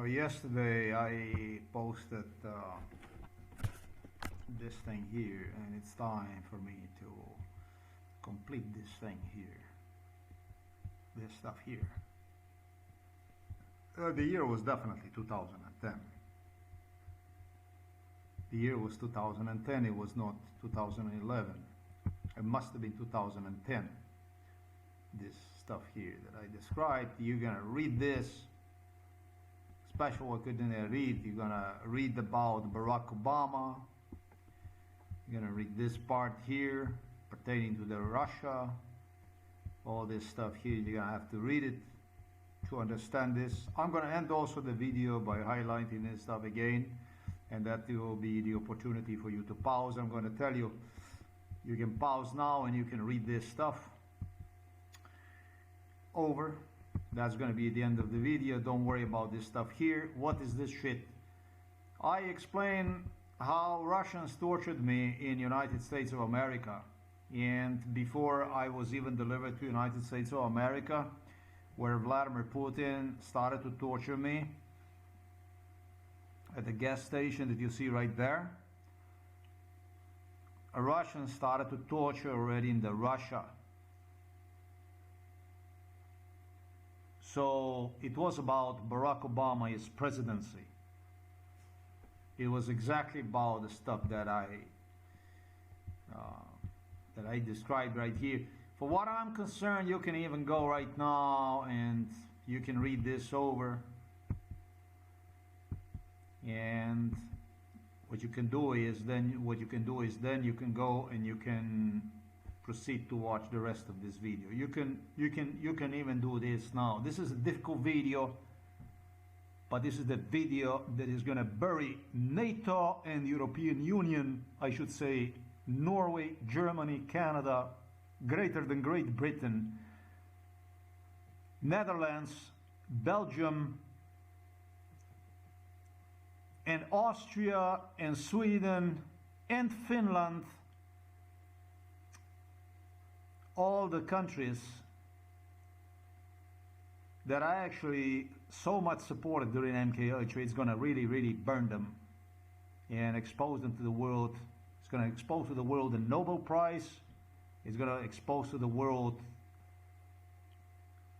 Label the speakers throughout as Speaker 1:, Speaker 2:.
Speaker 1: Yesterday I posted this thing here, and it's time for me to complete this thing here, this stuff here. The year was definitely 2010. The year was 2010, it was not 2011. It must have been 2010. This stuff here that I described, you're gonna read this. Special what couldn't I read? You're gonna read about Barack Obama. You're gonna read this part here pertaining to the Russia. All this stuff here, you're gonna have to read it to understand this. I'm gonna end also the video by highlighting this stuff again, and that will be the opportunity for you to pause. I'm gonna tell you, you can pause now and you can read this stuff over. That's going to be the end of the video. Don't worry about this stuff here. What is this shit? I explain how Russians tortured me in United States of America, and before I was even delivered to United States of America, where Vladimir Putin started to torture me at the gas station that you see right there. A Russian started to torture already in the Russia. So it was about Barack Obama, his presidency. It was exactly about the stuff that I described right here. For what I'm concerned, you can even go right now and you can read this over. And what you can do is then you can go and you can proceed to watch the rest of this video. You can even do this now. This is a difficult video, but this is the video that is going to bury NATO and European Union, I should say Norway, Germany, Canada, greater than Great Britain, Netherlands, Belgium, and Austria, and Sweden, and Finland. All the countries that I actually so much supported during MKH, it's going to really burn them and expose them to the world. It's going to expose to the world the Nobel Prize. It's going to expose to the world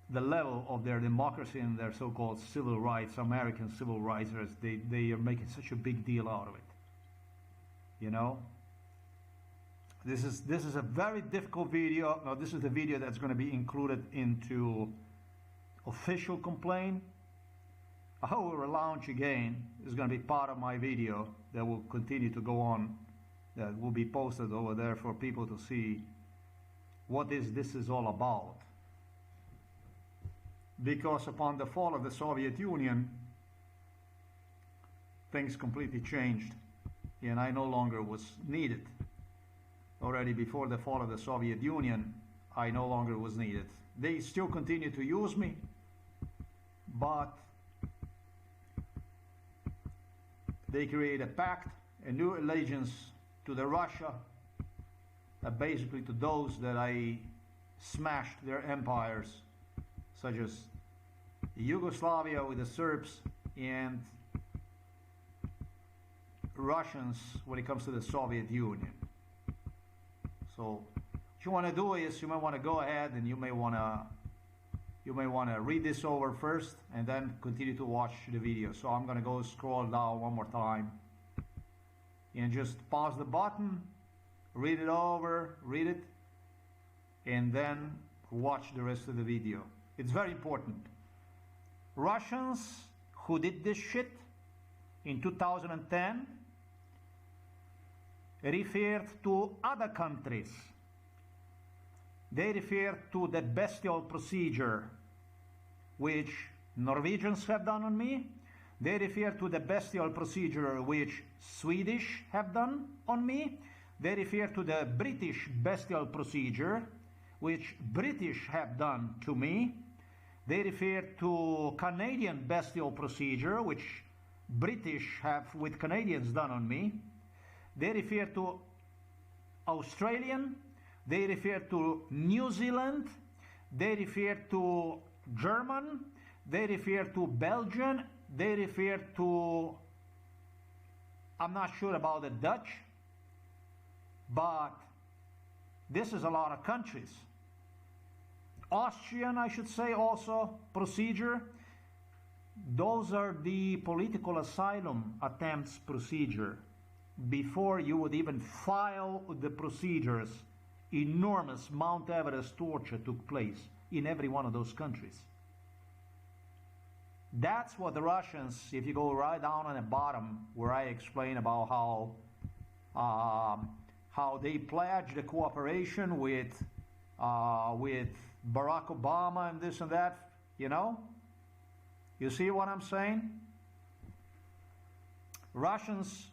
Speaker 1: the level of their democracy and their so-called civil rights, American civil rights. They are making such a big deal out of it. You know? This is a very difficult video. Now, this is the video that's going to be included into official complaint. I will relaunch again. It's going to be part of my video that will continue to go on, that will be posted over there for people to see what this is all about. Because upon the fall of the Soviet Union, things completely changed, and I no longer was needed. Already before the fall of the Soviet Union, I no longer was needed. They still continue to use me, but they create a pact, a new allegiance to the Russia, basically to those that I smashed their empires, such as Yugoslavia with the Serbs, and Russians when it comes to the Soviet Union. So what you want to do is you may want to go ahead and you may want to read this over first and then continue to watch the video. So I'm going to go scroll down one more time and just pause the button, read it over, read it, and then watch the rest of the video. It's very important. Russians who did this shit in 2010 referred to other countries. They referred to the bestial procedure which Norwegians have done on me. They referred to the bestial procedure which Swedish have done on me. They refer to the British bestial procedure which British have done to me. They refer to Canadian bestial procedure which British have with Canadians done on me. They refer to Australian, they refer to New Zealand, they refer to German, they refer to Belgium, they refer to, I'm not sure about the Dutch, but this is a lot of countries. Austrian, I should say, also procedure. Those are the political asylum attempts procedure. Before you would even file the procedures, enormous Mount Everest torture took place in every one of those countries. That's what the Russians, if you go right down on the bottom, where I explain about how they pledged the cooperation with Barack Obama and this and that, you know? You see what I'm saying? Russians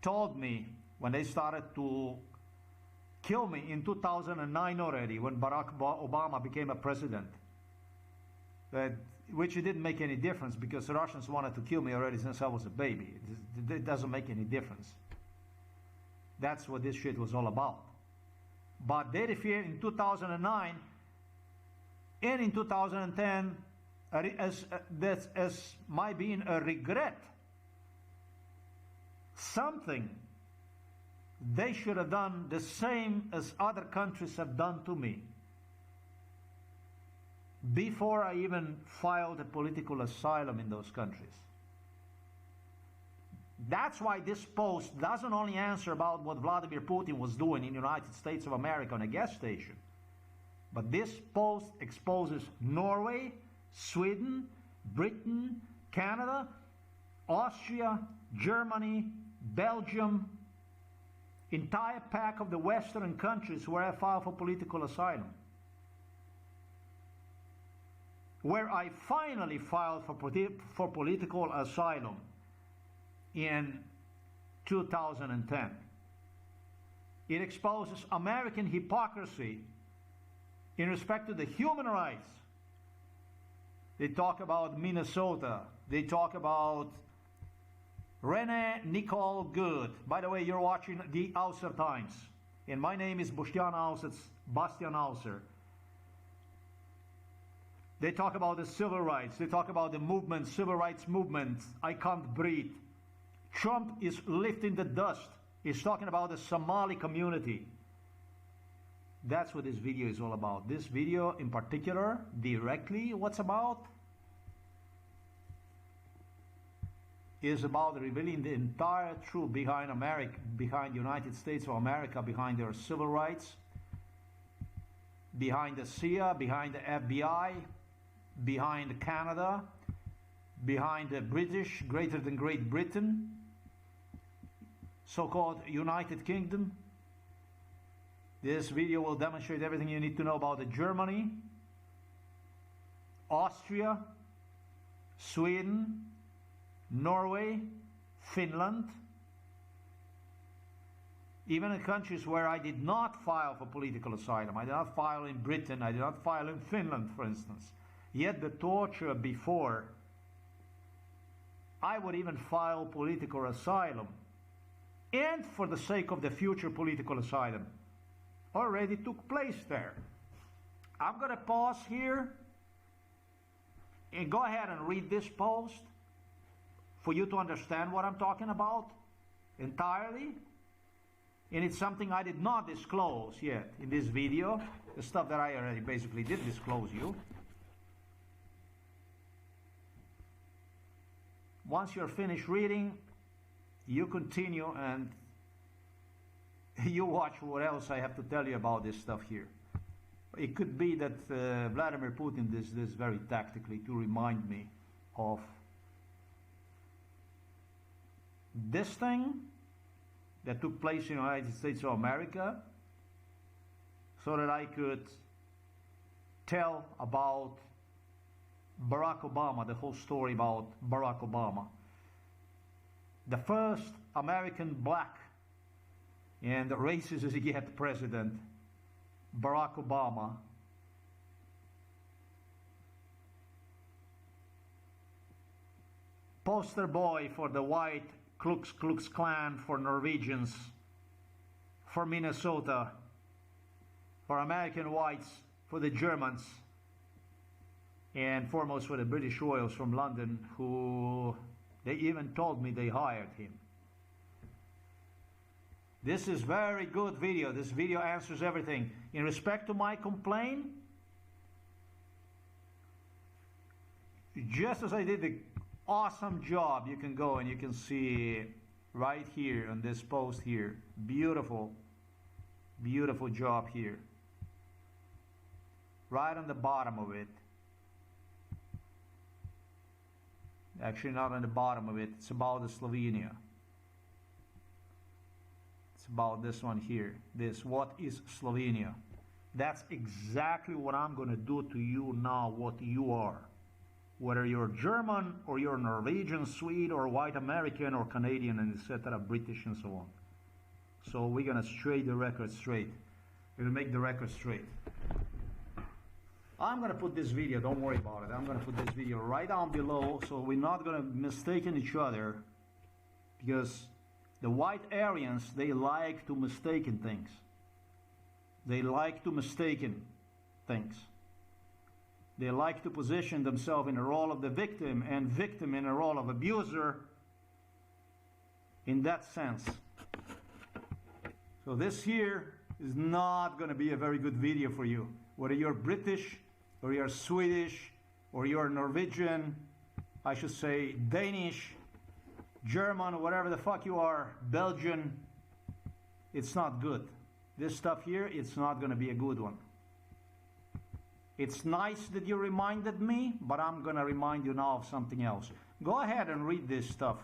Speaker 1: told me when they started to kill me in 2009 already, when Barack Obama became a president, which it didn't make any difference because the Russians wanted to kill me already since I was a baby. It doesn't make any difference. That's what this shit was all about. But they referred in 2009 and in 2010 as my being a regret. Something they should have done the same as other countries have done to me. Before I even filed a political asylum in those countries. That's why this post doesn't only answer about what Vladimir Putin was doing in the United States of America on a gas station, but this post exposes Norway, Sweden, Britain, Canada, Austria, Germany, Belgium, entire pack of the Western countries where I filed for political asylum. Where I finally filed for political asylum in 2010. It exposes American hypocrisy in respect to the human rights. They talk about Minnesota. They talk about Renee Nicole Good. By the way, you're watching the Auser Times. And my name is Bastian Auser. They talk about the civil rights. They talk about the movement, civil rights movement. I can't breathe. Trump is lifting the dust. He's talking about the Somali community. That's what this video is all about. This video in particular, directly, what's about? Is about revealing the entire truth behind America, behind the United States of America, behind their civil rights, behind the CIA, behind the FBI, behind Canada, behind the British, greater than Great Britain, so-called United Kingdom. This video will demonstrate everything you need to know about Germany, Austria, Sweden, Norway, Finland, even in countries where I did not file for political asylum. I did not file in Britain, I did not file in Finland, for instance. Yet the torture before I would even file political asylum, and for the sake of the future political asylum, already took place there. I'm going to pause here and go ahead and read this post for you to understand what I'm talking about entirely. And it's something I did not disclose yet in this video, the stuff that I already basically did disclose you. Once you're finished reading, you continue and you watch what else I have to tell you about this stuff here. It could be that Vladimir Putin did this very tactically to remind me of this thing that took place in the United States of America, so that I could tell about Barack Obama, the whole story about Barack Obama. The first American black and racist as he get president, Barack Obama. Poster boy for the white Ku Klux Klan, for Norwegians, for Minnesota, for American whites, for the Germans. and foremost for the British Royals from London, who they even told me they hired him. This is very good video. This video answers everything. In respect to my complaint, just as I did the awesome job, you can go and you can see right here on this post here. Beautiful, beautiful job here. Right on the bottom of it. Actually, not on the bottom of it. It's about the Slovenia. It's about this one here. This, what is Slovenia? That's exactly what I'm going to do to you now, what you are. Whether you're German or you're Norwegian, Swede, or white American or Canadian, and etc., British and so on. So we're going to straight the record straight. We're going to make the record straight. I'm going to put this video, don't worry about it. I'm going to put this video right down below, so we're not going to mistake each other, because the white Aryans, they like to mistake things. They like to mistake things. They like to position themselves in the role of the victim, and victim in the role of abuser, in that sense. So this here is not going to be a very good video for you. Whether you're British, or you're Swedish, or you're Norwegian, I should say Danish, German, whatever the fuck you are, Belgian, it's not good. This stuff here, it's not going to be a good one. It's nice that you reminded me, but I'm going to remind you now of something else. Go ahead and read this stuff.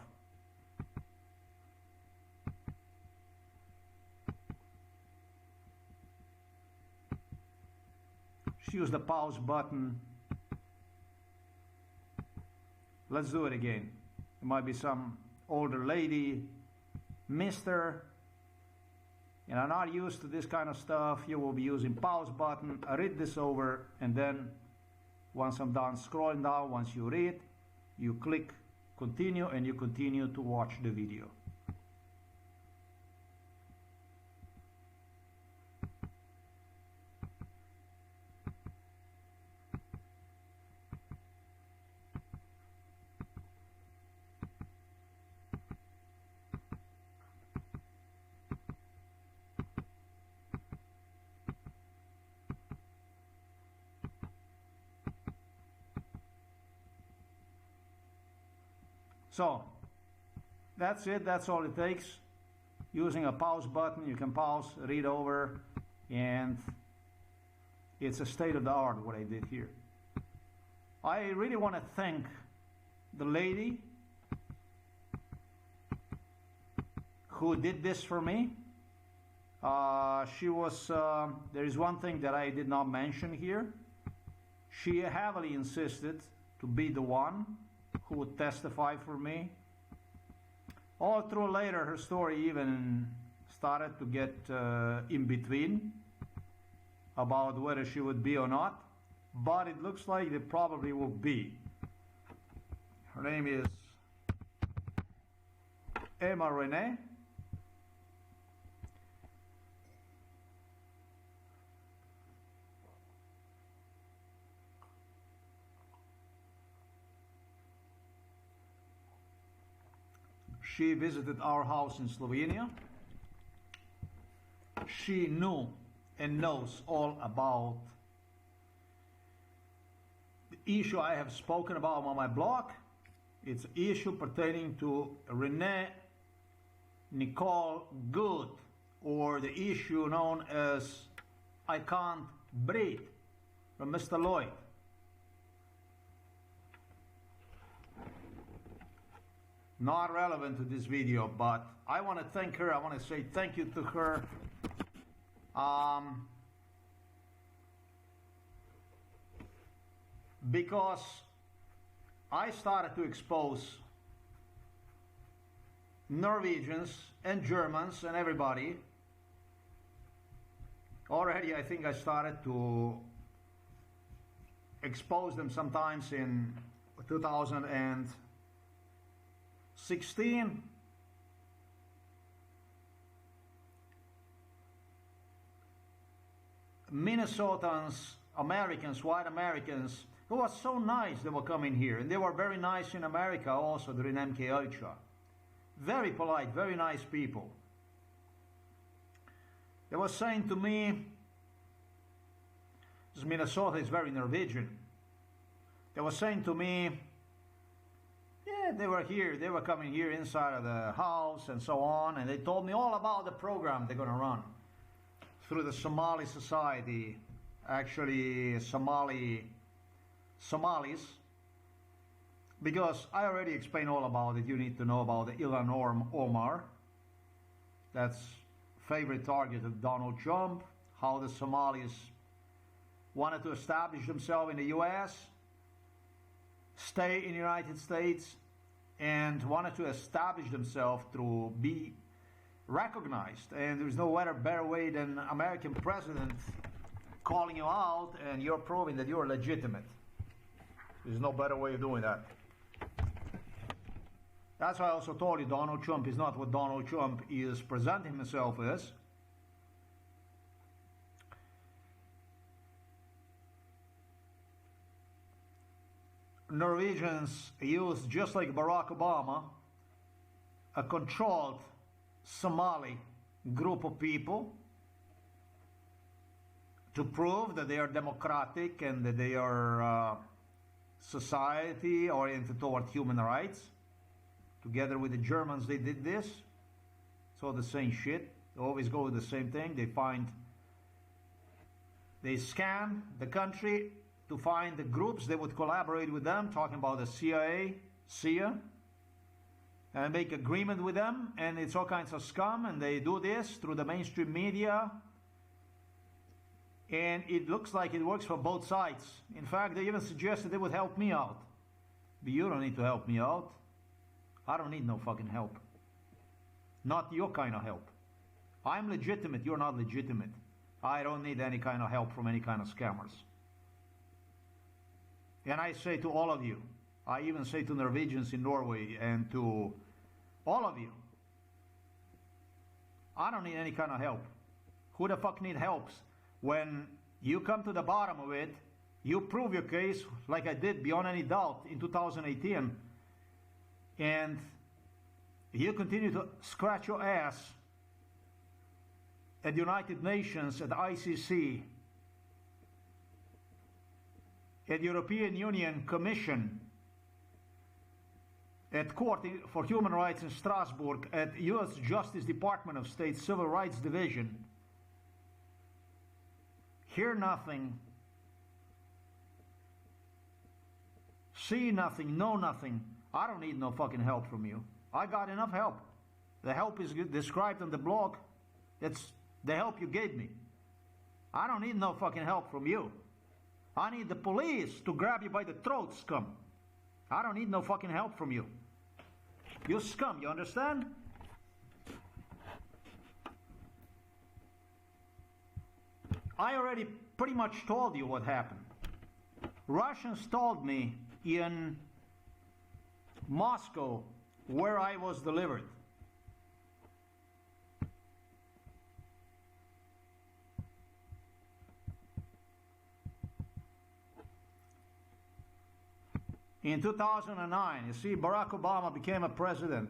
Speaker 1: Use the pause button. Let's do it again. It might be some older lady, Mr. And I'm not used to this kind of stuff. You will be using pause button. I read this over, and then once I'm done scrolling down, once you read, you click continue, and you continue to watch the video. So, that's it, that's all it takes. Using a pause button, you can pause, read over, and it's a state of the art what I did here. I really want to thank the lady who did this for me. She was, there is one thing that I did not mention here. She heavily insisted to be the one who would testify for me. All through later, her story even started to get in between about whether she would be or not, but it looks like it probably will be. Her name is Renee. She visited our house in Slovenia. She knew and knows all about the issue I have spoken about on my blog. It's an issue pertaining to Renee Nicole Good, or the issue known as I can't breathe, from Mr. Floyd. Not relevant to this video, but I want to thank her. I want to say thank you to her. Because I started to expose Norwegians and Germans and everybody. Already I think I started to expose them sometimes in 2016. Minnesotans, Americans, white Americans, It was so nice they were coming here, and they were very nice in America also during MK Ultra. Very polite, very nice people. They were saying to me, because Minnesota is very Norwegian, they were saying to me, yeah, they were here, they were coming here inside of the house and so on, and they told me all about the program they're going to run through the Somali society, actually Somalis, because I already explained all about it. You need to know about the Ilhan Omar, that's favorite target of Donald Trump, how the Somalis wanted to establish themselves in the US, stay in the United States, and wanted to establish themselves to be recognized. And there's no better way than American president calling you out and you're proving that you're legitimate. There's no better way of doing that. That's why I also told you Donald Trump is not what Donald Trump is presenting himself as. Norwegians used, just like Barack Obama, a controlled Somali group of people to prove that they are democratic and that they are society oriented toward human rights. Together with the Germans they did this. It's all the same shit. They always go with the same thing. They scan the country to find the groups that would collaborate with them, talking about the CIA, and make agreement with them, and it's all kinds of scum, and they do this through the mainstream media, and it looks like it works for both sides. In fact, they even suggested they would help me out. But you don't need to help me out. I don't need no fucking help. Not your kind of help. I'm legitimate, you're not legitimate. I don't need any kind of help from any kind of scammers. And I say to all of you, I even say to Norwegians in Norway and to all of you, I don't need any kind of help. Who the fuck need help? When you come to the bottom of it, you prove your case like I did beyond any doubt in 2018, and you continue to scratch your ass at the United Nations, at the ICC, at European Union Commission, at Court for Human Rights in Strasbourg, at US Justice Department of State Civil Rights Division. Hear nothing, see nothing, know nothing. I don't need no fucking help from you. I got enough help. The help is described on the blog. That's the help you gave me. I don't need no fucking help from you. I need the police to grab you by the throat, scum. I don't need no fucking help from you. You scum, you understand? I already pretty much told you what happened. Russians told me in Moscow where I was delivered. In 2009, you see, Barack Obama became a president.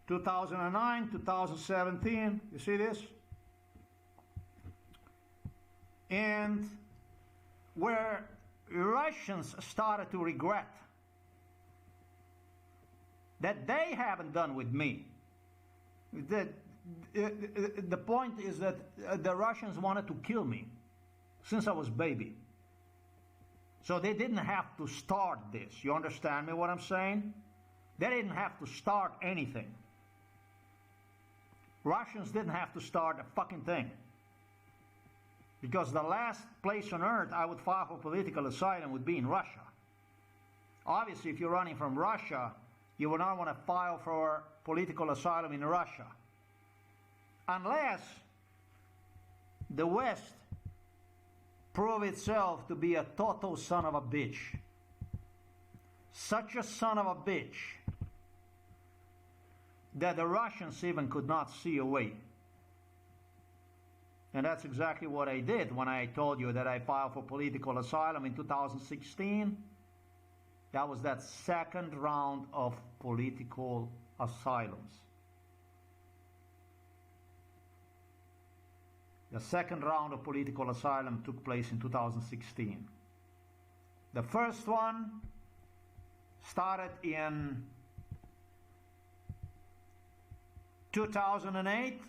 Speaker 1: In 2009, 2017, you see this? And where Russians started to regret that they haven't done with me. The point is that the Russians wanted to kill me since I was a baby. So they didn't have to start this. You understand me what I'm saying? They didn't have to start anything. Russians didn't have to start a fucking thing. Because the last place on earth I would file for political asylum would be in Russia. Obviously, if you're running from Russia, you would not want to file for political asylum in Russia. Unless the West prove itself to be a total son of a bitch. Such a son of a bitch that the Russians even could not see a way. And that's exactly what I did when I told you that I filed for political asylum in 2016. That was that second round of political asylums. The second round of political asylum took place in 2016. The first one started in 2008,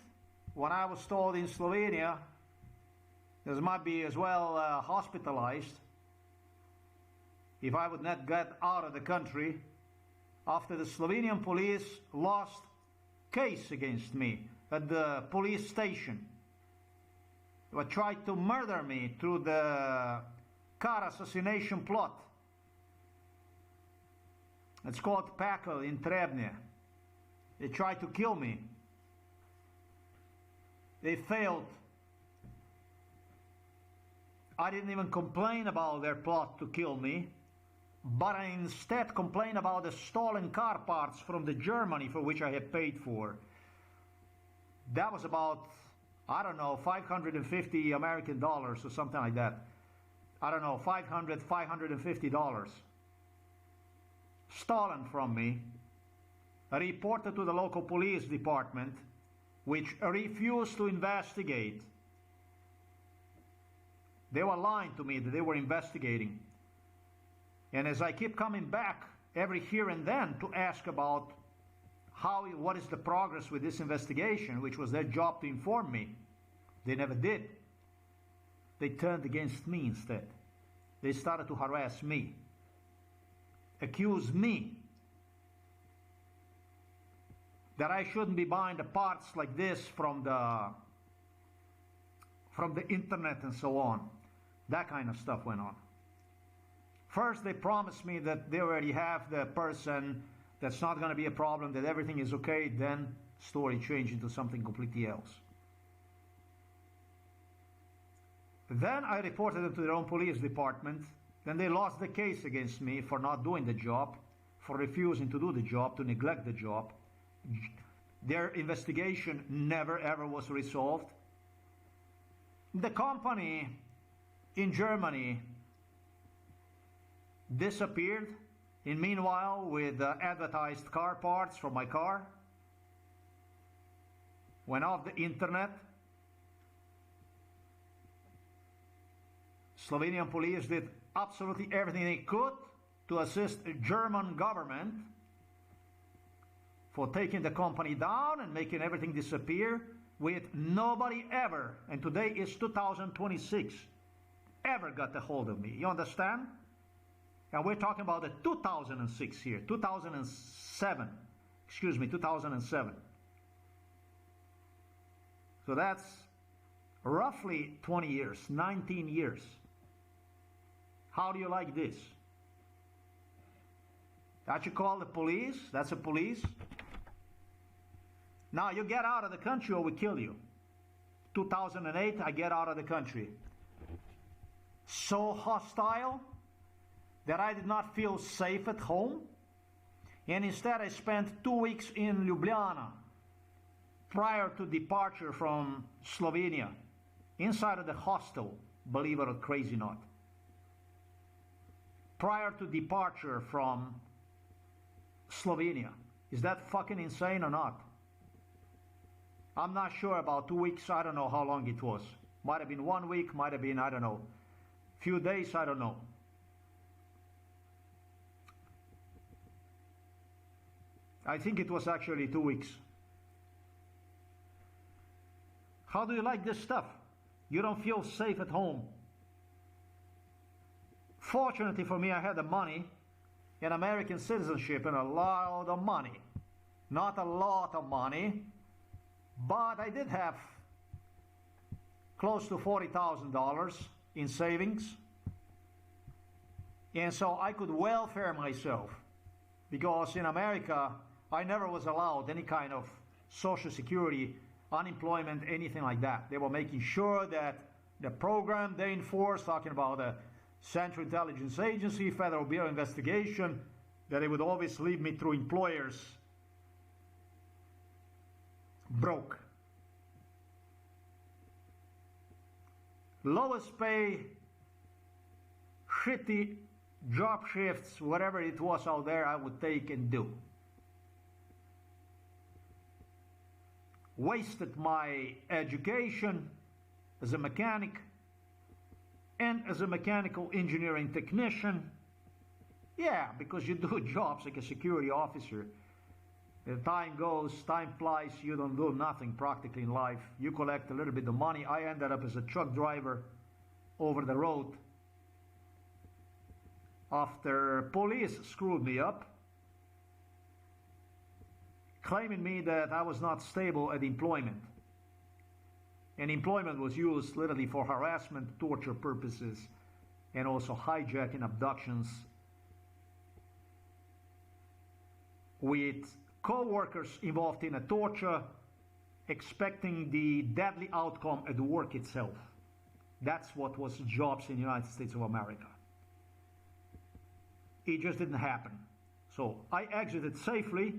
Speaker 1: when I was told in Slovenia this might be as well hospitalized if I would not get out of the country, after the Slovenian police lost case against me at the police station. They tried to murder me through the car assassination plot. It's called Pakel in Trebnje. They tried to kill me. They failed. I didn't even complain about their plot to kill me, but I instead complained about the stolen car parts from the Germany for which I had paid for. That was about, I don't know, 550 American dollars or something like that. I don't know, $550. Stolen from me. I reported to the local police department, which refused to investigate. They were lying to me that they were investigating. And as I keep coming back every here and then to ask about what is the progress with this investigation, which was their job to inform me, they never did. They turned against me instead. They started to harass me, accuse me that I shouldn't be buying the parts like this from the internet and so on. That kind of stuff went on. First, they promised me that they already have the person, that's not going to be a problem, that everything is okay. Then story changed into something completely else. Then I reported them to their own police department. Then they lost the case against me for not doing the job, for refusing to do the job, to neglect the job. Their investigation never ever was resolved. The company in Germany disappeared. In meanwhile, with advertised car parts for my car, went off the internet. Slovenian police did absolutely everything they could to assist the German government for taking the company down and making everything disappear, with nobody ever, and today is 2026, ever got a hold of me. You understand? And we're talking about the 2006 here, 2007. Excuse me, 2007. So that's roughly 20 years, 19 years. How do you like this? That you call the police? That's the police. Now you get out of the country or we kill you. 2008, I get out of the country. So hostile that I did not feel safe at home. And instead I spent 2 weeks in Ljubljana prior to departure from Slovenia, inside of the hostel, believe it or crazy not. Prior to departure from Slovenia. Is that fucking insane or not? I'm not sure about 2 weeks. I don't know how long it was. Might have been 1 week, might have been, I don't know, few days, I don't know. I think it was actually 2 weeks. How do you like this stuff? You don't feel safe at home. Fortunately for me, I had the money and American citizenship and a lot of money. Not a lot of money, but I did have close to $40,000 in savings. And so I could welfare myself, because in America, I never was allowed any kind of Social Security, unemployment, anything like that. They were making sure that the program they enforced, talking about the Central Intelligence Agency, Federal Bureau of Investigation, that they would always lead me through employers broke. Lowest pay, shitty job shifts, whatever it was out there, I would take and do. Wasted my education as a mechanic and as a mechanical engineering technician. Yeah, because you do jobs like a security officer. The time goes, time flies, you don't do nothing practically in life. You collect a little bit of money. I ended up as a truck driver over the road after police screwed me up, claiming me that I was not stable at employment. And employment was used literally for harassment, torture purposes, and also hijacking, abductions, with co-workers involved in a torture, expecting the deadly outcome at the work itself. That's what was jobs in the United States of America. It just didn't happen. So I exited safely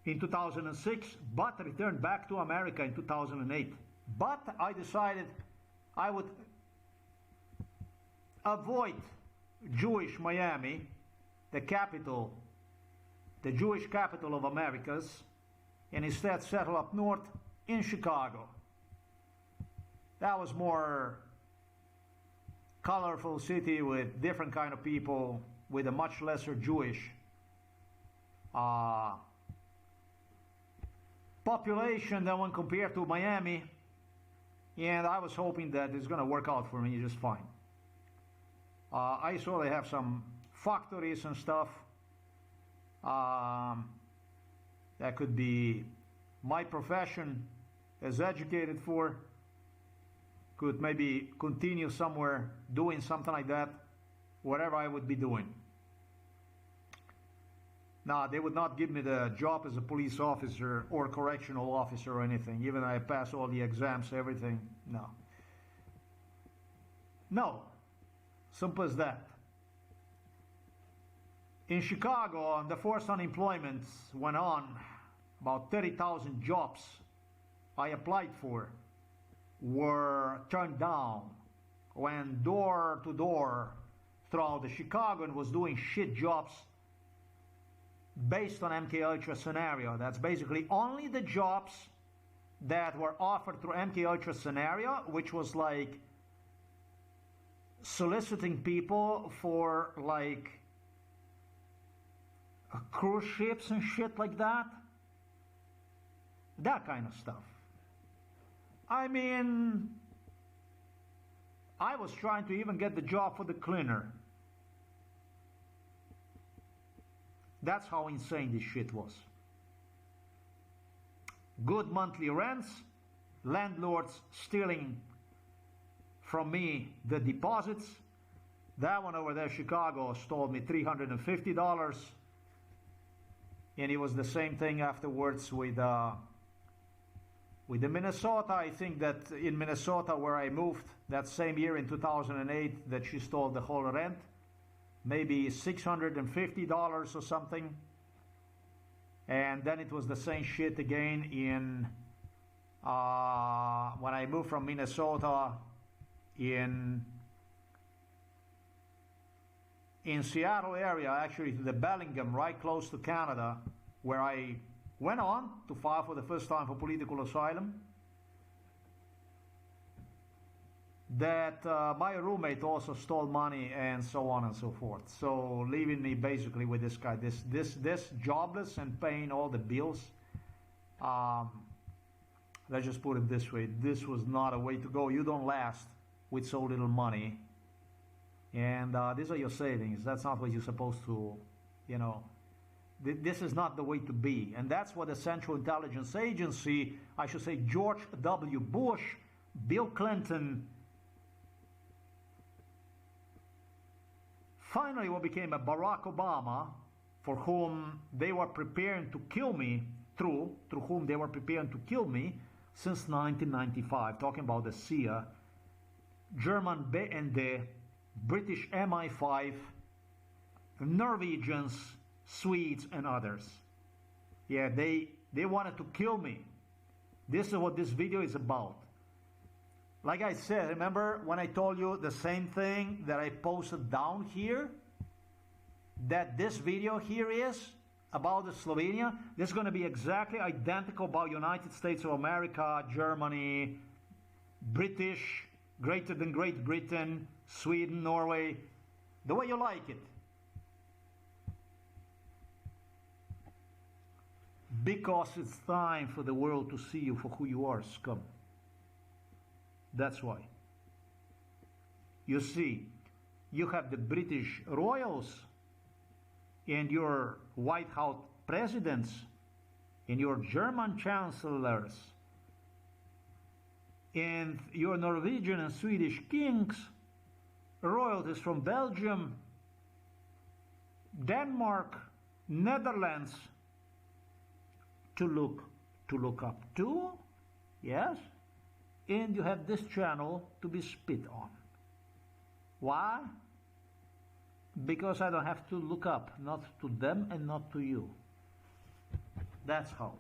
Speaker 1: in 2006, but returned back to America in 2008. But I decided I would avoid Jewish Miami, the capital, the Jewish capital of Americas, and instead settle up north in Chicago. That was more colorful city with different kind of people, with a much lesser Jewish population than when compared to Miami, and I was hoping that it's going to work out for me just fine. I saw they have some factories and stuff that could be my profession as educated for, could maybe continue somewhere doing something like that, whatever I would be doing. Now, they would not give me the job as a police officer or correctional officer or anything, even though I passed all the exams, everything. No. No. Simple as that. In Chicago, the forced unemployment went on. About 30,000 jobs I applied for were turned down. Went door to door throughout the Chicago and was doing shit jobs based on MK Ultra scenario. That's basically only the jobs that were offered through MK Ultra scenario, which was like soliciting people for like cruise ships and shit like that. That kind of stuff. I mean, I was trying to even get the job for the cleaner. That's how insane this shit was. Good monthly rents, landlords stealing from me the deposits. That one over there, Chicago, stole me $350. And it was the same thing afterwards with the Minnesota. I think that in Minnesota, where I moved that same year in 2008, that she stole the whole rent. Maybe $650 or something. And then it was the same shit again in when I moved from Minnesota in Seattle area, actually to the Bellingham, right close to Canada, where I went on to file for the first time for political asylum. That my roommate also stole money and so on and so forth. So leaving me basically with this guy, this jobless and paying all the bills. Let's just put it this way. This was not a way to go. You don't last with so little money. And these are your savings. That's not what you're supposed to, you know. This is not the way to be. And that's what the Central Intelligence Agency, I should say George W. Bush, Bill Clinton, finally what became a Barack Obama, for whom they were preparing to kill me, through whom they were preparing to kill me since 1995, talking about the CIA, German BND, British MI5, Norwegians, Swedes and others. Yeah, they wanted to kill me This is what this video is about. Like I said, remember when I told you the same thing that I posted down here? That this video here is about the Slovenia. This is going to be exactly identical about United States of America, Germany, British, greater than Great Britain, Sweden, Norway, the way you like it. Because it's time for the world to see you for who you are, scum. That's why. You see, you have the British royals and your White House presidents and your German chancellors and your Norwegian and Swedish kings, royalties from Belgium, Denmark, Netherlands, to look up to, yes? And you have this channel to be spit on. Why? Because I don't have to look up, not to them and not to you. That's how.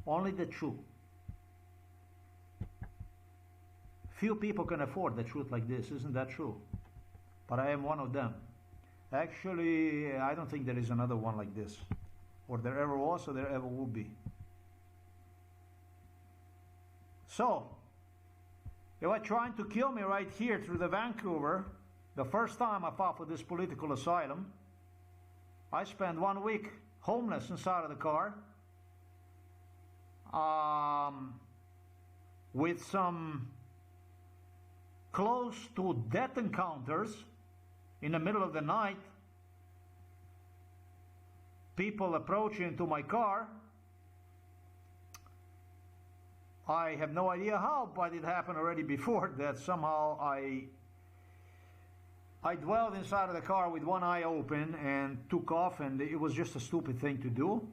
Speaker 1: Only the truth. Few people can afford the truth like this, isn't that true? But I am one of them. Actually, I don't think there is another one like this. Or there ever was, or there ever will be. So, they were trying to kill me right here through the Vancouver. The first time I fought for this political asylum, I spent 1 week homeless inside of the car, with some close to death encounters in the middle of the night. People approaching to my car. I have no idea how, but it happened already before that somehow I dwelled inside of the car with one eye open and took off, and it was just a stupid thing to do.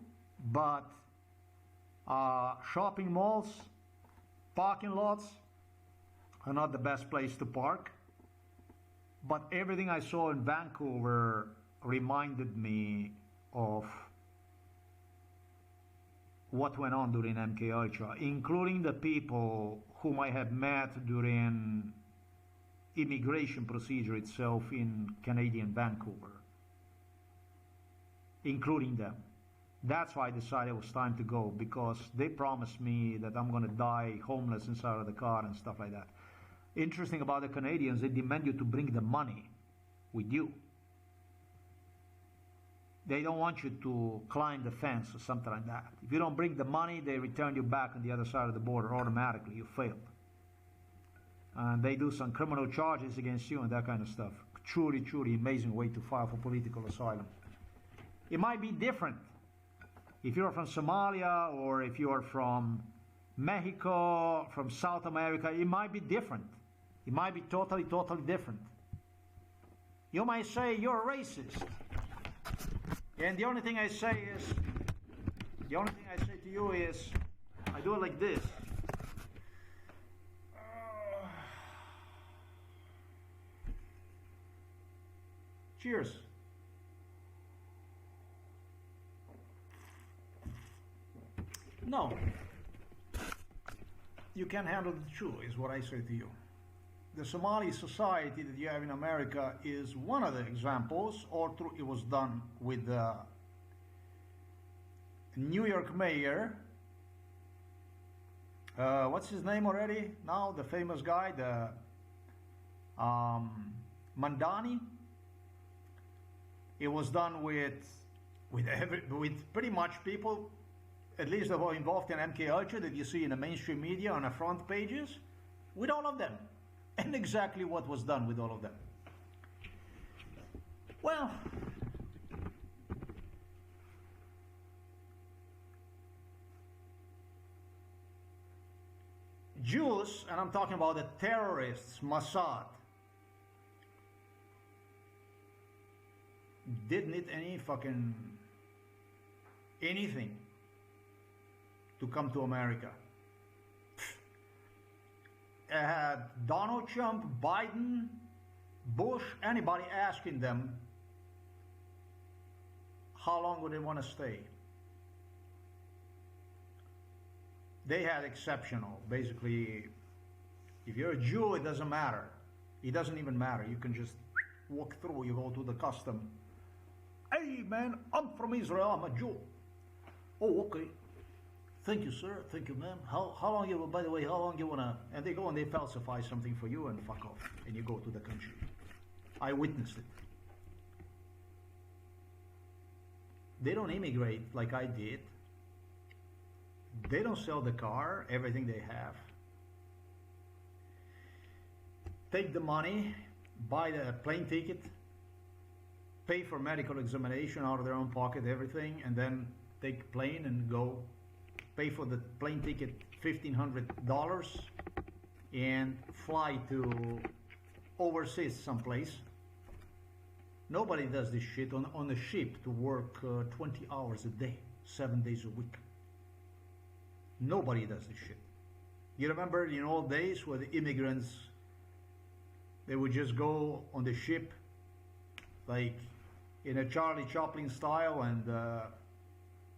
Speaker 1: But shopping malls, parking lots are not the best place to park. But everything I saw in Vancouver reminded me of what went on during MK Ultra, including the people whom I have met during immigration procedure itself in Canadian Vancouver, including them. That's why I decided it was time to go, because they promised me that I'm going to die homeless inside of the car and stuff like that. Interesting about the Canadians, they demand you to bring the money with you. They don't want you to climb the fence or something like that. If you don't bring the money, they return you back on the other side of the border automatically. You failed. And they do some criminal charges against you and that kind of stuff. Truly, truly amazing way to file for political asylum. It might be different if you're from Somalia or if you're from Mexico, from South America. It might be different. It might be totally, totally different. You might say you're a racist. And the only thing I say to you is, I do it like this. Cheers. No. You can't handle the truth, is what I say to you. The Somali society that you have in America is one of the examples, or it was done with the New York mayor, what's his name already now, the famous guy, the Mandani. It was done with pretty much people, at least that were involved in MK Ultra, that you see in the mainstream media on the front pages, with all of them. And exactly what was done with all of them. Well, Jews, and I'm talking about the terrorists, Mossad, didn't need anything to come to America. Donald Trump, Biden, Bush, anybody asking them how long would they want to stay. they had exceptional. Basically, if you're a Jew, it doesn't matter. It doesn't even matter. You can just walk through. You go to the custom. Hey, man, I'm from Israel. I'm a Jew. Oh, okay. Thank you, sir. Thank you, ma'am. How long you, by the way, how long you wanna, and they go and they falsify something for you and fuck off. And you go to the country. I witnessed it. They don't immigrate like I did. They don't sell the car, everything they have. Take the money, buy the plane ticket, pay for medical examination out of their own pocket, everything, and then take a plane and go pay for the plane ticket $1,500 and fly to overseas someplace. Nobody does this shit on a ship to work 20 hours a day, 7 days a week. Nobody does this shit. You remember in old days where the immigrants, they would just go on the ship like in a Charlie Chaplin style and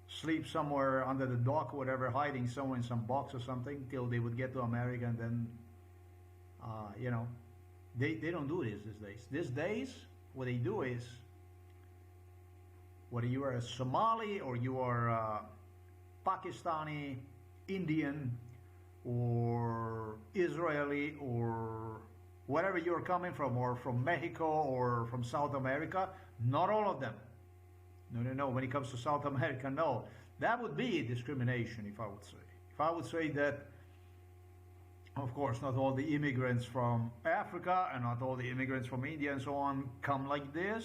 Speaker 1: sleep somewhere under the dock or whatever, hiding somewhere in some box or something till they would get to America, and then you know, they don't do this these days. These days what they do is, whether you are a Somali or you are Pakistani, Indian or Israeli or wherever you're coming from, or from Mexico or from South America, not all of them. No. When it comes to South America, no. That would be discrimination, if I would say. If I would say that, of course, not all the immigrants from Africa and not all the immigrants from India and so on come like this.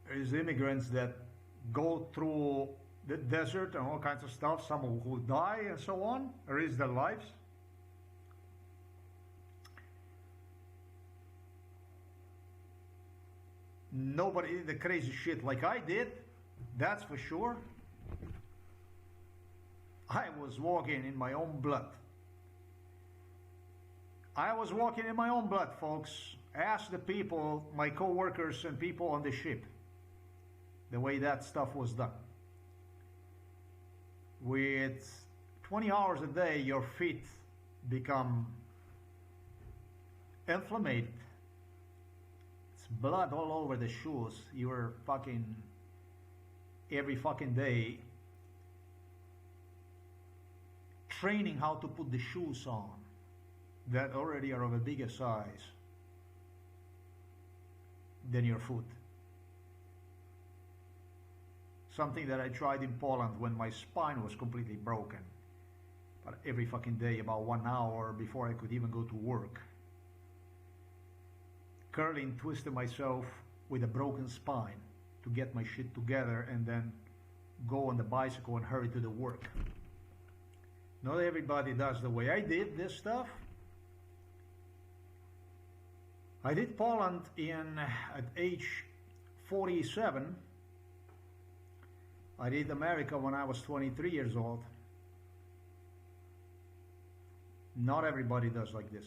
Speaker 1: There's immigrants that go through the desert and all kinds of stuff, some who die and so on, risk their lives. Nobody did the crazy shit like I did, that's for sure. I was walking in my own blood. I was walking in my own blood, folks. Ask the people, my co-workers and people on the ship, the way that stuff was done. With 20 hours a day, your feet become inflamed. It's blood all over the shoes. You're fucking, every fucking day, training how to put the shoes on that already are of a bigger size than your foot. Something that I tried in Poland when my spine was completely broken. But every fucking day, about 1 hour before I could even go to work, curling, twisting myself with a broken spine to get my shit together and then go on the bicycle and hurry to the work. Not everybody does the way I did this stuff. I did Poland at age 47. I did America when I was 23 years old. Not everybody does like this.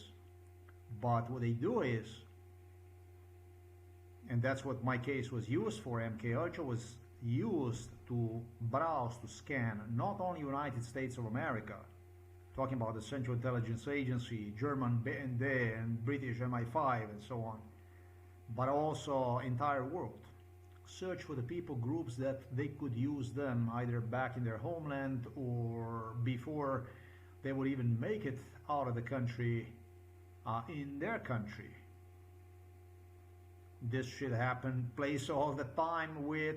Speaker 1: But what they do is, and that's what my case was used for, MK Ultra was used to browse, to scan, not only United States of America, talking about the Central Intelligence Agency, German BND and British MI5 and so on, but also entire world. Search for the people groups that they could use them either back in their homeland or before they would even make it out of the country in their country. This shit plays all the time with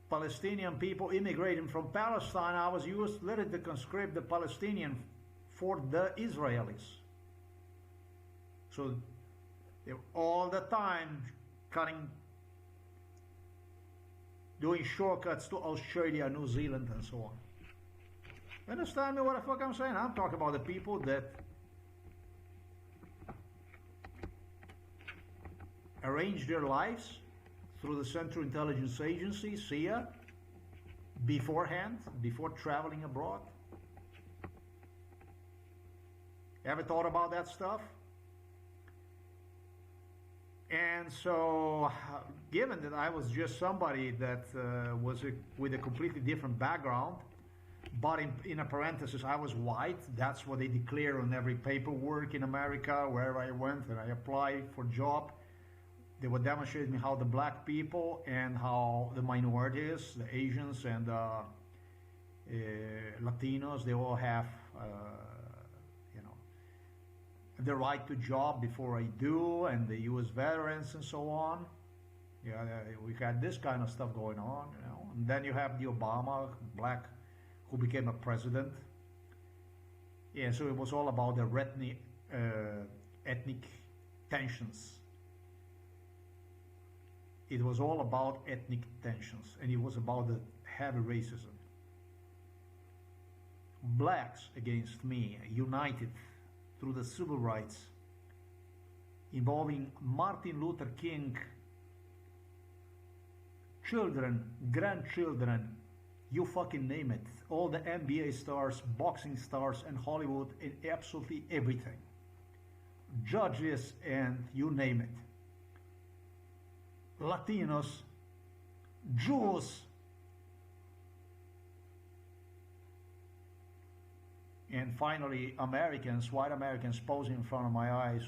Speaker 1: Palestinian people immigrating from Palestine. I was used literally to conscript the Palestinian for the Israelis. So they're all the time doing shortcuts to Australia, New Zealand, and so on. You understand me what the fuck I'm saying? I'm talking about the people that arrange their lives through the Central Intelligence Agency, CIA, beforehand, before traveling abroad. Ever thought about that stuff? And so, given that I was just somebody that was with a completely different background, but in a parenthesis, I was white. That's what they declare on every paperwork in America, wherever I went and I applied for job. They would demonstrate me how the black people and how the minorities, the Asians and Latinos, they all have, you know, the right to job before I do, and the U.S. veterans and so on. Yeah, we had this kind of stuff going on, you know. And then you have the Obama, black, who became a president. Yeah, so it was all about the ethnic tensions. It was all about ethnic tensions, and it was about the heavy racism. Blacks against me, united through the civil rights, involving Martin Luther King, children, grandchildren, you fucking name it. All the NBA stars, boxing stars, and Hollywood, and absolutely everything. Judges, and you name it. Latinos, Jews, and finally Americans, white Americans, posing in front of my eyes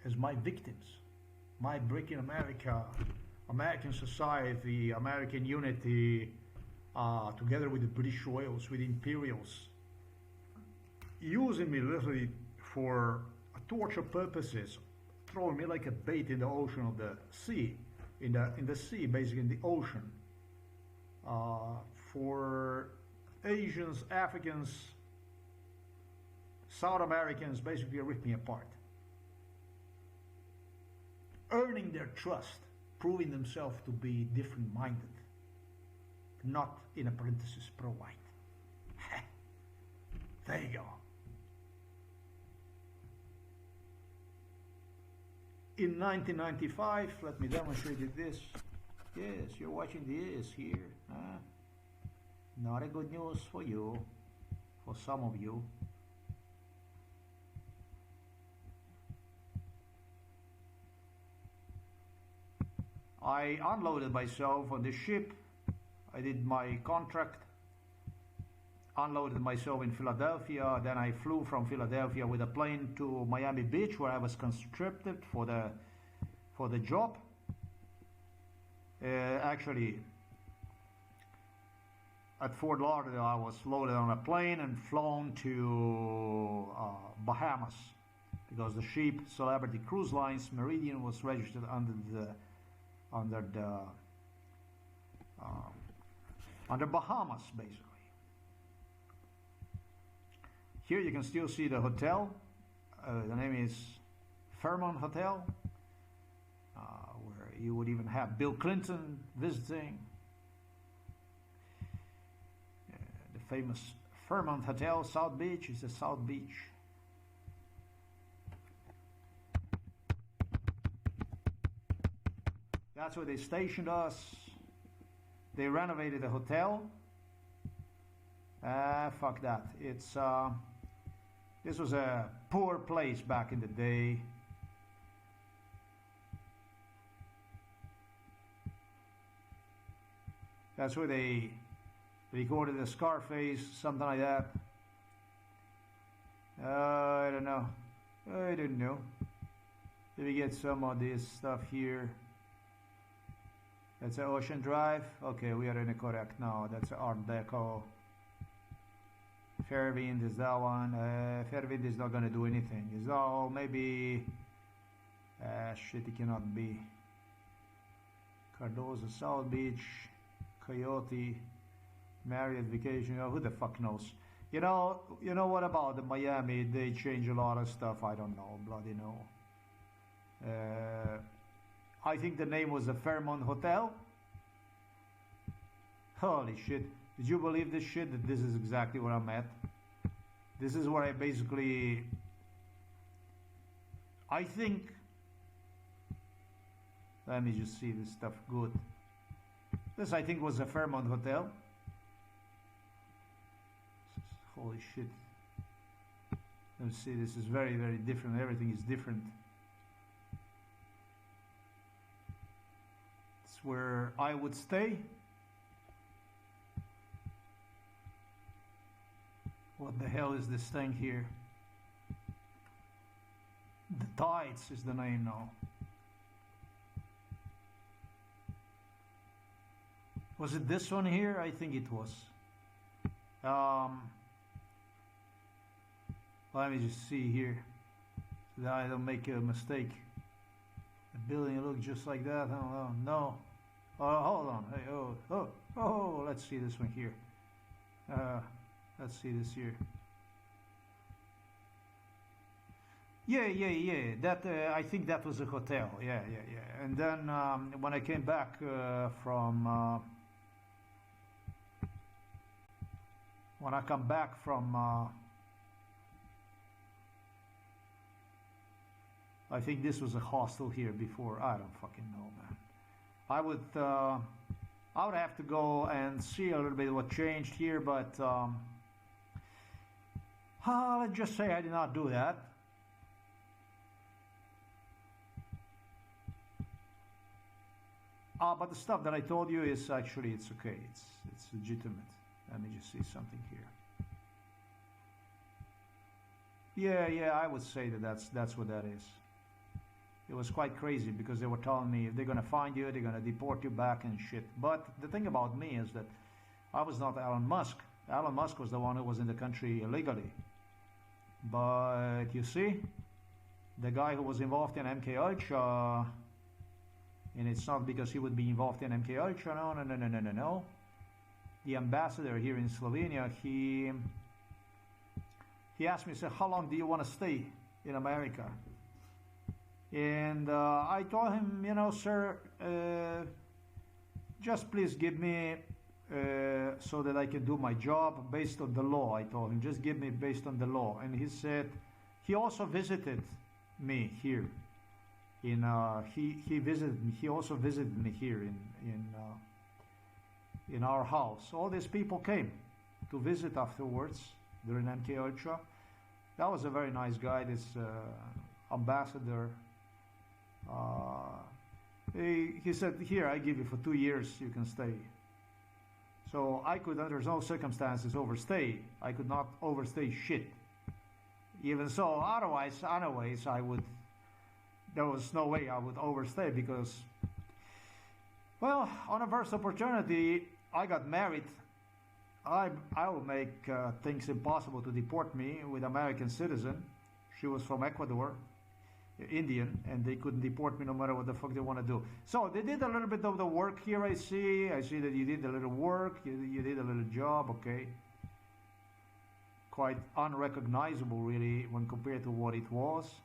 Speaker 1: as my victims. My brick in America, American society, American unity, together with the British Royals, with imperials, using me literally for torture purposes, throwing me like a bait in the ocean of the sea, in the sea, basically in the ocean, for Asians, Africans, South Americans, basically rip me apart, earning their trust, proving themselves to be different-minded, not, in a parenthesis, pro-white. There you go. In 1995, let me demonstrate this. Yes, you're watching this here. Not a good news for you, for some of you. I unloaded myself on the ship. I did my contract, unloaded myself in Philadelphia. Then I flew from Philadelphia with a plane to Miami Beach, where I was conscripted for the job. Actually, at Fort Lauderdale, I was loaded on a plane and flown to Bahamas, because the ship, Celebrity Cruise Lines Meridian, was registered under Bahamas, basically. Here you can still see the hotel. The name is Fairmont Hotel, where you would even have Bill Clinton visiting. The famous Fairmont Hotel, South Beach, is the South Beach. That's where they stationed us. They renovated the hotel. Fuck that. It's this was a poor place back in the day. That's where they recorded the Scarface, something like that. I don't know. I don't know. Let me get some of this stuff here. That's an Ocean Drive. Okay, we are in the correct now. That's Art Deco. Fairwind is that one. Fairwind is not going to do anything. Is all maybe. Shit, it cannot be. Cardozo, South Beach, Coyote, Marriott Vacation. Oh, who the fuck knows? You know what about the Miami? They change a lot of stuff. I don't know. Bloody know. I think the name was the Fairmont Hotel. Holy shit. Did you believe this shit, that this is exactly where I'm at? This is where I basically, I think, let me just see this stuff good. This I think was a Fairmont Hotel. Holy shit. Let me see, this is very, very different. Everything is different. where I would stay. What the hell is this thing here? The Tides is the name now. Was it this one here? I think it was. Let me just see here so that I don't make a mistake. The building looks just like that. Oh, no. Oh, hold on. Hey, oh, let's see this one here. Let's see this here. Yeah. That I think that was a hotel. Yeah. And then when I came back when I come back from I think this was a hostel here before. I don't fucking know, man. I would have to go and see a little bit what changed here, but let's just say I did not do that. But the stuff that I told you is actually, it's okay. It's legitimate. Let me just see something here. Yeah, I would say that's what that is. It was quite crazy because they were telling me if they're going to find you, they're going to deport you back and shit. But the thing about me is that I was not Elon Musk. Elon Musk was the one who was in the country illegally. But you see, the guy who was involved in MK Ultra, and it's not because he would be involved in MK Ultra, no. The ambassador here in Slovenia, he asked me, said, how long do you want to stay in America? And I told him, sir, just please give me so that I can do my job based on the law. I told him, just give me based on the law. And he said, he also visited me here. He also visited me here in our house. All these people came to visit afterwards during MK Ultra. That was a very nice guy, this ambassador. He said, here, I give you for 2 years, you can stay. So I could, under no circumstances, overstay. I could not overstay shit. Even so, otherwise, anyways, there was no way I would overstay because, well, on a first opportunity, I got married. I will make things impossible to deport me with American citizen. She was from Ecuador. Indian, and they couldn't deport me no matter what the fuck they want to do. So they did a little bit of the work here. I see that you did a little work, you did a little job, okay. Quite unrecognizable really when compared to what it was.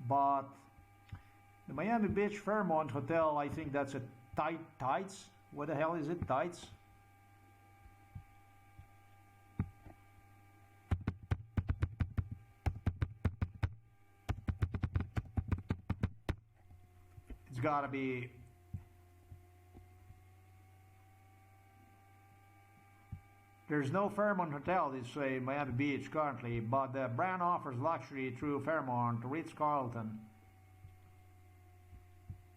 Speaker 1: But the Miami Beach Fairmont Hotel, I think that's a Tides. What the hell is it, Tides? It's got to be there's no Fairmont Hotel this way in Miami Beach currently, but the brand offers luxury through Fairmont, Ritz-Carlton.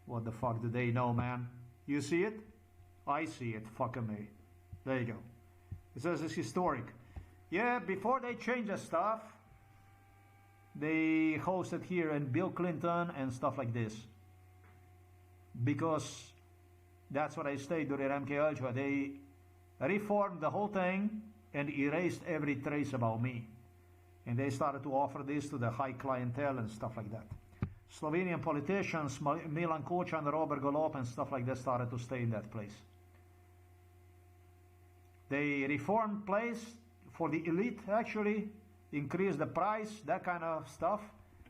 Speaker 1: What the fuck do they know, man? You see it? I see it. Fucking me. There you go. It says it's historic. Yeah, before they changed the stuff, they hosted here in Bill Clinton and stuff like this. Because that's what I stayed during MK Ultra. They reformed the whole thing and erased every trace about me. And they started to offer this to the high clientele and stuff like that. Slovenian politicians, Milan Kučan, Robert Golob and stuff like that started to stay in that place. They reformed place for the elite, actually, increased the price, that kind of stuff.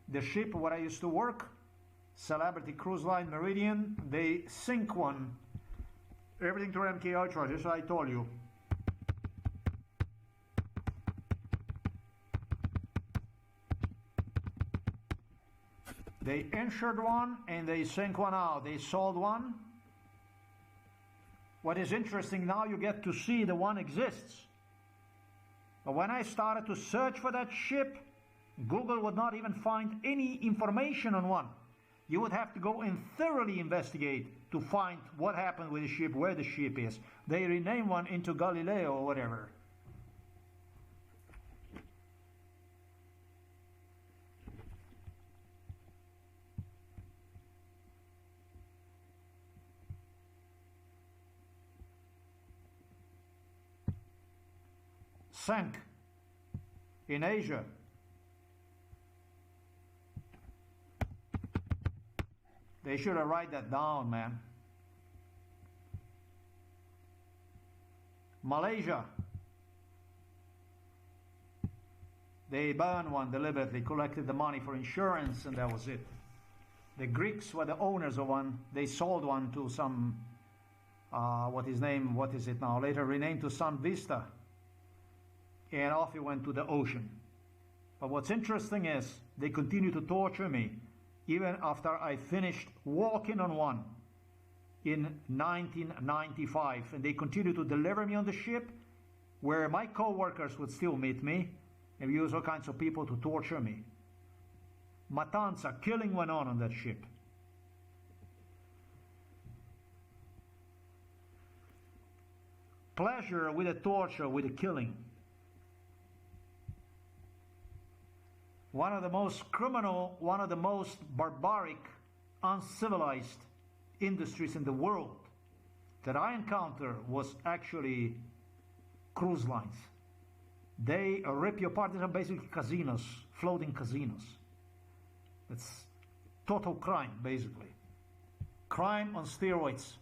Speaker 1: The ship where I used to work, Celebrity Cruise Line Meridian, they sink one. Everything to MK Ultra, just like I told you. They insured one and they sank one out. They sold one. What is interesting now, you get to see the one exists. But when I started to search for that ship, Google would not even find any information on one. You would have to go and thoroughly investigate to find what happened with the ship, where the ship is. They renamed one into Galileo or whatever. Sank in Asia. They should have write that down, man. Malaysia. They burned one deliberately, collected the money for insurance, and that was it. The Greeks were the owners of one. They sold one to some, what is it now? Later renamed to Sun Vista. And off he went to the ocean. But what's interesting is they continue to torture me even after I finished walking on one in 1995. And they continue to deliver me on the ship, where my co-workers would still meet me and use all kinds of people to torture me. Matanza, killing went on that ship. Pleasure with the torture, with the killing. One of the most criminal, one of the most barbaric, uncivilized industries in the world that I encountered was actually cruise lines. They rip you apart. These are basically casinos, floating casinos. It's total crime, basically. Crime on steroids.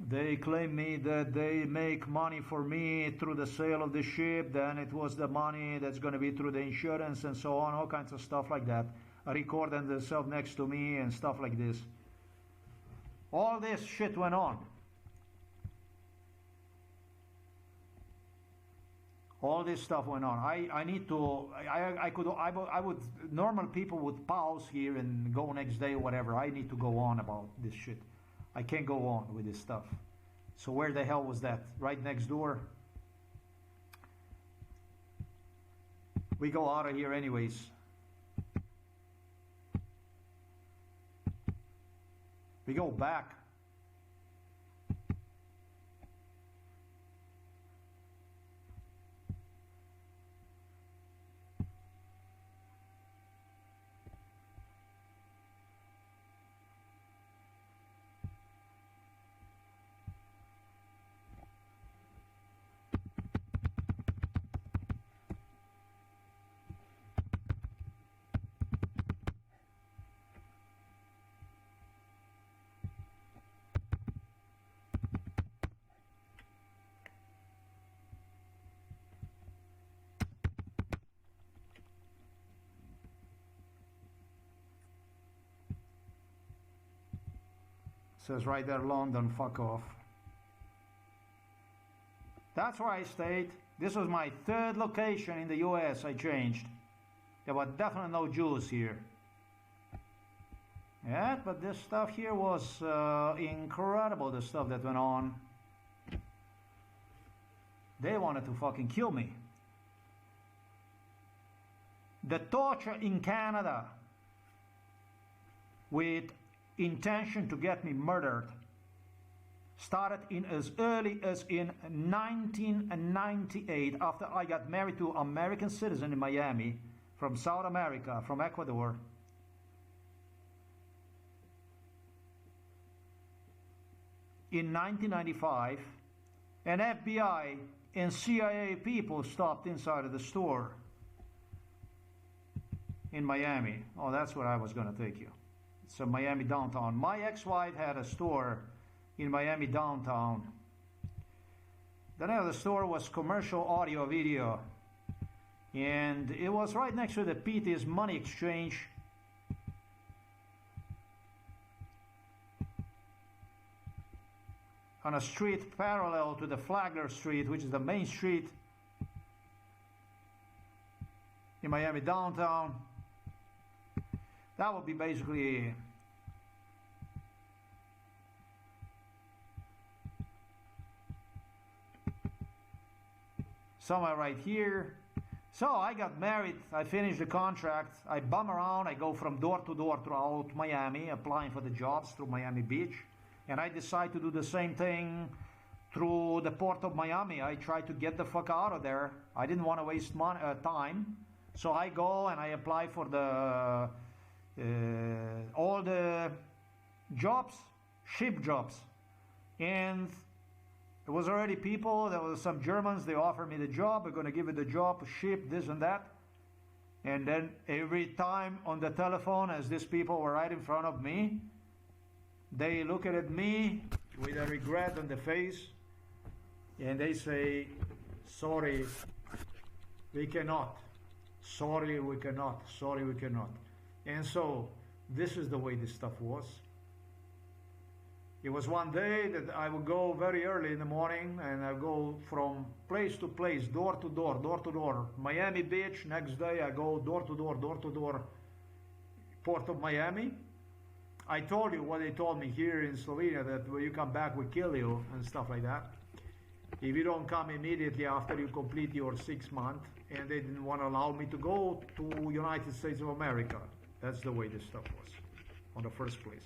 Speaker 1: They claim me that they make money for me through the sale of the ship, then it was the money that's going to be through the insurance and so on, all kinds of stuff like that. Recording themselves next to me and stuff like this. All this shit went on. All this stuff went on. Normal people would pause here and go next day or whatever. I need to go on about this shit. I can't go on with this stuff. So where the hell was that? Right next door? We go out of here anyways. We go back. Says right there, London, fuck off. That's where I stayed. This was my third location in the US I changed. There were definitely no Jews here. Yeah, but this stuff here was incredible, the stuff that went on. They wanted to fucking kill me. The torture in Canada with intention to get me murdered started in as early as in 1998, after I got married to an American citizen in Miami from South America, from Ecuador. In 1995, and FBI and CIA people stopped inside of the store in Miami. Oh, that's where I was going to take you. It's a Miami downtown. My ex-wife had a store in Miami downtown. The name of the store was Commercial Audio Video, and it was right next to the PT's Money Exchange. On a street parallel to the Flagler Street, which is the main street in Miami downtown. That would be basically somewhere right here. So I got married, I finished the contract, I bum around, I go from door to door throughout Miami, applying for the jobs through Miami Beach, and I decide to do the same thing through the port of Miami. I try to get the fuck out of there. I didn't want to waste time, so I go and I apply for the all the jobs, ship jobs, and there was already people, there was some Germans, they offered me the job, we're going to give you the job, ship, this and that. And then every time on the telephone, as these people were right in front of me, they look at me with a regret on the face, and they say, sorry, we cannot. Sorry, we cannot. Sorry, we cannot. And so, this is the way this stuff was. It was one day that I would go very early in the morning, and I go from place to place, door to door, door to door. Miami Beach, next day I go door to door, port of Miami. I told you what they told me here in Slovenia, that when you come back we kill you and stuff like that. If you don't come immediately after you complete your 6 months, and they didn't want to allow me to go to United States of America. That's the way this stuff was, on the first place.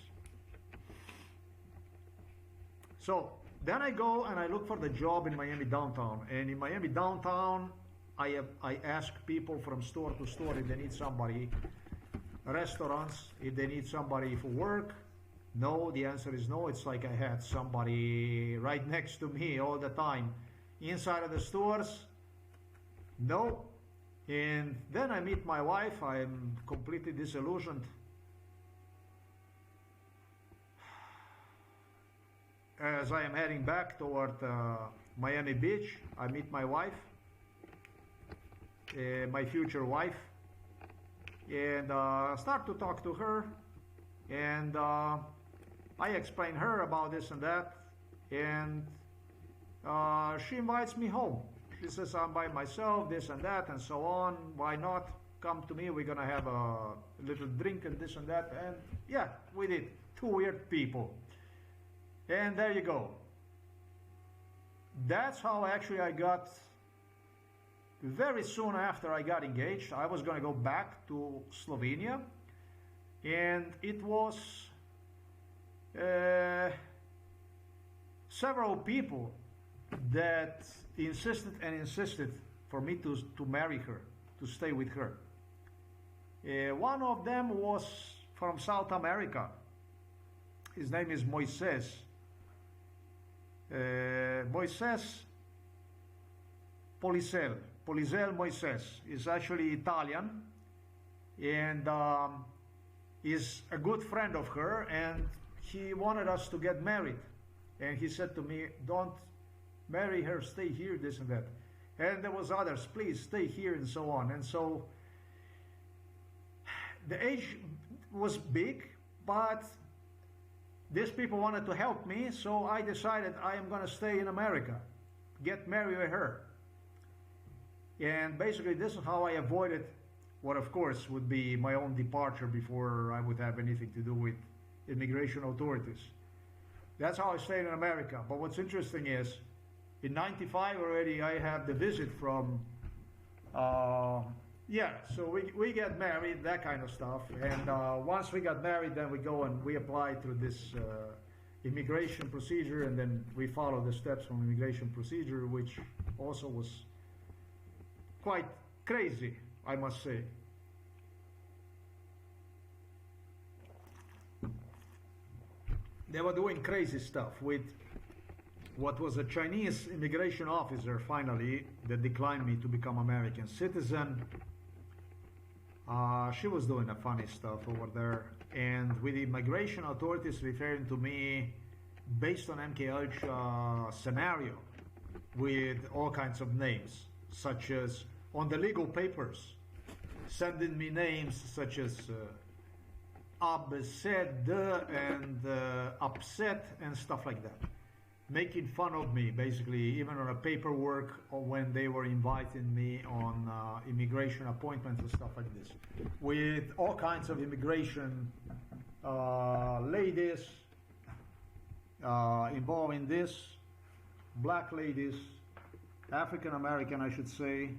Speaker 1: So then I go and I look for the job in Miami downtown. And in Miami downtown, I ask people from store to store if they need somebody. Restaurants, if they need somebody for work. No, the answer is no. It's like I had somebody right next to me all the time. Inside of the stores, no. And then I meet my wife. I'm completely disillusioned. As I am heading back toward Miami Beach, I meet my wife, my future wife, and start to talk to her, and I explain her about this and that, and she invites me home. She says, I'm by myself, this and that, and so on. Why not? Come to me, we're gonna have a little drink and this and that, and yeah, we did. Two weird people. And there you go. That's how actually I got, very soon after I got engaged, I was going to go back to Slovenia. And it was several people that insisted for me to marry her, to stay with her. One of them was from South America. His name is Moises. Moises Polisel Moises is actually Italian, and is a good friend of her, and he wanted us to get married, and he said to me, don't marry her, stay here, this and that. And there was others, please stay here, and so on. And so the age was big, but these people wanted to help me, so I decided I am going to stay in America, get married with her. And basically this is how I avoided what of course would be my own departure before I would have anything to do with immigration authorities. That's how I stayed in America. But what's interesting is, in '95 already I had the visit from, so we get married, that kind of stuff. And once we got married, then we go and we apply through this immigration procedure, and then we follow the steps from immigration procedure, which also was quite crazy, I must say. They were doing crazy stuff with what was a Chinese immigration officer, finally, that declined me to become American citizen. She was doing a funny stuff over there, and with the immigration authorities referring to me based on MKH scenario with all kinds of names, such as on the legal papers, sending me names such as upset and upset and stuff like that, making fun of me basically, even on a paperwork, or when they were inviting me on immigration appointments and stuff like this, with all kinds of immigration ladies involved in this, black ladies, African American I should say,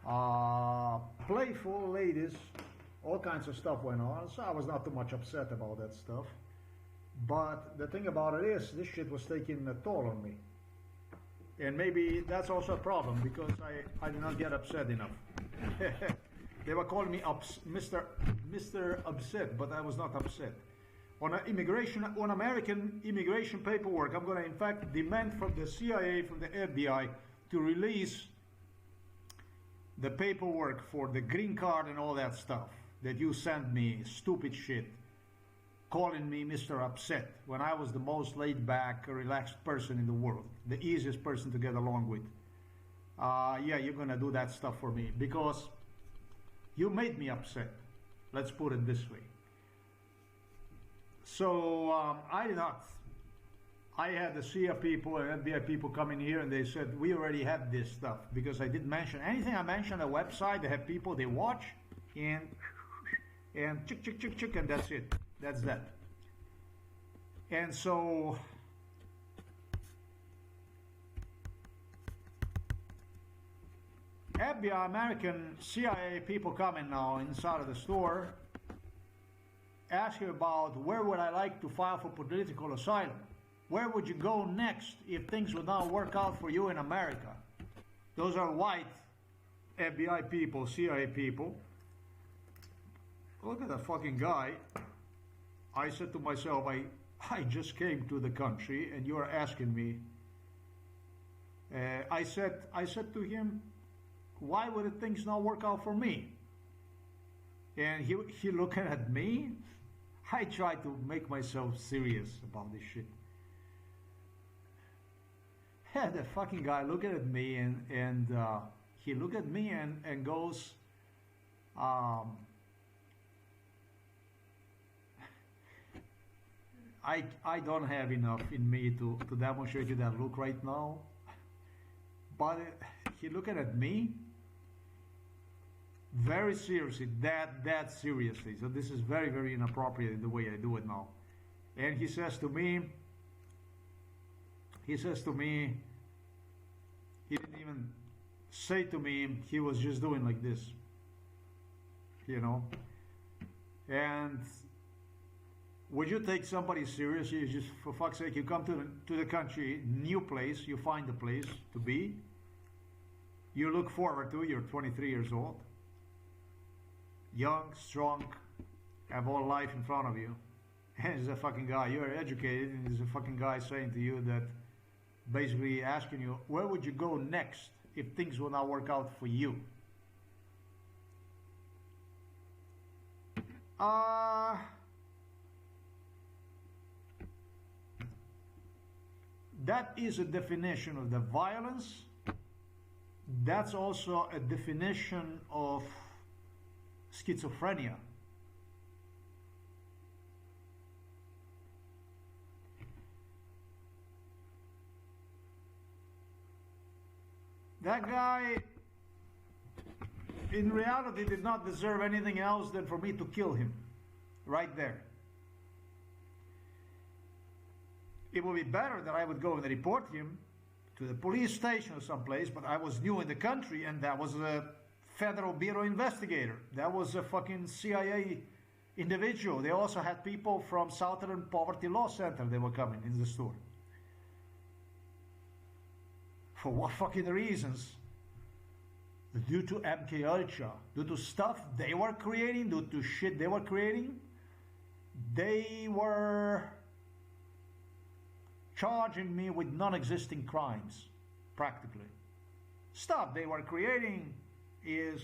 Speaker 1: Playful ladies, all kinds of stuff went on, so I was not too much upset about that stuff. But the thing about it is, this shit was taking a toll on me. And maybe that's also a problem, because I did not get upset enough. They were calling me Mr. Upset, but I was not upset. On American immigration paperwork, I'm going to in fact demand from the CIA, from the FBI, to release the paperwork for the green card and all that stuff that you sent me, stupid shit, calling me Mr. Upset, when I was the most laid-back, relaxed person in the world, the easiest person to get along with. Yeah, you're going to do that stuff for me, because you made me upset. Let's put it this way. So I did not. I had the CIA people and FBI people come in here and they said, we already have this stuff, because I didn't mention anything. I mentioned a website, they have people, they watch, and chick, chick, chick, chick, and that's it. That's that. And so FBI, American CIA people coming now inside of the store, asking about where would I like to file for political asylum. Where would you go next if things would not work out for you in America? Those are white FBI people, CIA people. Look at that fucking guy. I said to myself, I just came to the country and you are asking me. I said to him, why would things not work out for me? And he looking at me. I try to make myself serious about this shit. Yeah, the fucking guy looking at me and he looked at me and goes, I don't have enough in me to demonstrate you that look right now. But he looking at me very seriously, that seriously. So this is very, very inappropriate in the way I do it now. And he says to me, he didn't even say to me, he was just doing like this, you know. And would you take somebody seriously? Just for fuck's sake, you come to the country, new place, you find a place to be, you look forward to, you're 23 years old, young, strong, have all life in front of you. And he's a fucking guy, you're educated, and he's a fucking guy saying to you that, basically asking you, where would you go next if things will not work out for you? That is a definition of the violence. That's also a definition of schizophrenia. That guy, in reality, did not deserve anything else than for me to kill him, right there. It would be better that I would go and report him to the police station or someplace, but I was new in the country, and that was a Federal Bureau investigator. That was a fucking CIA individual. They also had people from Southern Poverty Law Center. They were coming in the store. For what fucking reasons? Due to MK Ultra, due to stuff they were creating, due to shit they were creating, they were charging me with non-existing crimes, practically. Stuff they were creating is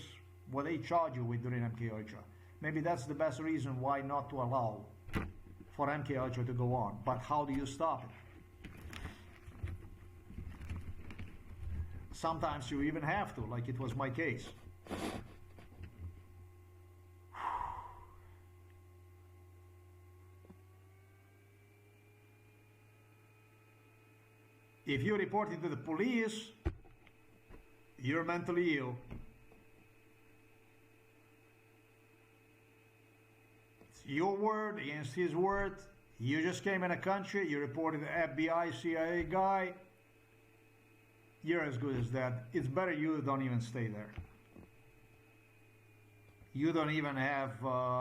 Speaker 1: what they charge you with during MK Ultra. Maybe that's the best reason why not to allow for MK Ultra to go on. But how do you stop it? Sometimes you even have to, like it was my case. If you report it to the police, you're mentally ill. It's your word against his word. You just came in a country, you reported the FBI, CIA guy. You're as good as that. It's better you don't even stay there. You don't even have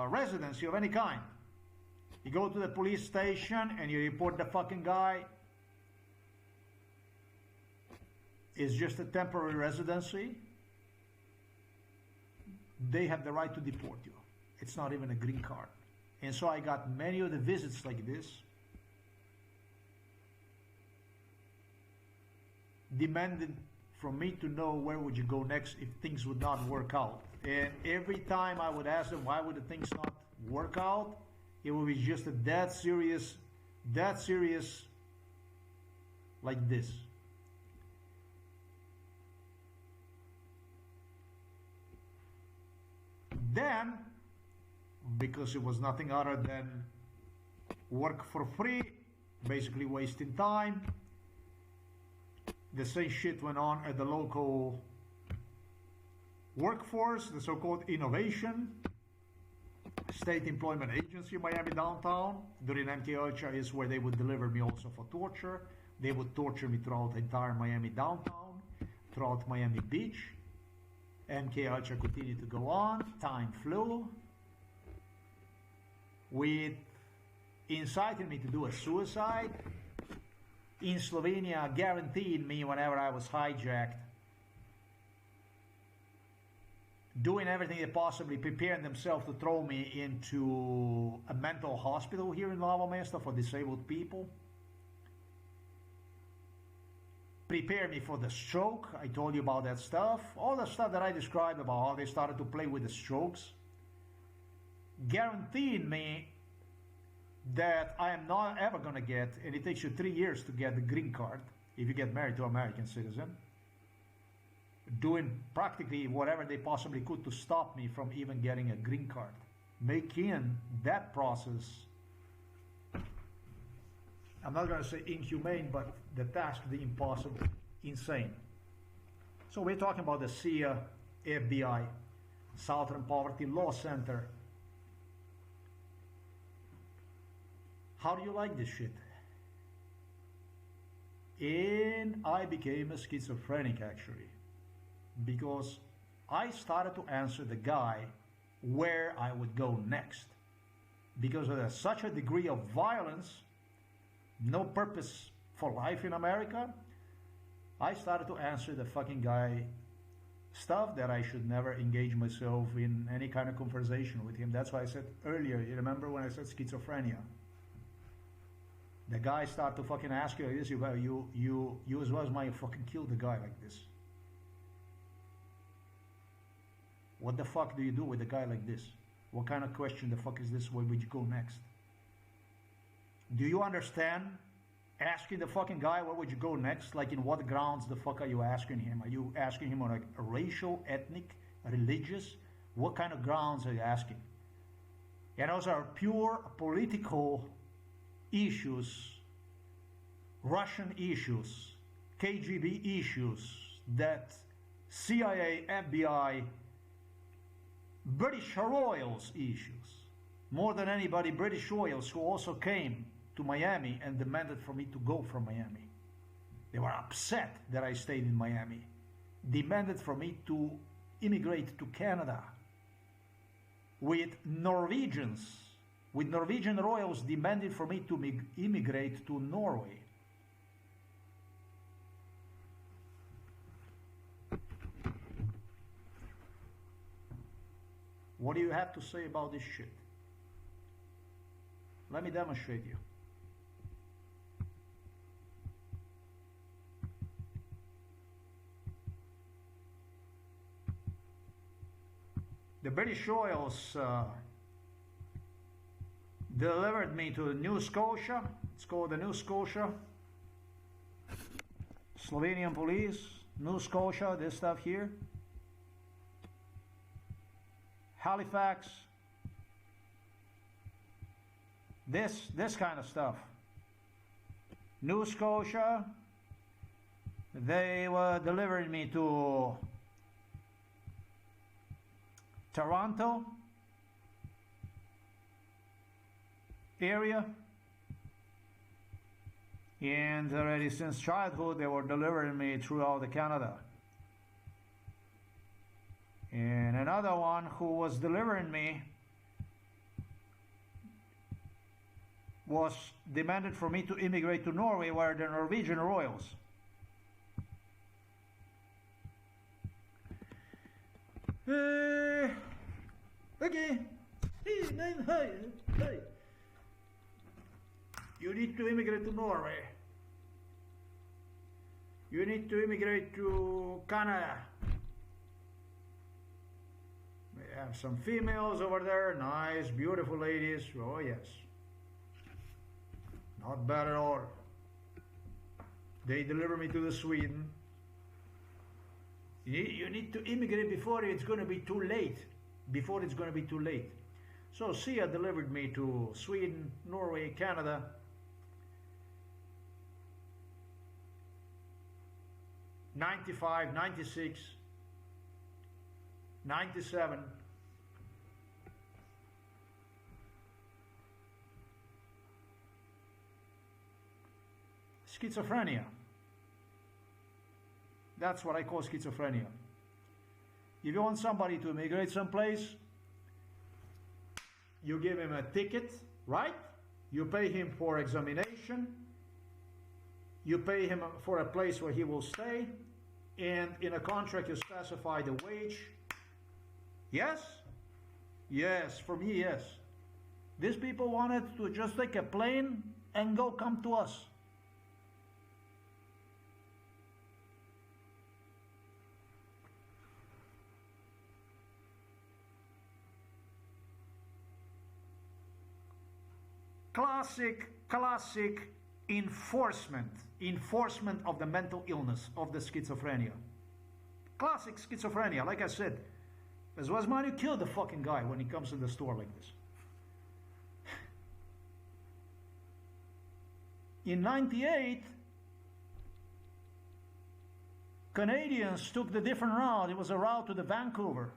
Speaker 1: residency of any kind. You go to the police station and you report the fucking guy. It's just a temporary residency. They have the right to deport you. It's not even a green card. And so I got many of the visits like this, demanded from me to know where would you go next if things would not work out. And every time I would ask them why would the things not work out, it would be just a that serious like this. Then, because it was nothing other than work for free, basically wasting time, the same shit went on at the local workforce, the so-called innovation, state employment agency in Miami downtown. During MKUltra is where they would deliver me also for torture. They would torture me throughout the entire Miami downtown, throughout Miami Beach. MKUltra continued to go on. Time flew. With inciting me to do a suicide. In Slovenia, guaranteed me whenever I was hijacked, doing everything they possibly, preparing themselves to throw me into a mental hospital here in Novo Mesto for disabled people. Prepare me for the stroke. I told you about that stuff. All the stuff that I described about how they started to play with the strokes. Guaranteeing me that I am not ever going to get, and it takes you 3 years to get the green card if you get married to an American citizen, doing practically whatever they possibly could to stop me from even getting a green card, making that process, I'm not going to say inhumane, but the task, the impossible, insane. So we're talking about the SIA, FBI, Southern Poverty Law Center. How do you like this shit? And I became a schizophrenic actually, because I started to answer the guy where I would go next. Because there's such a degree of violence, no purpose for life in America, I started to answer the fucking guy stuff that I should never engage myself in any kind of conversation with him. That's why I said earlier, you remember when I said schizophrenia? The guy started to fucking ask you like this, you as well as mine, fucking killed the guy like this. What the fuck do you do with a guy like this? What kind of question the fuck is this? Where would you go next? Do you understand asking the fucking guy where would you go next? Like in what grounds the fuck are you asking him? Are you asking him on a racial, ethnic, religious? What kind of grounds are you asking? And those are pure political issues, Russian issues, KGB issues that CIA, FBI, British royals issues. More than anybody, British royals who also came to Miami and demanded for me to go from Miami. They were upset that I stayed in Miami. Demanded for me to immigrate to Canada. With Norwegian royals demanded for me to immigrate to Norway. What do you have to say about this shit? Let me demonstrate you. The British royals delivered me to New Scotia. It's called the New Scotia. Slovenian police, New Scotia, this stuff here. Halifax. This kind of stuff. New Scotia. They were delivering me to Toronto area, and already since childhood they were delivering me throughout Canada. And another one who was delivering me was demanded for me to immigrate to Norway, where the Norwegian royals. Okay. Hey. You need to immigrate to Norway. You need to immigrate to Canada. We have some females over there, nice, beautiful ladies. Oh yes. Not bad at all. They deliver me to the Sweden. You need to immigrate before it's going to be too late. Before it's going to be too late. So Sia delivered me to Sweden, Norway, Canada. '95, '96, '97. Schizophrenia. That's what I call schizophrenia. If you want somebody to immigrate someplace, you give him a ticket, right? You pay him for examination. You pay him for a place where he will stay. And in a contract you specify the wage. Yes? Yes, for me, yes. These people wanted to just take a plane and come to us. Classic enforcement of the mental illness of the schizophrenia. Classic schizophrenia, like I said. As was mine, you kill the fucking guy when he comes to the store like this. In '98, Canadians took the different route. It was a route to the Vancouver.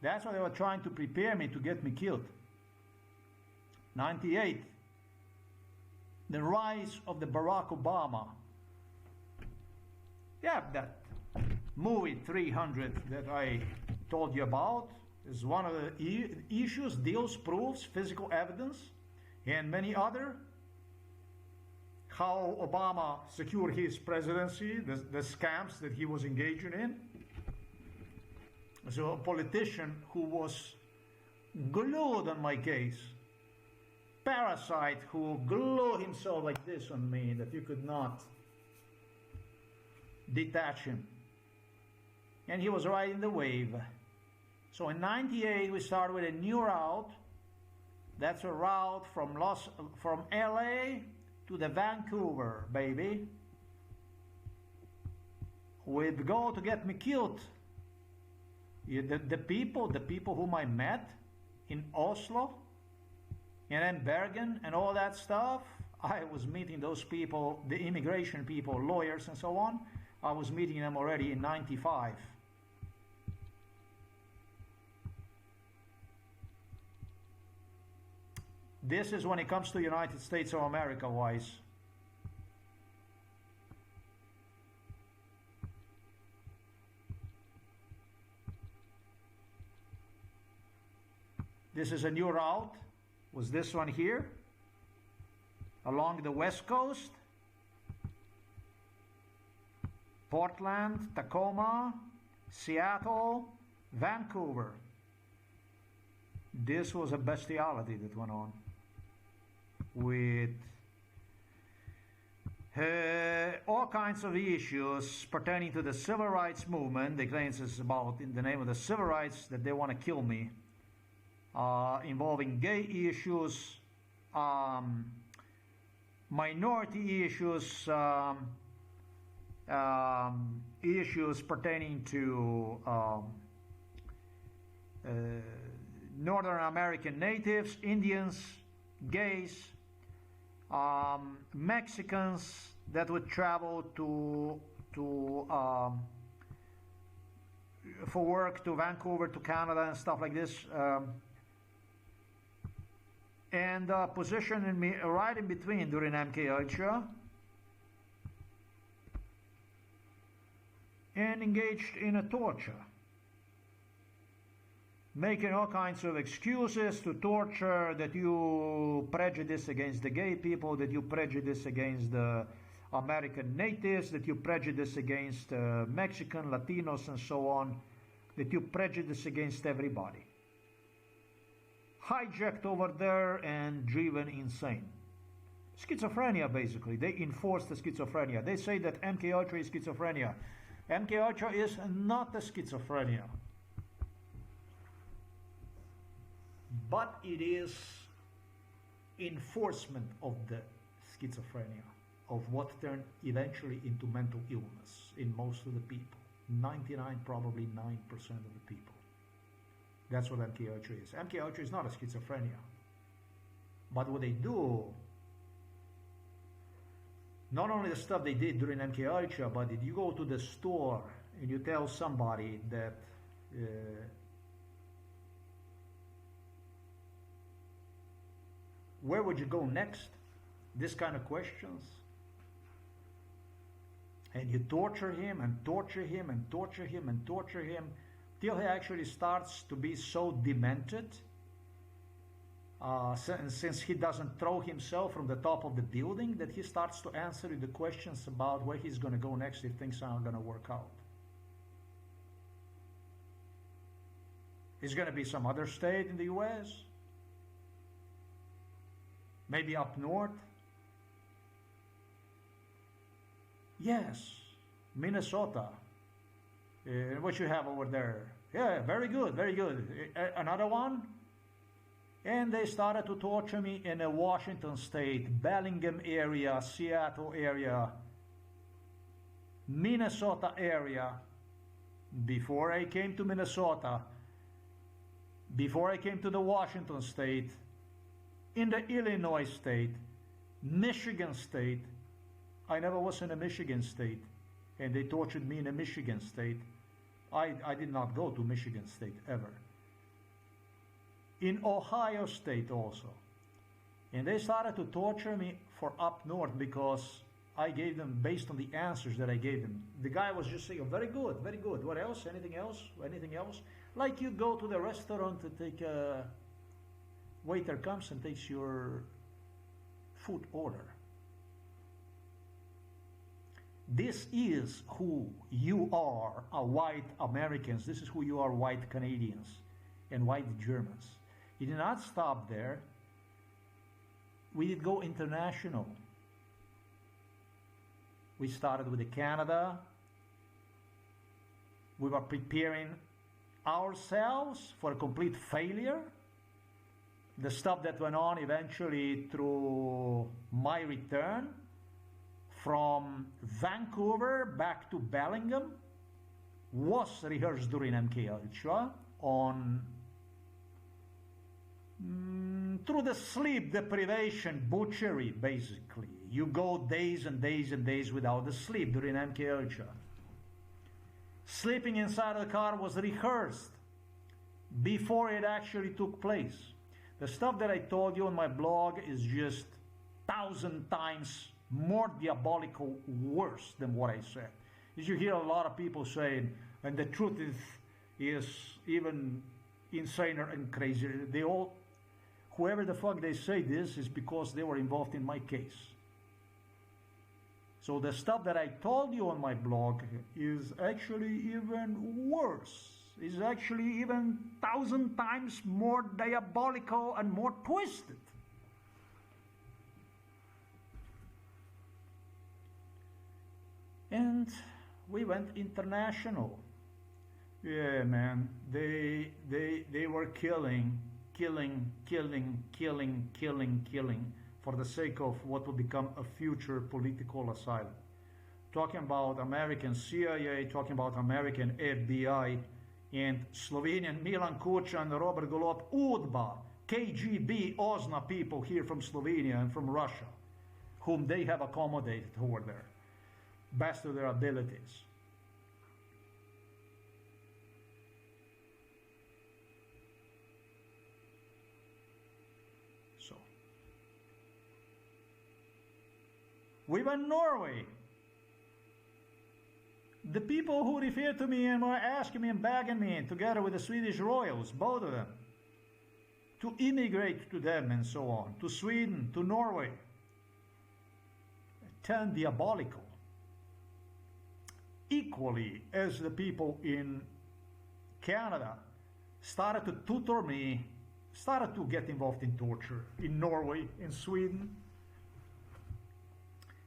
Speaker 1: That's why they were trying to prepare me to get me killed. '98, the rise of the Barack Obama. Yeah, that movie 300 that I told you about is one of the issues, deals, proofs, physical evidence, and many other. How Obama secured his presidency, the scams that he was engaging in. So a politician who was glued on my case. Parasite who glued himself like this on me that you could not detach him. And he was riding the wave. So in '98 we started with a new route. That's a route from LA to the Vancouver, baby. With the goal to get me killed. The people whom I met in Oslo, and then Bergen and all that stuff, I was meeting those people, the immigration people, lawyers and so on. I was meeting them already in '95. This is when it comes to United States of America wise. This is a new route. Was this one here, along the west coast, Portland, Tacoma, Seattle, Vancouver. This was a bestiality that went on with all kinds of issues pertaining to the civil rights movement. They claim it's about, in the name of the civil rights, that they want to kill me. Involving gay issues, minority issues, issues pertaining to Northern American natives, Indians, gays, Mexicans that would travel for work to Vancouver, to Canada and stuff like this. And positioning me right in between during MK Ultra and engaged in a torture. making all kinds of excuses to torture, that you prejudice against the gay people, that you prejudice against the American natives, that you prejudice against Mexican, Latinos, and so on, that you prejudice against everybody. Hijacked over there and driven insane. Schizophrenia, basically. They enforce the schizophrenia. They say that MK Ultra is schizophrenia. MK Ultra is not a schizophrenia. But it is enforcement of the schizophrenia, of what turned eventually into mental illness in most of the people. 99, probably 9% of the people. That's what MK Ultra is. MK Ultra is not a schizophrenia. But what they do, not only the stuff they did during MK Ultra, but if you go to the store and you tell somebody that where would you go next? This kind of questions. And you torture him and torture him and torture him and torture him till he actually starts to be so demented. Since he doesn't throw himself from the top of the building, that he starts to answer the questions about where he's going to go next if things aren't going to work out. It's going to be some other state in the US, maybe up north. Yes, Minnesota. What you have over there? Yeah, very good, very good. Another one? And they started to torture me in a Washington state, Bellingham area, Seattle area, Minnesota area. Before I came to Minnesota, before I came to the Washington state, in the Illinois state, Michigan state. I never was in a Michigan state, and they tortured me in a Michigan state. I did not go to Michigan state ever. In Ohio state also. And they started to torture me for up north because I gave them, based on the answers that I gave them. The guy was just saying, oh, very good, very good. What else? Anything else? Anything else? Like you go to the restaurant to take a waiter comes and takes your food order. This is who you are, white Americans. This is who you are, white Canadians and white Germans. It did not stop there. We did go international. We started with Canada. We were preparing ourselves for a complete failure. The stuff that went on eventually through my return from Vancouver back to Bellingham was rehearsed during MK Ultra on through the sleep deprivation butchery, basically. You go days and days and days without the sleep during MK Ultra. Sleeping inside of the car was rehearsed before it actually took place. The stuff that I told you on my blog is just 1,000 times more diabolical, worse than what I said. As you hear a lot of people saying, and the truth is even insaner and crazier. They all, whoever the fuck they say this is because they were involved in my case. So the stuff that I told you on my blog is actually even worse. Is actually even 1,000 times more diabolical and more twisted. And we went international. Yeah, man, they were killing for the sake of what will become a future political asylum. Talking about American CIA, talking about American FBI, and Slovenian Milan Kučan and Robert Golob, UDBA, KGB, OZNA people here from Slovenia and from Russia, whom they have accommodated over there, best of their abilities. So, we went Norway. the people who referred to me and were asking me and begging me, together with the Swedish royals, both of them, to immigrate to them and so on, to Sweden, to Norway, turned diabolical. Equally as the people in Canada started to tutor me, started to get involved in torture in Norway, in Sweden,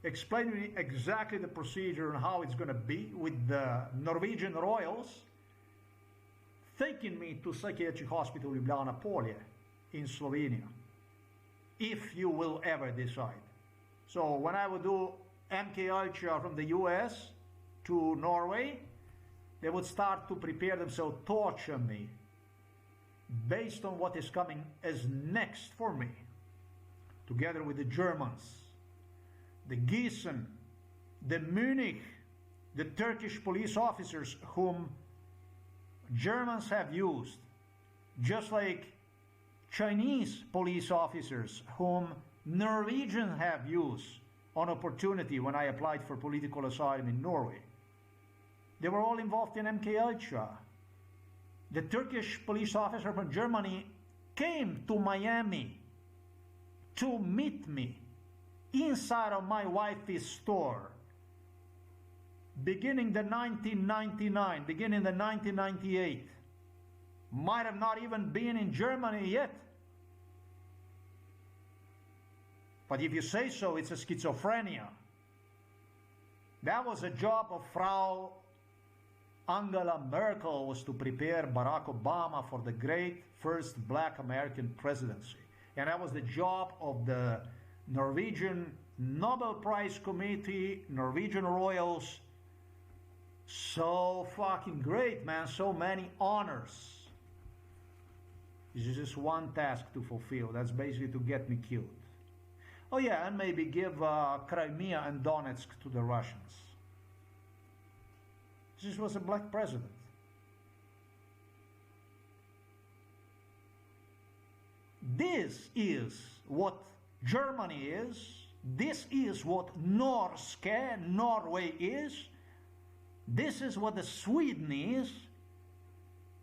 Speaker 1: explaining me exactly the procedure and how it's going to be with the Norwegian royals, taking me to psychiatric hospital Ljubljana Polje in Slovenia, if you will ever decide. So when I would do MK Ultra from the US to Norway, they would start to prepare themselves to torture me based on what is coming as next for me, together with the Germans, the Gießen, the Munich, the Turkish police officers whom Germans have used, just like Chinese police officers whom Norwegians have used on opportunity when I applied for political asylum in Norway. They were all involved in MK Ultra. The Turkish police officer from Germany came to Miami to meet me inside of my wife's store, beginning the 1999, beginning the 1998. Might have not even been in Germany yet. But if you say so, it's a schizophrenia. That was a job of Frau Angela Merkel, was to prepare Barack Obama for the great first black American presidency. And that was the job of the Norwegian Nobel Prize Committee, Norwegian royals. So fucking great, man. So many honors. This is just one task to fulfill. That's basically to get me killed. Oh yeah, and maybe give Crimea and Donetsk to the Russians. This was a black president. This is what Germany is. This is what Norske, Norway is. This is what the Sweden is.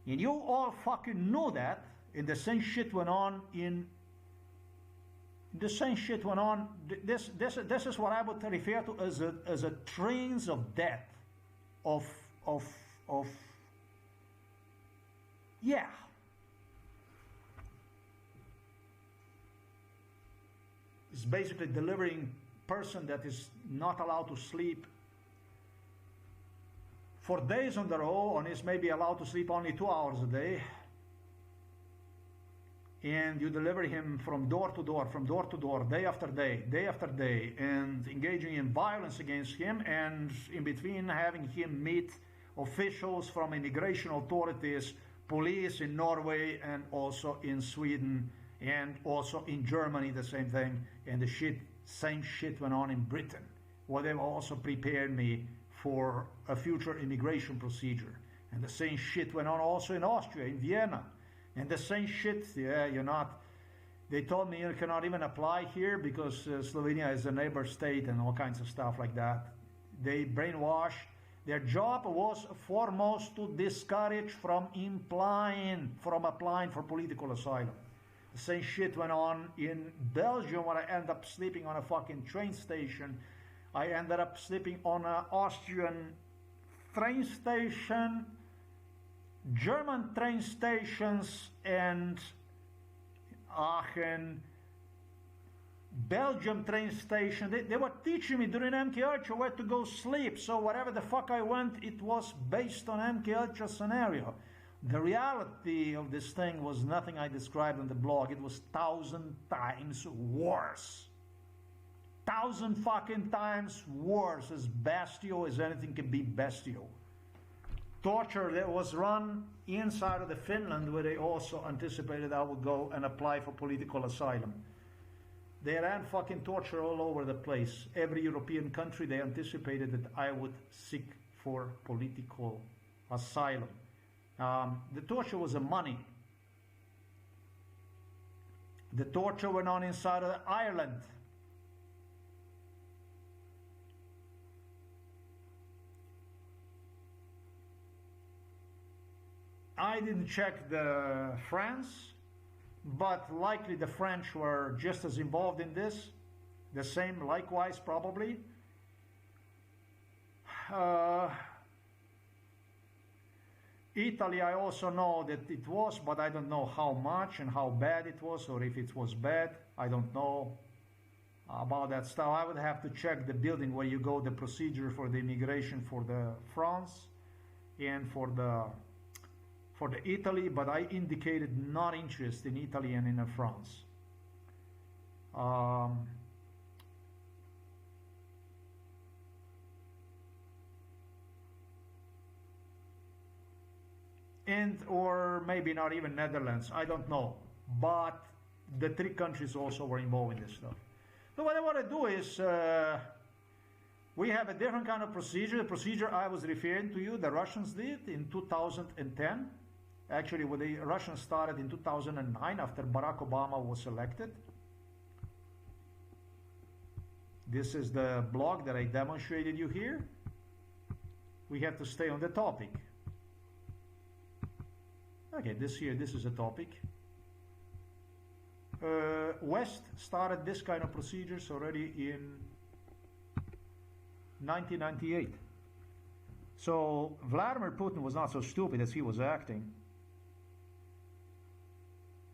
Speaker 1: And you all fucking know that. And the same shit went on in... The same shit went on. This is what I would refer to as a trains of death. Yeah. It's basically delivering person that is not allowed to sleep for days on their own, and is maybe allowed to sleep only 2 hours a day. And you deliver him from door to door, day after day, and engaging in violence against him, and in between having him meet officials from immigration authorities, police in Norway and also in Sweden and also in Germany, the same thing. And the same shit went on in Britain, where they also prepared me for a future immigration procedure. And the same shit went on also in Austria, in Vienna. And the same shit, they told me you cannot even apply here because Slovenia is a neighbor state and all kinds of stuff like that. They brainwash. Their job was foremost to discourage from applying for political asylum. The same shit went on in Belgium, where I ended up sleeping on a fucking train station. I ended up sleeping on an Austrian train station, German train stations, and Aachen, Belgium train station. They were teaching me during MK Ultra where to go sleep. So wherever the fuck I went, it was based on MK Ultra scenario. The reality of this thing was nothing I described on the blog. It was 1,000 times worse. 1,000 fucking times worse, as bestial as anything can be bestial. Torture that was run inside of the Finland, where they also anticipated I would go and apply for political asylum. They ran fucking torture all over the place. Every European country, they anticipated that I would seek for political asylum. The torture was a money. The torture went on inside of Ireland. I didn't check the France, but likely the French were just as involved in this. The same, likewise, probably. Italy, I also know that it was, but I don't know how much and how bad it was, or if it was bad. I don't know about that stuff. I would have to check the building where you go, the procedure for the immigration for the France and for the Italy, but I indicated not interest in Italy and in France. And or maybe not even Netherlands, I don't know. But the three countries also were involved in this stuff. So what I want to do is, we have a different kind of procedure. The procedure I was referring to you, the Russians did in 2010. Actually, what the Russians started in 2009 after Barack Obama was elected. This is the blog that I demonstrated you here. We have to stay on the topic. Okay, this is a topic. West started this kind of procedures already in 1998. So Vladimir Putin was not so stupid as he was acting.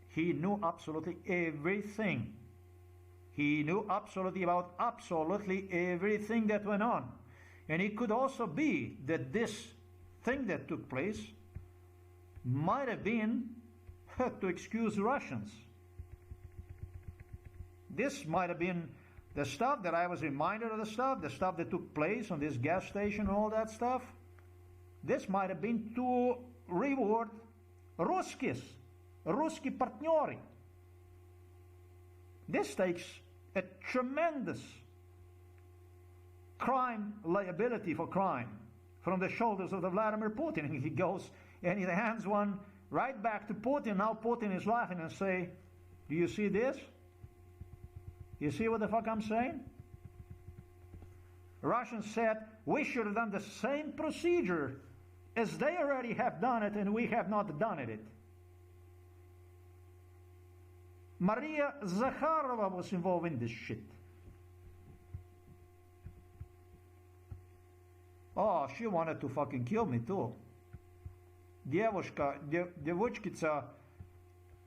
Speaker 1: He knew absolutely everything. He knew absolutely about absolutely everything that went on. And it could also be that this thing that took place might have been to excuse Russians. This might have been the stuff that I was reminded of, the stuff that took place on this gas station and all that stuff. This might have been to reward Ruski partneri. This takes a tremendous crime liability for crime from the shoulders of the Vladimir Putin. And he goes and he hands one right back to Putin. Now Putin is laughing and say, do you see this? You see what the fuck I'm saying? Russians said, we should have done the same procedure as they already have done it, and we have not done it. Maria Zakharova was involved in this shit. Oh, she wanted to fucking kill me too. Девочкица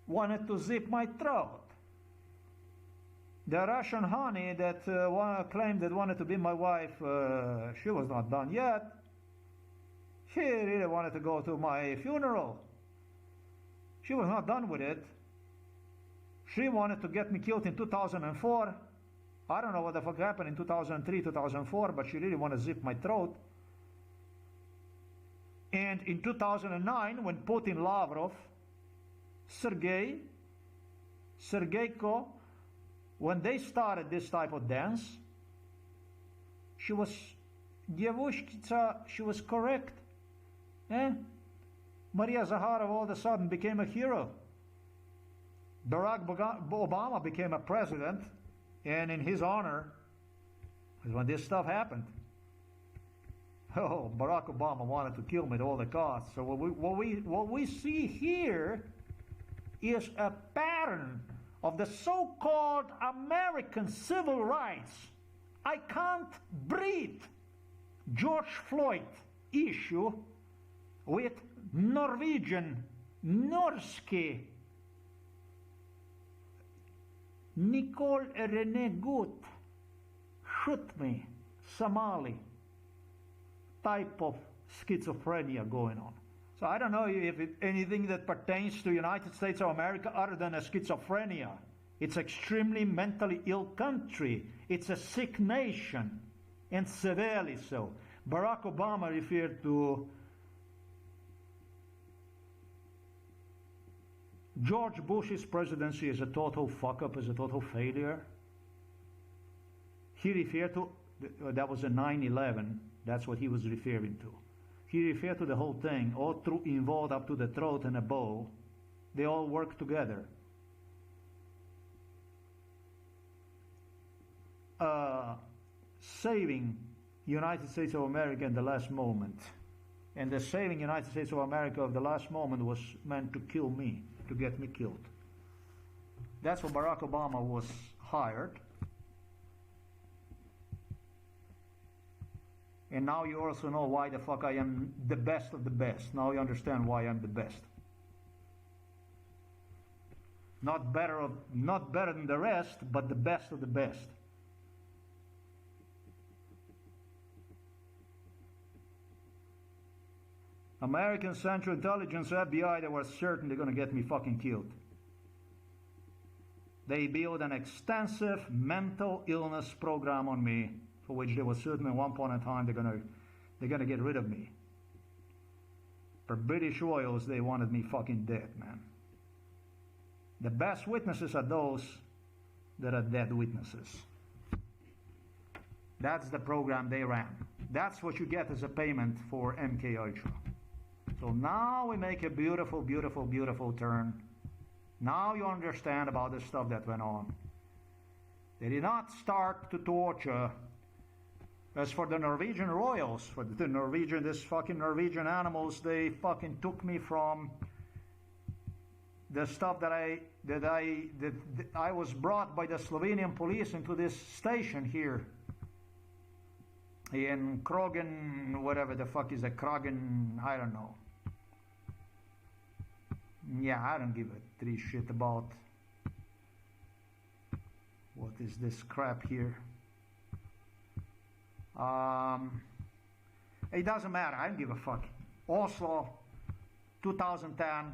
Speaker 1: wanted to zip my throat. The Russian honey that claimed that wanted to be my wife, she was not done yet. She really wanted to go to my funeral. She was not done with it. She wanted to get me killed in 2004. I don't know what the fuck happened in 2003, 2004, but she really wanted to zip my throat. And in 2009, when Putin, Lavrov, Sergeyko, when they started this type of dance, she was correct. Maria Zakharova all of a sudden became a hero. Barack Obama became a president, and in his honor is when this stuff happened. Oh, Barack Obama wanted to kill me at all the costs. So what we see here is a pattern of the so-called American civil rights. I can't breathe George Floyd issue with Norwegian, Norske, Nicole Renee Good, shoot me, Somali type of schizophrenia going on. So I don't know if anything that pertains to United States of America other than a schizophrenia. It's extremely mentally ill country. It's a sick nation, and severely so. Barack Obama referred to George Bush's presidency as a total fuck-up, as a total failure. He referred to, that was a 9/11, that's what he was referring to. He referred to the whole thing, all involved up to the throat and a bow. They all work together. Saving United States of America in the last moment. And the saving United States of America of the last moment was meant to kill me, to get me killed. That's why Barack Obama was hired. And now you also know why the fuck I am the best of the best. Now you understand why I'm the best. Not better than the rest, but the best of the best. American Central Intelligence, FBI, they were certain they're going to get me fucking killed. They built an extensive mental illness program on me, for which they were certain at one point in time they're gonna get rid of me. For British royals, they wanted me fucking dead, man. The best witnesses are those that are dead witnesses. That's the program they ran. That's what you get as a payment for MK Ultra. So now we make a beautiful, beautiful, beautiful turn. Now you understand about the stuff that went on. They did not start to torture. As for the Norwegian royals, for the Norwegian, this fucking Norwegian animals, they fucking took me from the stuff that I was brought by the Slovenian police into this station here in Krogen, whatever the fuck is a Krogen, I don't know. Yeah, I don't give a three shit about what is this crap here. It doesn't matter, I don't give a fuck. Oslo, 2010,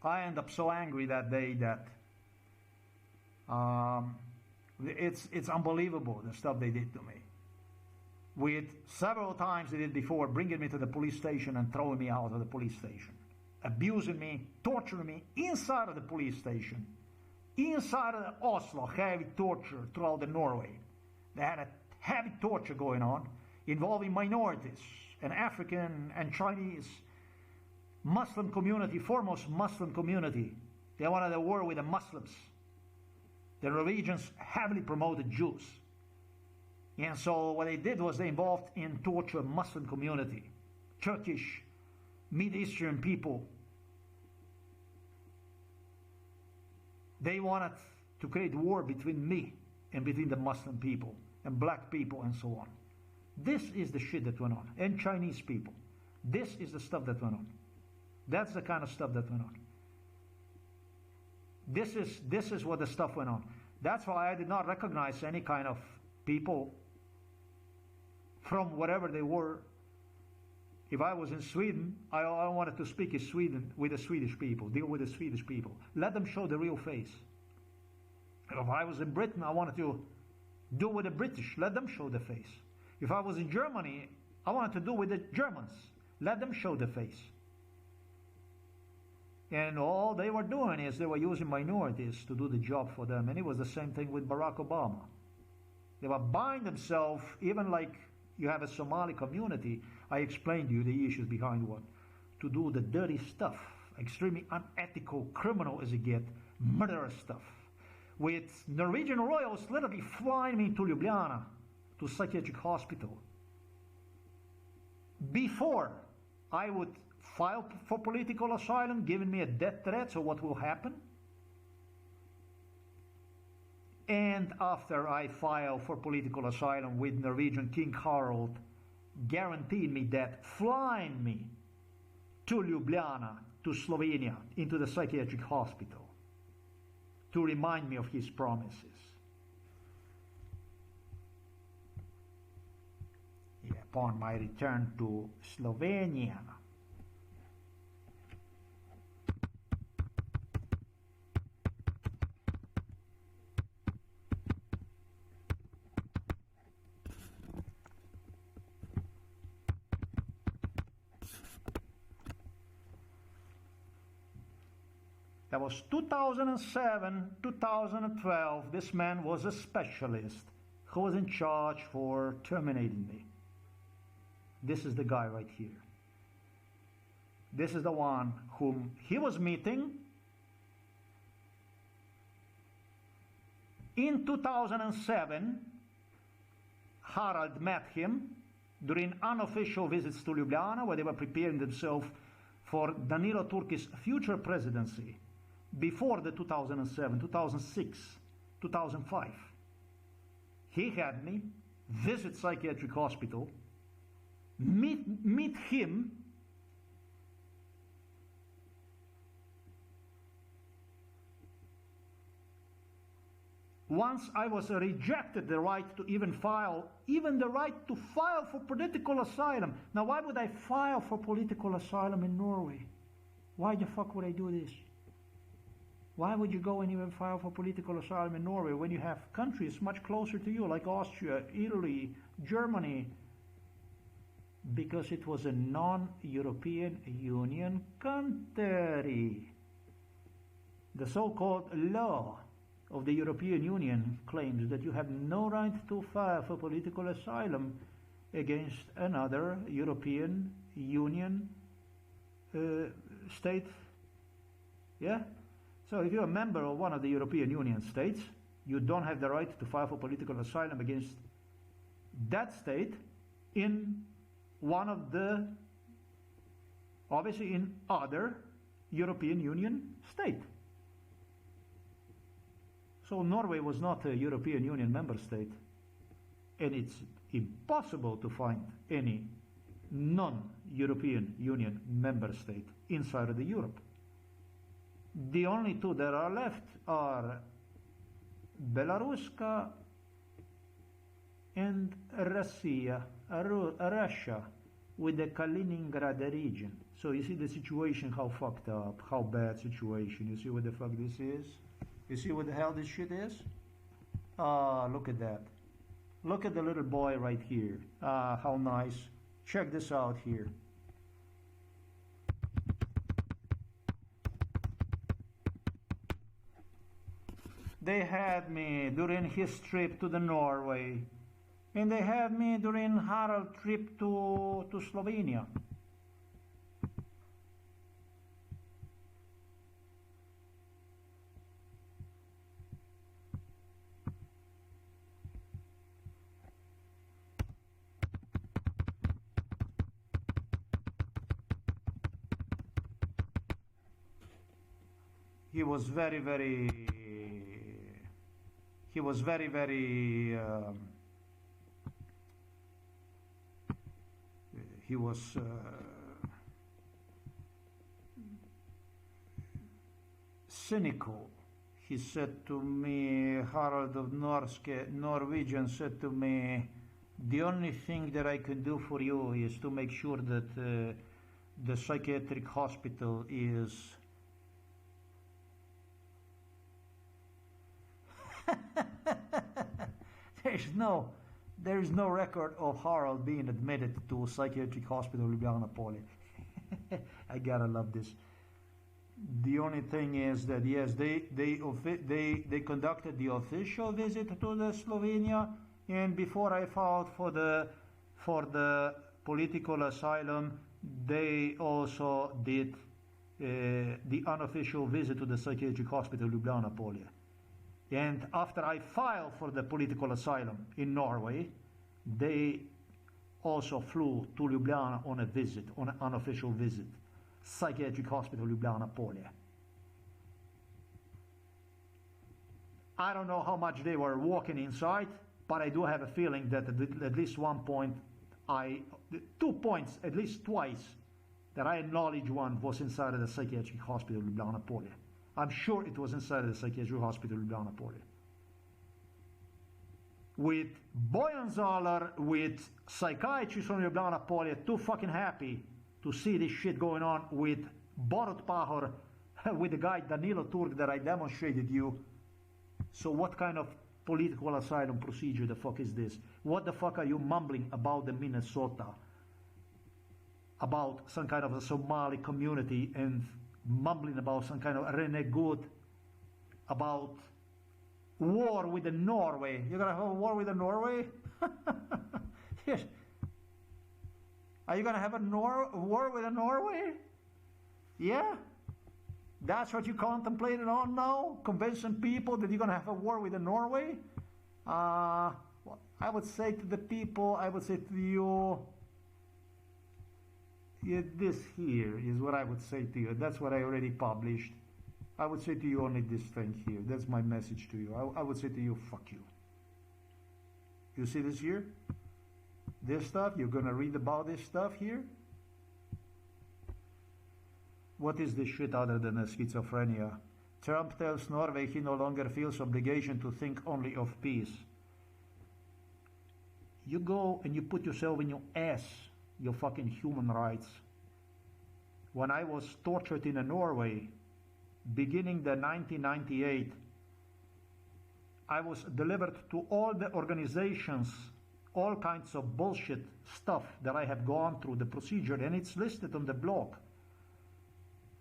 Speaker 1: I end up so angry that day that it's unbelievable the stuff they did to me. With several times they did before, bringing me to the police station and throwing me out of the police station. Abusing me, torturing me inside of the police station. Inside of Oslo, heavy torture throughout the Norway. They had a heavy torture going on involving minorities, an African and Chinese Muslim community, foremost Muslim community. They wanted a war with the Muslims. The Norwegians heavily promoted Jews. And so what they did was they involved in torture Muslim community, Turkish, Mid-Eastern people. They wanted to create war between me and between the Muslim people and black people and so on. This is the shit that went on. And Chinese people. This is the stuff that went on. That's the kind of stuff that went on. This is what the stuff went on. That's why I did not recognize any kind of people from whatever they were. If I was in Sweden, I wanted to speak in Sweden with the Swedish people, deal with the Swedish people. Let them show the real face. If I was in Britain, I wanted to do with the British. Let them show the face. If I was in Germany, I wanted to do with the Germans. Let them show the face. And all they were doing is they were using minorities to do the job for them. And it was the same thing with Barack Obama. They were buying themselves, even like you have a Somali community. I explained to you the issues behind what. To do the dirty stuff, extremely unethical, criminal as it get, murderous stuff. With Norwegian royals literally flying me to Ljubljana, to psychiatric hospital. Before I would file for political asylum, giving me a death threat, so what will happen? And after I file for political asylum with Norwegian King Harald, guaranteeing me that, flying me to Ljubljana, to Slovenia, into the psychiatric hospital, to remind me of his promises. Upon my return to Slovenia, that was 2007, 2012. This man was a specialist who was in charge for terminating me. This is the guy right here. This is the one whom he was meeting in 2007. Harald met him
Speaker 2: during unofficial visits to Ljubljana, where they were preparing themselves for Danilo Turk's future presidency before the 2007, 2006, 2005. He had me visit psychiatric hospital, meet him, once I was rejected the right to even the right to file for political asylum. Now, why would I file for political asylum in Norway? Why the fuck would I do this? Why would you go and even file for political asylum in Norway when you have countries much closer to you, like Austria, Italy, Germany? Because it was a non-European Union country. The so-called law of the European Union claims that you have no right to file for political asylum against another European Union state. Yeah? So if you're a member of one of the European Union states, you don't have the right to file for political asylum against that state in one of the, obviously in other European Union state. So Norway was not a European Union member state, and it's impossible to find any non-European Union member state inside of the Europe. The only two that are left are Belarus and Russia, with the Kaliningrad region. So you see the situation, how fucked up, how bad situation. You see what the fuck this is? You see what the hell this shit is? Look at that. Look at the little boy right here. How nice. Check this out here. They had me during his trip to the Norway, and they had me during Harald's trip to Slovenia. He was very, cynical. He said to me, Harald of Norwegian said to me, the only thing that I can do for you is to make sure that the psychiatric hospital is there is no record of Harald being admitted to psychiatric hospital Ljubljana Poli. I gotta love this. The only thing is that yes, they conducted the official visit to the Slovenia, and before I filed for the political asylum, they also did the unofficial visit to the psychiatric hospital Ljubljana Poli. And after I filed for the political asylum in Norway, they also flew to Ljubljana on a visit, on an unofficial visit. Psychiatric hospital Ljubljana Poli. I don't know how much they were walking inside, but I do have a feeling that at least one point, 2 points, at least twice, that I acknowledge one was inside of the psychiatric hospital Ljubljana Poli. I'm sure it was inside of the psychiatric hospital Ljubljana Poli. With Bojan Zalar, with psychiatrists from Ljubljana Poli, too fucking happy to see this shit going on with Borut Pahor, with the guy Danilo Turk that I demonstrated you. So what kind of political asylum procedure the fuck is this? What the fuck are you mumbling about the Minnesota? About some kind of a Somali community and mumbling about some kind of Renee Good, about war with the Norway. You're gonna have a war with the Norway? Yes. Are you gonna have a war with the Norway? Yeah? That's what you contemplated on now? Convincing people that you're gonna have a war with the Norway? I would say to the people, I would say to you, yeah, this here is what I would say to you. That's what I already published. I would say to you only this thing here. That's my message to you. I would say to you, fuck you. You see this here? This stuff, you're gonna read about this stuff here? What is this shit other than a schizophrenia? Trump tells Norway he no longer feels obligation to think only of peace. You go and you put yourself in your ass, your fucking human rights. When I was tortured in Norway, beginning the 1998, I was delivered to all the organizations, all kinds of bullshit stuff that I have gone through the procedure, and it's listed on the blog,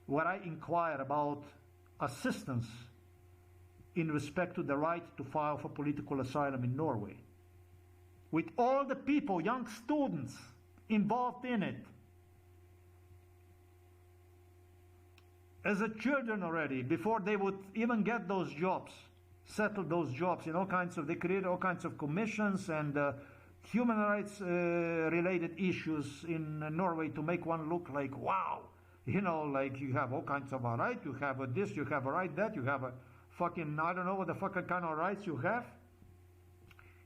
Speaker 2: where I inquire about assistance in respect to the right to file for political asylum in Norway. With all the people, young students, involved in it. As a children already, before they would even get those jobs, settle those jobs in all kinds of, they created all kinds of commissions and human rights related issues in Norway to make one look like, wow, you know, like you have all kinds of a right, you have a this, you have a right that, you have a fucking, I don't know what the fucking kind of rights you have.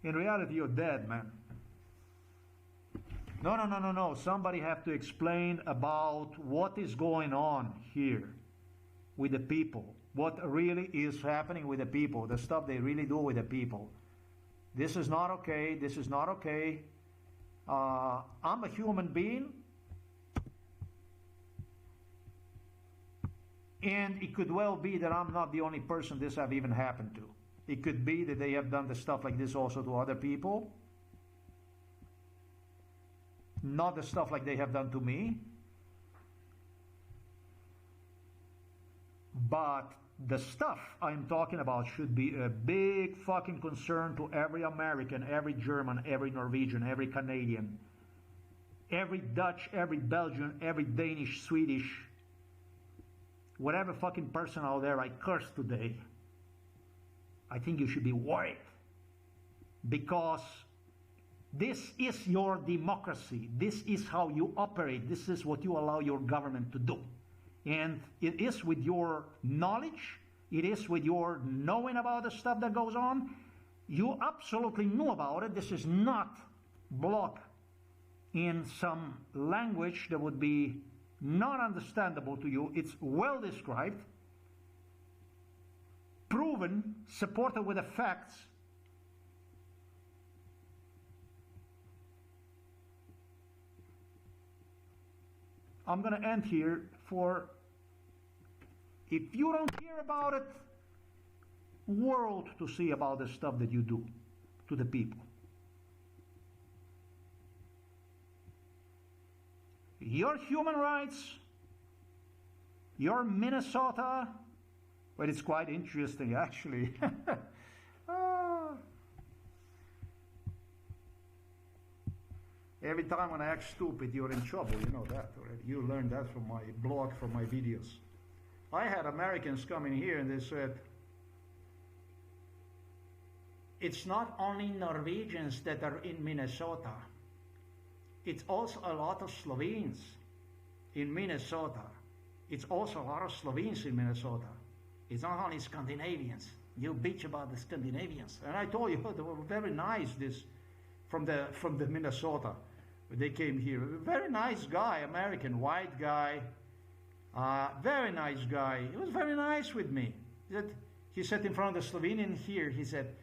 Speaker 2: In reality, you're dead, man. No. Somebody have to explain about what is going on here with the people. What really is happening with the people. The stuff they really do with the people. This is not okay. This is not okay. I'm a human being. And it could well be that I'm not the only person this have even happened to. It could be that they have done the stuff like this also to other people. Not the stuff like they have done to me. But the stuff I'm talking about should be a big fucking concern to every American, every German, every Norwegian, every Canadian, every Dutch, every Belgian, every Danish, Swedish, whatever fucking person out there I curse today. I think you should be worried, because this is your democracy. This is how you operate. This is what you allow your government to do. And it is with your knowledge. It is with your knowing about the stuff that goes on. You absolutely knew about it. This is not blocked in some language that would be not understandable to you. It's well described, proven, supported with the facts. I'm going to end here. For if you don't hear about it, world to see about the stuff that you do to the people. Your human rights, your Minnesota, but it's quite interesting actually. Every time when I act stupid, you're in trouble. You know that already. You learned that from my blog, from my videos. I had Americans coming here and they said, it's not only Norwegians that are in Minnesota. It's also a lot of Slovenes in Minnesota. It's also a lot of Slovenes in Minnesota. It's not only Scandinavians. You bitch about the Scandinavians. And I told you, they were very nice, this, from the Minnesota. They came here. Very nice guy, American, white guy. Very nice guy. He was very nice with me. He sat in front of the Slovenian here. He said,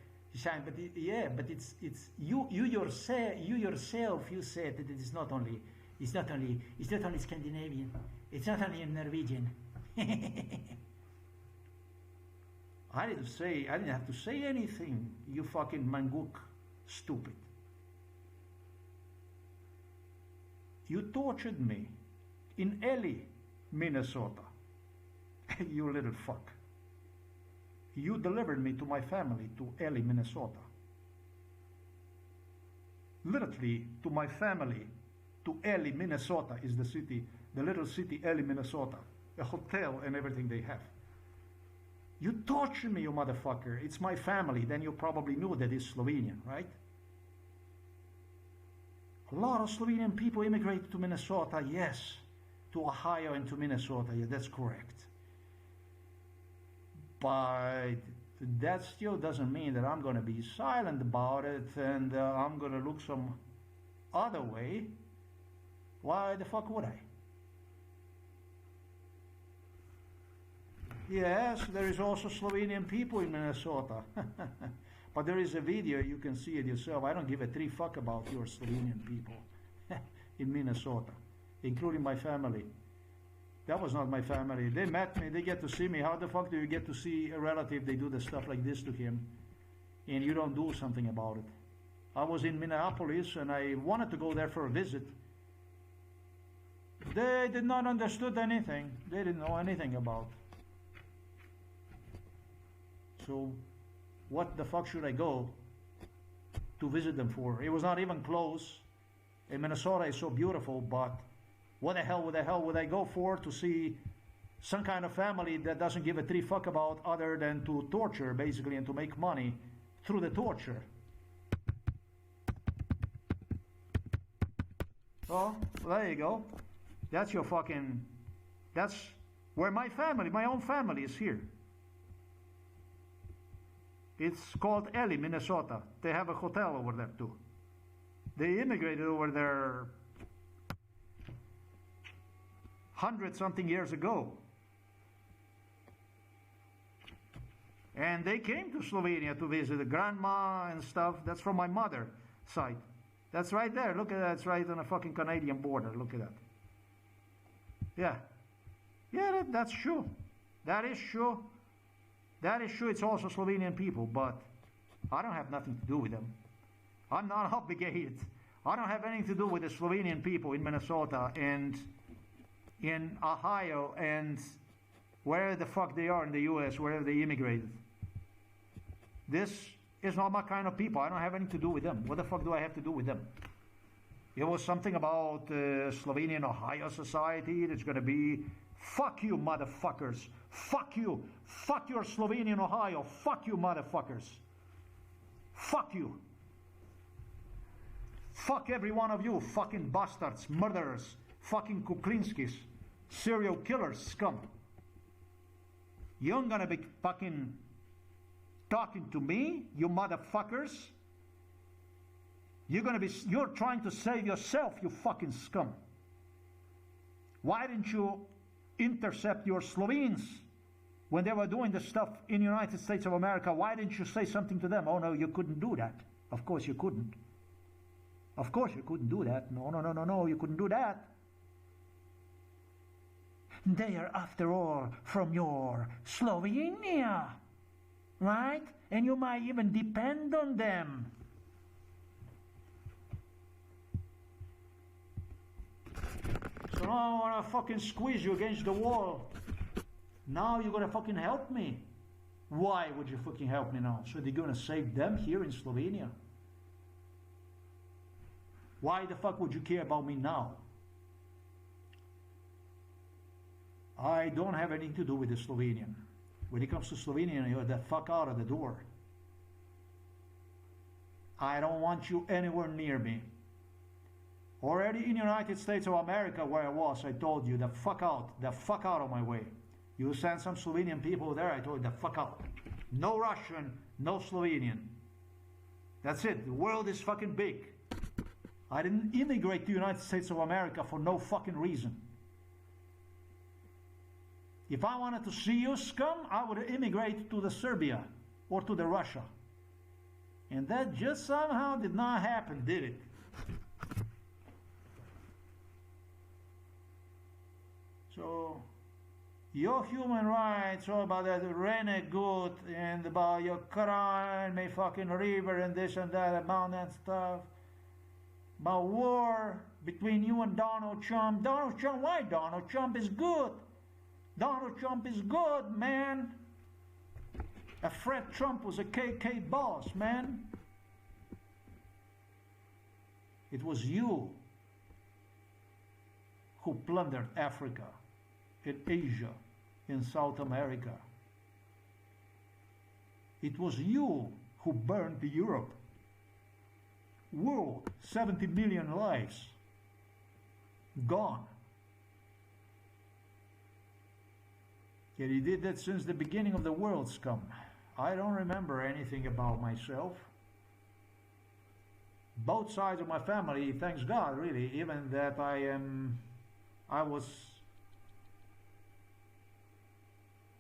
Speaker 2: but it's you yourself. You said that it's not only Scandinavian. It's not only Norwegian. I didn't have to say anything. You fucking manguk, stupid. You tortured me in Ely, Minnesota. You little fuck. You delivered me to my family to Ely, Minnesota. Literally, to my family, to Ely, Minnesota is the city, the little city Ely, Minnesota. A hotel and everything they have. You tortured me, you motherfucker. It's my family. Then you probably knew that it's Slovenian, right? A lot of Slovenian people immigrated to Minnesota, yes. To Ohio and to Minnesota, yeah, that's correct. But that still doesn't mean that I'm going to be silent about it and I'm going to look some other way. Why the fuck would I? Yes, there is also Slovenian people in Minnesota. But there is a video, you can see it yourself. I don't give a three fuck about your Slovenian people in Minnesota, including my family. That was not my family. They met me, they get to see me. How the fuck do you get to see a relative, they do the stuff like this to him, and you don't do something about it? I was in Minneapolis and I wanted to go there for a visit. They did not understood anything. They didn't know anything about. So what the fuck should I go to visit them for? It was not even close. And Minnesota is so beautiful, but what the hell would I go for to see some kind of family that doesn't give a three fuck about other than to torture, basically, and to make money through the torture? Well, there you go. That's your fucking... That's where my family, my own family is here. It's called Ely, Minnesota. They have a hotel over there too. They immigrated over there 100-something years ago. And they came to Slovenia to visit the grandma and stuff. That's from my mother's side. That's right there. Look at that. It's right on the fucking Canadian border. Look at that. Yeah. Yeah, that's true. That is true. That is true. It's also Slovenian people, but I don't have nothing to do with them. I'm not obligated. I don't have anything to do with the Slovenian people in Minnesota and in Ohio and where the fuck they are in the US, wherever they immigrated. This is not my kind of people. I don't have anything to do with them. What the fuck do I have to do with them? It was something about Slovenian Ohio society that's going to be, fuck you motherfuckers. Fuck you. Fuck your Slovenian Ohio. Fuck you motherfuckers. Fuck you. Fuck every one of you fucking bastards, murderers, fucking Kuklinskis, serial killers, scum. You're gonna be fucking talking to me, you motherfuckers. You're trying to save yourself, you fucking scum. Why didn't you intercept your Slovenes when they were doing the stuff in the United States of America? Why didn't you say something to them? Oh no, you couldn't do that. Of course you couldn't. Of course you couldn't do that. No, you couldn't do that. They are, after all, from your Slovenia, right? And you might even depend on them. So now I want to fucking squeeze you against the wall. Now you're going to fucking help me. Why would you fucking help me now? So they're going to save them here in Slovenia? Why the fuck would you care about me now? I don't have anything to do with the Slovenian. When it comes to Slovenian, you're the fuck out of the door. I don't want you anywhere near me. Already in the United States of America, where I was, I told you, the fuck out of my way. You send some Slovenian people there, I told you, the fuck out. No Russian, no Slovenian. That's it. The world is fucking big. I didn't immigrate to the United States of America for no fucking reason. If I wanted to see you scum, I would immigrate to the Serbia or to the Russia. And that just somehow did not happen, did it? So, your human rights, all about that Renee Good and about your crime, my fucking river and this and that, about that stuff. About war between you and Donald Trump. Donald Trump, why Donald Trump is good? Donald Trump is good, man. Fred Trump was a KK boss, man. It was you who plundered Africa, in Asia, in South America. It was you who burned Europe. Whoa, 70 million lives gone. And he did that since the beginning of the world's come. I don't remember anything about myself. Both sides of my family, thanks God, really, even that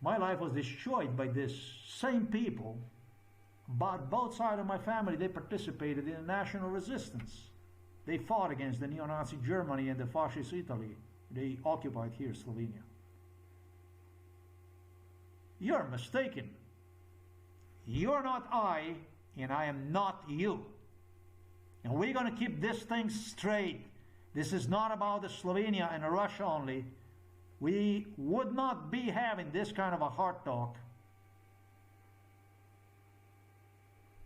Speaker 2: my life was destroyed by this same people, but both sides of my family, they participated in the national resistance. They fought against the neo-Nazi Germany and the fascist Italy. They occupied here, Slovenia. You're mistaken. You're not I, and I am not you. And we're going to keep this thing straight. This is not about the Slovenia and Russia only. We would not be having this kind of a hard talk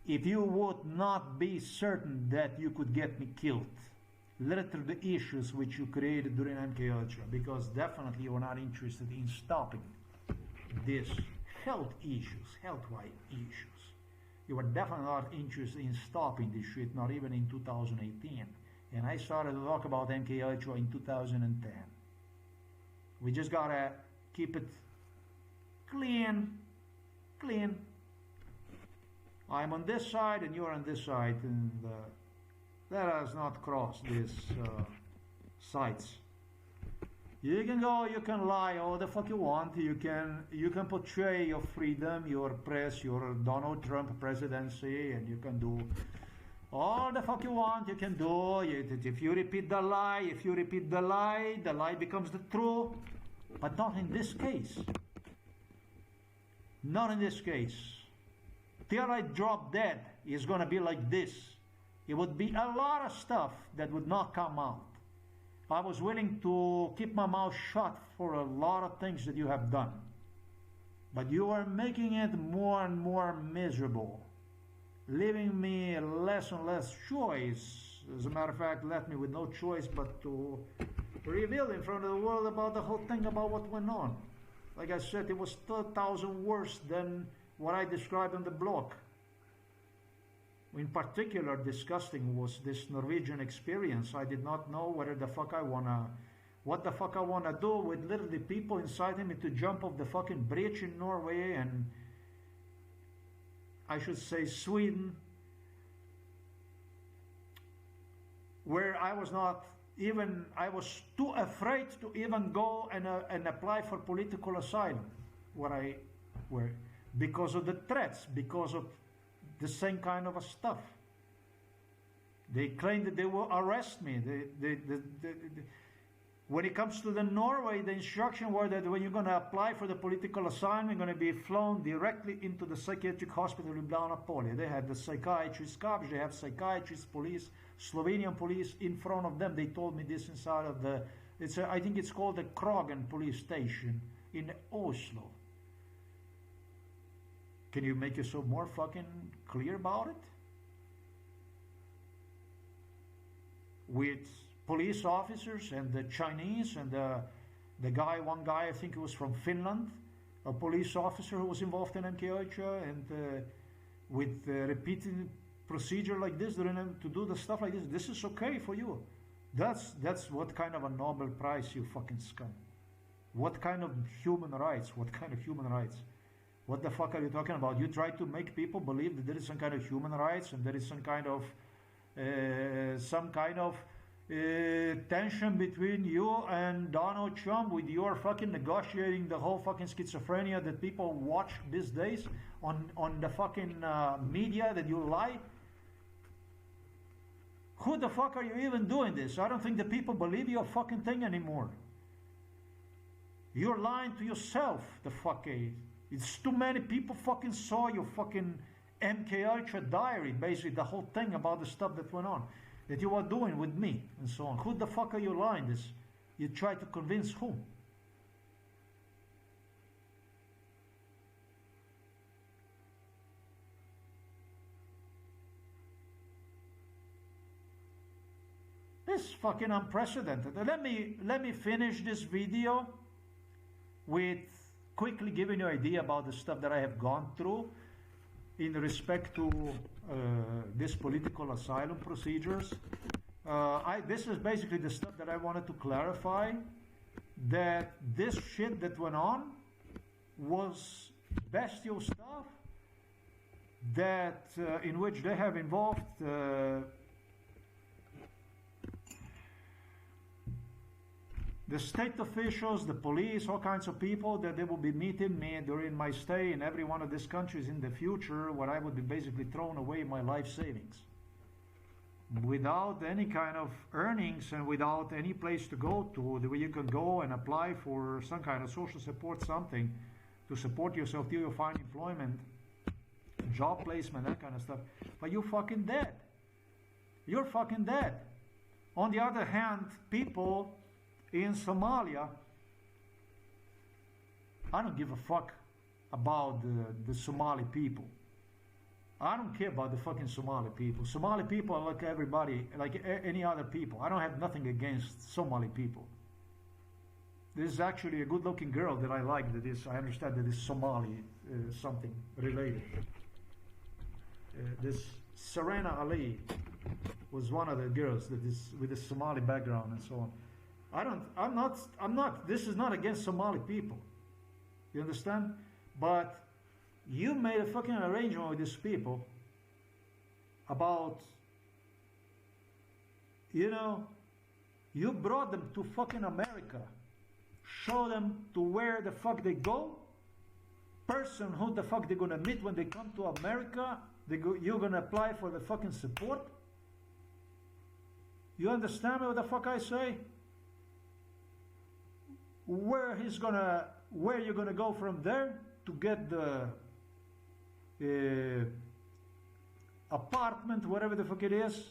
Speaker 2: if you would not be certain that you could get me killed. Literally the issues which you created during MK Ultra, because definitely you are not interested in stopping these health issues, health-wise issues. You were definitely not interested in stopping this shit, not even in 2018. And I started to talk about MK Ultra in 2010. We just gotta keep it clean. I'm on this side and you're on this side, and let us not cross these sides. You can go, you can lie all the fuck you want, you can portray your freedom, your press, your Donald Trump presidency, and you can do all the fuck you want, you can do. If you repeat the lie, the lie becomes the truth. But not in this case. Not in this case. Till I drop dead, it's gonna be like this. It would be a lot of stuff that would not come out. I was willing to keep my mouth shut for a lot of things that you have done. But you are making it more and more miserable, leaving me less and less choice. As a matter of fact, left me with no choice but to reveal in front of the world about the whole thing, about what went on. Like I said, it was 30,000 worse than what I described on the blog. In particular, disgusting was this Norwegian experience. I did not know what the fuck I wanna do with literally people inciting me to jump off the fucking bridge in Norway, and I should say Sweden, where I was too afraid to even go and apply for political asylum, because of the threats, because of the same kind of stuff. They claimed that they will arrest me. When it comes to the Norway, the instruction was that when you're going to apply for the political asylum, you're going to be flown directly into the psychiatric hospital in Poli. They had the psychiatrist cops, they have psychiatrist police, Slovenian police in front of them. They told me this inside of I think it's called the Krogen police station in Oslo. Can you make yourself more fucking clear about it? With police officers and the Chinese and one guy, I think it was from Finland, a police officer who was involved in MK Ultra, and with repeated procedure like this, to do the stuff like this. This is okay for you. That's what kind of a Nobel Prize, you fucking scum. What kind of human rights? What kind of human rights? What the fuck are you talking about? You try to make people believe that there is some kind of human rights and there is some kind of tension between you and Donald Trump, with your fucking negotiating the whole fucking schizophrenia that people watch these days on the fucking media, that you lie. Who the fuck are you even doing this? I don't think the people believe your fucking thing anymore. You're lying to yourself, the fuck is. It's too many people fucking saw your fucking MK Ultra diary, basically the whole thing about the stuff that went on, that you were doing with me and so on. Who the fuck are you lying this? You try to convince whom? This is fucking unprecedented. Let me finish this video with quickly giving you an idea about the stuff that I have gone through. in respect to this political asylum procedures. This is basically the stuff that I wanted to clarify, that this shit that went on was bestial stuff, that in which they have involved the state officials, the police, all kinds of people, that they will be meeting me during my stay in every one of these countries in the future, where I would be basically throwing away my life savings without any kind of earnings and without any place to go to, where you can go and apply for some kind of social support, something to support yourself till you find employment, job placement, that kind of stuff. But you're fucking dead. You're fucking dead. On the other hand, people in Somalia, I don't give a fuck about the Somali people. I don't care about the fucking Somali people. Somali people are like everybody, like any other people. I don't have nothing against Somali people. This is actually a good-looking girl that I like. That is, I understand that is Somali, something related. This Serena Ali was one of the girls that is with a Somali background and so on. I'm not, this is not against Somali people. You understand? But you made a fucking arrangement with these people about, you know, you brought them to fucking America. Show them to where the fuck they go. Person who the fuck they're gonna meet when they come to America. You're gonna apply for the fucking support. You understand what the fuck I say? Where you're gonna go from there to get the apartment, whatever the fuck it is,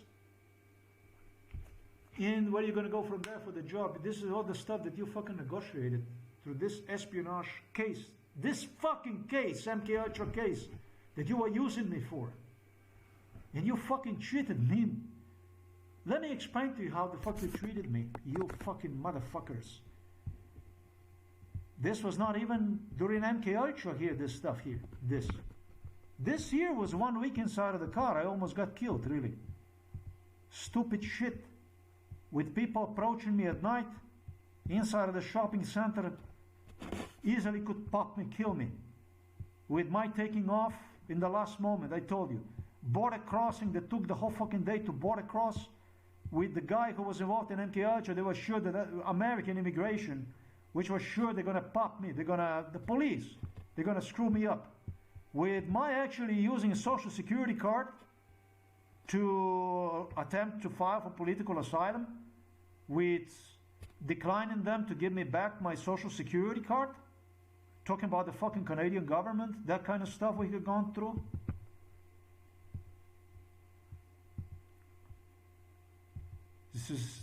Speaker 2: and where you're gonna go from there for the job. This is all the stuff that you fucking negotiated through this espionage case, this fucking case, MK Ultra case, that you were using me for, and you fucking cheated me. Let me explain to you how the fuck you treated me, you fucking motherfuckers. This was not even during MK Ultra here, this stuff here. This here was 1 week inside of the car. I almost got killed, really. Stupid shit. With people approaching me at night, inside of the shopping center, easily could pop me, kill me. With my taking off in the last moment, I told you. Border crossing that took the whole fucking day to border cross. With the guy who was involved in MK Ultra, they were sure that American immigration, which was sure they're gonna pop me, the police, they're gonna screw me up. With my actually using a social security card to attempt to file for political asylum, with declining them to give me back my social security card, talking about the fucking Canadian government, that kind of stuff we had gone through.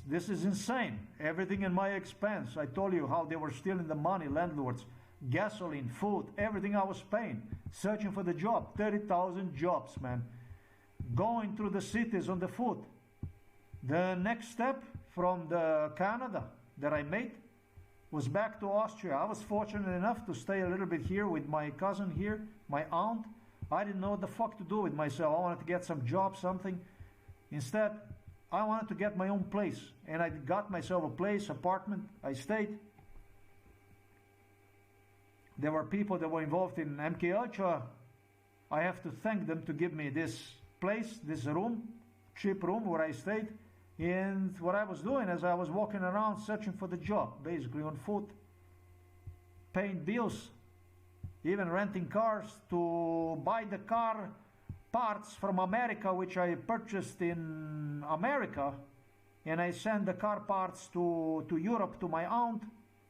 Speaker 2: This is insane. Everything in my expense. I told you how they were stealing the money, landlords, gasoline, food, everything I was paying, searching for the job. 30,000 jobs, man. Going through the cities on the foot. The next step from the Canada that I made was back to Austria. I was fortunate enough to stay a little bit here with my cousin here, my aunt. I didn't know what the fuck to do with myself. I wanted to get some job, something. Instead, I wanted to get my own place, and I got myself a place, apartment. I stayed. There were people that were involved in MK Ultra. I have to thank them to give me this place, this room, cheap room where I stayed. And what I was doing is I was walking around searching for the job, basically on foot, paying bills, even renting cars to buy the car parts from America, which I purchased in America, and I sent the car parts to Europe to my aunt,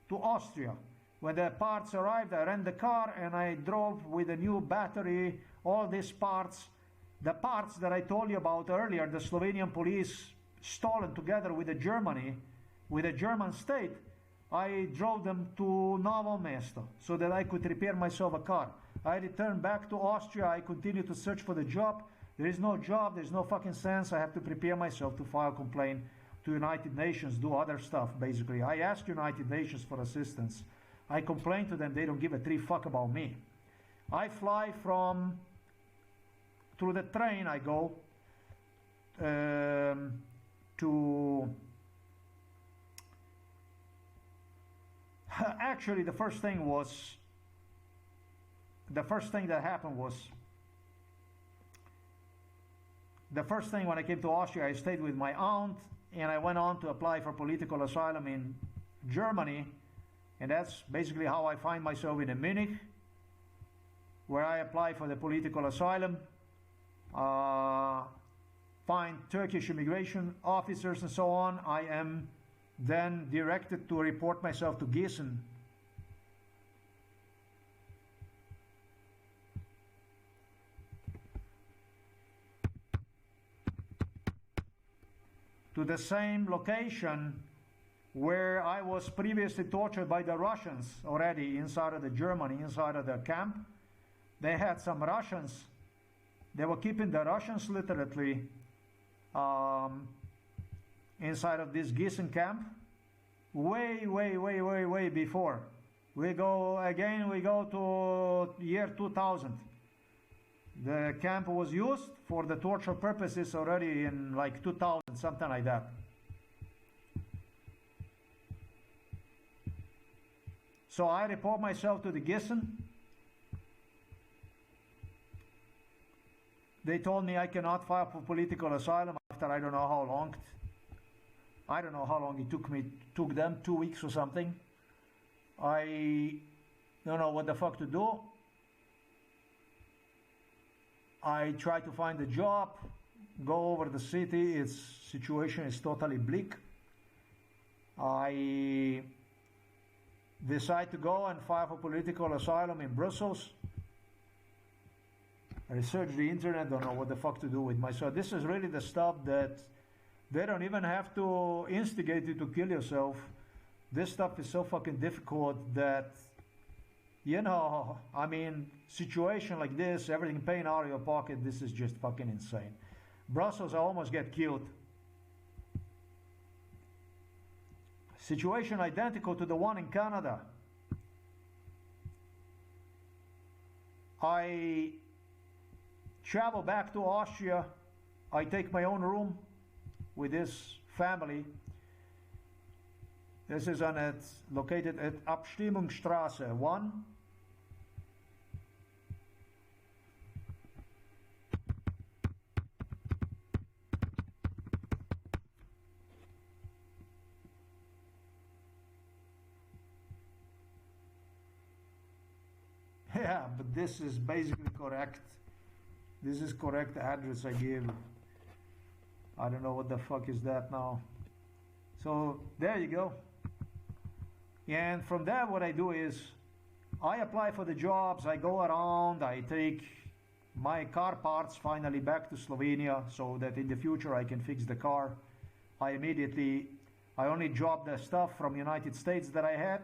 Speaker 2: to Austria. When the parts arrived, I ran the car and I drove with a new battery, all these parts, the parts that I told you about earlier, the Slovenian police stolen together with Germany, with a German state. I drove them to Novo Mesto so that I could repair myself a car. I returned back to Austria. I continued to search for the job. There is no job. There's no fucking sense. I have to prepare myself to file a complaint to United Nations, do other stuff, basically. I asked United Nations for assistance. I complained to them. They don't give a three fuck about me. I fly from through the train I go to... Actually, the first thing that happened was, the first thing when I came to Austria, I stayed with my aunt, and I went on to apply for political asylum in Germany, and that's basically how I find myself in Munich, where I apply for the political asylum, find Turkish immigration officers and so on. I am then directed to report myself to Gießen. To the same location where I was previously tortured by the Russians already inside of the Germany, inside of the camp. They had some Russians. They were keeping the Russians literally inside of this Gießen camp way before. We go to year 2000. The camp was used for the torture purposes already in like 2000, something like that. So I report myself to the Gießen. They told me I cannot file for political asylum after I don't know how long. I don't know how long it took them, 2 weeks or something. I don't know what the fuck to do. I try to find a job, go over the city. Its situation is totally bleak. I decide to go and file for political asylum in Brussels. I research the internet, don't know what the fuck to do with myself. This is really the stuff that they don't even have to instigate you to kill yourself. This stuff is so fucking difficult that, you know, I mean, situation like this, everything paying out of your pocket, this is just fucking insane. Brussels, I almost get killed. Situation identical to the one in Canada. I travel back to Austria. I take my own room with this family. This is located at Abstimmungsstraße 1. Yeah, but this is basically correct. This is correct address I gave. I don't know what the fuck is that now. So there you go. And from there what I do is I apply for the jobs, I go around, I take my car parts finally back to Slovenia so that in the future I can fix the car. I only drop the stuff from United States that I had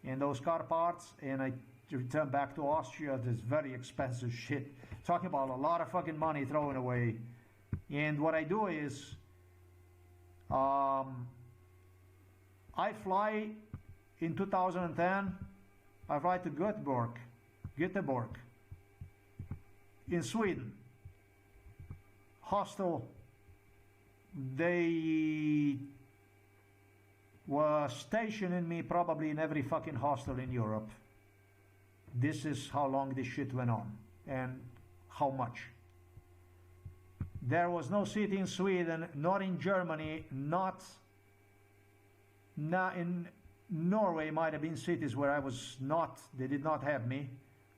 Speaker 2: in those car parts, and I return back to Austria. This very expensive shit. Talking about a lot of fucking money thrown away. And what I do is I fly in 2010. I fly to Göteborg in Sweden. Hostel. They were stationing me probably in every fucking hostel in Europe. This is how long this shit went on and how much. There was no city in Sweden, not in Germany, not in Norway. Might have been cities where I was not, they did not have me.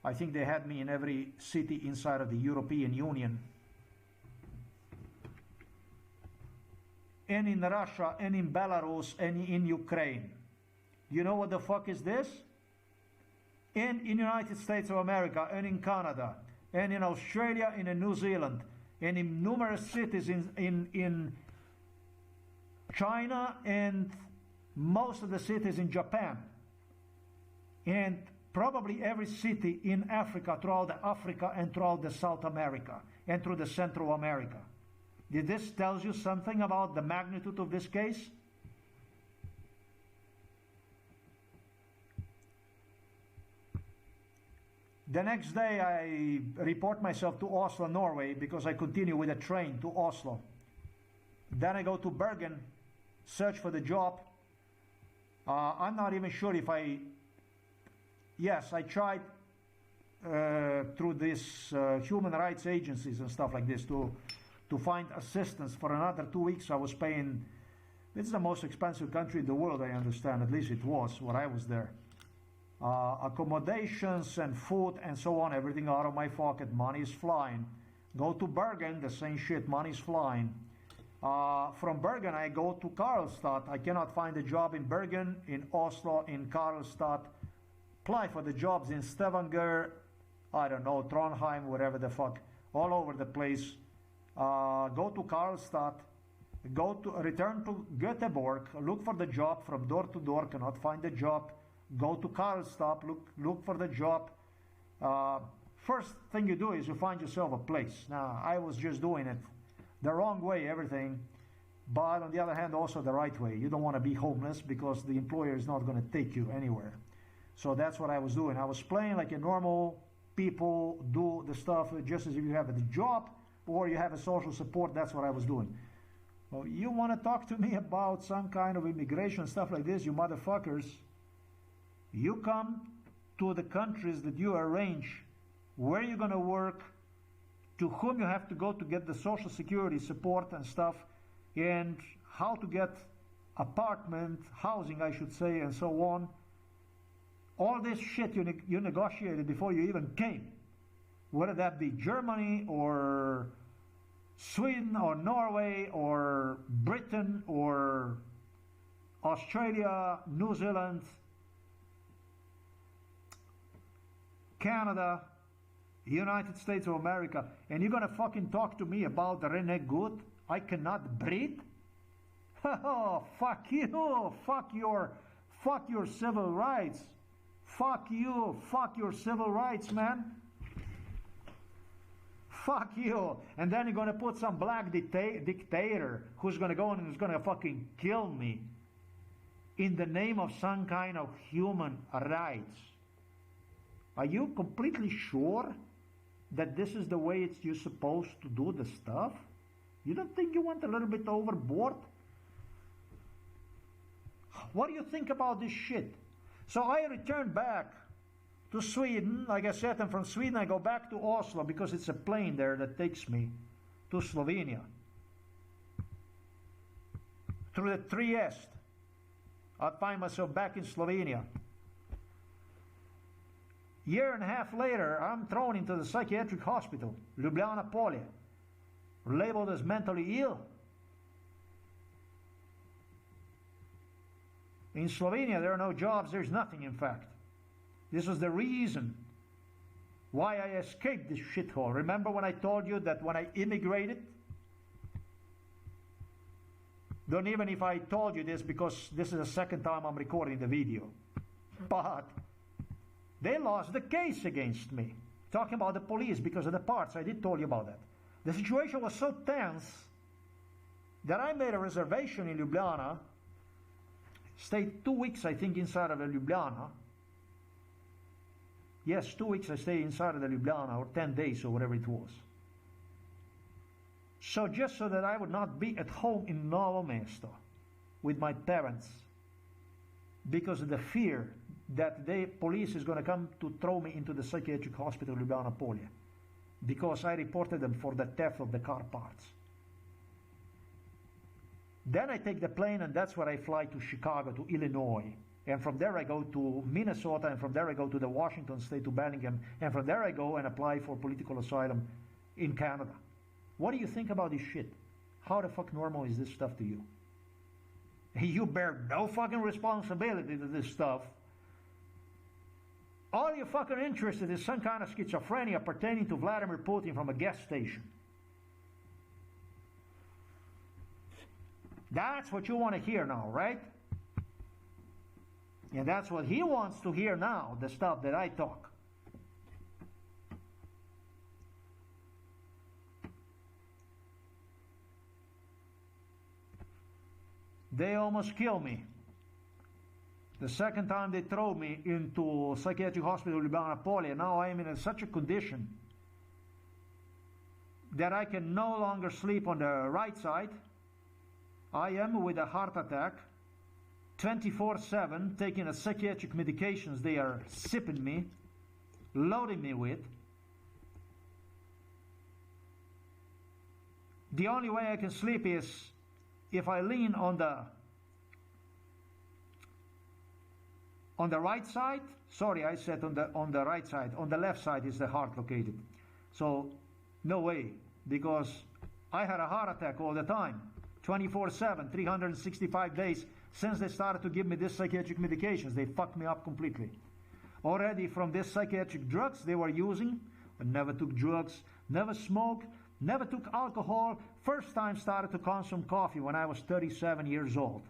Speaker 2: I think they had me in every city inside of the European Union. And in Russia, and in Belarus, and in Ukraine. You know what the fuck is this? And in United States of America, and in Canada, and in Australia, and in New Zealand, and in numerous cities in China, and most of the cities in Japan, and probably every city in Africa, throughout the Africa and throughout the South America, and through the Central America. Did this tell you something about the magnitude of this case? The next day I report myself to Oslo, Norway, because I continue with a train to Oslo. Then I go to Bergen, search for the job. I'm not even sure if yes, I tried through these human rights agencies and stuff like this to find assistance for another 2 weeks. I was paying, it's the most expensive country in the world, I understand, at least it was when I was there. Accommodations and food and so on, everything out of my pocket, money is flying. Go to Bergen, the same shit, money is flying. From Bergen I go to Karlstad. I cannot find a job in Bergen, in Oslo, in Karlstad. Apply for the jobs in Stavanger, I don't know, Trondheim, whatever the fuck, all over the place. Go to Karlstad, return to Göteborg, look for the job from door to door, cannot find the job. Go to Karlstad, look for the job. First thing you do is you find yourself a place. Now, I was just doing it the wrong way, everything, but on the other hand, also the right way. You don't want to be homeless because the employer is not going to take you anywhere. So that's what I was doing. I was playing like a normal people do the stuff, just as if you have a job or you have a social support. That's what I was doing. Well, you want to talk to me about some kind of immigration stuff like this, you motherfuckers? You come to the countries that you arrange where you're going to work, to whom you have to go to get the social security support and stuff, and how to get apartment, housing I should say, and so on. All this shit you negotiated before you even came. Whether that be Germany or Sweden or Norway or Britain or Australia, New Zealand, Canada, United States of America, and you're gonna fucking talk to me about the Renee Good? I cannot breathe? Oh, fuck you, fuck your civil rights. Fuck you, fuck your civil rights, man. Fuck you. And then you're gonna put some black dictator who's gonna go and who's gonna fucking kill me in the name of some kind of human rights. Are you completely sure that this is the way you're supposed to do the stuff? You don't think you went a little bit overboard? What do you think about this shit? So I returned back to Sweden, like I said, and from Sweden I go back to Oslo because it's a plane there that takes me to Slovenia. Through the Trieste, I find myself back in Slovenia. Year and a half later, I'm thrown into the psychiatric hospital, Ljubljana Polje, labeled as mentally ill. In Slovenia, there are no jobs, there's nothing, in fact. This was the reason why I escaped this shithole. Remember when I told you that when I immigrated? Don't even if I told you this, because this is the second time I'm recording the video. But they lost the case against me. Talking about the police because of the parts. I did tell you about that. The situation was so tense that I made a reservation in Ljubljana. Stayed 2 weeks, I think, inside of the Ljubljana. Yes, 2 weeks I stayed inside of the Ljubljana, or 10 days, or whatever it was. So just so that I would not be at home in Novo Mesto with my parents, because of the fear that the police is going to come to throw me into the psychiatric hospital Ljubljana Polje, because I reported them for the theft of the car parts. Then I take the plane, and that's where I fly to Chicago, to Illinois. And from there I go to Minnesota, and from there I go to the Washington State, to Bellingham, and from there I go and apply for political asylum in Canada. What do you think about this shit? How the fuck normal is this stuff to you? You bear no fucking responsibility to this stuff. All you're fucking interested is some kind of schizophrenia pertaining to Vladimir Putin from a gas station. That's what you want to hear now, right? And that's what he wants to hear now, the stuff that I talk. They almost killed me. The second time they throw me into psychiatric hospital Ljubljana Polje, now I am in such a condition that I can no longer sleep on the right side. I am with a heart attack, 24/7, taking the psychiatric medications they are sipping me, loading me with. The only way I can sleep is if I lean on the right side. Sorry, I said on the right side. On the left side is the heart located. So no way, because I had a heart attack all the time, 24/7, 365 days since they started to give me these psychiatric medications. They fucked me up completely. Already from these psychiatric drugs they were using, I never took drugs, never smoked, never took alcohol. First time started to consume coffee when I was 37 years old.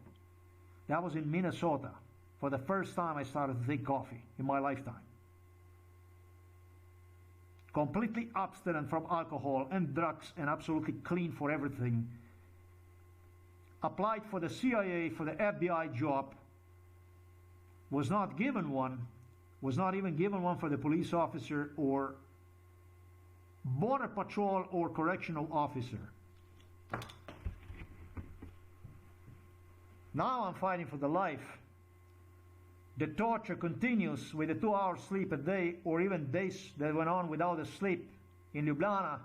Speaker 2: That was in Minnesota. For the first time I started to take coffee in my lifetime. Completely abstinent from alcohol and drugs and absolutely clean for everything. Applied for the CIA, for the FBI job. Was not given one. Was not even given one for the police officer or border patrol or correctional officer. Now I'm fighting for the life. The torture continues with a 2-hour sleep a day, or even days that went on without a sleep in Ljubljana.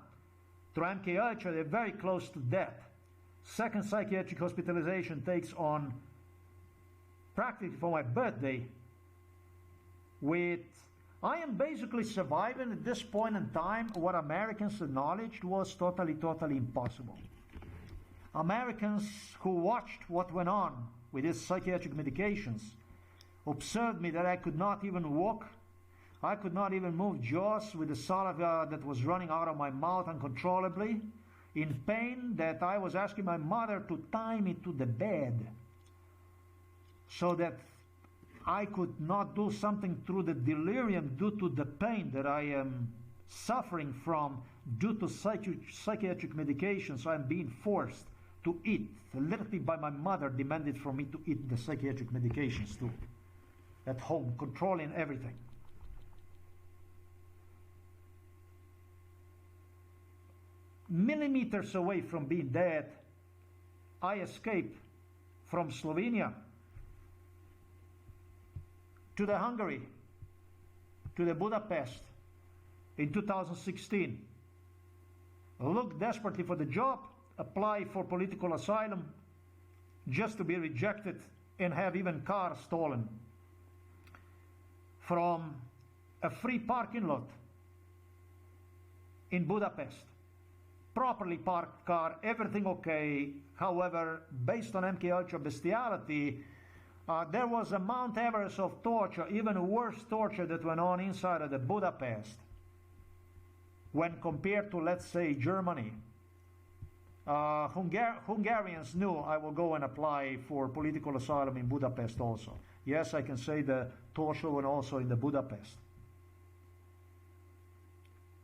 Speaker 2: Through MK Ultra, they're very close to death. Second psychiatric hospitalization takes on practically for my birthday. I am basically surviving at this point in time. What Americans acknowledged was totally impossible. Americans who watched what went on with these psychiatric medications observed me that I could not even walk. I could not even move jaws with the saliva that was running out of my mouth uncontrollably. In pain that I was asking my mother to tie me to the bed so that I could not do something through the delirium due to the pain that I am suffering from due to psychiatric medications. I'm being forced to eat. Literally by my mother demanded from me to eat the psychiatric medications too. At home, controlling everything. Millimeters away from being dead, I escaped from Slovenia to the Hungary, to the Budapest in 2016. Looked desperately for the job, applied for political asylum, just to be rejected and have even cars stolen from a free parking lot in Budapest. Properly parked car, everything okay. However, based on MK Ultra bestiality, there was a Mount Everest of torture, even worse torture that went on inside of the Budapest when compared to, let's say, Germany. Hungarians knew I will go and apply for political asylum in Budapest also. Yes, I can say the torture went also in the Budapest.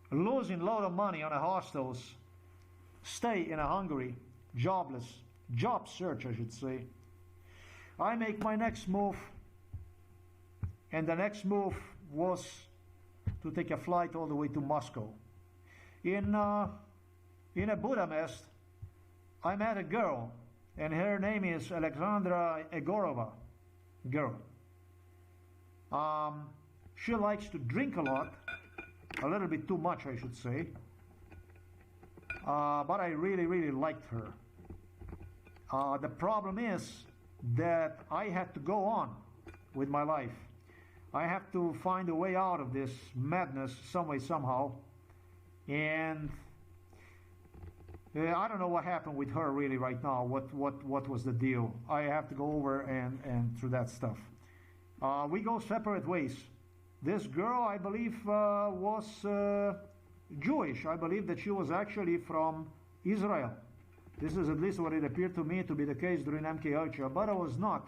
Speaker 2: Losing a lot of money on the hostels, stay in a Hungary, jobless, job search I should say. I make my next move, and the next move was to take a flight all the way to Moscow. In a Budapest, I met a girl, and her name is Alexandra Egorova. Girl. She likes to drink a lot, a little bit too much I should say, but I really liked her. The problem is that I had to go on with my life. I have to find a way out of this madness some way, somehow. And I don't know what happened with her really right now. What was the deal? I have to go over and through that stuff. We go separate ways. This girl, I believe, was Jewish. I believe that she was actually from Israel. This is at least what it appeared to me to be the case during MK Ultra, but it was not.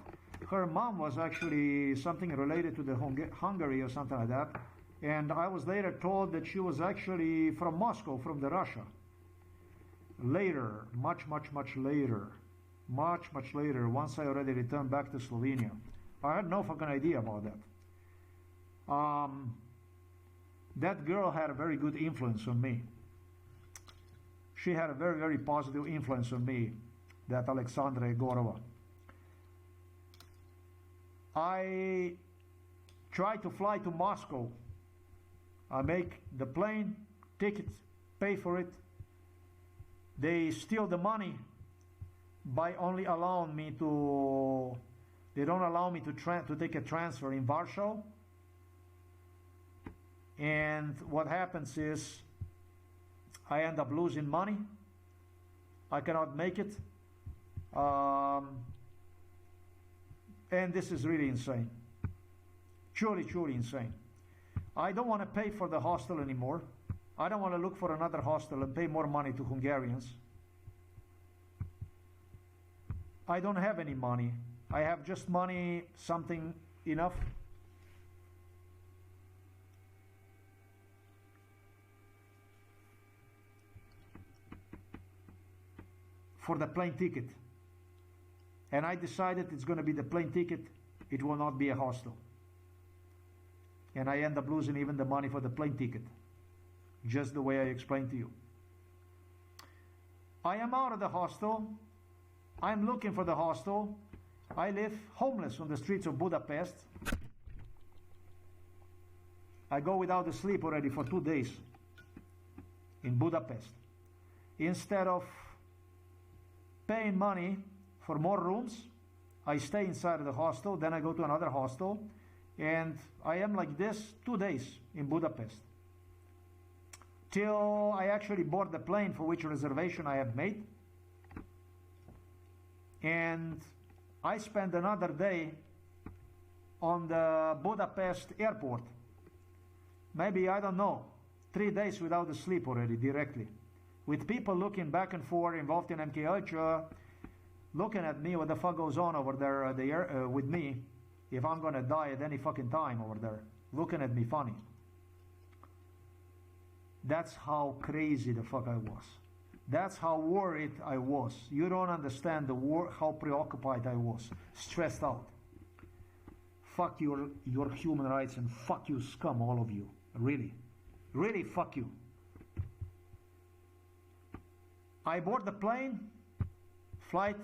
Speaker 2: Her mom was actually something related to the Hungary or something like that. And I was later told that she was actually from Moscow, from the Russia. Later, much later, once I already returned back to Slovenia, I had no fucking idea about that. That girl had a very good influence on me. She had a very, very positive influence on me, that Alexandra Egorova. I tried to fly to Moscow. I make the plane ticket, pay for it. They steal the money by only allowing me to, they don't allow me to take a transfer in Warsaw. And what happens is I end up losing money. I cannot make it. And this is really insane. Truly, truly insane. I don't want to pay for the hostel anymore. I don't want to look for another hostel and pay more money to Hungarians. I don't have any money. I have just money, something enough. For the plane ticket. And I decided it's going to be the plane ticket. It will not be a hostel. And I end up losing even the money for the plane ticket. Just the way I explained to you. I am out of the hostel. I'm looking for the hostel. I live homeless on the streets of Budapest. I go without a sleep already for 2 days in Budapest. Instead of paying money for more rooms, I stay inside of the hostel, then I go to another hostel, and I am like this 2 days in Budapest. Till I actually board the plane for which reservation I have made. And I spend another day on the Budapest airport. Maybe, I don't know, 3 days without a sleep already, directly. With people looking back and forth, involved in MK Ultra, looking at me, what the fuck goes on over there with me, if I'm gonna die at any fucking time over there, looking at me funny. That's how crazy the fuck I was. That's how worried I was. You don't understand how preoccupied I was, stressed out. Fuck your human rights and fuck you scum, all of you. Really. Really fuck you. I board the plane, flight.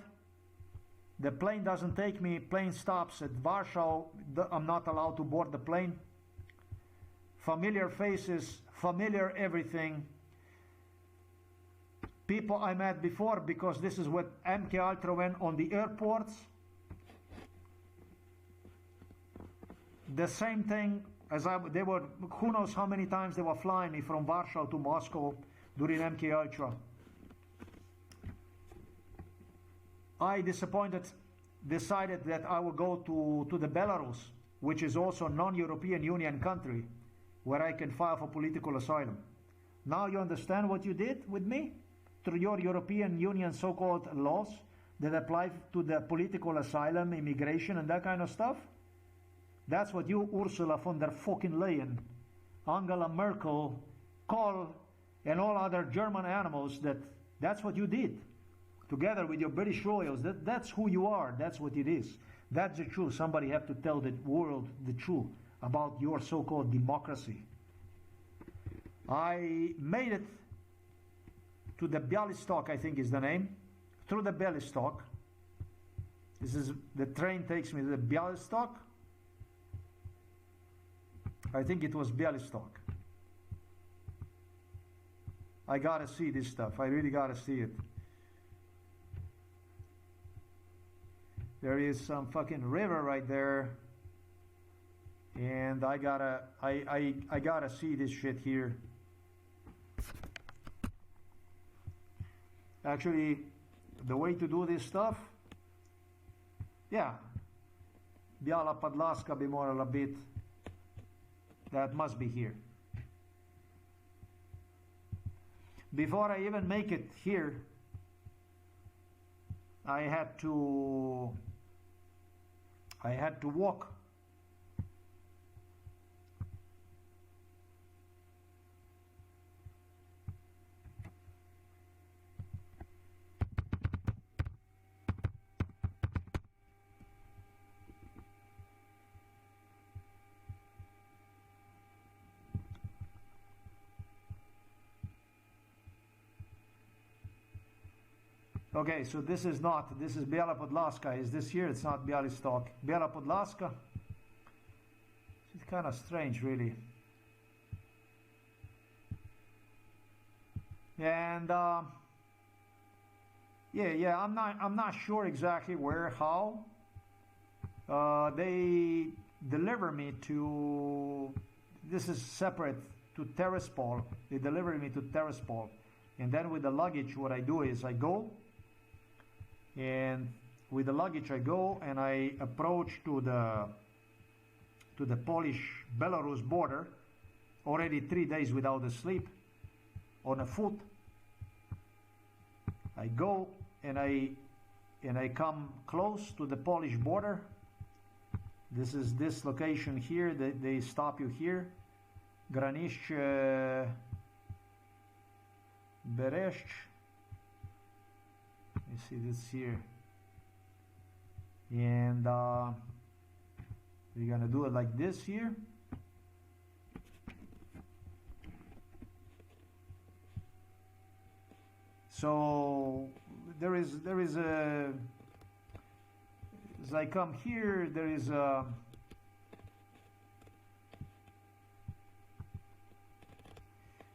Speaker 2: The plane doesn't take me, plane stops at Warsaw. I'm not allowed to board the plane. Familiar faces, familiar everything. People I met before, because this is what MK Ultra went on the airports. The same thing as they were, who knows how many times they were flying me from Warsaw to Moscow during MK Ultra. I decided that I will go to the Belarus, which is also a non-European Union country, where I can file for political asylum. Now you understand what you did with me? Through your European Union so-called laws that apply to the political asylum, immigration, and that kind of stuff? That's what you, Ursula von der fucking Leyen, Angela Merkel, Kohl, and all other German animals, that's what you did. Together with your British royals, that's who you are, that's what it is. That's the truth. Somebody have to tell the world the truth about your so-called democracy. I made it to the Bialystok, I think is the name, through the Bialystok. The train takes me to the Bialystok. I think it was Bialystok. I gotta see this stuff. I really gotta see it. There is some fucking river right there, and I gotta see this shit here. Actually, the way to do this stuff, yeah, Biala Podlaska Bimora Labit, that must be here. Before I even make it here, I had to walk. Okay, so this is Biała Podlaska. Is this here? It's not Białystok. Biała Podlaska. It's kind of strange, really. And yeah, I'm not sure exactly where, how. They deliver me to. This is separate to Terespol. They deliver me to Terespol, and then with the luggage, what I do is I go. And with the luggage I go and I approach to the Polish-Belarus border, already 3 days without a sleep, on a foot. I go and I come close to the Polish border. This is this location here. They stop you here. Granice Bereszcz. You see this here, and we're gonna do it like this here. So there is a, as I come here, there is a,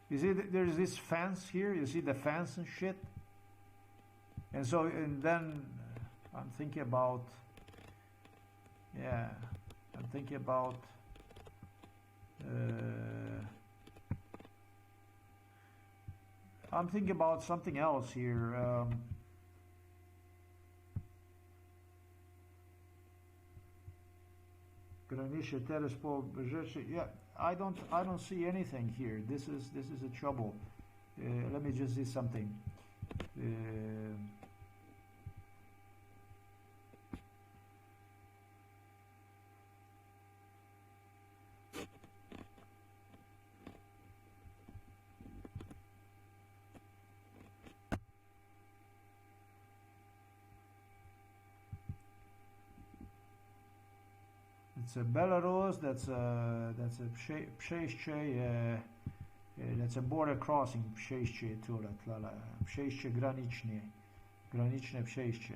Speaker 2: you see there's this fence here. You see the fence and shit. And so, and then I'm thinking about, yeah, I'm thinking about something else here. Granice, Terespol, yeah, I don't see anything here. This is a trouble. Let me just see something. It's a Belarus. That's a Przejście. That's a border crossing. Przejście Przejście graniczne przejście.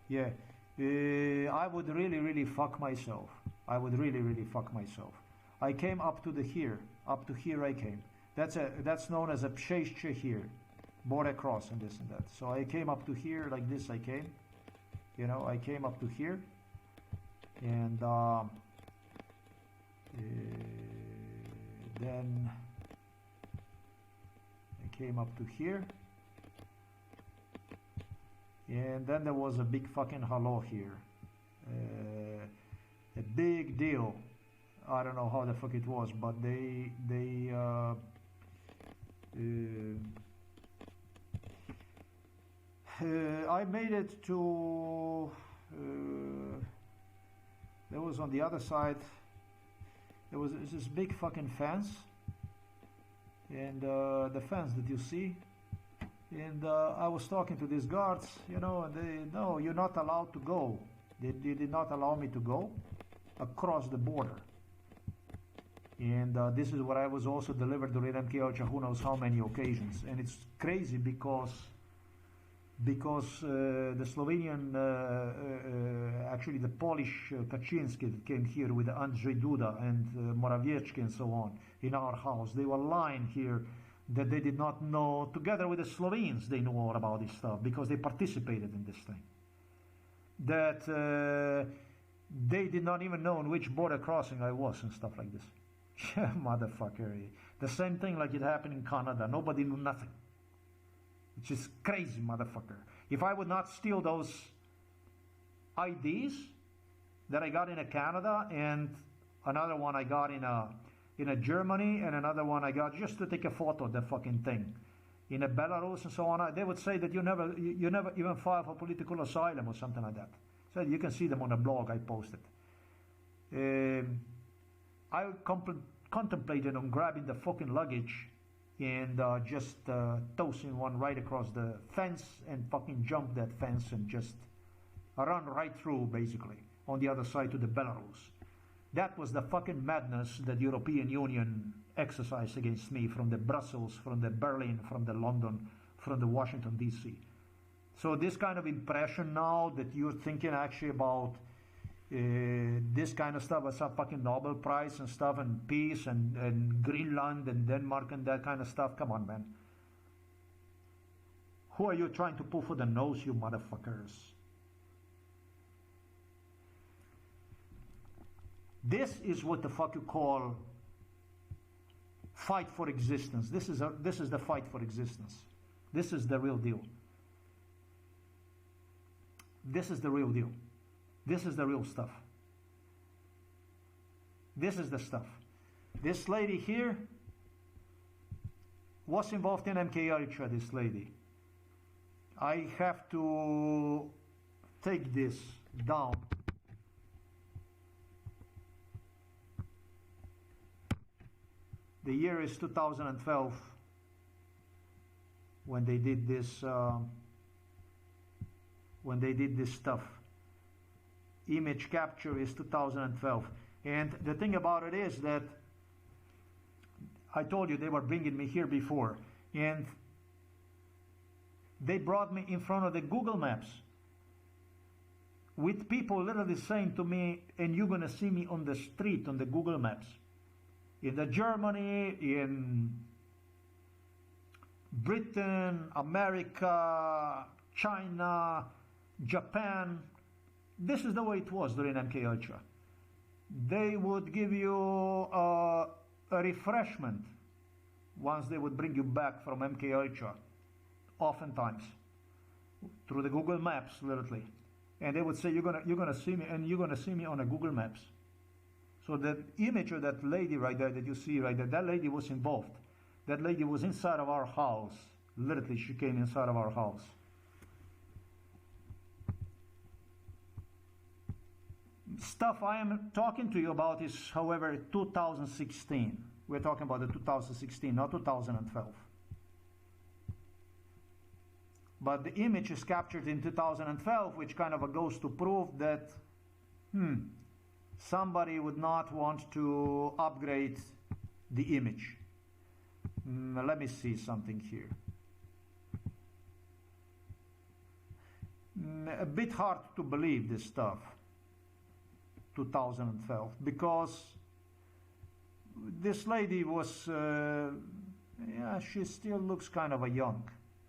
Speaker 2: Yeah. I would really fuck myself. I would really fuck myself. I came up to here. Up to here I came. That's known as a przejście here. Border cross and this and that. So I came up to here like this. I came. You know, I came up to here. And then I came up to here, and then there was a big fucking hello here, a big deal. I don't know how the fuck it was, but I made it to. There was on the other side, there was this big fucking fence, and the fence that you see, and I was talking to these guards, you know, and they, no, you're not allowed to go. They did not allow me to go across the border. And this is what I was also delivered to MKH who knows how many occasions. And it's crazy because the Slovenian, actually the Polish Kaczynski that came here with Andrzej Duda and Morawiecki and so on in our house, they were lying here that they did not know, together with the Slovenes, they knew all about this stuff because they participated in this thing. That they did not even know in which border crossing I was and stuff like this. Yeah, motherfucker. The same thing like it happened in Canada. Nobody knew nothing. It's just crazy, motherfucker. If I would not steal those IDs that I got in Canada and another one I got in a Germany and another one I got just to take a photo of the fucking thing in a Belarus and so on, they would say that you never even file for political asylum or something like that. So you can see them on the blog I posted. I contemplated on grabbing the fucking luggage and just tossing one right across the fence and fucking jump that fence and just run right through, basically, on the other side to the Belarus. That was the fucking madness that the European Union exercised against me from the Brussels, from the Berlin, from the London, from the Washington, D.C. So this kind of impression now that you're thinking actually about this kind of stuff as a fucking Nobel Prize and stuff and peace and Greenland and Denmark and that kind of stuff. Come on, man. Who are you trying to pull for the nose, you motherfuckers? This is what the fuck you call fight for existence. This is the fight for existence. This is the real deal. This is the real deal. This is the real stuff. This is the stuff. This lady here was involved in MK Ultra, this lady. I have to take this down. The year is 2012 when they did this stuff. Image capture is 2012. And the thing about it is that I told you they were bringing me here before, and they brought me in front of the Google Maps with people literally saying to me, and you're gonna see me on the street on the Google Maps in the Germany, in Britain, America, China, Japan. This is the way it was during MK Ultra. They would give you a refreshment once they would bring you back from MK Ultra, oftentimes through the Google Maps, literally, and they would say you're gonna see me, and you're gonna see me on a Google Maps. So the image of that lady right there that you see right there, that lady was involved. That lady was inside of our house. Literally, she came inside of our house. Stuff I am talking to you about is, however, 2016. We're talking about the 2016, not 2012. But the image is captured in 2012, which kind of goes to prove that, somebody would not want to upgrade the image. Let me see something here. A bit hard to believe this stuff. 2012, because this lady was, yeah, she still looks kind of a young,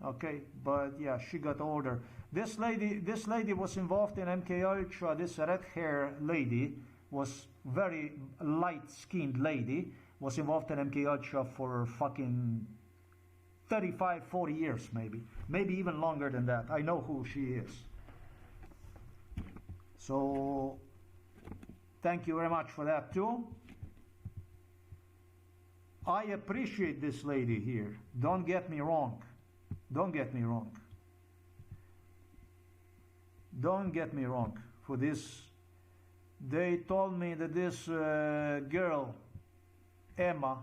Speaker 2: okay, but yeah, she got older. This lady was involved in MK Ultra. This red hair lady was very light-skinned lady, was involved in MK Ultra for fucking 35, 40 years maybe even longer than that. I know who she is. So thank you very much for that too. I appreciate this lady here. Don't get me wrong. Don't get me wrong. Don't get me wrong. For this, they told me that this girl, Emma,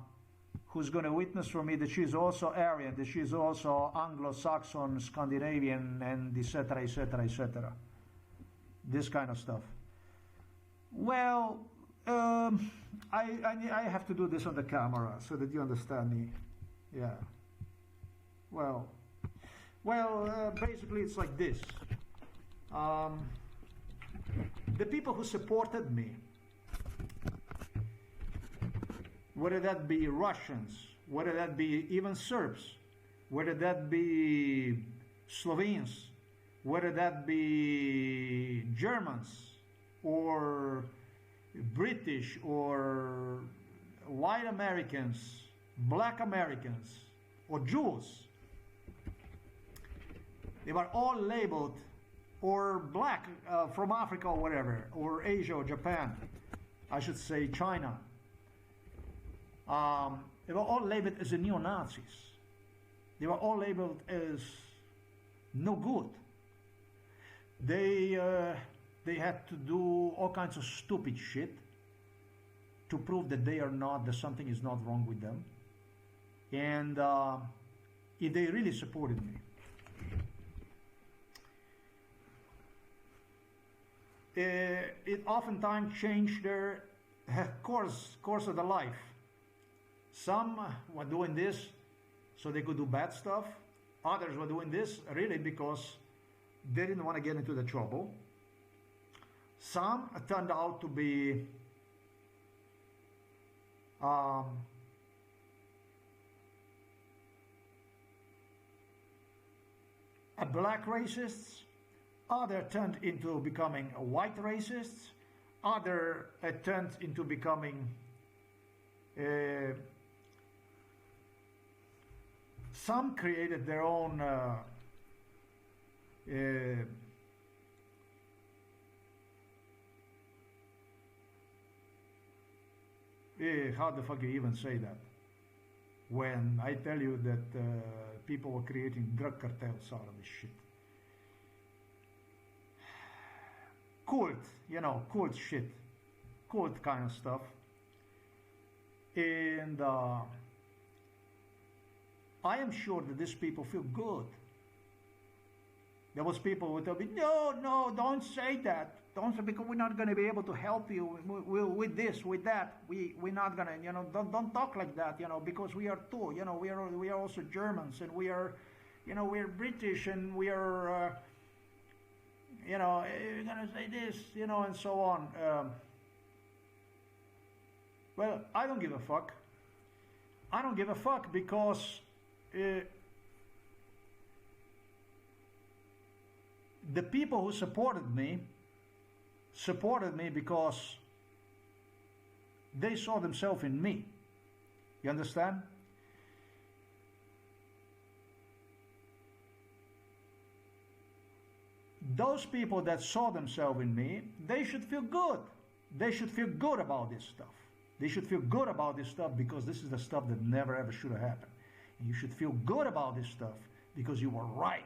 Speaker 2: who's going to witness for me, that she's also Aryan, that she's also Anglo-Saxon, Scandinavian, and etc., etc., etc. This kind of stuff. Well, I have to do this on the camera so that you understand me. Yeah. Well, basically it's like this. The people who supported me, whether that be Russians, whether that be even Serbs, whether that be Slovenes, whether that be Germans or British or white Americans, black Americans, or Jews, they were all labeled, or black from Africa or whatever, or Asia or Japan, I should say China. They were all labeled as neo-Nazis. They were all labeled as no good. They had to do all kinds of stupid shit to prove that they are not, that something is not wrong with them. And if they really supported me, it oftentimes changed their course of their life. Some were doing this so they could do bad stuff. Others were doing this really because they didn't want to get into the trouble. Some turned out to be a black racists, other turned into becoming a white racists, other turned into becoming some created their own how the fuck you even say that? When I tell you that people were creating drug cartels out of this shit. Cult, you know, cult shit. Cult kind of stuff. And I am sure that these people feel good. There was people who would tell me, no, don't say that. Don't say, because we're not going to be able to help you with this, with that. We're not going to, you know, don't talk like that, you know, because we are too, you know, we are also Germans, and we are, you know, we're British, and we are, you know, you're going to say this, you know, and so on. Well, I don't give a fuck. I don't give a fuck because the people who supported me because they saw themselves in me. You understand? Those people that saw themselves in me, they should feel good. They should feel good about this stuff. They should feel good about this stuff because this is the stuff that never ever should have happened. And you should feel good about this stuff because you were right.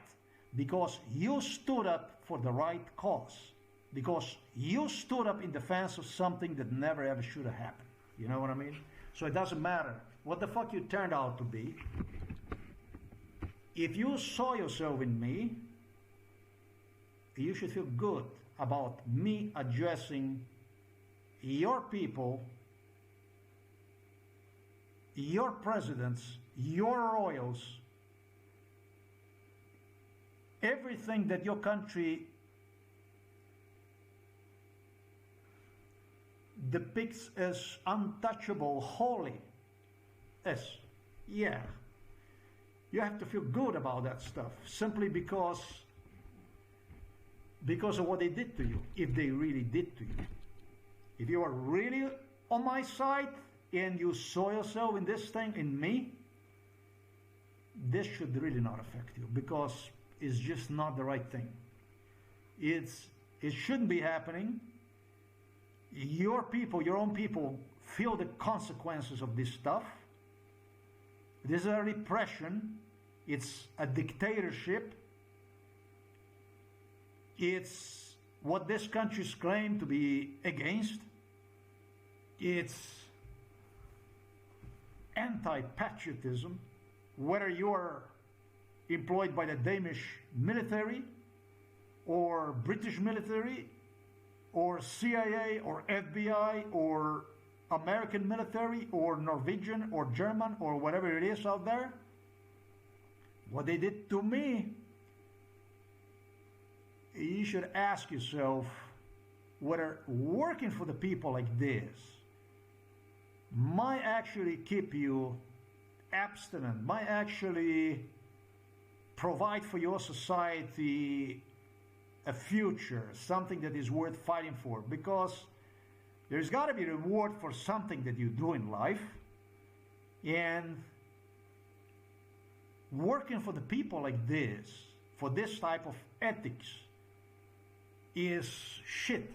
Speaker 2: Because you stood up for the right cause. Because you stood up in defense of something that never ever should have happened. You know what I mean? So it doesn't matter what the fuck you turned out to be. If you saw yourself in me, you should feel good about me addressing your people, your presidents, your royals, everything that your country depicts as untouchable, holy. Yes, yeah. You have to feel good about that stuff simply because of what they did to you, if they really did to you. If you are really on my side and you saw yourself in this thing, in me, this should really not affect you because it's just not the right thing. It shouldn't be happening. Your people, your own people, feel the consequences of this stuff. This is a repression. It's a dictatorship. It's what this country's claim to be against. It's anti-patriotism, whether you're employed by the Danish military or British military or CIA or FBI or American military or Norwegian or German or whatever it is out there. What they did to me, you should ask yourself whether working for the people like this might actually keep you abstinent, might actually provide for your society a future, something that is worth fighting for, because there's got to be a reward for something that you do in life, and working for the people like this, for this type of ethics, is shit.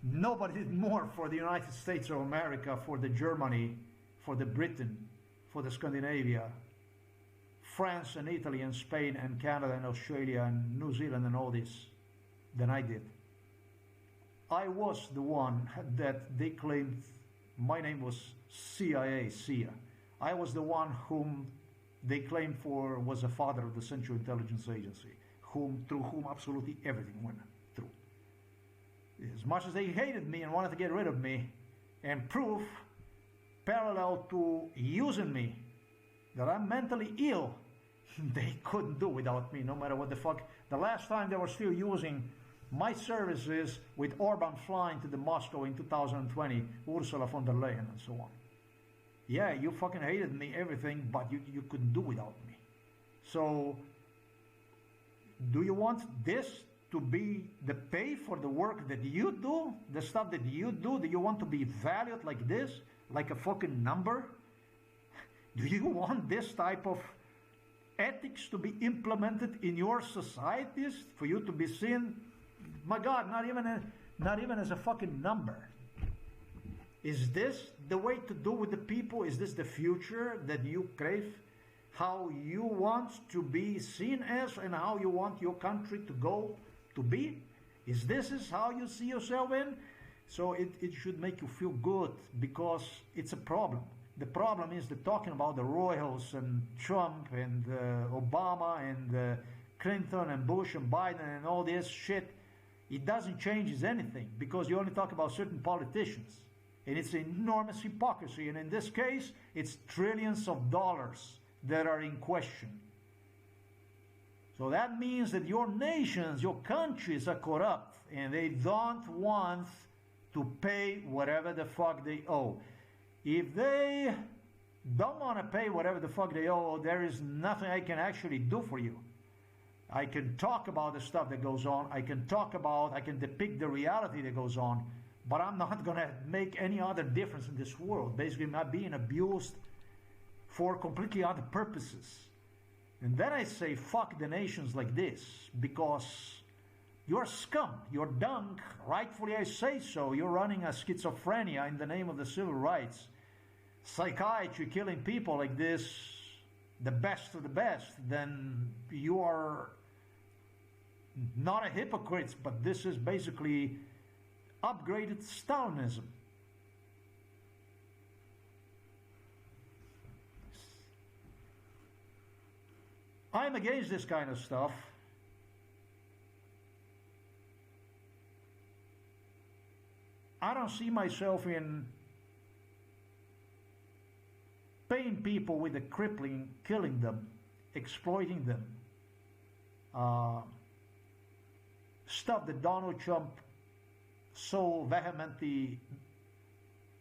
Speaker 2: Nobody did more for the United States of America, for the Germany, for the Britain, for the Scandinavia, France and Italy and Spain and Canada and Australia and New Zealand and all this than I did. I was the one that they claimed, my name was CIA. I was the one whom they claimed for was the father of the Central Intelligence Agency, through whom absolutely everything went through. As much as they hated me and wanted to get rid of me, and proof parallel to using me that I'm mentally ill, they couldn't do without me, no matter what the fuck The last time they were still using my services with Orban flying to the Moscow in 2020, Ursula von der Leyen and so on. Yeah, you fucking hated me, everything, but you couldn't do without me. So, do you want this to be the pay for the work that you do? The stuff that you do? Do you want to be valued like this? Like a fucking number? Do you want this type of ethics to be implemented in your societies? For you to be seen, my God, not even as a fucking number. Is this the way to do with the people? Is this the future that you crave? How you want to be seen as and how you want your country to go to be? Is this how you see yourself in? So it should make you feel good, because it's a problem. The problem is that talking about the royals and Trump and Obama and Clinton and Bush and Biden and all this shit, it doesn't change anything, because you only talk about certain politicians. And it's enormous hypocrisy. And in this case, it's trillions of dollars that are in question. So that means that your nations, your countries are corrupt, and they don't want to pay whatever the fuck they owe. If they don't want to pay whatever the fuck they owe, there is nothing I can actually do for you. I can talk about the stuff that goes on. I can depict the reality that goes on, but I'm not going to make any other difference in this world. Basically, I'm not being abused for completely other purposes. And then I say, fuck the nations like this, because you're scum, you're dung, rightfully I say so. You're running a schizophrenia in the name of the civil rights. Psychiatry, killing people like this, the best of the best, then you are not a hypocrite, but this is basically upgraded Stalinism. I'm against this kind of stuff. I don't see myself in paying people with the crippling, killing them, exploiting them. Stuff that Donald Trump so vehemently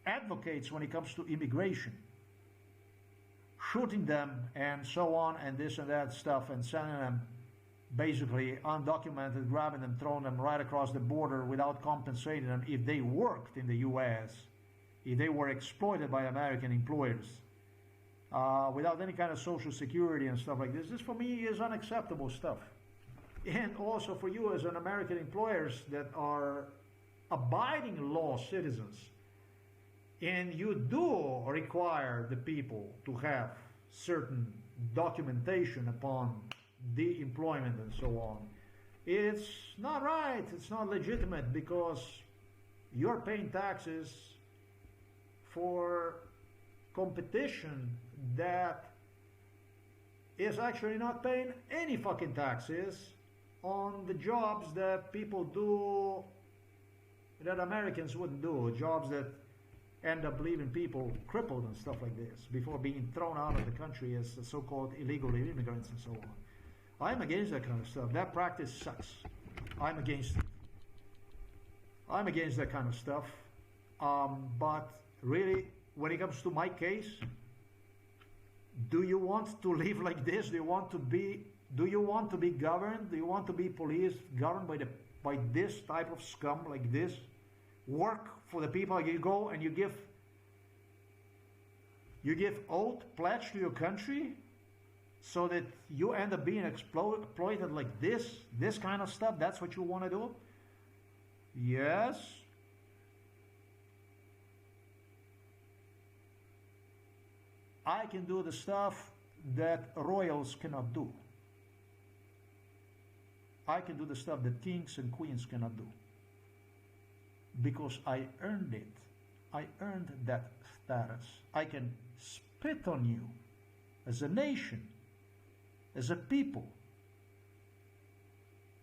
Speaker 2: advocates when it comes to immigration. Shooting them and so on and this and that stuff, and sending them basically undocumented, grabbing them, throwing them right across the border without compensating them if they worked in the U.S., if they were exploited by American employers, without any kind of social security and stuff like this. This for me is unacceptable stuff. And also for you as an American employers that are abiding law citizens, and you do require the people to have certain documentation upon the employment and so on. It's not right, it's not legitimate, because you're paying taxes for competition that is actually not paying any fucking taxes on the jobs that people do that Americans wouldn't do, jobs that end up leaving people crippled and stuff like this before being thrown out of the country as so-called illegal immigrants and so on. I'm against that kind of stuff. That practice sucks. I'm against it. I'm against that kind of stuff. But really, when it comes to my case, do you want to live like this? Do you want to be governed? Do you want to be policed, governed by this type of scum like this? Work for the people. You go and you give oath, pledge to your country, so that you end up being exploited like this kind of stuff. That's what you want to do? Yes. I can do the stuff that royals cannot do. I can do the stuff that kings and queens cannot do. Because I earned it. I earned that status. I can spit on you as a nation, as a people,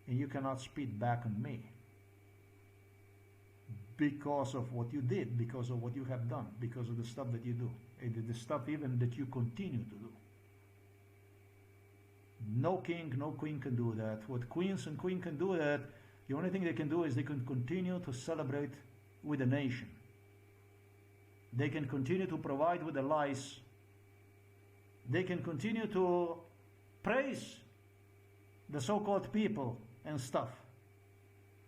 Speaker 2: and you cannot spit back on me because of what you did, because of what you have done, because of the stuff that you do, and the stuff even that you continue to do. No king, no queen can do that. What queens and queen can do that, the only thing they can do is they can continue to celebrate with the nation. They can continue to provide with the lies. They can continue to praise the so-called people and stuff,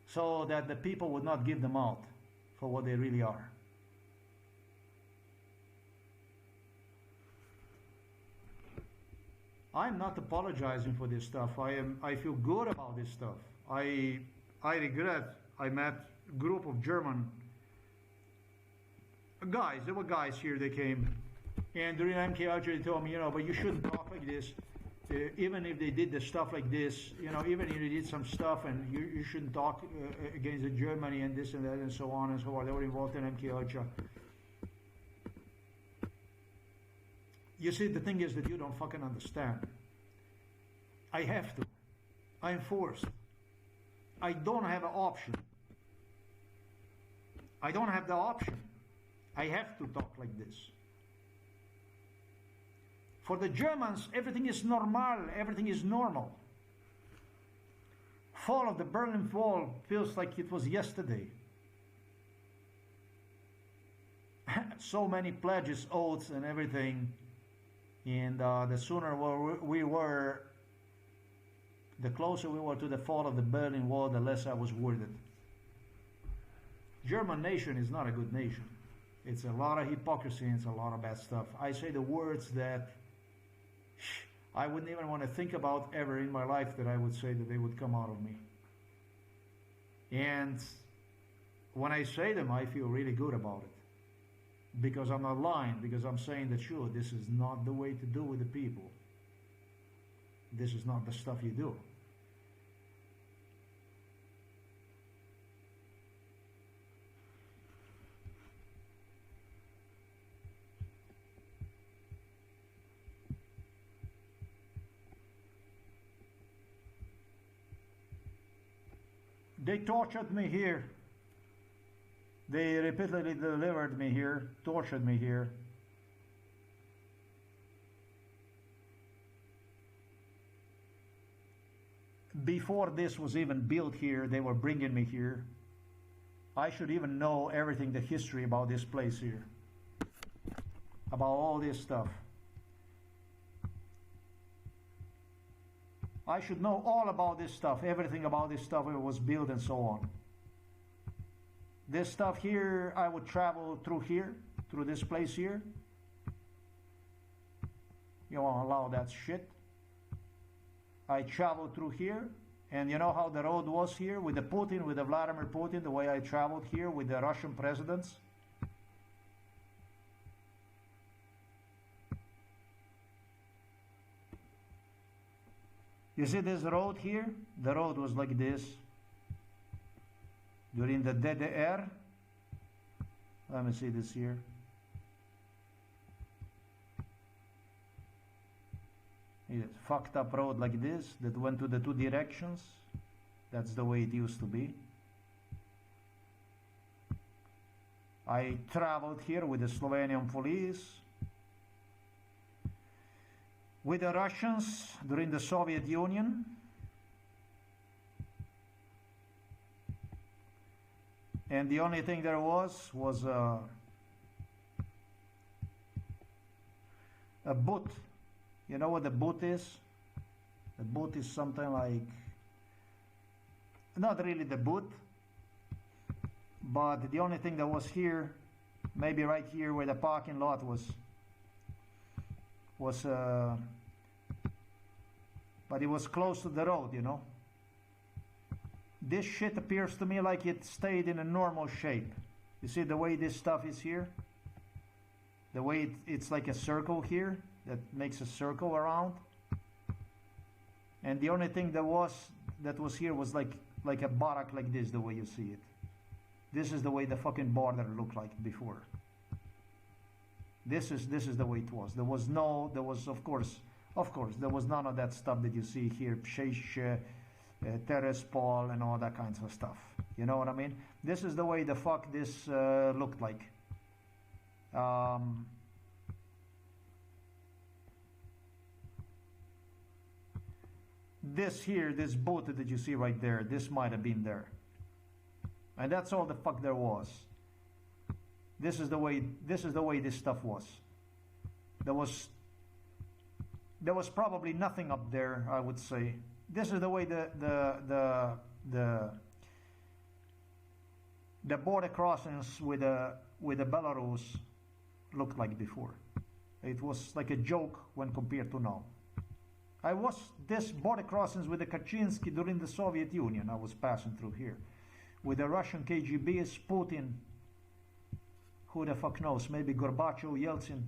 Speaker 2: so that the people would not give them out for what they really are. I'm not apologizing for this stuff. I feel good about this stuff. I regret I met a group of German guys. There were guys here, they came, and during MKH they told me, but you shouldn't talk like this. Even if they did the stuff like this, even if they did some stuff, and you shouldn't talk against Germany and this and that and so on and so on. They were involved in MKH. You see, the thing is that you don't fucking understand. I have to. I'm forced. I don't have an option. I don't have the option. I have to talk like this. For the Germans, everything is normal. Everything is normal. Fall of the Berlin Wall feels like it was yesterday. So many pledges, oaths, and everything. And the sooner we were, the closer we were to the fall of the Berlin Wall, the less I was worried. German nation is not a good nation. It's a lot of hypocrisy and it's a lot of bad stuff. I say the words that I wouldn't even want to think about ever in my life, that I would say that they would come out of me. And when I say them, I feel really good about it. Because I'm not lying, because I'm saying that, sure, this is not the way to do with the people. This is not the stuff you do. They tortured me here. They repeatedly delivered me here, tortured me here. Before this was even built here, they were bringing me here. I should even know everything, the history about this place here. About all this stuff. I should know all about this stuff, everything about this stuff, it was built and so on. This stuff here, I would travel through here, through this place here. You won't allow that shit. I traveled through here, and you know how the road was here with the Putin, with the Vladimir Putin, the way I traveled here with the Russian presidents. You see this road here? The road was like this. During the DDR, let me see this here. Yes, fucked up road like this that went to the two directions. That's the way it used to be. I traveled here with the Slovenian police, with the Russians during the Soviet Union. And the only thing there was a boot. You know what the boot is? The boot is something like, not really the boot, but the only thing that was here, maybe right here where the parking lot was but it was close to the road, you know. This shit appears to me like it stayed in a normal shape. You see the way this stuff is here? The way it's like a circle here that makes a circle around. And the only thing that was here was like a barrack like this, the way you see it. This is the way the fucking border looked like before. This is the way it was. There was of course there was none of that stuff that you see here, Psheish, Terrace Paul and all that kinds of stuff. You know what I mean? This is the way the fuck this looked like. this here, this boat that you see right there, this might have been there. And that's all the fuck there was. This is the way this stuff was. There was probably nothing up there, I would say. This is the way the border crossings with the Belarus looked like before. It was like a joke when compared to now. I was this border crossings with the Kaczynski during the Soviet Union. I was passing through here with the Russian KGBs, Putin, who the fuck knows, maybe Gorbachev, Yeltsin,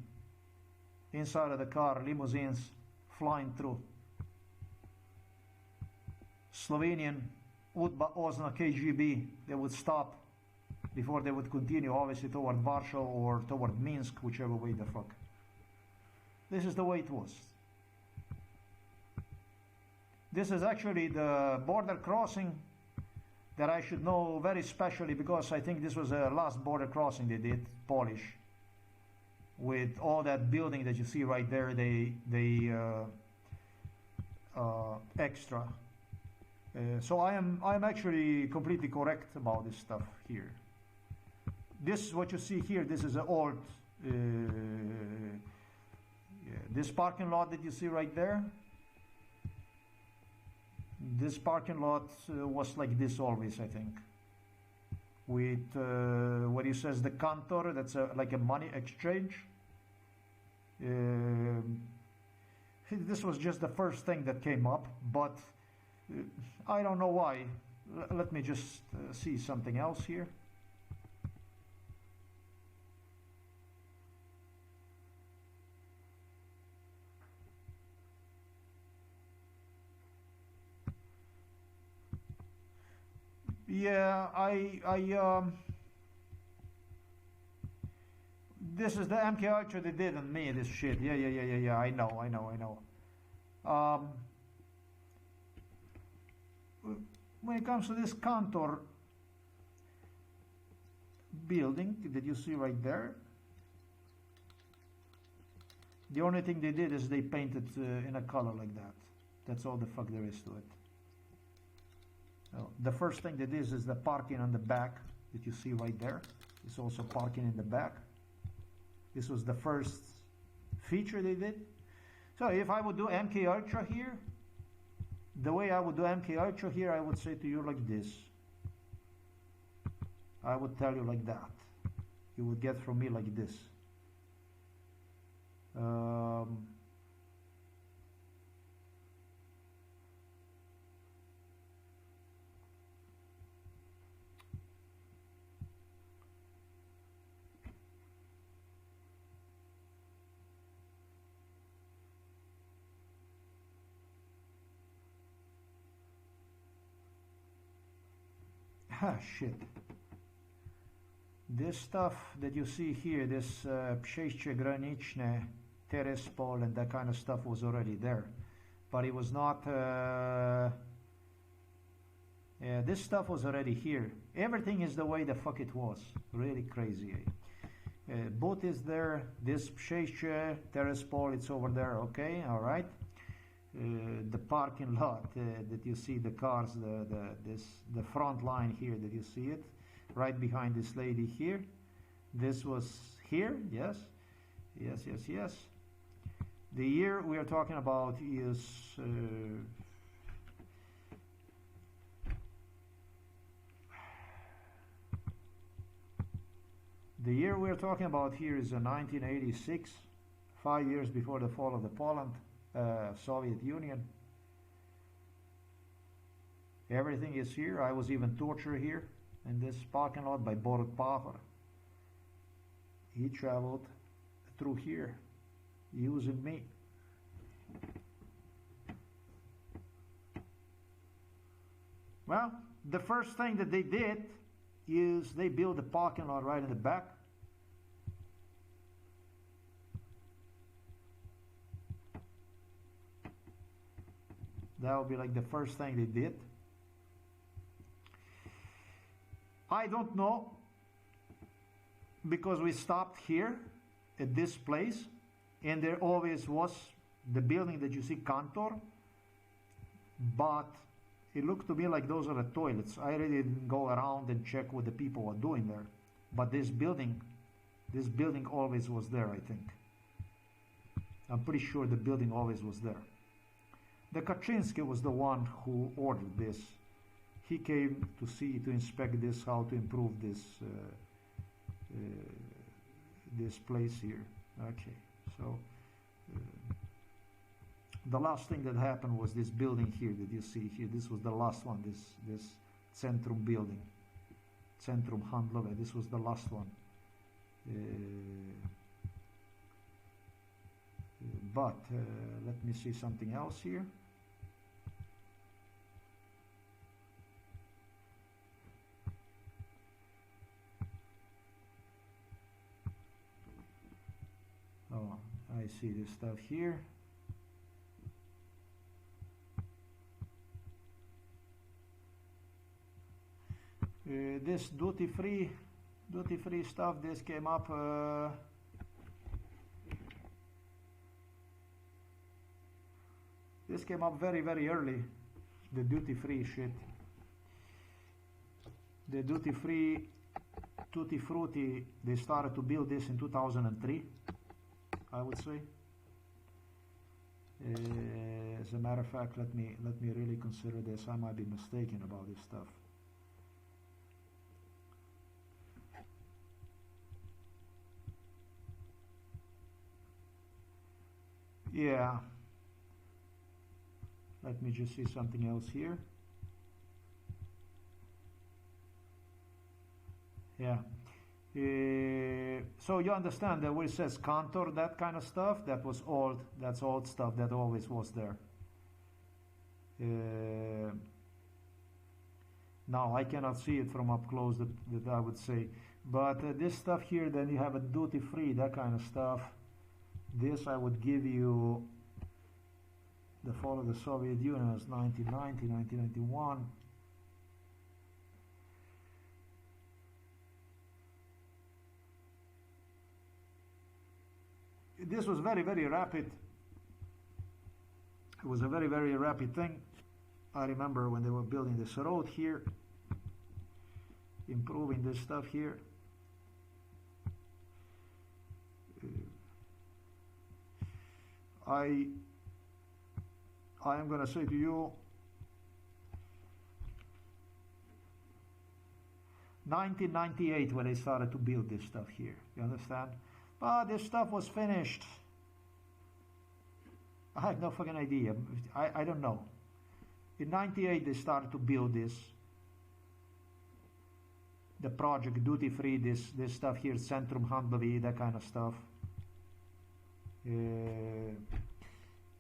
Speaker 2: inside of the car, limousines flying through. Slovenian, Udba, Osna, KGB, they would stop before they would continue, obviously toward Warsaw or toward Minsk, whichever way the fuck. This is the way it was. This is actually the border crossing that I should know very specially, because I think this was the last border crossing they did, Polish. With all that building that you see right there, they extra. So I'm actually completely correct about this stuff here. This is what you see here. This is an old this parking lot that you see right there. This parking lot was like this always, I think. With what he says, the cantor, that's like a money exchange. This was just the first thing that came up, but I don't know why. Let me just see something else here. Yeah, this is the psychiatry they did on me, this shit. Yeah, I know. When it comes to this Cantor building that you see right there, the only thing they did is they painted in a color like that. That's all the fuck there is to it. The first thing that is the parking on the back that you see right there. It's also parking in the back. This was the first feature they did. So if I would do MK Ultra here, the way I would do MK Ultra here, I would say to you like this. I would tell you like that. You would get from me like this. Shit. This stuff that you see here, this przejście graniczne, Terespol and that kind of stuff was already there. But it was not, this stuff was already here. Everything is the way the fuck it was. Really crazy. Boat is there, this przejście, Terespol, it's over there, okay, alright. The parking lot that you see the cars, the front line here that you see it, right behind this lady here. This was here, yes. The year we are talking about is the year we are talking about here is 1986, 5 years before the fall of the Poland. Soviet Union. Everything is here. I was even tortured here in this parking lot by Borut Pahor. He traveled through here using me. Well, the first thing that they did is they built a parking lot right in the back. That would be like the first thing they did. I don't know, because we stopped here at this place, and there always was the building that you see, Cantor. but it looked to me like those are the toilets. I really didn't go around and check what the people were doing there, but this building always was there, I think. I'm pretty sure the building always was there. The Kaczynski was the one who ordered this. He came to inspect this, how to improve this this place here. Okay, so the last thing that happened was this building here that you see here. This was the last one. This Centrum building, Centrum Handlove. This was the last one. But let me see something else here. Oh, I see this stuff here. This duty-free stuff, this came up very, very early. The duty-free shit. The duty-free Tutti Frutti, they started to build this in 2003, I would say. As a matter of fact, let me really consider this. I might be mistaken about this stuff. Yeah. Let me just see something else here. Yeah. So you understand that where it says Cantor, that kind of stuff, that was old. That's old stuff that always was there. Now I cannot see it from up close, that I would say. But this stuff here, then you have a duty-free, that kind of stuff. This I would give you the fall of the Soviet Union was 1990, 1991. This was very, very rapid. It was a very, very rapid thing. I remember when they were building this road here, improving this stuff here. I am going to say to you, 1998 when they started to build this stuff here, you understand? But this stuff was finished. I have no fucking idea. I don't know. In 98 they started to build this. The project duty free, this stuff here, Centrum Handlove, that kind of stuff.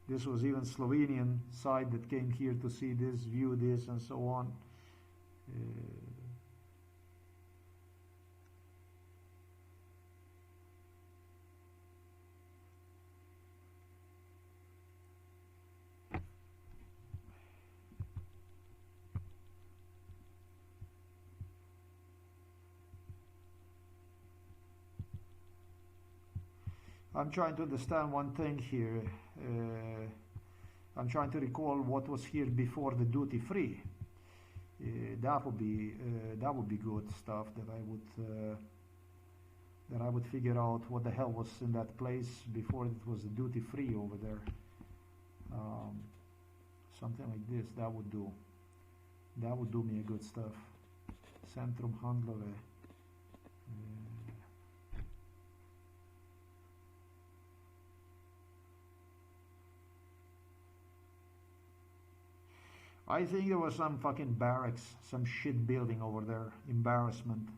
Speaker 2: This was even Slovenian side that came here to see this, view this, and so on. I'm trying to understand one thing here. I'm trying to recall what was here before the duty free. That would be good stuff that I would figure out what the hell was in that place before it was the duty free over there. Something like this. That would do. That would do me a good stuff. Centrum Handlove. I think there was some fucking barracks, some shit building over there. Embarrassment.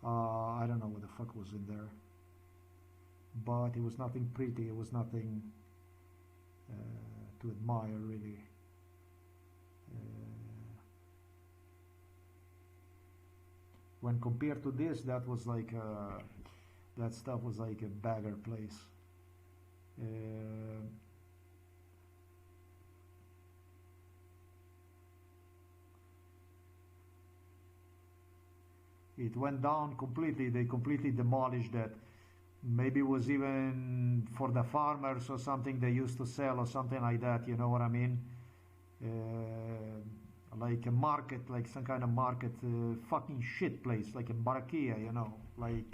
Speaker 2: I don't know what the fuck was in there. But it was nothing pretty. It was nothing to admire, really. When compared to this, that was like that stuff was like a bagger place. It went down completely. They completely demolished that. Maybe it was even for the farmers or something they used to sell or something like that, you know what I mean? like a market, like some kind of market, fucking shit place, like a barakia, you know, like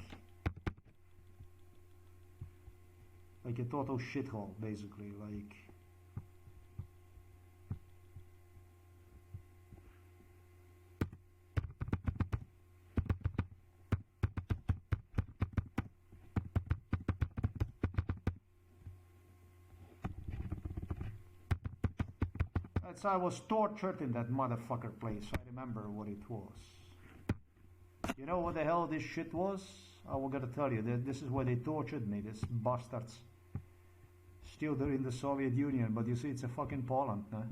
Speaker 2: a total shithole, basically, like. So I was tortured in that motherfucker place. I remember what it was. You know what the hell this shit was? I was gonna tell you that this is where they tortured me, these bastards. Still they're in the Soviet Union, but you see it's a fucking Poland, huh?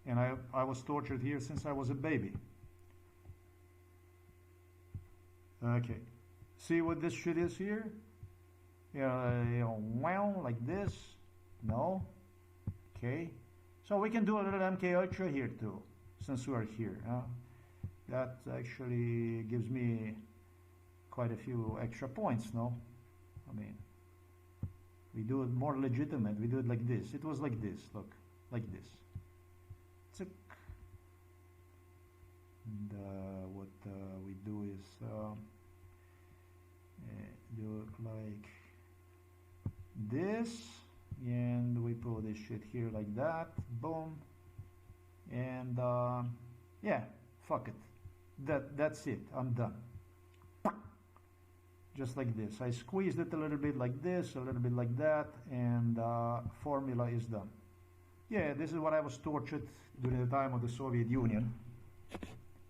Speaker 2: And I was tortured here since I was a baby. Okay. See what this shit is here? Wow, like this. No. Okay. So we can do a little MK Ultra here too, since we're here. That actually gives me quite a few extra points, no? I mean, we do it more legitimate. We do it like this. It was like this, look, like this. Tick. And what we do is do it like this. And we put this shit here like that, boom, and yeah, fuck it, that's it, I'm done. Just like this. I squeezed it a little bit like this, a little bit like that, and formula is done. Yeah, this is what I was tortured during the time of the Soviet Union.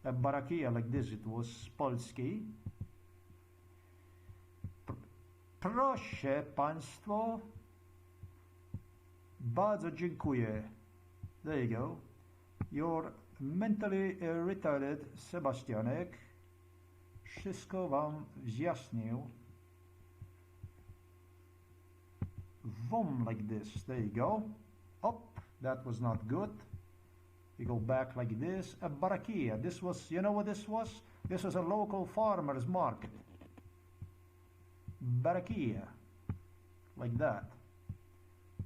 Speaker 2: A barakia like this, it was Polski. Proszę państwo. Bardzo dziękuję. There you go. You're mentally retarded, Sebastianek. Wszystko wam wyjaśnił. Vom like this. There you go. Up. That was not good. We go back like this. A barakia. This was, you know what this was? This was a local farmer's market. Barakia. Like that.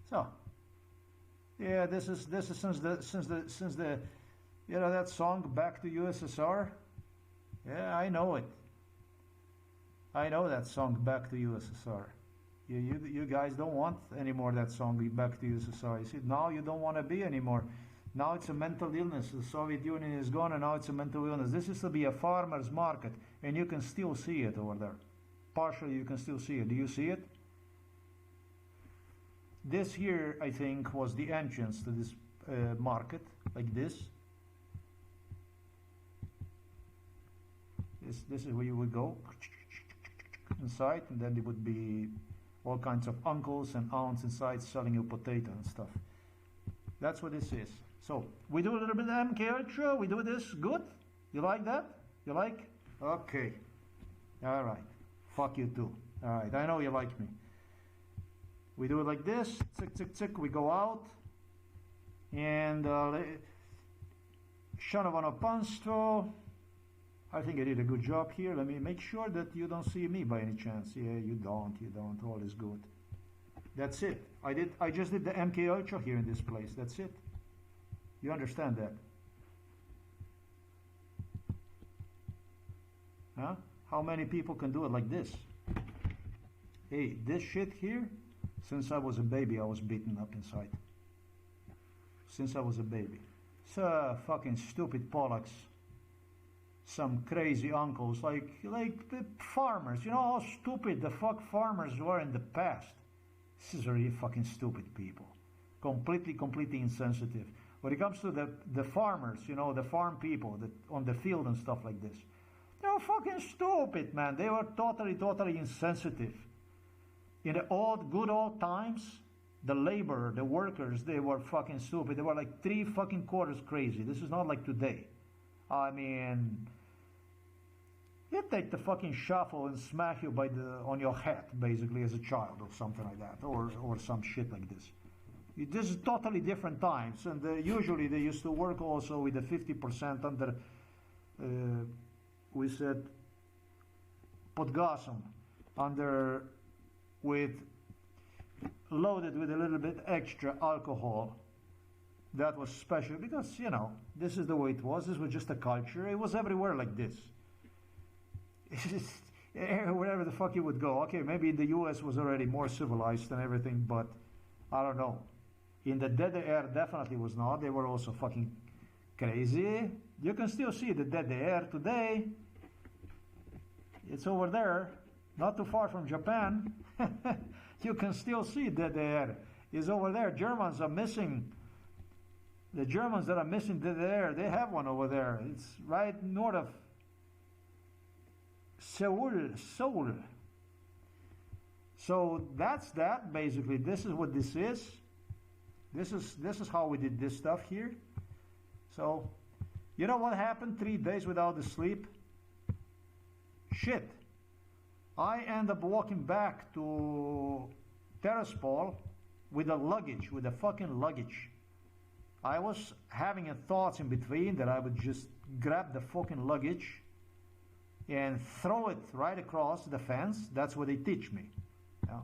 Speaker 2: So. Yeah, this is since the you know that song Back to USSR? Yeah, I know it. I know that song Back to USSR. You guys don't want anymore that song Back to USSR. You see, now you don't want to be anymore. Now it's a mental illness. The Soviet Union is gone and now it's a mental illness. This used to be a farmer's market and you can still see it over there. Partially you can still see it. Do you see it? This here, I think, was the entrance to this market, like this. This is where you would go inside, and then there would be all kinds of uncles and aunts inside selling you potato and stuff. That's what this is. So we do a little bit of MK Ultra. We do this good. You like that? You like? Okay. All right. Fuck you too. All right. I know you like me. We do it like this, tick, tick, tick, we go out, and Szanowano Państwo, I think I did a good job here. Let me make sure that you don't see me by any chance. Yeah, you don't, all is good. That's it. I just did the MK Ultra here in this place, that's it. You understand that? Huh? How many people can do it like this? Hey, this shit here, since I was a baby, I was beaten up inside. Since I was a baby. So fucking stupid Polacks. Some crazy uncles, like the farmers. You know how stupid the fuck farmers were in the past. This is really fucking stupid people. Completely insensitive. When it comes to the farmers, you know, the farm people that on the field and stuff like this. They were fucking stupid, man. They were totally insensitive. In the good old times, the labor, the workers, they were fucking stupid. They were like 3 fucking quarters crazy. This is not like today. I mean, you take the fucking shovel and smack you on your head, basically, as a child or something like that, or some shit like this. This is totally different times, and usually they used to work also with the 50% under, we said, pod gasom, loaded with a little bit extra alcohol, that was special because, you know, this is the way it was. This was just a culture. It was everywhere like this. It's just, wherever the fuck you would go. Okay, maybe the US was already more civilized and everything, but I don't know. In the DDR, definitely was not. They were also fucking crazy. You can still see the DDR today. It's over there, not too far from Japan. You can still see DDR is over there. Germans are missing. The Germans that are missing DDR, they have one over there. It's right north of Seoul. So that's that basically. This is what this is. This is how we did this stuff here. So, you know what happened? 3 days without the sleep. Shit. I end up walking back to Terraspol with a luggage, with a fucking luggage. I was having a thoughts in between that I would just grab the fucking luggage and throw it right across the fence. That's what they teach me. Yeah.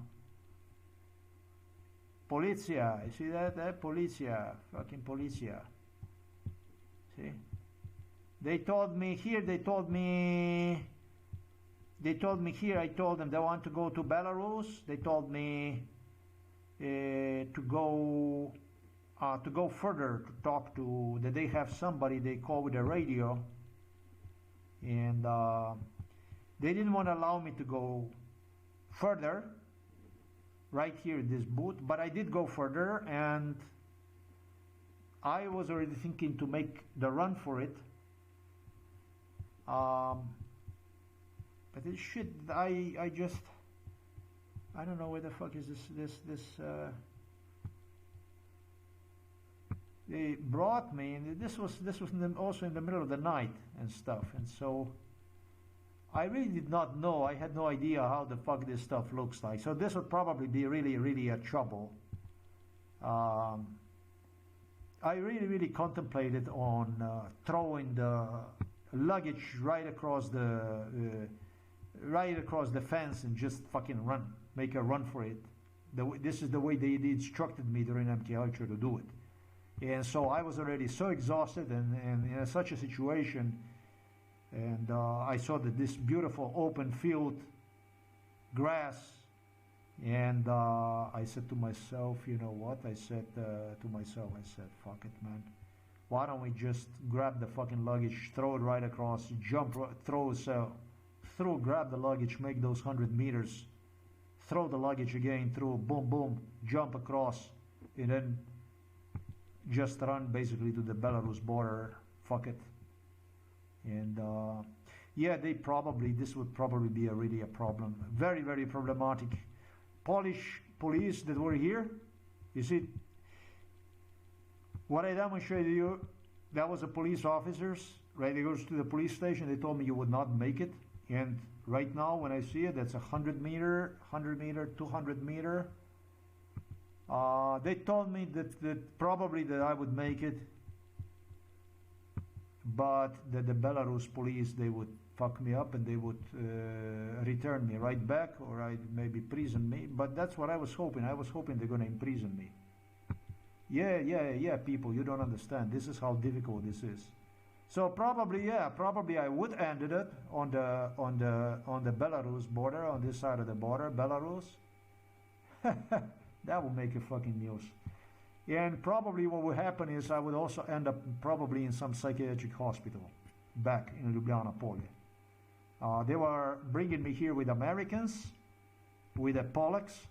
Speaker 2: Polizia, you see that? Polizia, fucking polizia. See? They told me here, here, I told them they want to go to Belarus. They told me to go further to talk to, that they have somebody they call with a radio. And they didn't want to allow me to go further right here in this booth, but I did go further, and I was already thinking to make the run for it. But this shit, I don't know where the fuck is this they brought me, and this was also in the middle of the night and stuff, and so I really did not know. I had no idea how the fuck this stuff looks like. So this would probably be really a trouble. I really contemplated on throwing the luggage right across the fence and just fucking run, make a run for it. This is the way they instructed me during MK Ultra to do it. And so I was already so exhausted and in such a situation, and I saw that this beautiful open field, grass, and I said to myself, you know what? I said to myself, fuck it, man. Why don't we just grab the fucking luggage, throw it right across, jump, grab the luggage, make those 100 meters, throw the luggage again through, boom, boom, jump across, and then just run basically to the Belarus border. Fuck it. And yeah, this would probably be really a problem. Very problematic. Polish police that were here, you see, what I demonstrated you, that was the police officers, right? They goes to the police station, they told me you would not make it. And right now when I see it, that's 100 meter, 200 meter. They told me that probably that I would make it, but that the Belarus police, they would fuck me up and they would return me right back, or I'd maybe prison me. But that's what I was hoping. I was hoping they're going to imprison me. Yeah, people, you don't understand. This is how difficult this is. So probably I would end it on the Belarus border, on this side of the border, Belarus. That will make a fucking news. And probably what would happen is I would also end up probably in some psychiatric hospital back in Ljubljana, Polje. They were bringing me here with Americans, with the Polacks,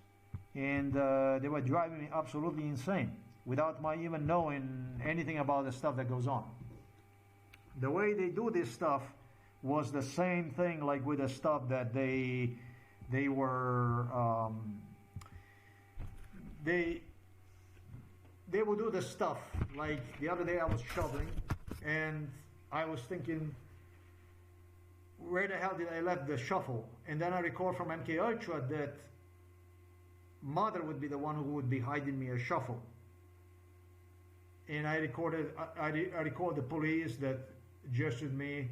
Speaker 2: and they were driving me absolutely insane without my even knowing anything about the stuff that goes on. The way they do this stuff was the same thing like with the stuff that they were they would do the stuff like the other day I was shoveling and I was thinking, where the hell did I let the shovel? And then I recall from MK Ultra that Mother would be the one who would be hiding me a shovel. And I recorded the police that gestured me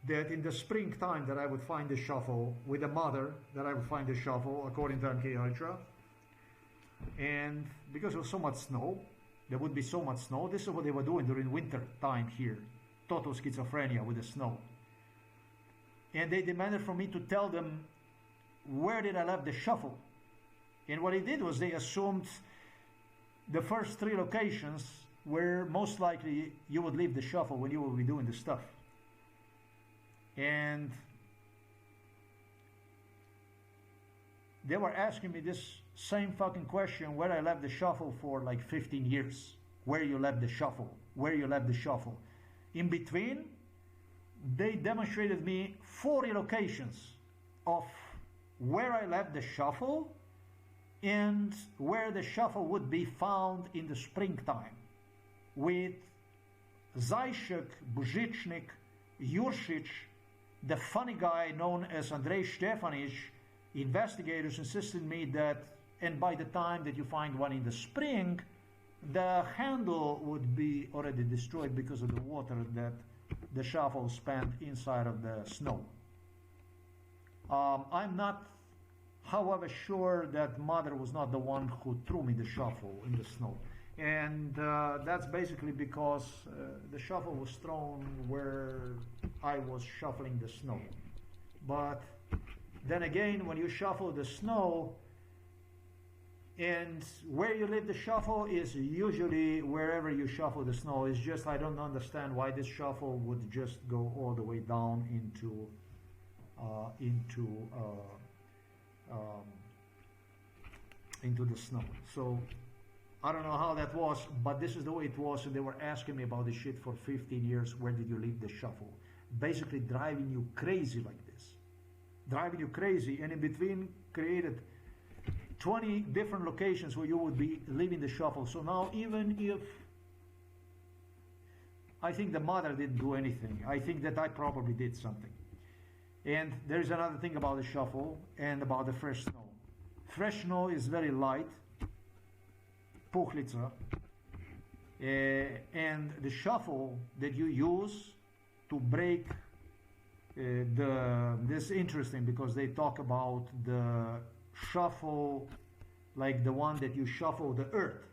Speaker 2: that in the springtime that I would find the shovel with the Mother, that I would find the shovel according to MK Ultra. And because there was so much snow, there would be so much snow. This is what they were doing during winter time here. Total schizophrenia with the snow. And they demanded from me to tell them where did I left the shuffle. And what they did was they assumed the first 3 locations where most likely you would leave the shuffle when you would be doing the stuff. And they were asking me this same fucking question where I left the shuffle for like 15 years. Where you left the shuffle. Where you left the shuffle. In between, they demonstrated me 40 locations of where I left the shuffle and where the shuffle would be found in the springtime. With Zajšek, Bužičnik, Juršić, the funny guy known as Andrej Štefanić, investigators insisted me that, and by the time that you find one in the spring, the handle would be already destroyed because of the water that the shuffle spent inside of the snow. I'm not, however, sure that mother was not the one who threw me the shuffle in the snow. And that's basically because the shuffle was thrown where I was shuffling the snow. But then again, when you shuffle the snow, and where you leave the shuffle is usually wherever you shuffle the snow. It's just I don't understand why this shuffle would just go all the way down into the snow. So I don't know how that was, but this is the way it was. And they were asking me about this shit for 15 years. Where did you leave the shuffle? Basically driving you crazy like this. Driving you crazy, and in between created 20 different locations where you would be leaving the shuffle. So now even if I think the mother didn't do anything, I think that I probably did something. And there's another thing about the shuffle and about the fresh snow. Fresh snow is very light, puchlica, and the shuffle that you use to break this is interesting because they talk about the shuffle like the one that you shuffle the earth.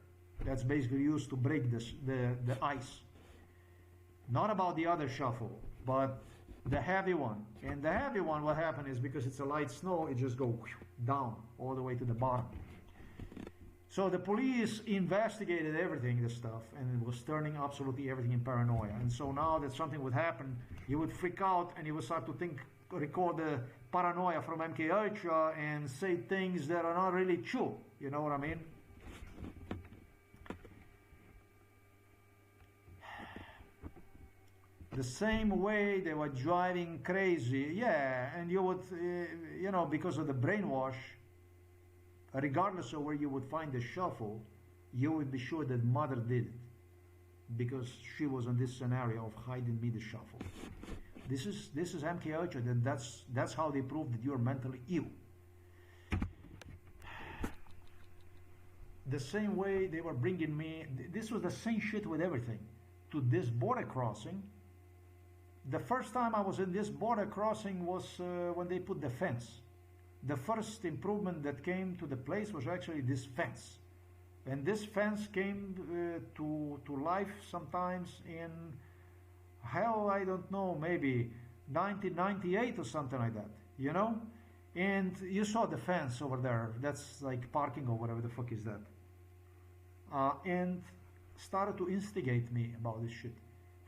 Speaker 2: That's basically used to break the ice. Not about the other shuffle, but the heavy one. And the heavy one, what happened is because it's a light snow, it just goes down all the way to the bottom. So the police investigated everything, this stuff, and it was turning absolutely everything in paranoia. And so now that something would happen, you would freak out and you would start to think, record the paranoia from MK Ultra and say things that are not really true. You know what I mean? The same way they were driving crazy, yeah, and you would, you know, because of the brainwash, regardless of where you would find the shuffle, you would be sure that mother did it, because she was in this scenario of hiding me the shuffle. This is MK Ultra, and that's how they prove that you're mentally ill. The same way they were bringing me, this was the same shit with everything, to this border crossing. The first time I was in this border crossing was when they put the fence. The first improvement that came to the place was actually this fence. And this fence came to life sometimes in, hell, I don't know, maybe 1998 or something like that, you know? And you saw the fence over there. That's like parking or whatever the fuck is that. And started to instigate me about this shit.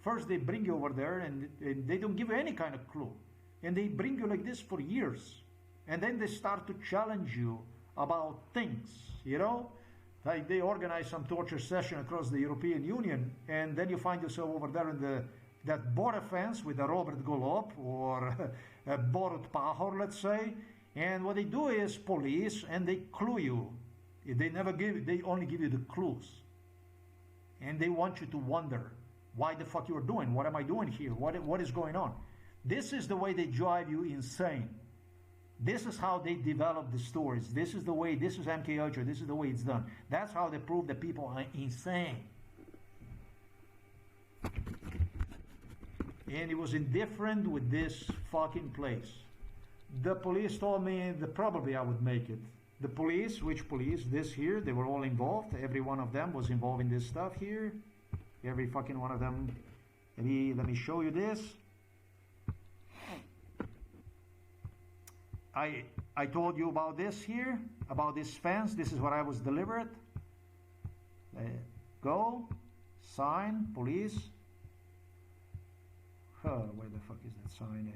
Speaker 2: First they bring you over there and they don't give you any kind of clue. And they bring you like this for years. And then they start to challenge you about things, you know? Like they organize some torture session across the European Union, and then you find yourself over there in that border fence with a Robert Golob or a Borut Pahor, let's say. And what they do is police, and they clue you. They only give you the clues. And they want you to wonder why the fuck you're doing. What am I doing here? What is going on? This is the way they drive you insane. This is how they develop the stories. This is the way, this is MK Ultra, this is the way it's done. That's how they prove that people are insane. And it was indifferent with this fucking place. The police told me that probably I would make it. The police, which police? This here, they were all involved. Every one of them was involved in this stuff here. Every fucking one of them. Let me show you this. I told you about this here, about this fence. This is what I was delivered. Go, sign, police. Where the fuck is that sign?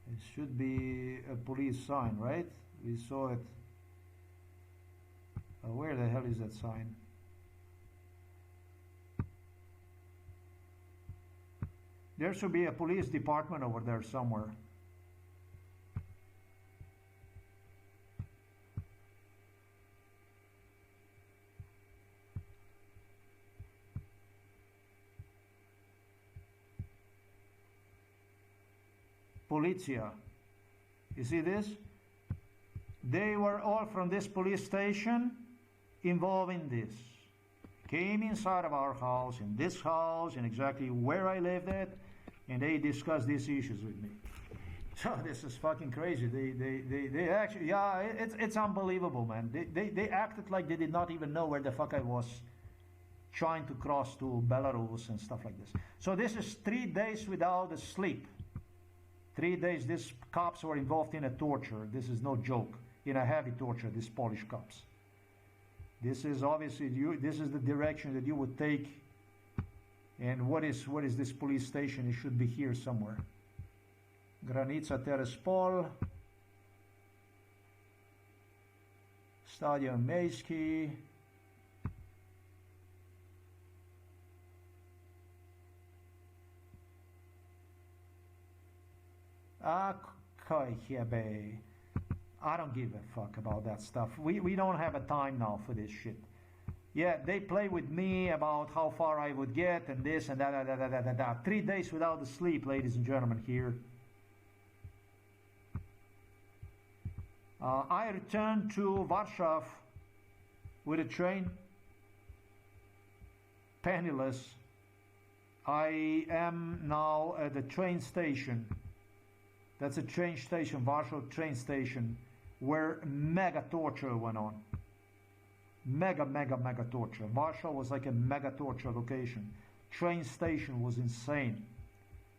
Speaker 2: It should be a police sign, right? We saw it. Where the hell is that sign? There should be a police department over there somewhere. Polizia. You see this? They were all from this police station involved in this. Came inside of our house, in this house, and exactly where I lived at, and they discussed these issues with me. So this is fucking crazy. They actually, yeah, it's unbelievable, man. They acted like they did not even know where the fuck I was trying to cross to Belarus and stuff like this. So this is 3 days without a sleep. 3 days, these cops were involved in a torture. This is no joke. In a heavy torture, these Polish cops. This is obviously, this is the direction that you would take. And what is this police station? It should be here somewhere. Granica Terespol. Stadion Miejski. I don't give a fuck about that stuff. We don't have a time now for this shit. Yeah, they play with me about how far I would get and this and that. 3 days without the sleep, ladies and gentlemen, here. I returned to Warsaw with a train, penniless. I am now at the train station. That's a train station, Warsaw train station, where mega torture went on. Mega torture. Warsaw was like a mega torture location. Train station was insane.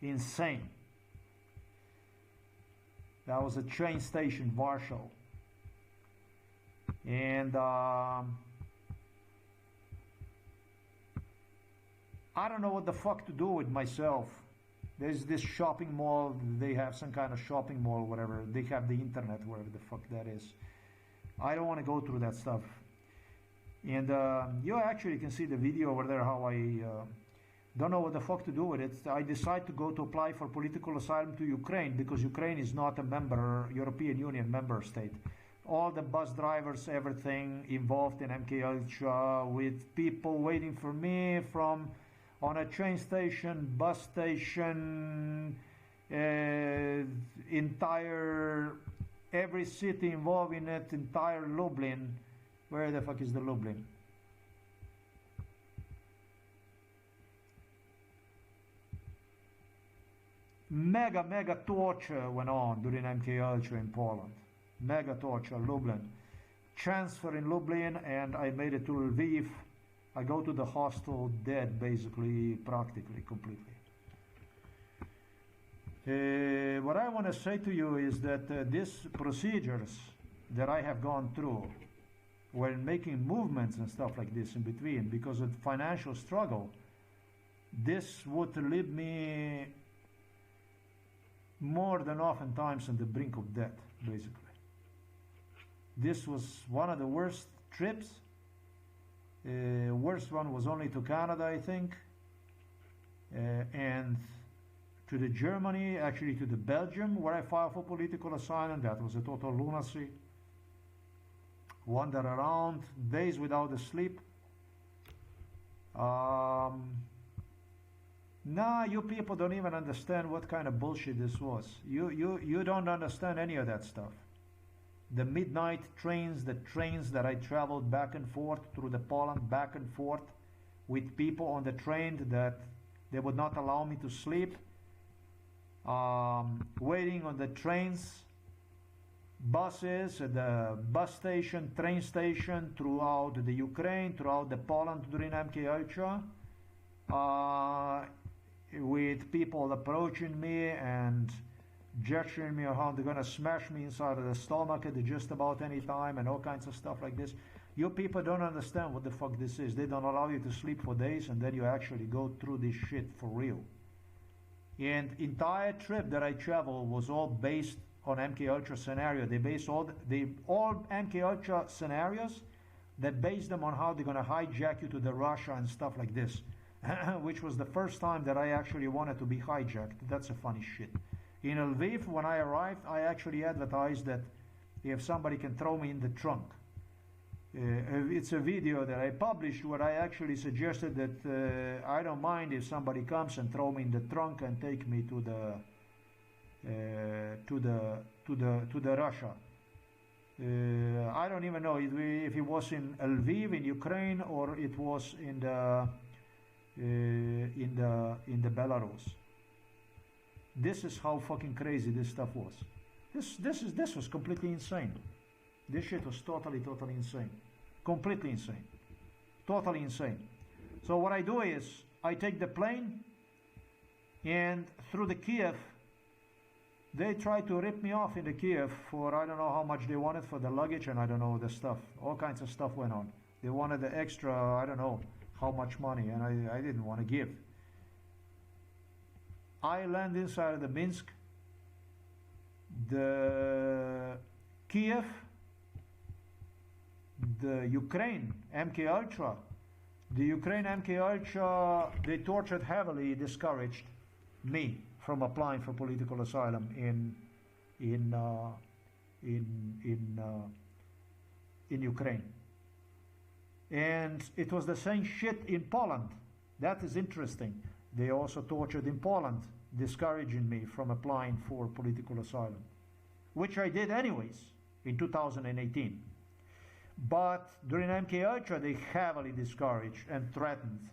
Speaker 2: Insane. That was a train station, Warsaw. And I don't know what the fuck to do with myself. There's this shopping mall. They have some kind of shopping mall, whatever. They have the internet, whatever the fuck that is. I don't want to go through that stuff. And you actually can see the video over there how I don't know what the fuck to do with it. I decided to go to apply for political asylum to Ukraine because Ukraine is not a member, European Union member state. All the bus drivers, everything involved in MKH with people waiting for me from on a train station, bus station, every city involved in it, entire Lublin. Where the fuck is the Lublin? Mega torture went on during MKH in Poland. Mega torture, Lublin. Transfer in Lublin, and I made it to Lviv. I go to the hostel dead, basically, practically, completely. What I want to say to you is that these procedures that I have gone through when making movements and stuff like this in between, because of financial struggle, this would leave me more than oftentimes on the brink of death, basically. This was one of the worst trips. Worst one was only to Canada, I think, and to the Germany, actually to the Belgium, where I filed for political asylum. That was a total lunacy. Wander around, days without a sleep. Nah, you people don't even understand what kind of bullshit this was. You don't understand any of that stuff. The midnight trains, the trains that I traveled back and forth through the Poland, back and forth with people on the train that they would not allow me to sleep. Waiting on the trains buses at the bus station, train station throughout the Ukraine, throughout the Poland during MK Ultra, with people approaching me and gesturing me how they're gonna smash me inside of the stomach at just about any time and all kinds of stuff like this. You people don't understand what the fuck this is. They don't allow you to sleep for days, and then you actually go through this shit for real. And entire trip that I traveled was all based on MK Ultra scenario. They based all MK Ultra scenarios. They based them on how they're gonna hijack you to the Russia and stuff like this, which was the first time that I actually wanted to be hijacked. That's a funny shit. In Lviv, when I arrived, I actually advertised that if somebody can throw me in the trunk. It's a video that I published where I actually suggested that I don't mind if somebody comes and throw me in the trunk and take me to the Russia. I don't even know if it was in Lviv in Ukraine or it was in the Belarus. This is how fucking crazy this stuff was. This was completely insane. This shit was totally insane. Completely insane. Totally insane. So what I do is I take the plane, and through the Kiev, they try to rip me off in the Kiev for I don't know how much they wanted for the luggage, and I don't know the stuff. All kinds of stuff went on. They wanted the extra, I don't know how much money, and I didn't want to give. I land inside of the Minsk, the Kiev, the Ukraine MK Ultra. The Ukraine MK Ultra, they tortured heavily, discouraged me from applying for political asylum in Ukraine. And it was the same shit in Poland. That is interesting. They also tortured in Poland, discouraging me from applying for political asylum, which I did anyways in 2018. But during MK Ultra, they heavily discouraged and threatened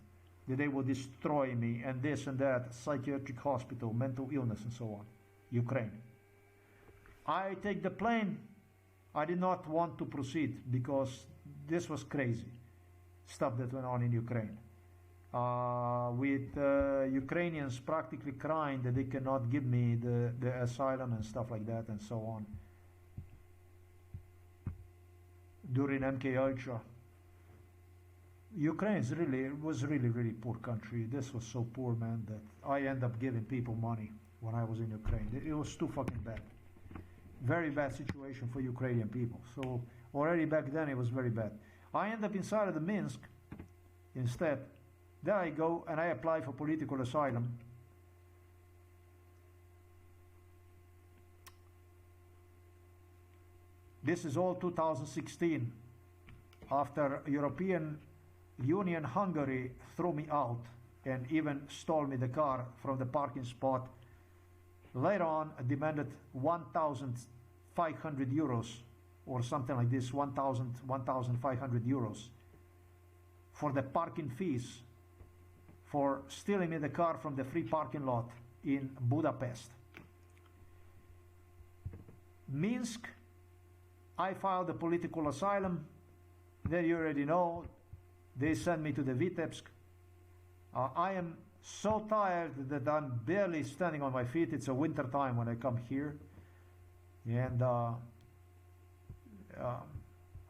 Speaker 2: that they would destroy me and this and that, psychiatric hospital, mental illness and so on, Ukraine. I take the plane. I did not want to proceed because this was crazy stuff that went on in Ukraine. With Ukrainians practically crying that they cannot give me the asylum and stuff like that and so on. During MK Ultra, Ukraine was really poor country. This was so poor, man, that I end up giving people money when I was in Ukraine. It was too fucking bad. Very bad situation for Ukrainian people. So already back then it was very bad. I end up inside of the Minsk instead. There I go and I apply for political asylum. This is all 2016, after European Union Hungary threw me out and even stole me the car from the parking spot. Later on, demanded 1,500 euros or something like this, 1,500 euros for the parking fees for stealing me the car from the free parking lot in Budapest. Minsk, I filed a political asylum. There you already know, they sent me to the Vitebsk. I am so tired that I'm barely standing on my feet. It's a winter time when I come here. And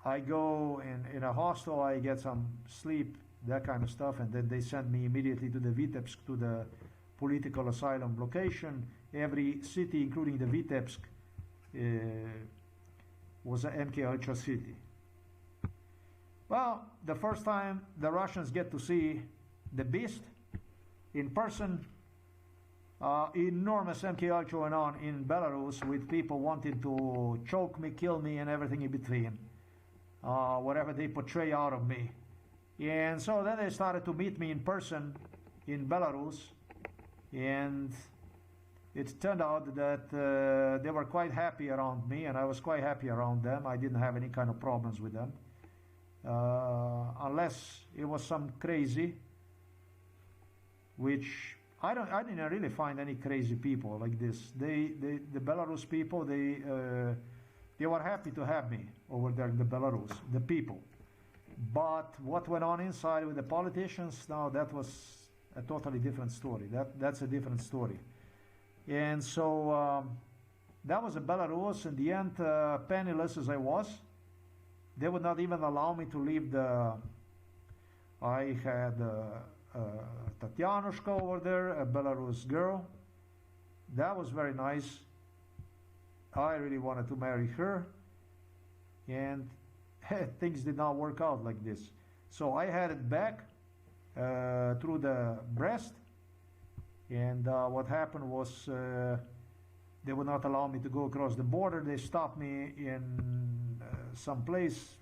Speaker 2: I go in a hostel, I get some sleep, that kind of stuff, and then they send me immediately to the Vitebsk, to the political asylum location. Every city, including the Vitebsk, was an MK Ultra city. Well, the first time the Russians get to see the beast in person, enormous MK Ultra went on in Belarus with people wanting to choke me, kill me, and everything in between, whatever they portray out of me. And so then they started to meet me in person in Belarus, and it turned out that they were quite happy around me, and I was quite happy around them. I didn't have any kind of problems with them, unless it was some crazy, which I didn't really find any crazy people like this. The Belarus people, they They were happy to have me over there in the Belarus, the people. But what went on inside with the politicians, now that was a totally different story. That's a different story. And so that was a Belarus. In the end, penniless as I was, they would not even allow me to leave the... I had Tatyanushka over there, a Belarus girl. That was very nice. I really wanted to marry her. And things did not work out like this. So I headed back through the Brest. And what happened was they would not allow me to go across the border. They stopped me in some place.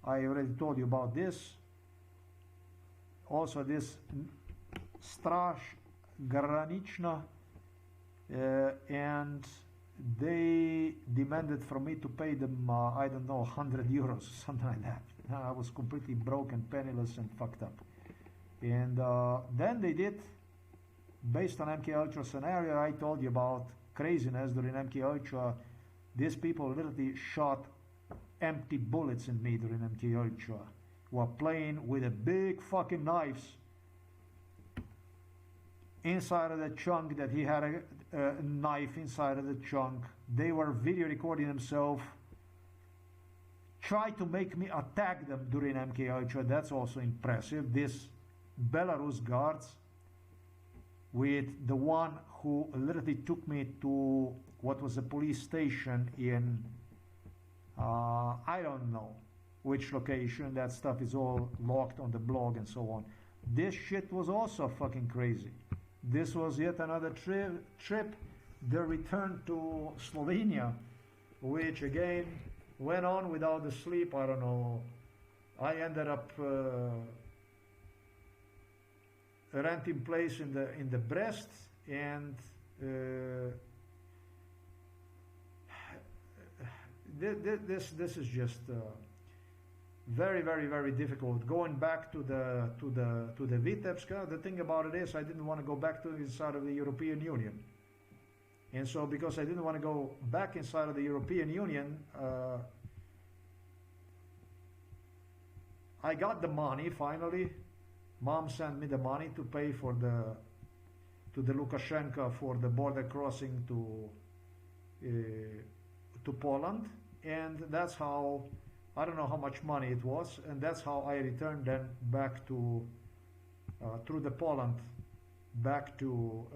Speaker 2: I already told you about this. Also this Straž Granična, and they demanded from me to pay them, I don't know, 100 euros, something like that. I was completely broken, penniless, and fucked up. And then they did, based on MK Ultra scenario I told you about, craziness during MK Ultra, these people literally shot empty bullets in me during MK Ultra. Were playing with a big fucking knives inside of the chunk, that he had a knife inside of the chunk. They were video recording themselves, tried to make me attack them during MK Ultra. That's also impressive. These Belarus guards, with the one who literally took me to what was a police station in I don't know which location. That stuff is all locked on the blog and so on. This shit was also fucking crazy. This was yet another trip, the return to Slovenia, which again went on without the sleep. I don't know. I ended up renting place in the Brest, and this is just very, very, very difficult. Going back to the Vitebska, the thing about it is I didn't want to go back to inside of the European Union. And so because I didn't want to go back inside of the European Union, I got the money finally. Mom sent me the money to pay for to the Lukashenko for the border crossing to Poland, and that's how, I don't know how much money it was, and that's how I returned then back to through the Poland back to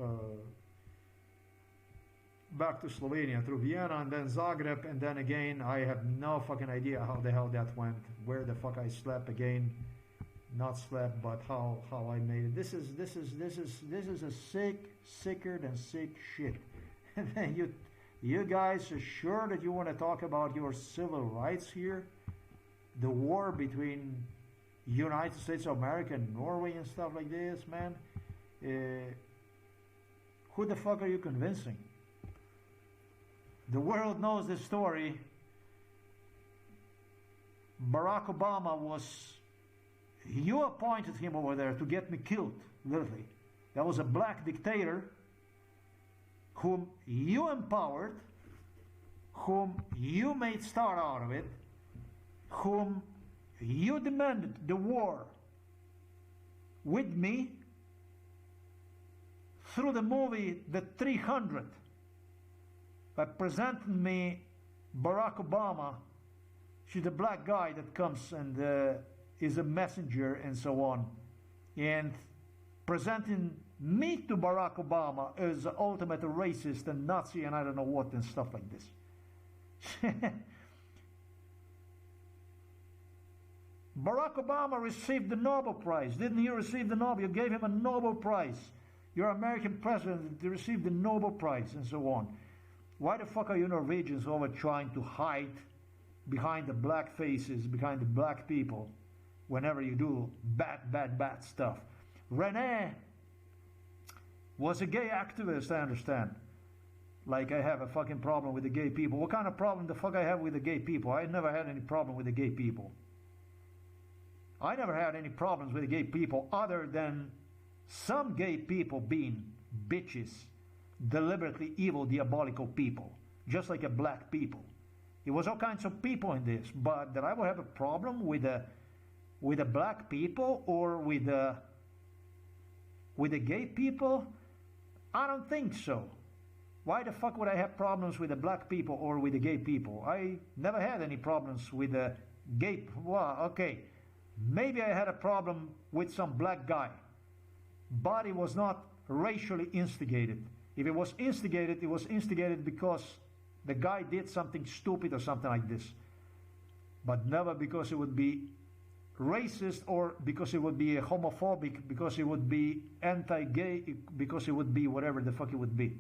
Speaker 2: Slovenia, through Vienna and then Zagreb, and then again I have no fucking idea how the hell that went, where the fuck I slept again, not slept, but how I made it. This is a sicker than sick shit. And then you guys are sure that you want to talk about your civil rights here? The war between United States of America and Norway and stuff like this, man. Who the fuck are you convincing? The world knows this story. Barack Obama you appointed him over there to get me killed, literally. That was a black dictator whom you empowered, whom you made star out of it, whom you demanded the war with me through the movie The 300 by presenting me Barack Obama. She's the black guy that comes and is a messenger and so on, and presenting me to Barack Obama as the ultimate racist and Nazi and I don't know what and stuff like this. Barack Obama received the Nobel Prize. Didn't he receive the Nobel? You gave him a Nobel Prize. You're American president, you received the Nobel Prize and so on. Why the fuck are you Norwegians over trying to hide behind the black faces, behind the black people, whenever you do bad stuff? Renee was a gay activist, I understand. Like I have a fucking problem with the gay people. What kind of problem the fuck I have with the gay people? I never had any problem with the gay people. I never had any problems with the gay people other than some gay people being bitches, deliberately evil, diabolical people, just like a black people. It was all kinds of people in this, but that I would have a problem with the black people or with the gay people, I don't think so. Why the fuck would I have problems with the black people or with the gay people? I never had any problems with the gay. Well, okay, maybe I had a problem with some black guy, but it was not racially instigated. If it was instigated because the guy did something stupid or something like this, but never because it would be racist or because it would be homophobic, because it would be anti-gay, because it would be whatever the fuck it would be.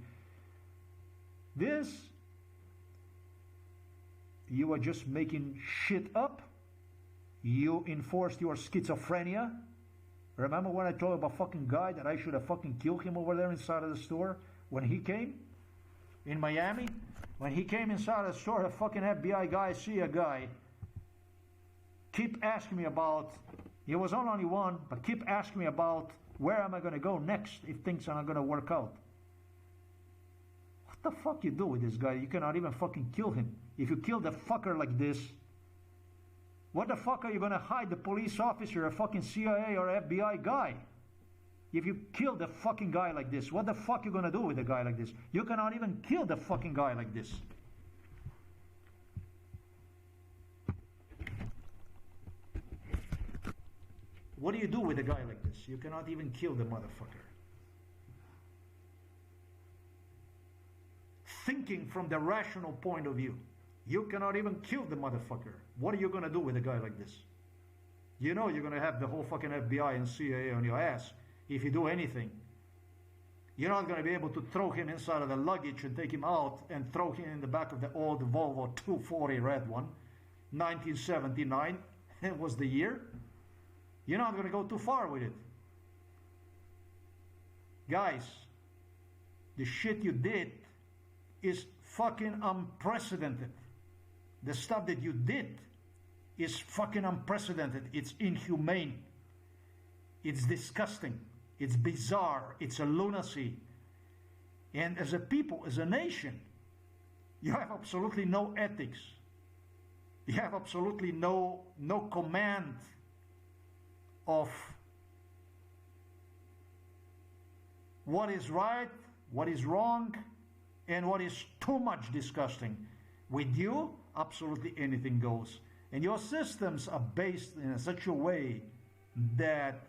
Speaker 2: This, you are just making shit up. You enforced your schizophrenia. Remember when I told about fucking guy that I should have fucking killed him over there inside of the store when he came in Miami? When he came inside of the store, a fucking FBI guy, see a guy, keep asking me about, he was on only one, but keep asking me about where am I going to go next if things are not going to work out. What the fuck you do with this guy? You cannot even fucking kill him. If you kill the fucker like this, what the fuck are you going to hide the police officer, a fucking CIA or FBI guy? If you kill the fucking guy like this, what the fuck are you going to do with a guy like this? You cannot even kill the fucking guy like this. What do you do with a guy like this? You cannot even kill the motherfucker. Thinking from the rational point of view, you cannot even kill the motherfucker. What are you going to do with a guy like this? You know you're going to have the whole fucking FBI and CIA on your ass if you do anything. You're not going to be able to throw him inside of the luggage and take him out and throw him in the back of the old Volvo 240 red one, 1979. It was the year. You're not going to go too far with it. Guys, the shit you did is fucking unprecedented. The stuff that you did is fucking unprecedented. It's inhumane. It's disgusting. It's bizarre. It's a lunacy. And as a people, as a nation, you have absolutely no ethics. You have absolutely no command of what is right, what is wrong, and what is too much disgusting. With you, absolutely anything goes. And your systems are based in such a way that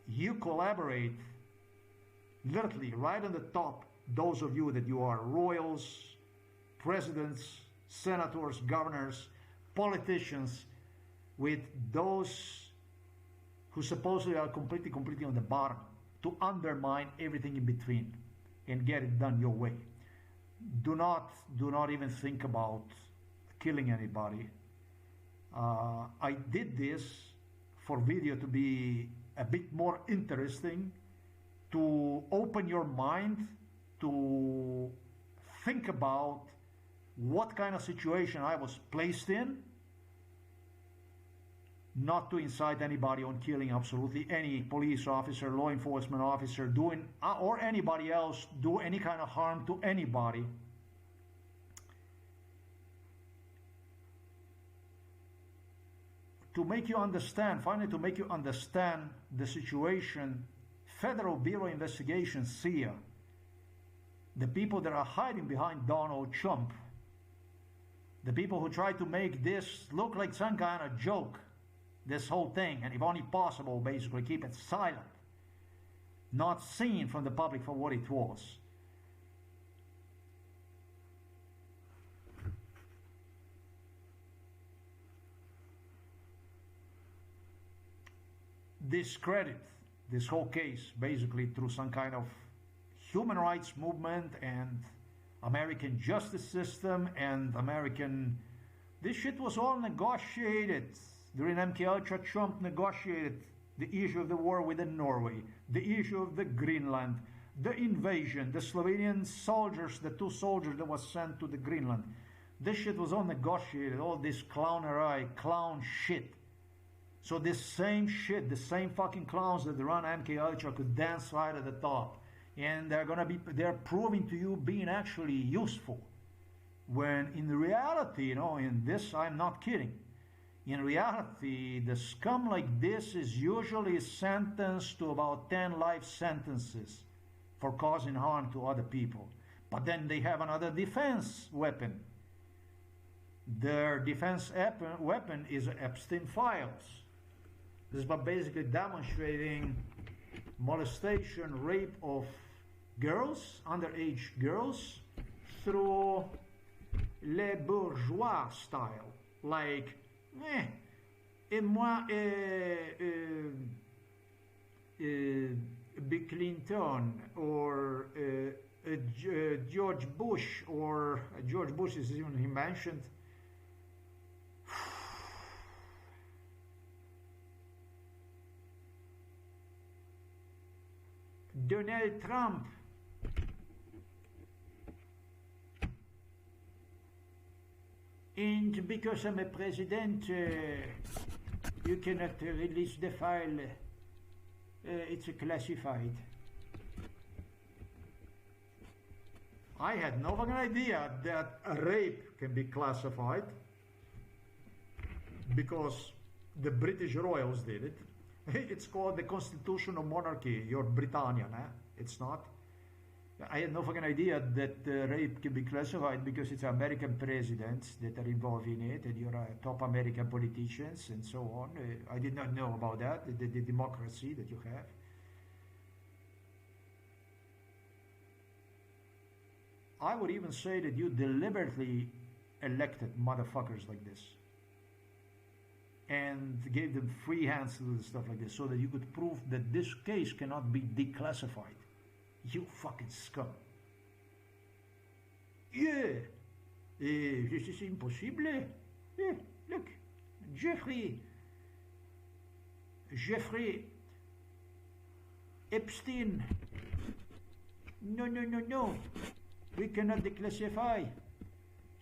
Speaker 2: you collaborate literally right on the top, those of you that you are royals, presidents, senators, governors, politicians, with those who supposedly are completely on the bottom, to undermine everything in between and get it done your way. Do not even think about killing anybody. I did this for video to be a bit more interesting, to open your mind, to think about what kind of situation I was placed in, not to incite anybody on killing absolutely any police officer, law enforcement officer, doing or anybody else do any kind of harm to anybody. To make you understand, finally to make you understand the situation, Federal Bureau of Investigation, CIA, the people that are hiding behind Donald Trump, the people who try to make this look like some kind of joke, this whole thing, and if only possible, basically keep it silent, not seen from the public for what it was. Discredit this whole case basically through some kind of human rights movement and American justice system and American... This shit was all negotiated. During MK Ultra, Trump negotiated the issue of the war within Norway, the issue of the Greenland, the invasion, the Slovenian soldiers, the 2 soldiers that was sent to the Greenland. This shit was all negotiated, all this clownery, clown shit. So this same shit, the same fucking clowns that run MK Ultra could dance right at the top. And they're proving to you being actually useful. when in reality, in this I'm not kidding. In reality, the scum like this is usually sentenced to about 10 life sentences for causing harm to other people. But then they have another defense weapon. Their defense weapon is Epstein files. This is basically demonstrating molestation, rape of girls, underage girls, through le bourgeois style, like, et moi, Bill Clinton, or George Bush, or George Bush is even he mentioned. Donald Trump. And because I'm a president, you cannot release the file. It's classified. I had no fucking idea that a rape can be classified because the British royals did it. It's called the constitutional monarchy. You're Britannian, eh? It's not. I had no fucking idea that rape can be classified because it's American presidents that are involved in it, and you're top American politicians and so on. I did not know about that, the democracy that you have. I would even say that you deliberately elected motherfuckers like this and gave them free hands to do stuff like this so that you could prove that this case cannot be declassified. You fucking scum. Yeah. This is impossible. Yeah, look. Jeffrey Epstein. No. We cannot declassify.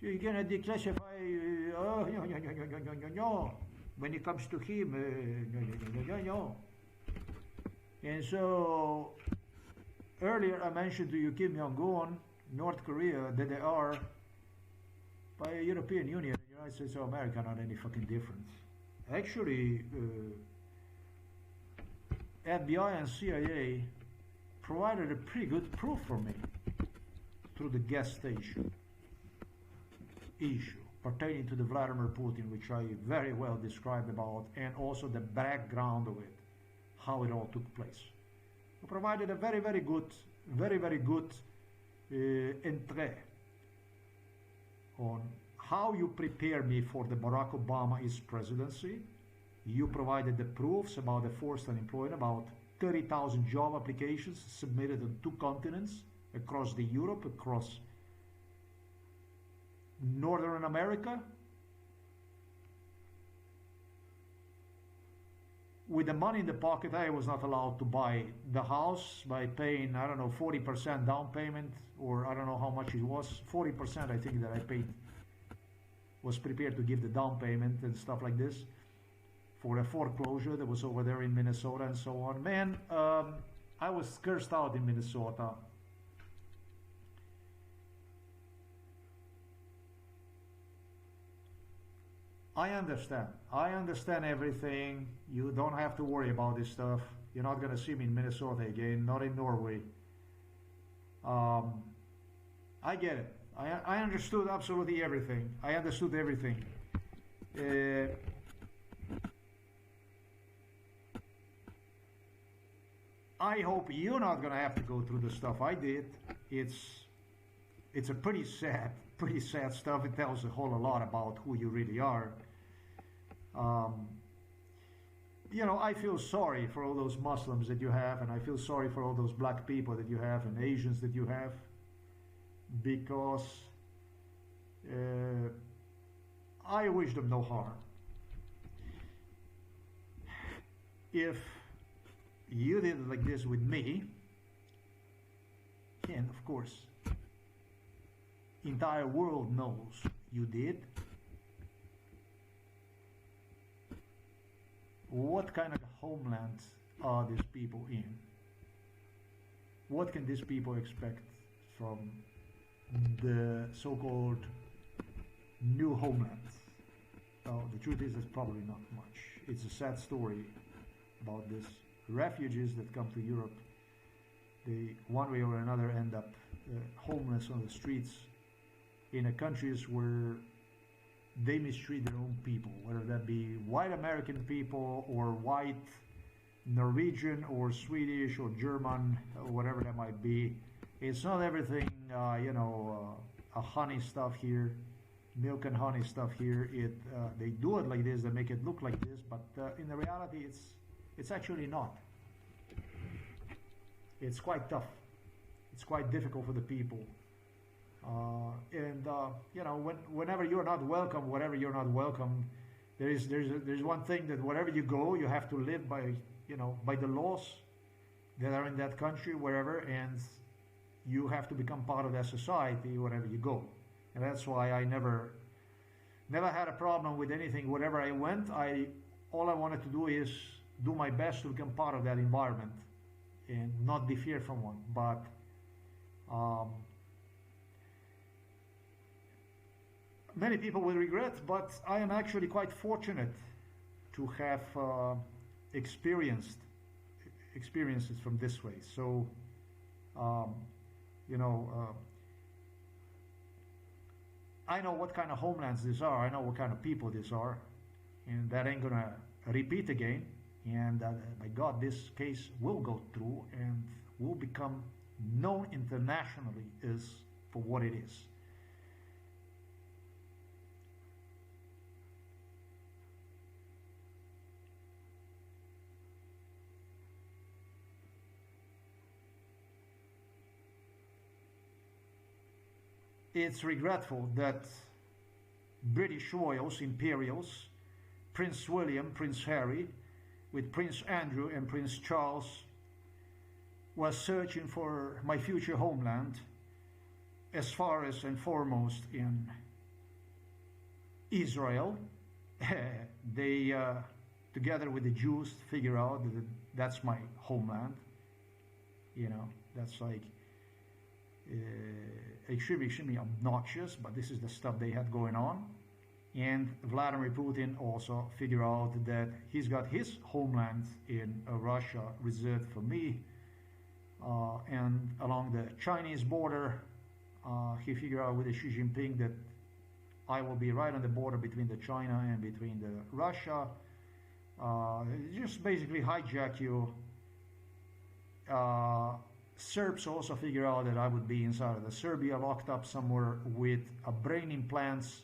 Speaker 2: You cannot declassify. Oh, no. When it comes to him, no. And so, earlier I mentioned to you Kim Jong-un, North Korea, that they are, by European Union and United States of America, not any fucking different. Actually, FBI and CIA provided a pretty good proof for me through the gas station issue pertaining to the Vladimir Putin, which I very well described about, and also the background of it, how it all took place. We provided a very, very good entrée on how you prepare me for the Barack Obama's presidency. You provided the proofs about the forced unemployment, about 30,000 job applications submitted on 2 continents, across the Europe, across Northern America. With the money in the pocket, I was not allowed to buy the house by paying, 40% down payment, or I don't know how much it was. 40% I think that I paid, was prepared to give the down payment and stuff like this for a foreclosure that was over there in Minnesota and so on. Man, I was cursed out in Minnesota. I understand everything. You don't have to worry about this stuff. You're not going to see me in Minnesota again, not in Norway. I get it. I understood absolutely everything. I understood everything. I hope you're not going to have to go through the stuff I did. It's a pretty sad stuff. It tells a whole lot about who you really are. I feel sorry for all those Muslims that you have, and I feel sorry for all those black people that you have and Asians that you have, because I wish them no harm. If you did it like this with me, and of course, entire world knows you did, what kind of homeland are these people in? What can these people expect from the so-called new homelands. The truth is, there's probably not much. It's a sad story about these refugees that come to Europe. They, one way or another, end up homeless on the streets in countries where they mistreat their own people, whether that be white American people or white Norwegian or Swedish or German or whatever that might be. It's not everything, a honey stuff here, milk and honey stuff here. They do it like this, they make it look like this, but in the reality, it's actually not. It's quite tough. It's quite difficult for the people. Whenever you're not welcome, wherever you're not welcome, there's one thing that wherever you go, you have to live by the laws that are in that country, wherever, and you have to become part of that society wherever you go. And that's why I never had a problem with anything. Wherever I went, all I wanted to do is do my best to become part of that environment and not be feared from one. But many people will regret, but I am actually quite fortunate to have experiences from this way. So, I know what kind of homelands these are. I know what kind of people these are, and that ain't gonna repeat again. And by God, this case will go through and will become known internationally as for what it is. It's regretful that British royals, imperials, Prince William, Prince Harry, with Prince Andrew and Prince Charles, was searching for my future homeland, as far as and foremost in Israel. They, together with the Jews, figure out that that's my homeland. That's like extremely obnoxious, but this is the stuff they had going on. And Vladimir Putin also figured out that he's got his homeland in Russia reserved for me. And along the Chinese border, he figured out with Xi Jinping that I will be right on the border between the China and between the Russia. Just basically hijack you. Serbs also figure out that I would be inside of the Serbia, locked up somewhere with a brain implants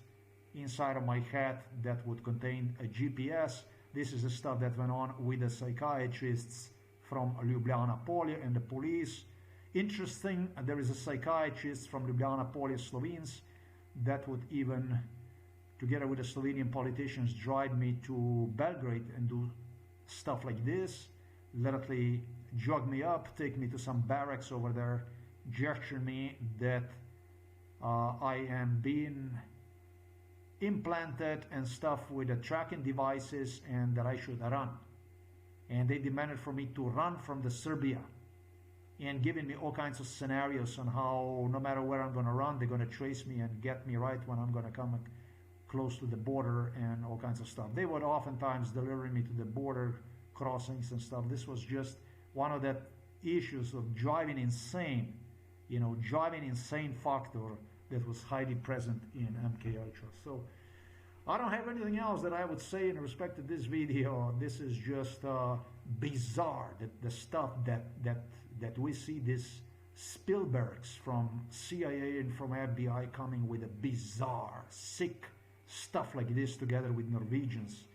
Speaker 2: inside of my head that would contain a GPS. This is the stuff that went on with the psychiatrists from Ljubljana Polje and the police. Interesting, there is a psychiatrist from Ljubljana Polje, Slovenes, that would even, together with the Slovenian politicians, drive me to Belgrade and do stuff like this, literally jog me up, take me to some barracks over there, gesture me that I am being implanted and stuff with the tracking devices and that I should run. And they demanded for me to run from the Serbia and giving me all kinds of scenarios on how no matter where I'm going to run, they're going to trace me and get me right when I'm going to come close to the border and all kinds of stuff. They would oftentimes deliver me to the border crossings and stuff. This was just one of the issues of driving insane, driving insane factor that was highly present in MK Ultra. So I don't have anything else that I would say in respect to this video. This is just bizarre, the stuff that we see, these Spielbergs from CIA and from FBI coming with a bizarre, sick stuff like this together with Norwegians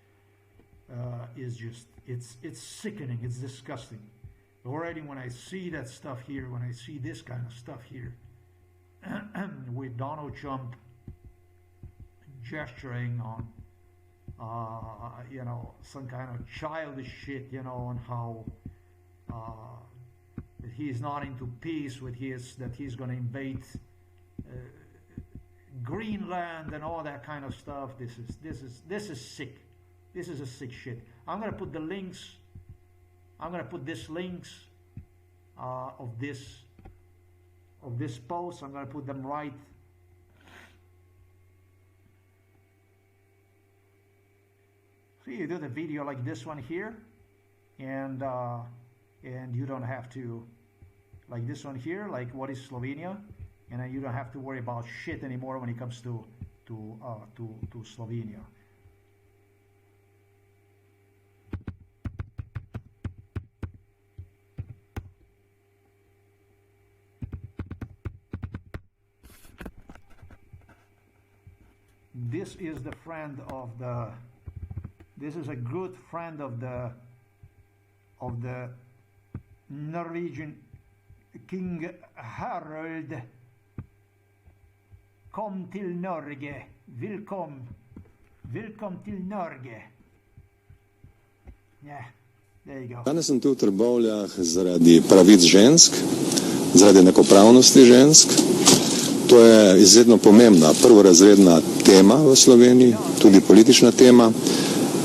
Speaker 2: is just, it's sickening, it's disgusting. Already when I see that stuff here, when I see this kind of stuff here, with Donald Trump gesturing on, some kind of childish shit, on how that he's not into peace with that he's going to invade Greenland and all that kind of stuff. This is sick. This is a sick shit. I'm going to put the links. I'm going to put these links of this post. I'm going to put them right See, you do the video like this one here, and you don't have to, like this one here, like what is Slovenia, and then you don't have to worry about shit anymore when it comes to Slovenia. This is the friend of the. This is a good friend of the Norwegian King Harald. Kom till Norge. Velkommen till Norge. Yeah, there you go.
Speaker 3: Danes sem tu v Trbovljah zaradi pravic žensk, zaradi enakopravnosti žensk. To je izredno pomembna prvorazredna tema v Sloveniji, tudi politična tema.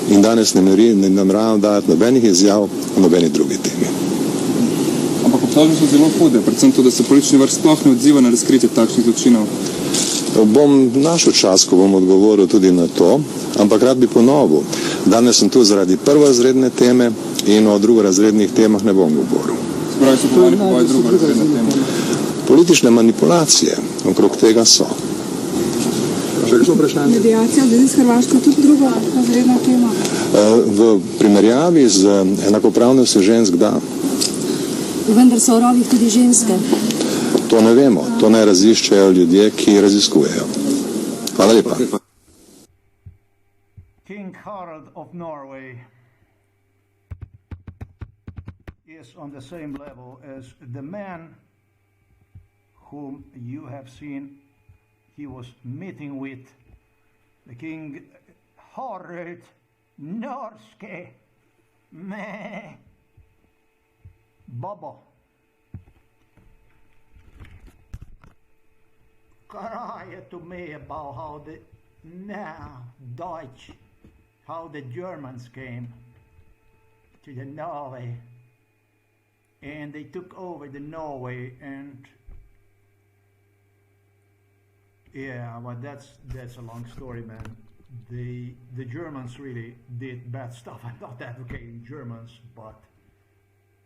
Speaker 3: In danes ne nameravam dajati nobenih izjav o nobeni drugi temi.
Speaker 4: Ampak obtožbe so zelo hude, predvsem to, da se politični vrh sploh ne odziva na razkritje takšnih zločinov.
Speaker 3: Bom našel čas, ko bom odgovoril tudi na to, ampak rad bi ponovil. Danes sem tu zaradi prvorazredne teme in o drugorazrednih temah ne bom govoril.
Speaker 4: Spravi so povedali drugorazredne teme.
Speaker 3: Politične manipulacije okrog tega so. Še kakšno vprašanje?
Speaker 5: Medijacija z Hrvaško tudi drugorazredna tema?
Speaker 3: V primerjavi z enakopravnostjo žensk, da.
Speaker 5: Vendar so v rovih tudi ženske.
Speaker 3: To ne vemo, to naj raziščejo ljudje, ki raziskujejo. Hvala lepa.
Speaker 2: King Harald of Norway is on the same level as the man whom you have seen he was meeting with, the King Harald Norske med Baba. Cry to me about how the Dutch, how the Germans came to the Norway, and they took over the Norway, and yeah, but that's a long story, man. The Germans really did bad stuff. I'm not advocating Germans, but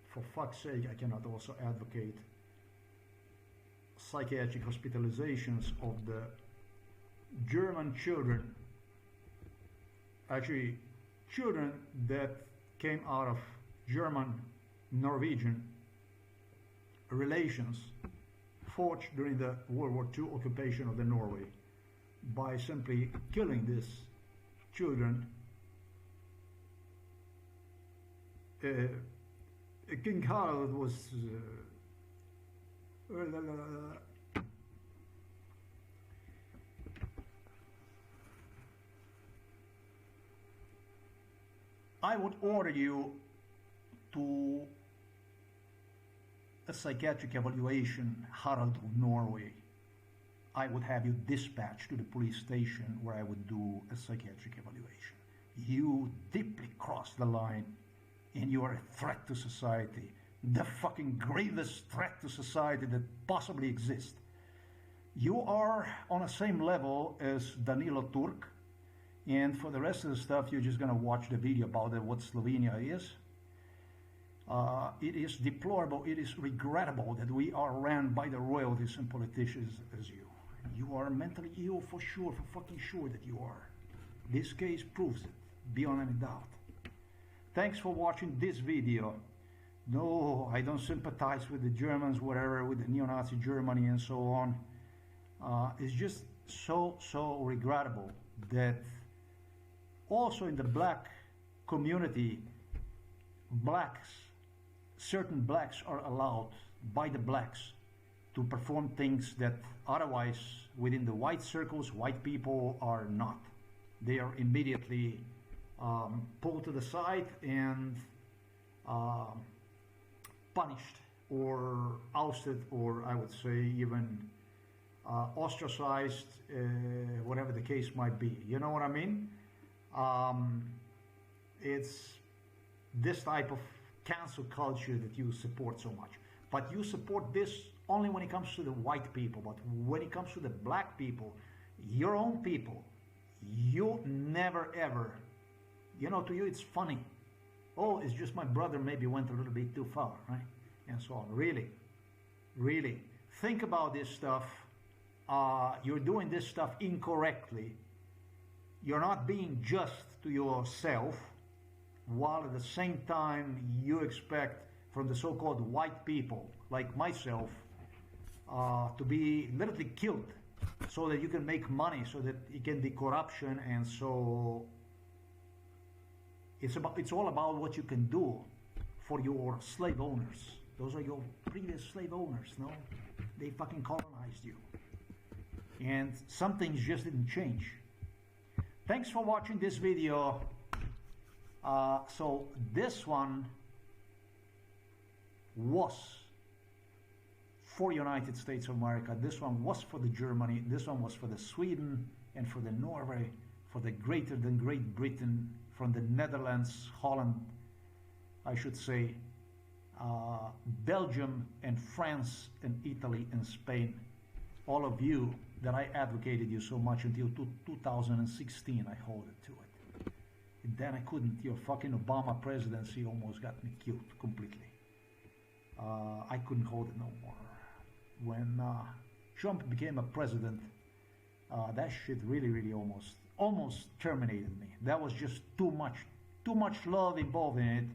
Speaker 2: for fuck's sake, I cannot also advocate psychiatric hospitalizations of the German children, actually children that came out of German-Norwegian relations forged during the World War II occupation of the Norway by simply killing these children. King Harald was I would order you to a psychiatric evaluation, Harald of Norway. I would have you dispatched to the police station where I would do a psychiatric evaluation. You deeply crossed the line and you are a threat to society. The fucking gravest threat to society that possibly exists. You are on the same level as Danilo Turk, and for the rest of the stuff, you're just gonna watch the video about what Slovenia is. It is deplorable, it is regrettable that we are ran by the royalties and politicians as you. You are mentally ill for sure, for fucking sure that you are. This case proves it, beyond any doubt. Thanks for watching this video. No, I don't sympathize with the Germans, whatever, with the neo-Nazi Germany and so on. It's just so regrettable that also in the black community, certain blacks are allowed by the blacks to perform things that otherwise within the white circles, white people are not. They are immediately pulled to the side and punished or ousted, or I would say even ostracized, whatever the case might be. You know what I mean? It's this type of cancel culture that you support so much. But you support this only when it comes to the white people. But when it comes to the black people, your own people, you never ever You know, to you it's funny. Oh, it's just my brother maybe went a little bit too far, right? And so on. Really, really, think about this stuff. You're doing this stuff incorrectly. You're not being just to yourself, while at the same time you expect from the so-called white people, like myself, to be literally killed so that you can make money, so that it can be corruption. And so it's all about what you can do for your slave owners. Those are your previous slave owners, no? They fucking colonized you. And some things just didn't change. Thanks for watching this video. So this one was for United States of America. This one was for the Germany. This one was for the Sweden and for the Norway, for the greater than Great Britain, from the Netherlands, Holland, I should say, Belgium and France and Italy and Spain. All of you that I advocated you so much until 2016, I hold it to it. And then I couldn't. Your fucking Obama presidency almost got me killed completely. I couldn't hold it no more. When Trump became a president, that shit really almost terminated me. That was just too much love involved in it.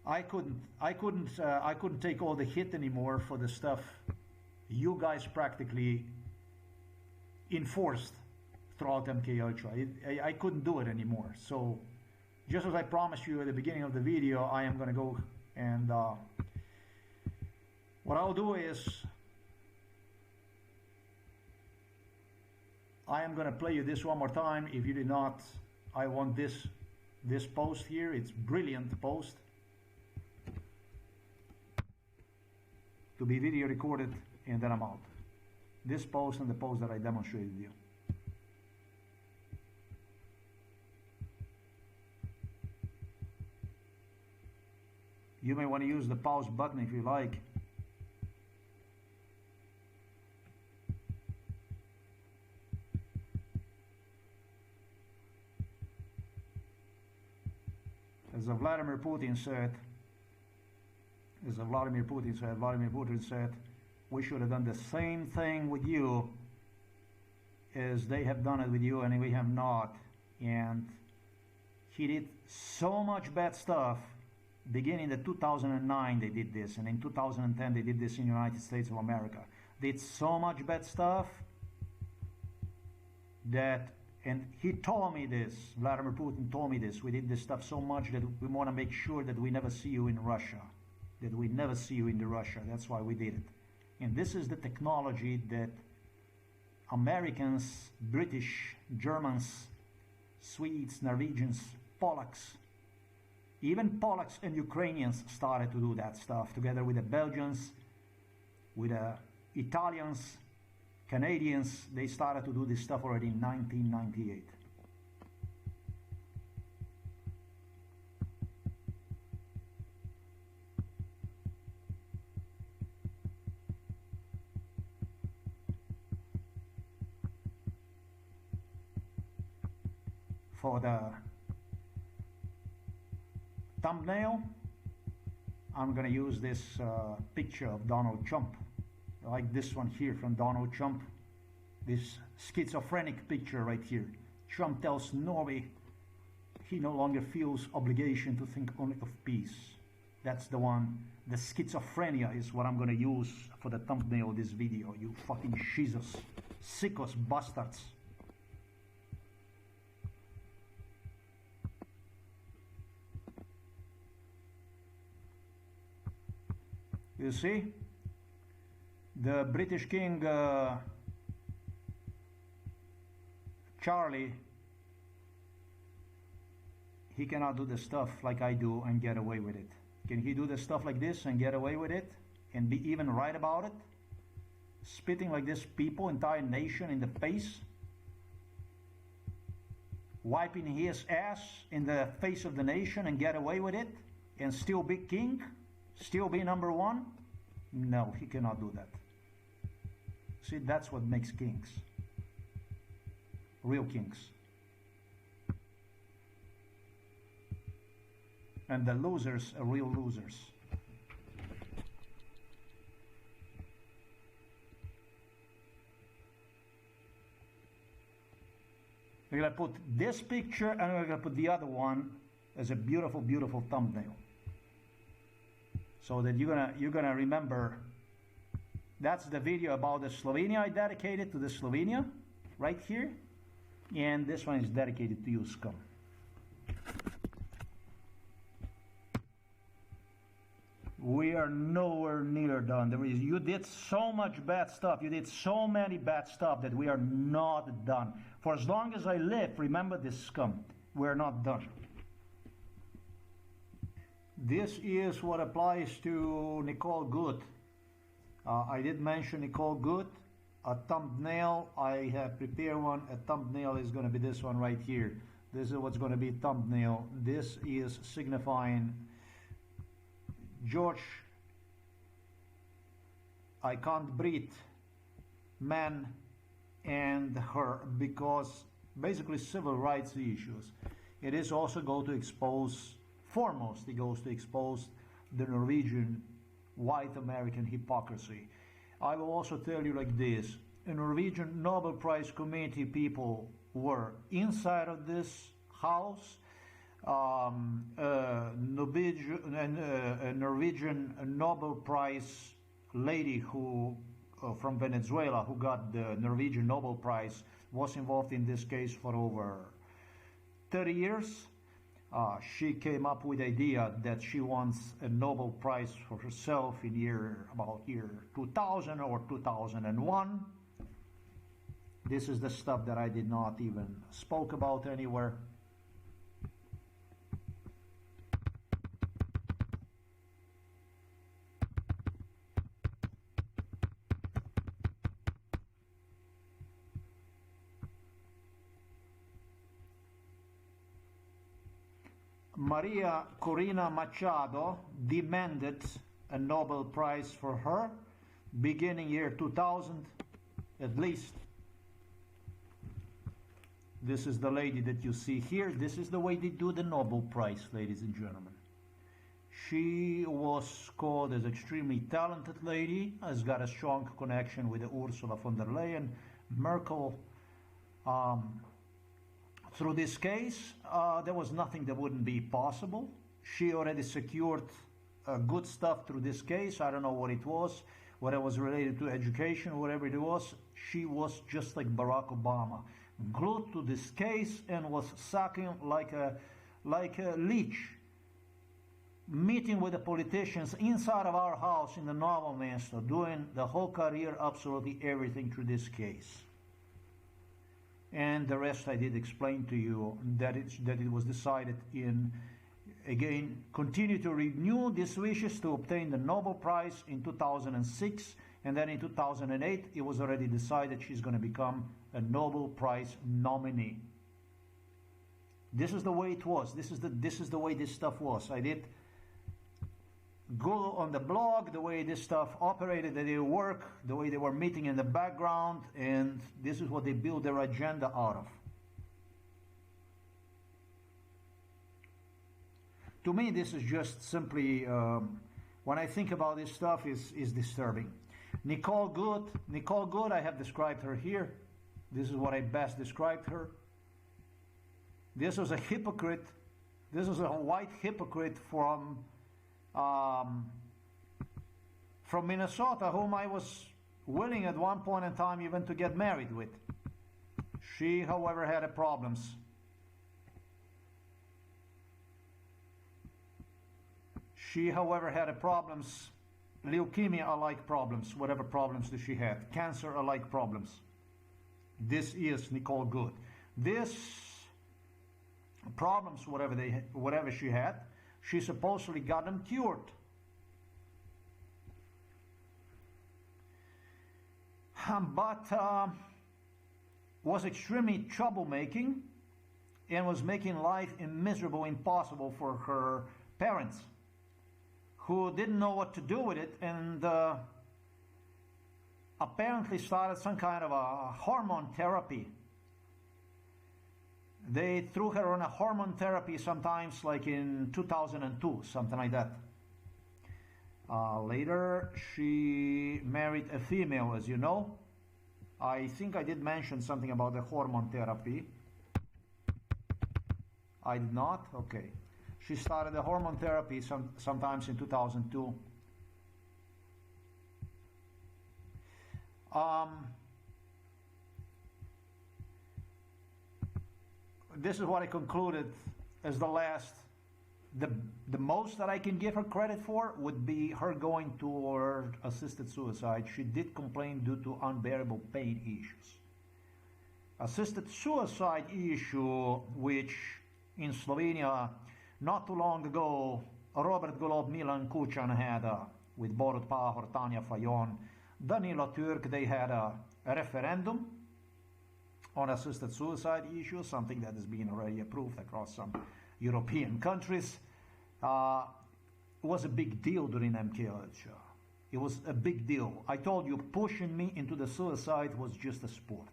Speaker 2: I couldn't take all the hit anymore for the stuff you guys practically enforced throughout MKUltra. I couldn't do it anymore. So just as I promised you at the beginning of the video, I am going to go and what I'll do is I am going to play you this one more time. If you did not, I want this post here. It's brilliant post to be video recorded, and then I'm out. This post and the post that I demonstrated you. You may want to use the pause button if you like. As Vladimir Putin said, Vladimir Putin said, we should have done the same thing with you as they have done it with you, and we have not. And he did so much bad stuff. Beginning in 2009 they did this, and in 2010 they did this in the United States of America. Did so much bad stuff that, and he told me this, Vladimir Putin told me this, we did this stuff so much that we want to make sure that we never see you in Russia. That we never see you in Russia. That's why we did it. And this is the technology that Americans, British, Germans, Swedes, Norwegians, Polacks, even Polacks and Ukrainians started to do that stuff together with the Belgians, with the Italians, Canadians. They started to do this stuff already in 1998. For the thumbnail, I'm going to use this picture of Donald Trump, like this one here from Donald Trump, this schizophrenic picture right here. Trump tells Norway he no longer feels obligation to think only of peace. That's the one. The schizophrenia is what I'm going to use for the thumbnail of this video, you fucking shizos, sickos bastards. You see, the British King Charlie, he cannot do the stuff like I do and get away with it. Can he do the stuff like this and get away with it and be even right about it? Spitting like this people, entire nation in the face? Wiping his ass in the face of the nation and get away with it and still be king? Still be number one? No, he cannot do that. See, that's what makes kings. Real kings. and the losers are real losers. We're going to put this picture and we're going to put the other one as a beautiful, beautiful thumbnail. So that you're gonna remember. That's the video about the Slovenia I dedicated to the Slovenia, right here. And this one is dedicated to you, scum. We are nowhere near done. You did so much bad stuff. You did so many bad stuff that we are not done. For as long as I live, remember this, scum. We're not done. This is what applies to Nicole Good. I did mention Nicole Good. A thumbnail, I have prepared one. A thumbnail is going to be this one right here. This is what's going to be thumbnail. This is signifying George, I can't breathe, man and her, because basically civil rights issues. It is also going to expose, foremost it goes to expose the Norwegian white American hypocrisy. I will also tell you like this, a Norwegian Nobel Prize Committee people were inside of this house. A Norwegian Nobel Prize lady who from Venezuela who got the Norwegian Nobel Prize was involved in this case for over 30 years. She came up with the idea that she wants a Nobel Prize for herself in about year 2000 or 2001. This is the stuff that I did not even spoke about anywhere. Maria Corina Machado demanded a Nobel Prize for her beginning year 2000 at least. This is the lady that you see here. This is the way they do the Nobel Prize, ladies and gentlemen. She was called as extremely talented lady, has got a strong connection with Ursula von der Leyen, Merkel. Through this case, there was nothing that wouldn't be possible. She already secured good stuff through this case. I don't know what it was, whether it was related to education, whatever it was. She was just like Barack Obama, glued to this case and was sucking like a leech, meeting with the politicians inside of our house in the Norway Minnesota, doing the whole career, absolutely everything through this case. And the rest I did explain to you, that it was decided in, again, continue to renew these wishes to obtain the Nobel Prize in 2006, and then in 2008 it was already decided she's going to become a Nobel Prize nominee. This is the way it was. This is the way this stuff was. I did go on the blog, the way this stuff operated, that they work, the way they were meeting in the background, and this is what they build their agenda out of. To me, this is just simply, when I think about this stuff, is disturbing. Nicole Good, I have described her here. This is what I best described her. This was a hypocrite. This was a white hypocrite from Minnesota, whom I was willing at one point in time even to get married with. She, however, had problems. Leukemia-alike problems, whatever problems that she had. Cancer-alike problems. This is Nicole Good. This problems, whatever she had, she supposedly got them cured. But was extremely troublemaking and was making life miserable, impossible for her parents, who didn't know what to do with it, and apparently started some kind of a hormone therapy. They threw her on a hormone therapy sometimes, like in 2002, something like that. Later, she married a female, as you know. I think I did mention something about the hormone therapy. I did not? Okay. She started the hormone therapy sometimes in 2002. This is what I concluded as the last. The most that I can give her credit for would be her going toward assisted suicide. She did complain due to unbearable pain issues. Assisted suicide issue, which in Slovenia not too long ago Robert Golob, Milan Kučan had with Borut Pahor, Tanja Fajon, Danilo Turk, they had a referendum on assisted suicide issue, something that has been already approved across some European countries. It was a big deal during MKH. It was a big deal. I told you, pushing me into the suicide was just a sport.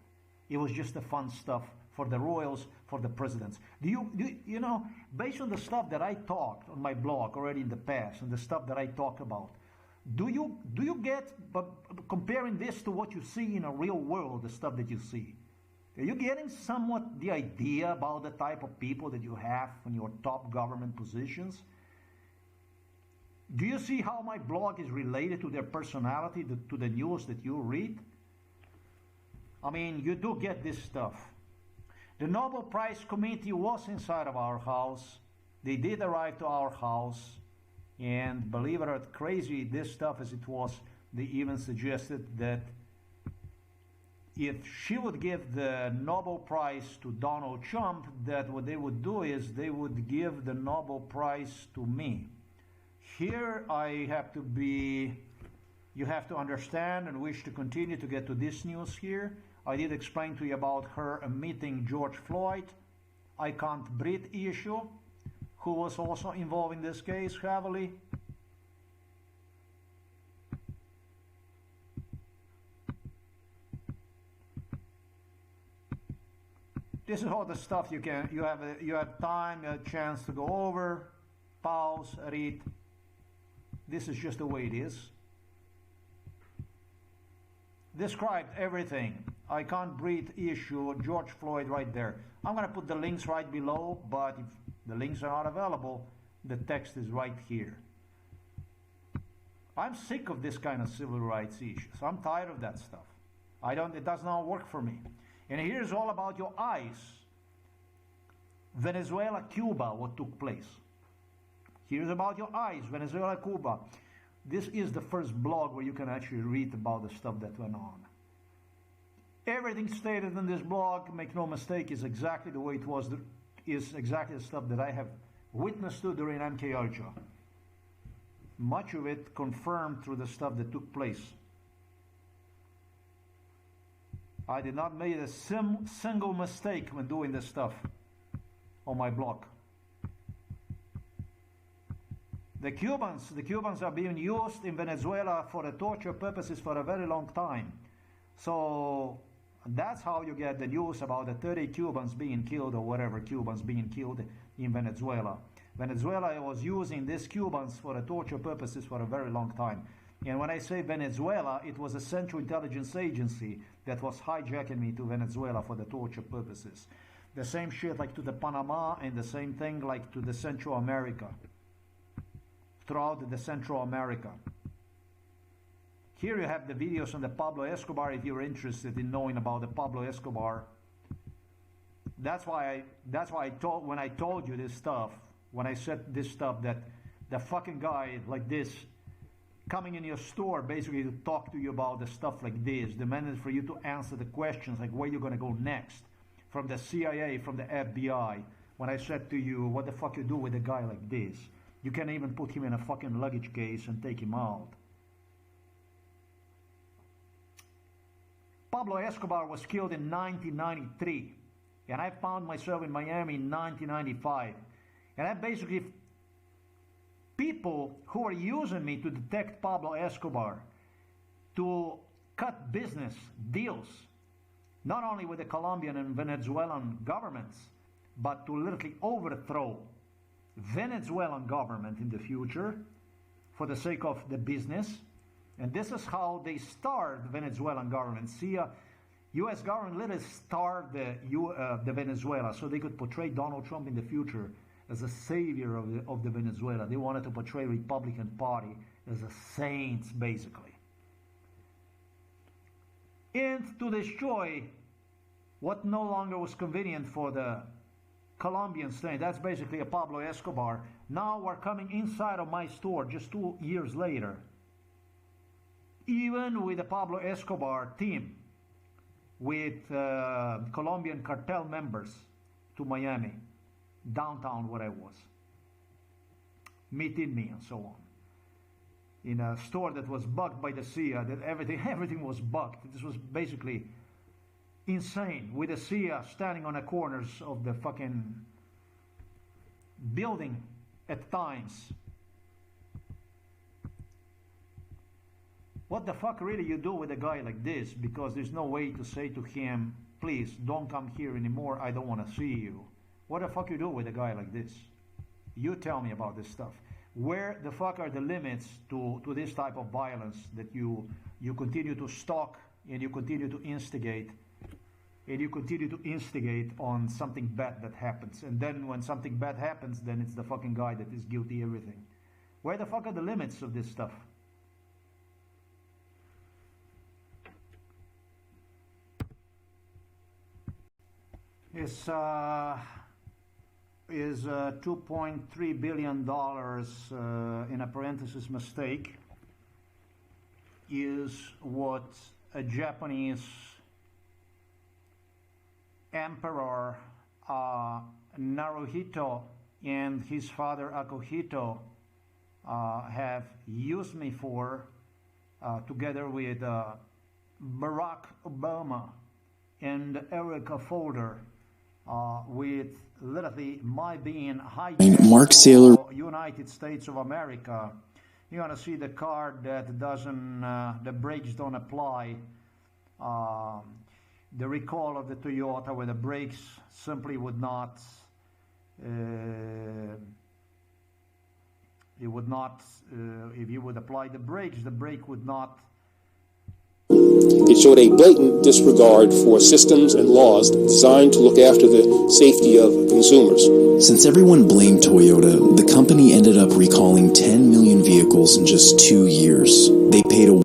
Speaker 2: It was just the fun stuff for the royals, for the presidents. You know, based on the stuff that I talked on my blog already in the past, and the stuff that I talk about, do you get, but comparing this to what you see in a real world, the stuff that you see, are you getting somewhat the idea about the type of people that you have in your top government positions? Do you see how my blog is related to their personality, to the news that you read? I mean, you do get this stuff. The Nobel Prize Committee was inside of our house. They did arrive to our house. And believe it or not, crazy this stuff as it was, they even suggested that if she would give the Nobel Prize to Donald Trump, that what they would do is they would give the Nobel Prize to me. Here I have to be, you have to understand and wish to continue to get to this news here. I did explain to you about her meeting George Floyd. I can't breathe issue, who was also involved in this case heavily. This is all the stuff you have time, a chance to go over, pause, read. This is just the way it is. Described everything. I can't breathe issue, George Floyd right there. I'm going to put the links right below, but if the links are not available, the text is right here. I'm sick of this kind of civil rights issues. I'm tired of that stuff. It does not work for me. And here's all about your eyes. Venezuela, Cuba, what took place. Here's about your eyes, Venezuela, Cuba. This is the first blog where you can actually read about the stuff that went on. Everything stated in this blog, make no mistake, is exactly the way it was, is exactly the stuff that I have witnessed to during MKUltra. Much of it confirmed through the stuff that took place. I did not make a single mistake when doing this stuff on my blog. The Cubans are being used in Venezuela for the torture purposes for a very long time. So that's how you get the news about the 30 Cubans being killed or whatever Cubans being killed in Venezuela. Venezuela was using these Cubans for the torture purposes for a very long time. And when I say Venezuela, it was a Central Intelligence Agency that was hijacking me to Venezuela for the torture purposes. The same shit like to the Panama, and the same thing like to the Central America. Throughout the Central America. Here you have the videos on the Pablo Escobar if you're interested in knowing about the Pablo Escobar. That's why I told, when I told you this stuff, when I said this stuff, that the fucking guy like this coming in your store basically to talk to you about the stuff like this, demanding for you to answer the questions like where you're going to go next, from the CIA, from the FBI. When I said to you, what the fuck you do with a guy like this? You can't even put him in a fucking luggage case and take him out. Pablo Escobar was killed in 1993, and I found myself in Miami in 1995. And I basically, people who are using me to detect Pablo Escobar, to cut business deals, not only with the Colombian and Venezuelan governments, but to literally overthrow Venezuelan government in the future for the sake of the business. And this is how they starved Venezuelan government. See, U.S. government literally starved the Venezuela so they could portray Donald Trump in the future as a savior of the Venezuela. They wanted to portray Republican Party as a saints, basically. And to destroy what no longer was convenient for the Colombian state. That's basically a Pablo Escobar. Now we're coming inside of my store just 2 years later. Even with the Pablo Escobar team, with Colombian cartel members to Miami, downtown where I was, meeting me and so on. In a store that was bugged by the CIA, that everything was bugged. This was basically insane, with the CIA standing on the corners of the fucking building at times. What the fuck really you do with a guy like this? Because there's no way to say to him, please don't come here anymore, I don't want to see you. What the fuck you do with a guy like this? You tell me about this stuff. Where the fuck are the limits to this type of violence that you continue to stalk and you continue to instigate, and you continue to instigate on something bad that happens, and then when something bad happens, then it's the fucking guy that is guilty of everything. Where the fuck are the limits of this stuff? Is $2.3 billion in a parenthesis mistake is what a Japanese emperor Naruhito and his father Akuhito have used me for, together with Barack Obama and Erica Folder, with literally my being hijacked
Speaker 6: Mark Saylor,
Speaker 2: United States of America. You're gonna see the card that doesn't, the brakes don't apply. The recall of the Toyota where the brakes simply would not, it would not, if you would apply the brakes, the brake would not.
Speaker 6: it showed a blatant disregard for systems and laws designed to look after the safety of consumers. Since everyone blamed Toyota, the company ended up recalling 10 million vehicles in just 2 years. They paid a...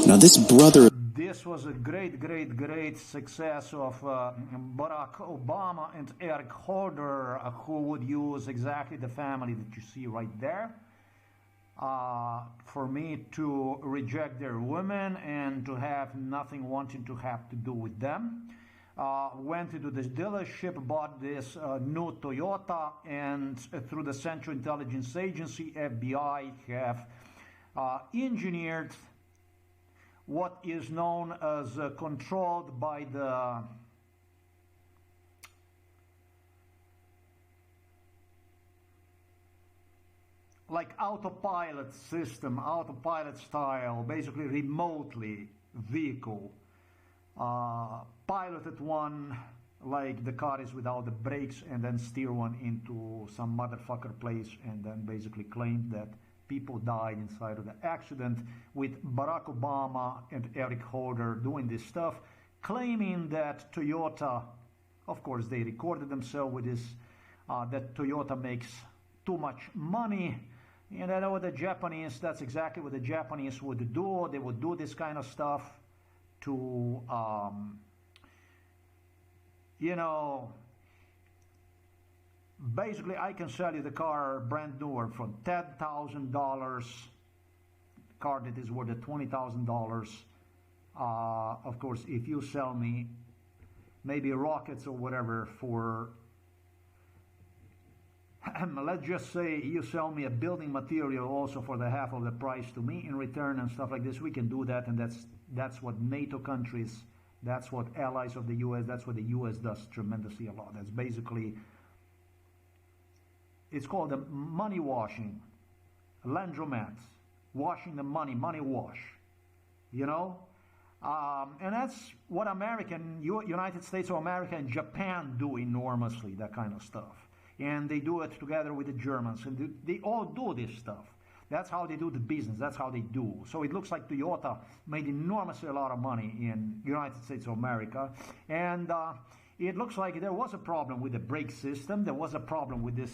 Speaker 6: Now this brother...
Speaker 2: This was a great success of Barack Obama and Eric Holder, who would use exactly the family that you see right there. For me to reject their women and to have nothing wanting to have to do with them. Went into this dealership, bought this new Toyota, and through the Central Intelligence Agency, FBI, have engineered what is known as controlled by the like autopilot system, autopilot style, basically remotely vehicle, piloted one like the car is without the brakes, and then steer one into some motherfucker place, and then basically claimed that people died inside of the accident, with Barack Obama and Eric Holder doing this stuff, claiming that Toyota, of course they recorded themselves with this, that Toyota makes too much money. And I know the Japanese, that's exactly what the Japanese would do. They would do this kind of stuff to, you know, basically I can sell you the car brand new or from $10,000, car that is worth $20,000. Of course, if you sell me maybe rockets or whatever for, let's just say you sell me a building material also for the half of the price to me in return and stuff like this, we can do that. And that's what NATO countries, that's what allies of the US, that's what the US does tremendously a lot. That's basically, it's called the money washing, laundromats, washing the money wash, you know. And that's what United States of America and Japan do enormously, that kind of stuff. And they do it together with the Germans, and they all do this stuff. That's how they do the business. That's how they do. So it looks like Toyota made enormously a lot of money in United States of America. And it looks like there was a problem with the brake system. There was a problem with this.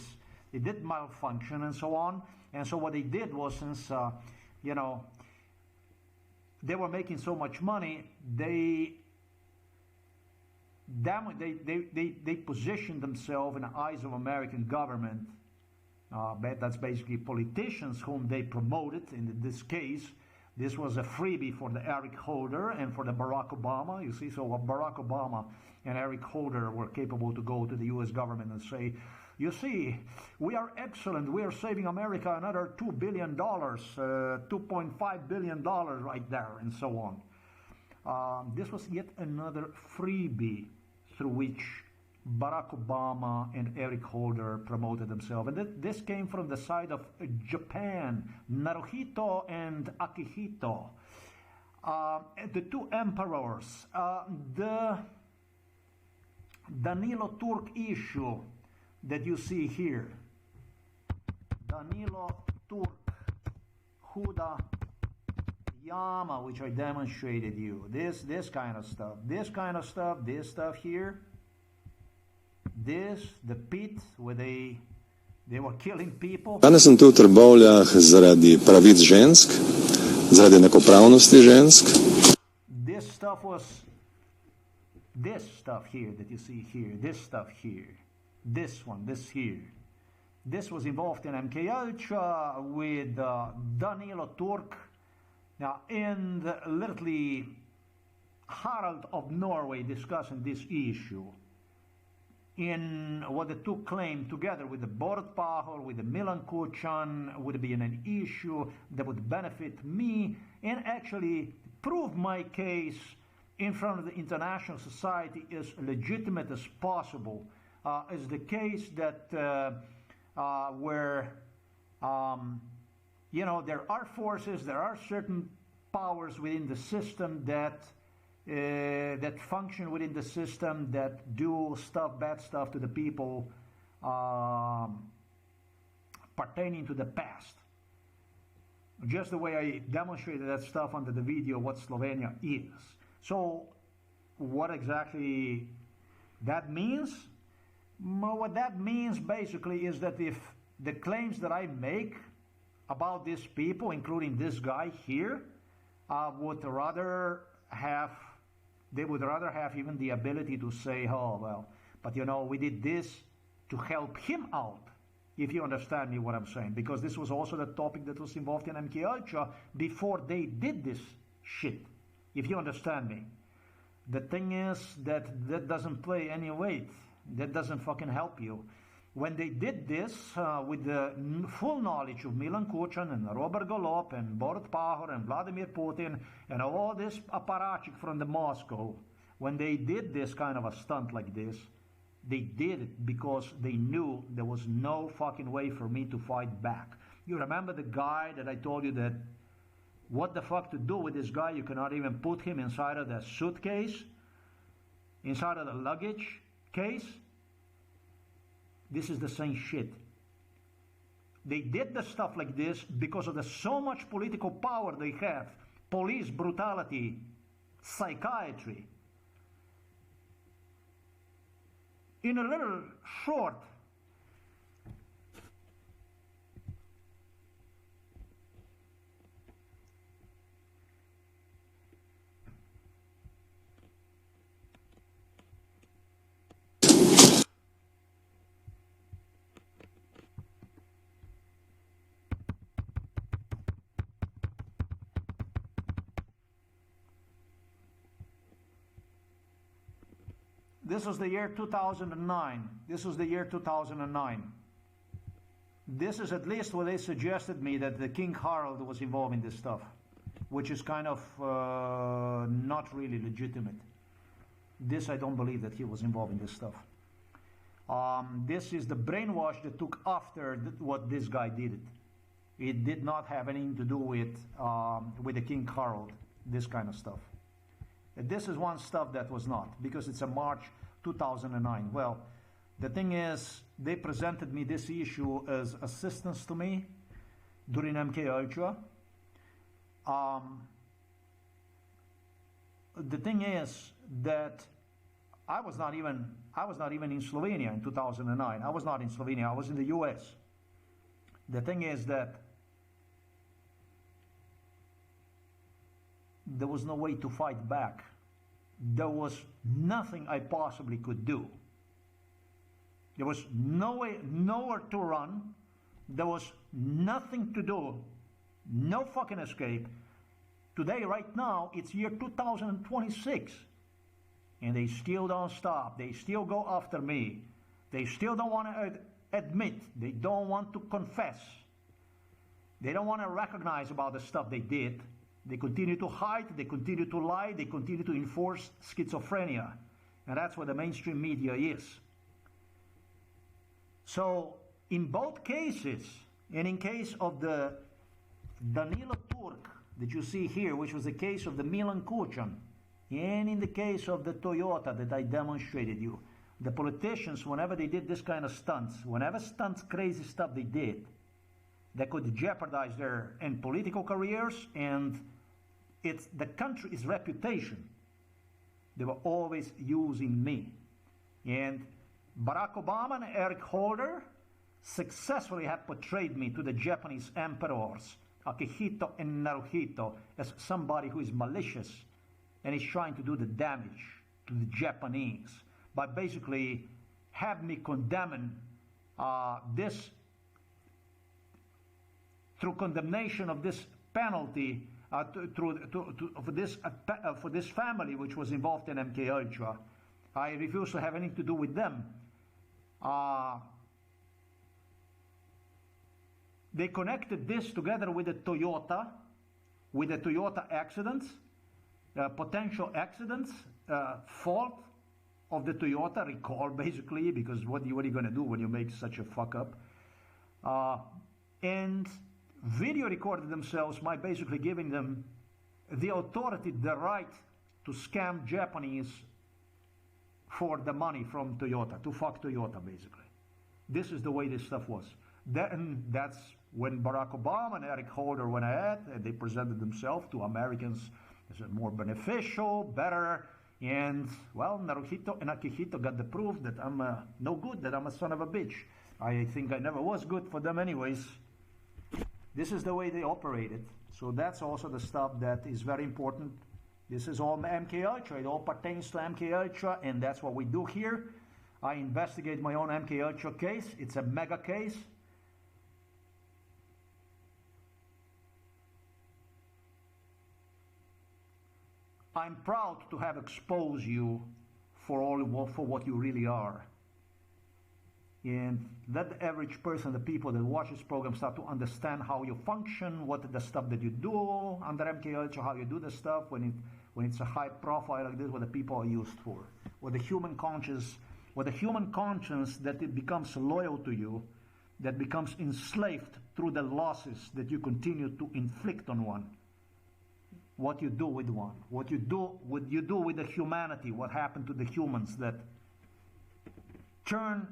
Speaker 2: It did malfunction and so on. And so what they did was, since, you know, they were making so much money, they positioned themselves in the eyes of American government. That's basically politicians whom they promoted. In this case, this was a freebie for the Eric Holder and for the Barack Obama. You see, so Barack Obama and Eric Holder were capable to go to the U.S. government and say, you see, we are excellent. We are saving America another $2 billion, $2.5 billion right there, and so on. This was yet another freebie through which Barack Obama and Eric Holder promoted themselves. And this came from the side of Japan, Naruhito and Akihito, the two emperors. The Danilo Turk issue that you see here. Danilo Turk, Huda Yama, which I demonstrated you. This kind of stuff. This stuff here. The pit where they were killing people.
Speaker 3: Danes sem tu v Trbovljah zaradi pravic žensk, zaradi enakopravnosti žensk.
Speaker 2: This stuff here that you see here, this stuff here, this one, this here. This was involved in MKH with Danilo Turk, and literally Harald of Norway discussing this issue. In what the two claimed together with the Borut Pahor, with the Milan Kuchan, would be an issue that would benefit me and actually prove my case in front of the international society as legitimate as possible. Is the case that where, you know, there are forces, there are certain powers within the system that function within the system, that do bad stuff to the people pertaining to the past. Just the way I demonstrated that stuff under the video, what Slovenia is. So what exactly that means? What that means basically is that if the claims that I make about these people, including this guy here, would rather have even the ability to say, oh, well, but you know, we did this to help him out, if you understand me what I'm saying, because this was also the topic that was involved in MKH before they did this shit, if you understand me. The thing is that doesn't play any weight. That doesn't fucking help you. When they did this with the full knowledge of Milan Kuchan and Robert Golob and Borut Pahor and Vladimir Putin and all this apparatchik from the Moscow, when they did this kind of a stunt like this, they did it because they knew there was no fucking way for me to fight back. You remember the guy that I told you that what the fuck to do with this guy? You cannot even put him inside of the suitcase, inside of the luggage case. This is the same shit. They did the stuff like this because of the so much political power they have. Police brutality, psychiatry. In a little short This was the year 2009. This was the year 2009. This is at least what they suggested me, that the King Harald was involved in this stuff, which is kind of not really legitimate. This, I don't believe that he was involved in this stuff. This is the brainwash that took after what this guy did. It did not have anything to do with the King Harald, this kind of stuff. This is one stuff that was not, because it's a March 2009. Well, the thing is, they presented me this issue as assistance to me during MK Ultra. The thing is that I was not even in Slovenia in 2009. I was not in Slovenia. I was in the U.S. The thing is that there was no way to fight back. There was nothing I possibly could do. There was nowhere to run. There was nothing to do. No fucking escape. Today, right now, it's year 2026. And they still don't stop. They still go after me. They still don't want to admit. They don't want to confess. They don't want to recognize about the stuff they did. They continue to hide. They continue to lie. They continue to enforce schizophrenia. And that's what the mainstream media is. So, in both cases, and in case of the Danilo Turk that you see here, which was the case of the Milan Kuchan, and in the case of the Toyota that I demonstrated you, the politicians, whenever they did this kind of stunts, crazy stuff they did, that could jeopardize their political careers and the country's reputation, they were always using me. And Barack Obama and Eric Holder successfully have portrayed me to the Japanese emperors, Akihito and Naruhito, as somebody who is malicious and is trying to do the damage to the Japanese by basically have me condemning this through condemnation of this penalty for this family which was involved in MK Ultra. I refuse to have anything to do with them. They connected this together with the Toyota accidents, potential accidents, fault of the Toyota recall, basically, because what are you going to do when you make such a fuck up? And video recorded themselves by basically giving them the authority, the right to scam Japanese for the money from Toyota, to fuck Toyota, basically. This is the way this stuff was. Then that's when Barack Obama and Eric Holder went ahead and they presented themselves to Americans as more beneficial, better, and, well, Naruhito and Akihito got the proof that I'm no good, that I'm a son of a bitch. I think I never was good for them anyways. This is the way they operated. So that's also the stuff that is very important. This is all MK Ultra. It all pertains to MK Ultra, and that's what we do here. I investigate my own MK Ultra case. It's a mega case. I'm proud to have exposed you for what you really are. And let the average person, the people that watch this program, start to understand how you function, what the stuff that you do under MK Ultra, how you do the stuff when it's a high profile like this, what the people are used for. What the human conscience that it becomes loyal to you, that becomes enslaved through the losses that you continue to inflict on one. What you do with one, what you do with the humanity, what happened to the humans that turn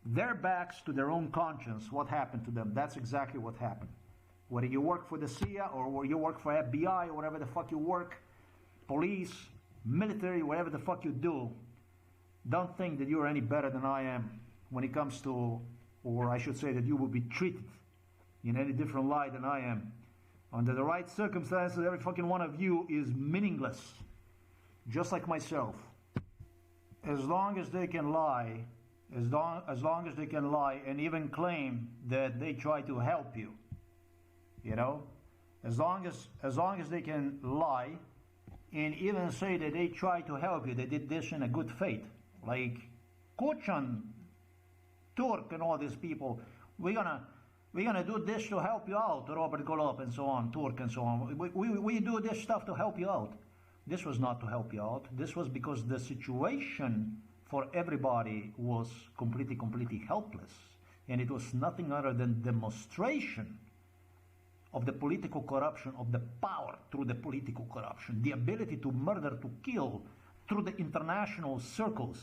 Speaker 2: their backs to their own conscience, what happened to them. That's exactly what happened. Whether you work for the CIA or whether you work for FBI or whatever the fuck you work, police, military, whatever the fuck you do, don't think that you're any better than I am when it comes to, or I should say that you will be treated in any different light than I am. Under the right circumstances, every fucking one of you is meaningless, just like myself. As long as they can lie, as long as they can lie and even claim that they try to help you, you know, as long as they can lie and even say that they try to help you, they did this in a good faith, like Kuchan, Turk, and all these people. We're gonna do this to help you out, Robert Golob and so on, Turk and so on. We do this stuff to help you out. This was not to help you out. This was because the situation for everybody was completely helpless. And it was nothing other than demonstration of the political corruption, of the power through the political corruption, the ability to murder, to kill through the international circles.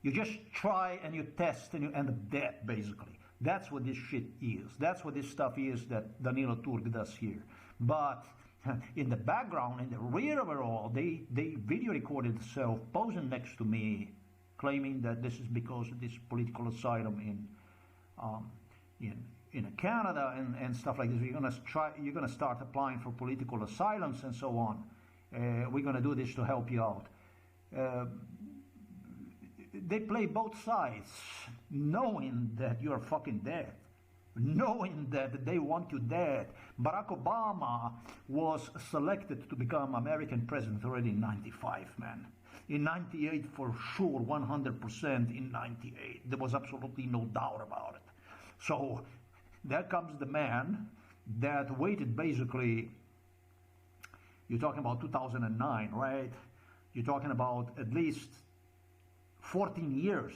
Speaker 2: You just try and you test and you end up dead, basically. That's what this shit is. That's what this stuff is that Danilo Turk does here. But in the background, in the rear of it all, they video recorded themselves posing next to me, claiming that this is because of this political asylum in Canada and stuff like this. You're gonna start applying for political asylums and so on. We're gonna do this to help you out. They play both sides, knowing that you're fucking dead, knowing that they want you dead. Barack Obama was selected to become American president already in 95, man. In 98, for sure, 100% in 98. There was absolutely no doubt about it. So there comes the man that waited basically, you're talking about 2009, right? You're talking about at least 14 years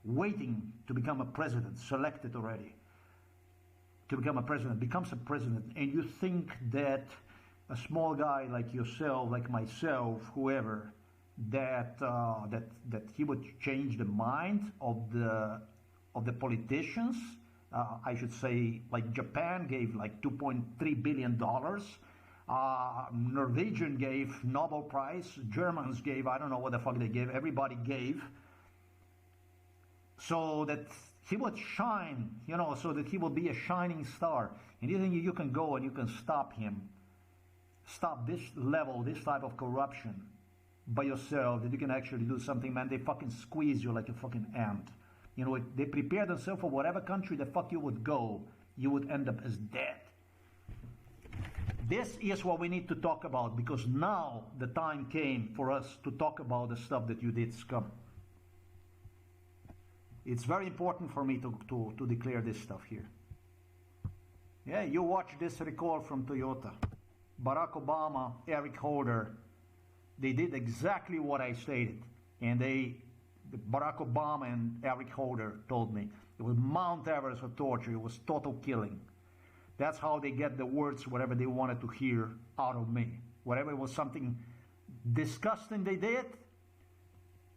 Speaker 2: waiting to become a president, selected already to become a president, becomes a president, and you think that a small guy like yourself, like myself, whoever, that he would change the mind of the politicians? I should say, like Japan gave like $2.3 billion. Norwegian gave Nobel Prize. Germans gave, I don't know what the fuck they gave. Everybody gave. So that he would shine, you know, so that he will be a shining star. And you think you can go and you can stop him, stop this level, this type of corruption by yourself, that you can actually do something, man. They fucking squeeze you like a fucking ant. You know, they prepare themselves for whatever country the fuck you would go, you would end up as dead. This is what we need to talk about, because now the time came for us to talk about the stuff that you did, scum. It's very important for me to declare this stuff here. Yeah, you watch this recall from Toyota. Barack Obama, Eric Holder, they did exactly what I stated. And Barack Obama and Eric Holder told me it was Mount Everest of torture. It was total killing. That's how they get the words, whatever they wanted to hear out of me. Whatever was something disgusting they did,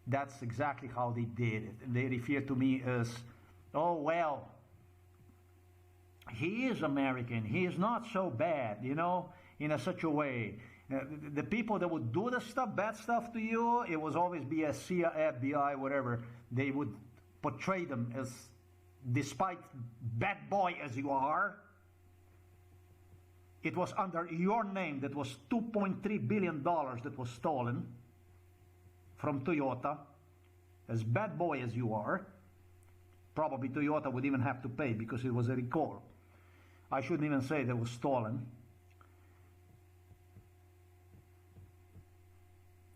Speaker 2: that's exactly how they did it. And they refer to me as, oh, well, he is American. He is not so bad, you know, in such a way. The people that would do the stuff, bad stuff to you, it was always be a CIA, FBI, whatever. They would portray them as, despite bad boy as you are, it was under your name. That was $2.3 billion that was stolen from Toyota. As bad boy as you are, probably Toyota would even have to pay because it was a recall. I shouldn't even say that was stolen.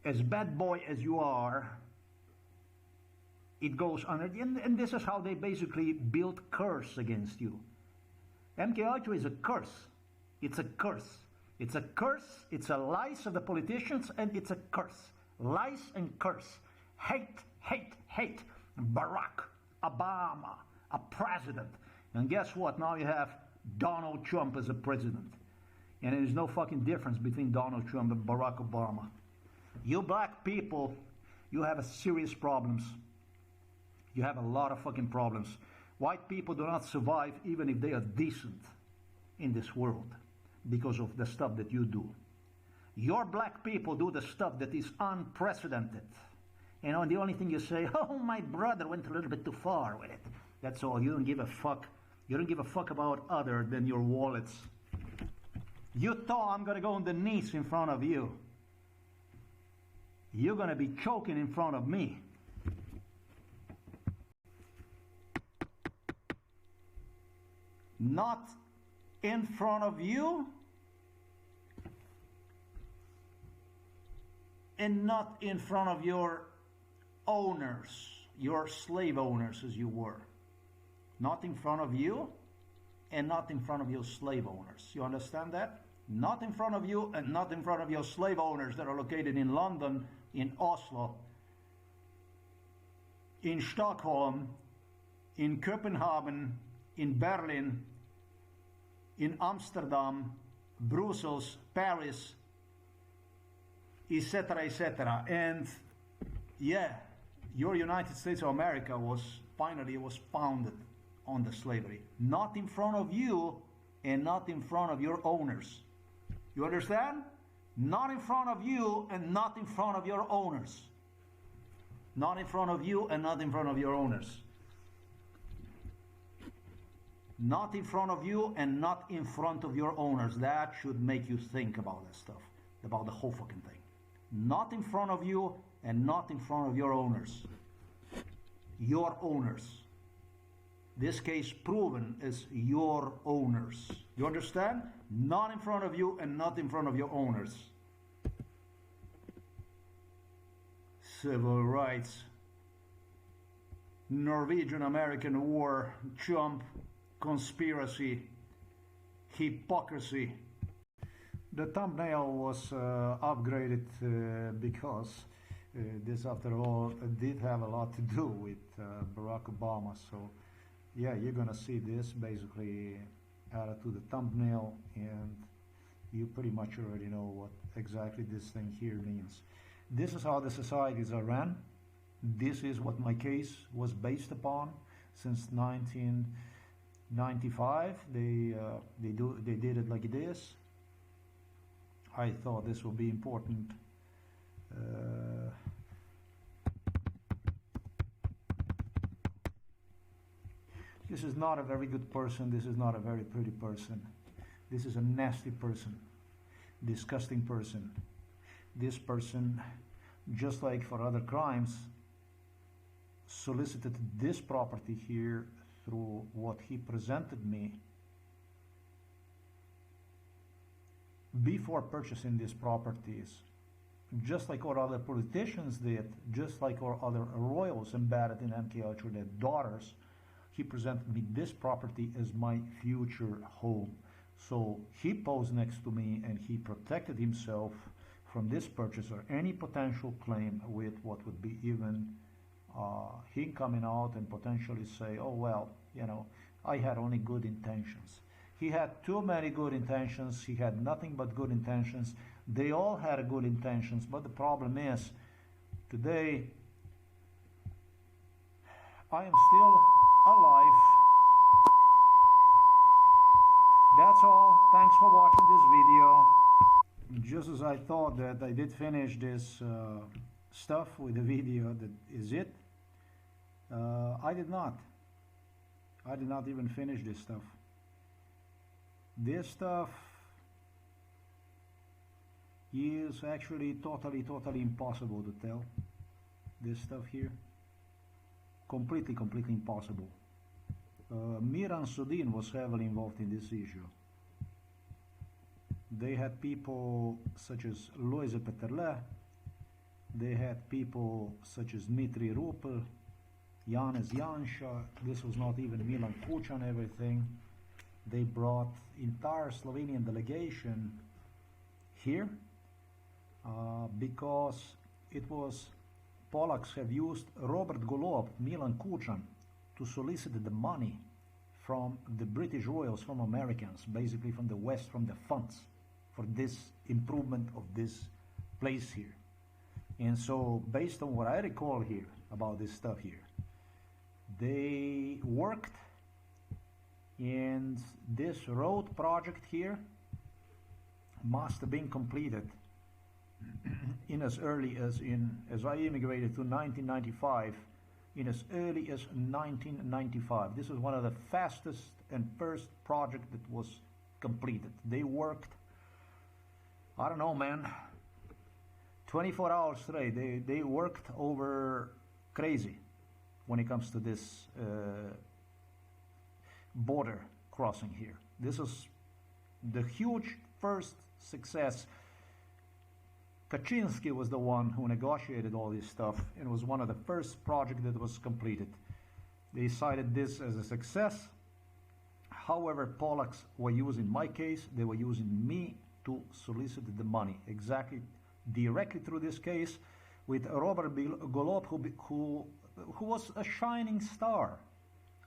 Speaker 2: As bad boy as you are, it goes under, and this is how they basically build curse against you. MKUltra is a curse. It's a curse. It's a curse. It's a lies of the politicians, and it's a curse. Lies and curse. Hate, hate, hate. Barack Obama, a president. And guess what? Now you have Donald Trump as a president. And there's no fucking difference between Donald Trump and Barack Obama. You black people, you have serious problems. You have a lot of fucking problems. White people do not survive even if they are decent in this world because of the stuff that you do. Your black people do the stuff that is unprecedented. You know, and the only thing you say, oh, my brother went a little bit too far with it. That's all. You don't give a fuck. You don't give a fuck about other than your wallets. You thought I'm going to go on the knees in front of you. You're going to be choking in front of me. Not in front of you, and not in front of your owners, your slave owners as you were. Not in front of you, and not in front of your slave owners. You understand that? Not in front of you, and not in front of your slave owners that are located in London, in Oslo, in Stockholm, in Copenhagen, in Berlin, in Amsterdam, Brussels, Paris, etc., etc. And yeah, your United States of America was founded on the slavery, not in front of you and not in front of your owners. You understand? Not in front of you and not in front of your owners. Not in front of you and not in front of your owners. Not in front of you and not in front of your owners. That should make you think about that stuff, about the whole fucking thing. Not in front of you and not in front of your owners. Your owners. This case proven is your owners. You understand? Not in front of you and not in front of your owners. Civil rights. Norwegian-American war. Trump. Conspiracy. Hypocrisy. The thumbnail was upgraded because this, after all, did have a lot to do with Barack Obama. So yeah, you're gonna see this basically added to the thumbnail, and you pretty much already know what exactly this thing here means. This is how the societies are ran. This is what my case was based upon since 1995. They did it like this. I thought this would be important. This is not a very good person. This is not a very pretty person. This is a nasty person, disgusting person. This person, just like for other crimes, solicited this property here through what he presented me before purchasing these properties, just like what other politicians did, just like what other royals embedded in MKUltra, their daughters. He presented me this property as my future home. So he posed next to me and he protected himself from this purchaser, any potential claim with what would be even him coming out and potentially say, oh well, you know, I had only good intentions. He had too many good intentions. He had nothing but good intentions. They all had good intentions, but the problem is, today, I am still alive. That's all. Thanks for watching this video. Just as I thought that I did finish this stuff with the video, that is it. I did not. I did not even finish this stuff. This stuff is actually totally impossible to tell. This stuff here, completely impossible. Miran Sudin was heavily involved in this issue. They had people such as Loise Peterle, they had people such as Dmitry Rupel, Janez Janša. This was not even Milan Kučan, everything. They brought entire Slovenian delegation here because it was Polacks have used Robert Golob, Milan Kučan, to solicit the money from the British royals, from Americans, basically from the West, from the funds for this improvement of this place here. And so, based on what I recall here about this stuff here, they worked, and this road project here must have been completed in as early as as I immigrated to 1995, in as early as 1995. This was one of the fastest and first project that was completed. They worked, I don't know, man, 24 hours straight. They worked over crazy when it comes to this border crossing here. This is the huge first success. Kaczynski was the one who negotiated all this stuff, and was one of the first projects that was completed. They cited this as a success. However, Polacks were using my case, they were using me to solicit the money, exactly directly through this case, with Robert Golob, who was a shining star.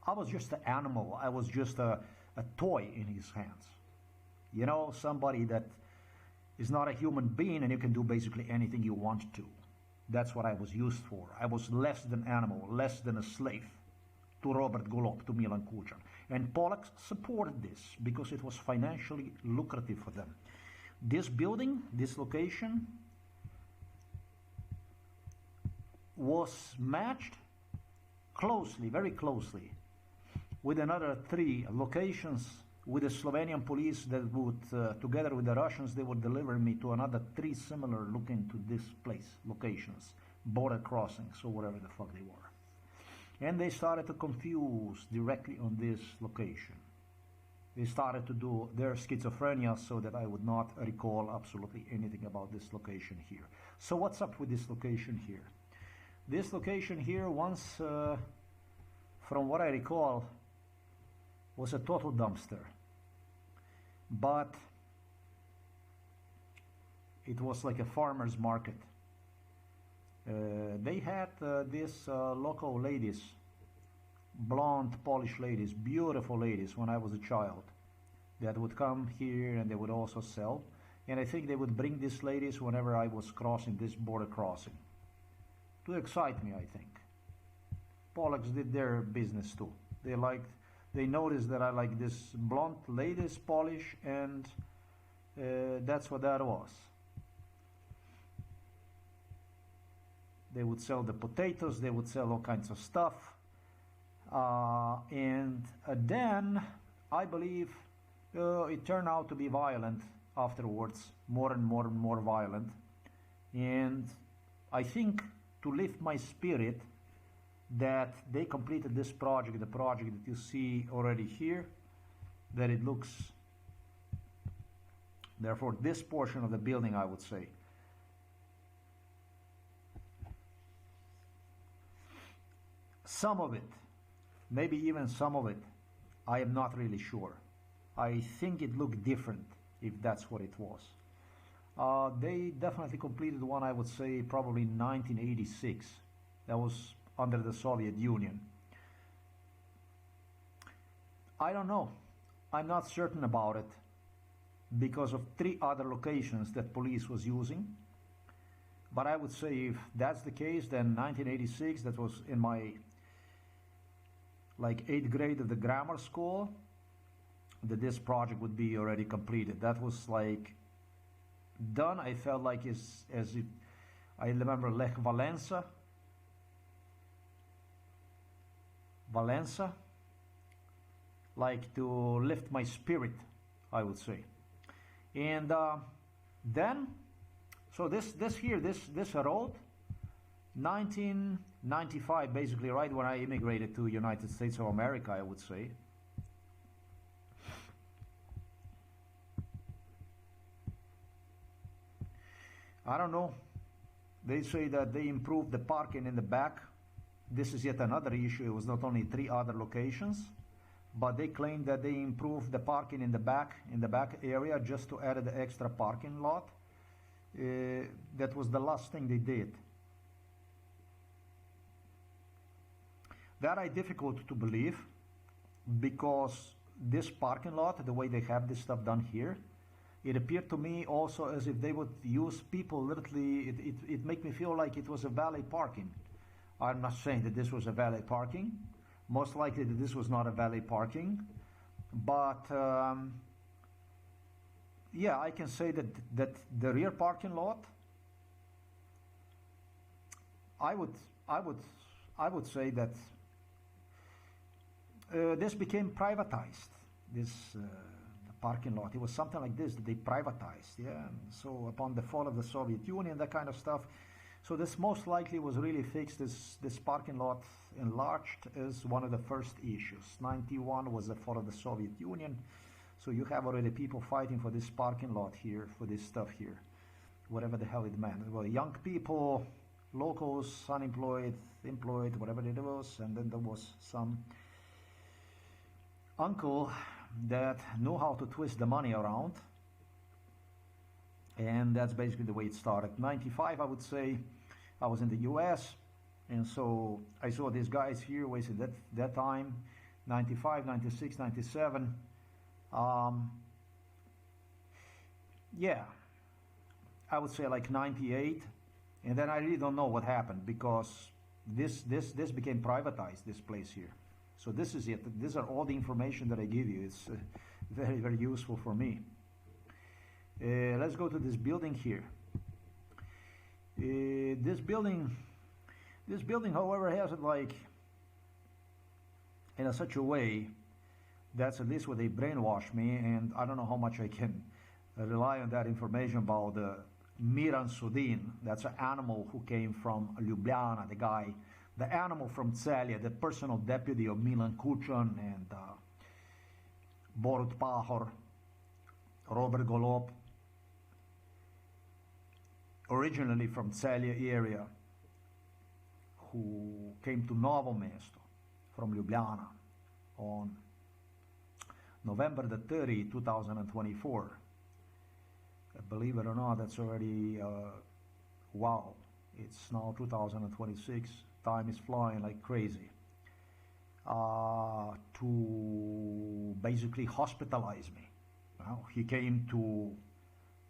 Speaker 2: I was just an animal. I was just a toy in his hands. You know, somebody that is not a human being and you can do basically anything you want to. That's what I was used for. I was less than animal, less than a slave to Robert Golob, to Milan Kučan. And Polacks supported this because it was financially lucrative for them. This building, this location, was matched closely, very closely, with another 3 locations with the Slovenian police that would, together with the Russians, they would deliver me to another 3 similar looking to this place, locations, border crossings, or whatever the fuck they were. And they started to confuse directly on this location. They started to do their schizophrenia so that I would not recall absolutely anything about this location here. So what's up with this location here? This location here once, from what I recall, was a total dumpster. But it was like a farmer's market. They had these local ladies, blonde Polish ladies, beautiful ladies when I was a child, that would come here and they would also sell. And I think they would bring these ladies whenever I was crossing this border crossing to excite me, I think. Polacks did their business too. They noticed that I like this blonde ladies, Polish, and that's what that was. They would sell the potatoes, they would sell all kinds of stuff. And then, I believe, it turned out to be violent afterwards, more and more and more violent. And I think to lift my spirit that they completed this project, the project that you see already here, that it looks, therefore this portion of the building, I would say, some of it, maybe even some of it, I am not really sure. I think it looked different, if that's what it was. They definitely completed one, I would say, probably 1986. That was under the Soviet Union. I don't know. I'm not certain about it because of 3 other locations that police was using. But I would say if that's the case, then 1986, that was in my like 8th grade of the grammar school, that this project would be already completed. That was like done. I felt like as if I remember Lech Valenza, like to lift my spirit, I would say. And then, so this road, 1995, basically right when I immigrated to United States of America, I would say. I don't know. They say that they improved the parking in the back. This is yet another issue. It was not only 3 other locations, but they claim that they improved the parking in the back area just to add the extra parking lot. That was the last thing they did. That is difficult to believe because this parking lot, the way they have this stuff done here, it appeared to me also as if they would use people literally, it made me feel like it was a valet parking. I'm not saying that this was a valet parking. Most likely that this was not a valet parking. But yeah, I can say that the rear parking lot, I would say that this became privatized. This parking lot. It was something like this that they privatized, yeah. So upon the fall of the Soviet Union, that kind of stuff. So this most likely was really fixed. This parking lot enlarged is one of the first issues. 91 was the fall of the Soviet Union. So you have already people fighting for this parking lot here, for this stuff here, whatever the hell it meant. Well, young people, locals, unemployed, employed, whatever it was, and then there was some uncle that knew how to twist the money around, and that's basically the way it started. 95, I would say, I was in the US, and so I saw these guys here wasted that time, 95, 96, 97. yeah, I would say like 98, and then I really don't know what happened because this became privatized, this place here. So this is it. These are all the information that I give you. It's very, very useful for me. Let's go to this building here. This building, however, has it like in such a way that's at least what they brainwashed me, and I don't know how much I can rely on that information about Miran Sudin. That's an animal who came from Ljubljana, the animal from Celje, the personal deputy of Milan Kučan and Borut Pahor, Robert Golob, originally from Celje area, who came to Novo Mesto from Ljubljana on November the 30, 2024. Believe it or not, that's already, wow, it's now 2026, time is flying like crazy, to basically hospitalize me. Well, he came to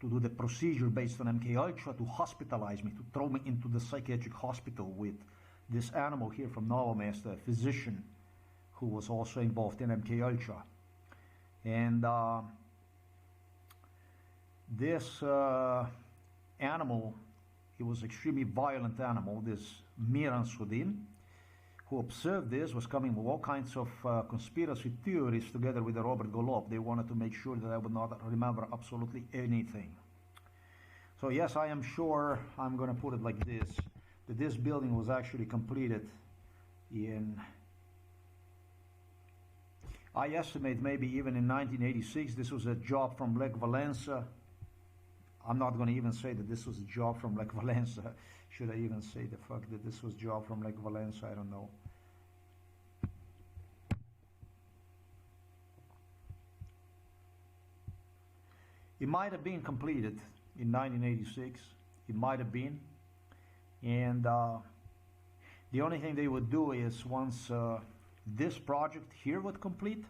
Speaker 2: do the procedure based on MK Ultra, to hospitalize me, to throw me into the psychiatric hospital with this animal here from Novo Mesto, a physician who was also involved in MK Ultra. And this animal, he was extremely violent animal, this Miran Sudin, who observed this, was coming with all kinds of conspiracy theories together with Robert Golob. They wanted to make sure that I would not remember absolutely anything. So yes, I am sure, I'm going to put it like this, that this building was actually completed in, I estimate maybe even in 1986. This was a job from Lech Walesa. I'm not going to even say that this was a job from Lech Walesa. Should I even say the fact that this was a job from Lech Walesa? I don't know. It might have been completed in 1986. It might have been. And the only thing they would do is once this project here would complete,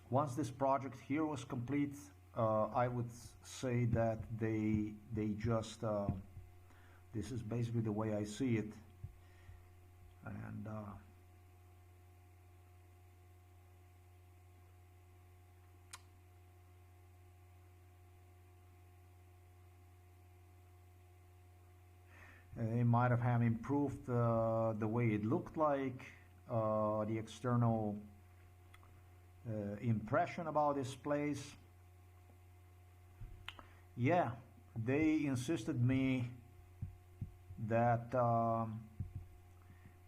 Speaker 2: once this project here was complete, I would say that they just, this is basically the way I see it, and they might have improved the way it looked like, the external impression about this place. Yeah, they insisted me that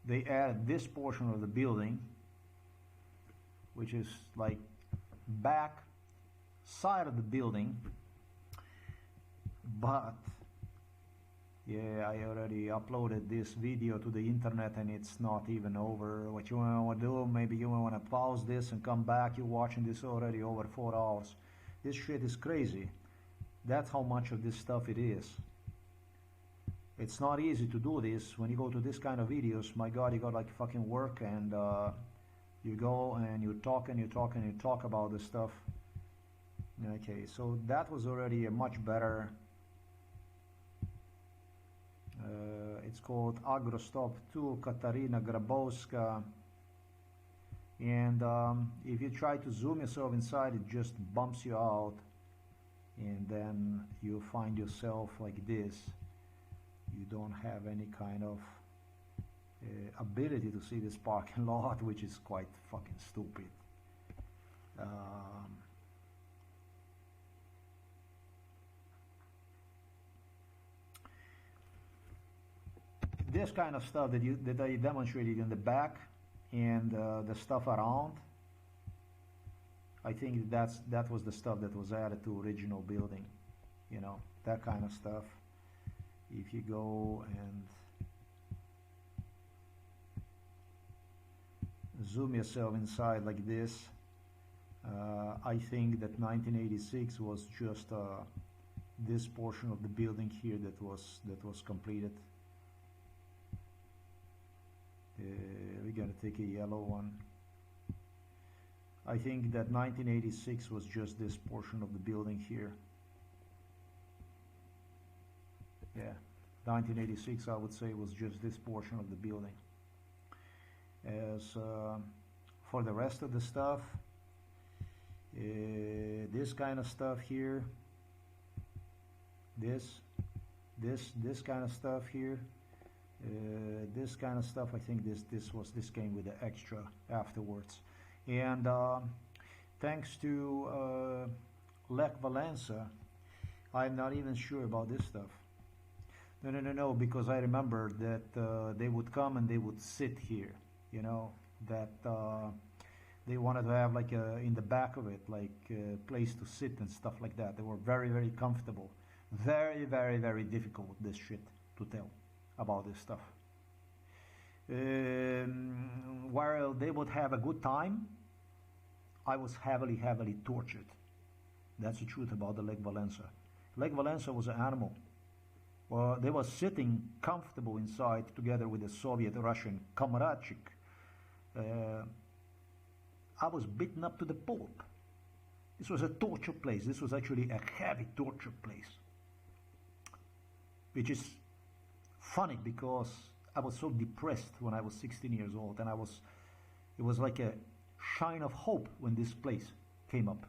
Speaker 2: they added this portion of the building, which is like back side of the building, but yeah, I already uploaded this video to the internet and it's not even over. What you want to do, maybe you want to pause this and come back. You're watching this already over 4 hours. This shit is crazy. That's how much of this stuff it is. It's not easy to do this. When you go to this kind of videos, my God, you got like fucking work, and you go and you talk and you talk and you talk about this stuff. Okay, so that was already a much better. It's called Agrostop 2, Katarina Grabowska. And if you try to zoom yourself inside, it just bumps you out. And then you find yourself like this. You don't have any kind of ability to see this parking lot, which is quite fucking stupid. This kind of stuff that I demonstrated in the back and the stuff around, I think that was the stuff that was added to original building, you know, that kind of stuff. If you go and zoom yourself inside like this, I think that 1986 was just this portion of the building here that was completed. We're gonna take a yellow one. I think that 1986 was just this portion of the building here. Yeah, 1986 I would say was just this portion of the building. As for the rest of the stuff, this kind of stuff here, this kind of stuff here, this kind of stuff, I think this came with the extra afterwards. And thanks to Lech Walesa, I'm not even sure about this stuff. No, because I remember that they would come and they would sit here, you know, that they wanted to have like in the back of it, like a place to sit and stuff like that. They were very, very comfortable. Very, very, very difficult, this shit, to tell about this stuff. While they would have a good time, I was heavily, heavily tortured. That's the truth about the Lech Walesa. Lech Walesa was an animal. Well, they were sitting comfortable inside together with the Soviet-Russian comradeship. I was beaten up to the pulp. This was a torture place. This was actually a heavy torture place. Which is funny because I was so depressed when I was 16 years old, and it was like a shine of hope when this place came up.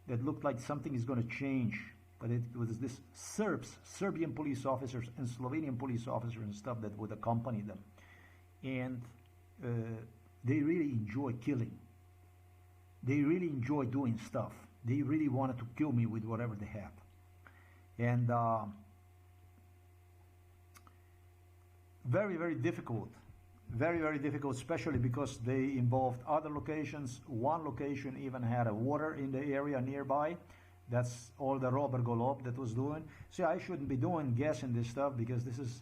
Speaker 2: That looked like something is going to change, but it was this Serbian police officers and Slovenian police officers and stuff that would accompany them. And they really enjoy killing. They really enjoy doing stuff. They really wanted to kill me with whatever they had. And very, very difficult, especially because they involved other locations. One location even had a water in the area nearby. That's all the Robert Golob that was doing. See, I shouldn't be guessing this stuff, because this is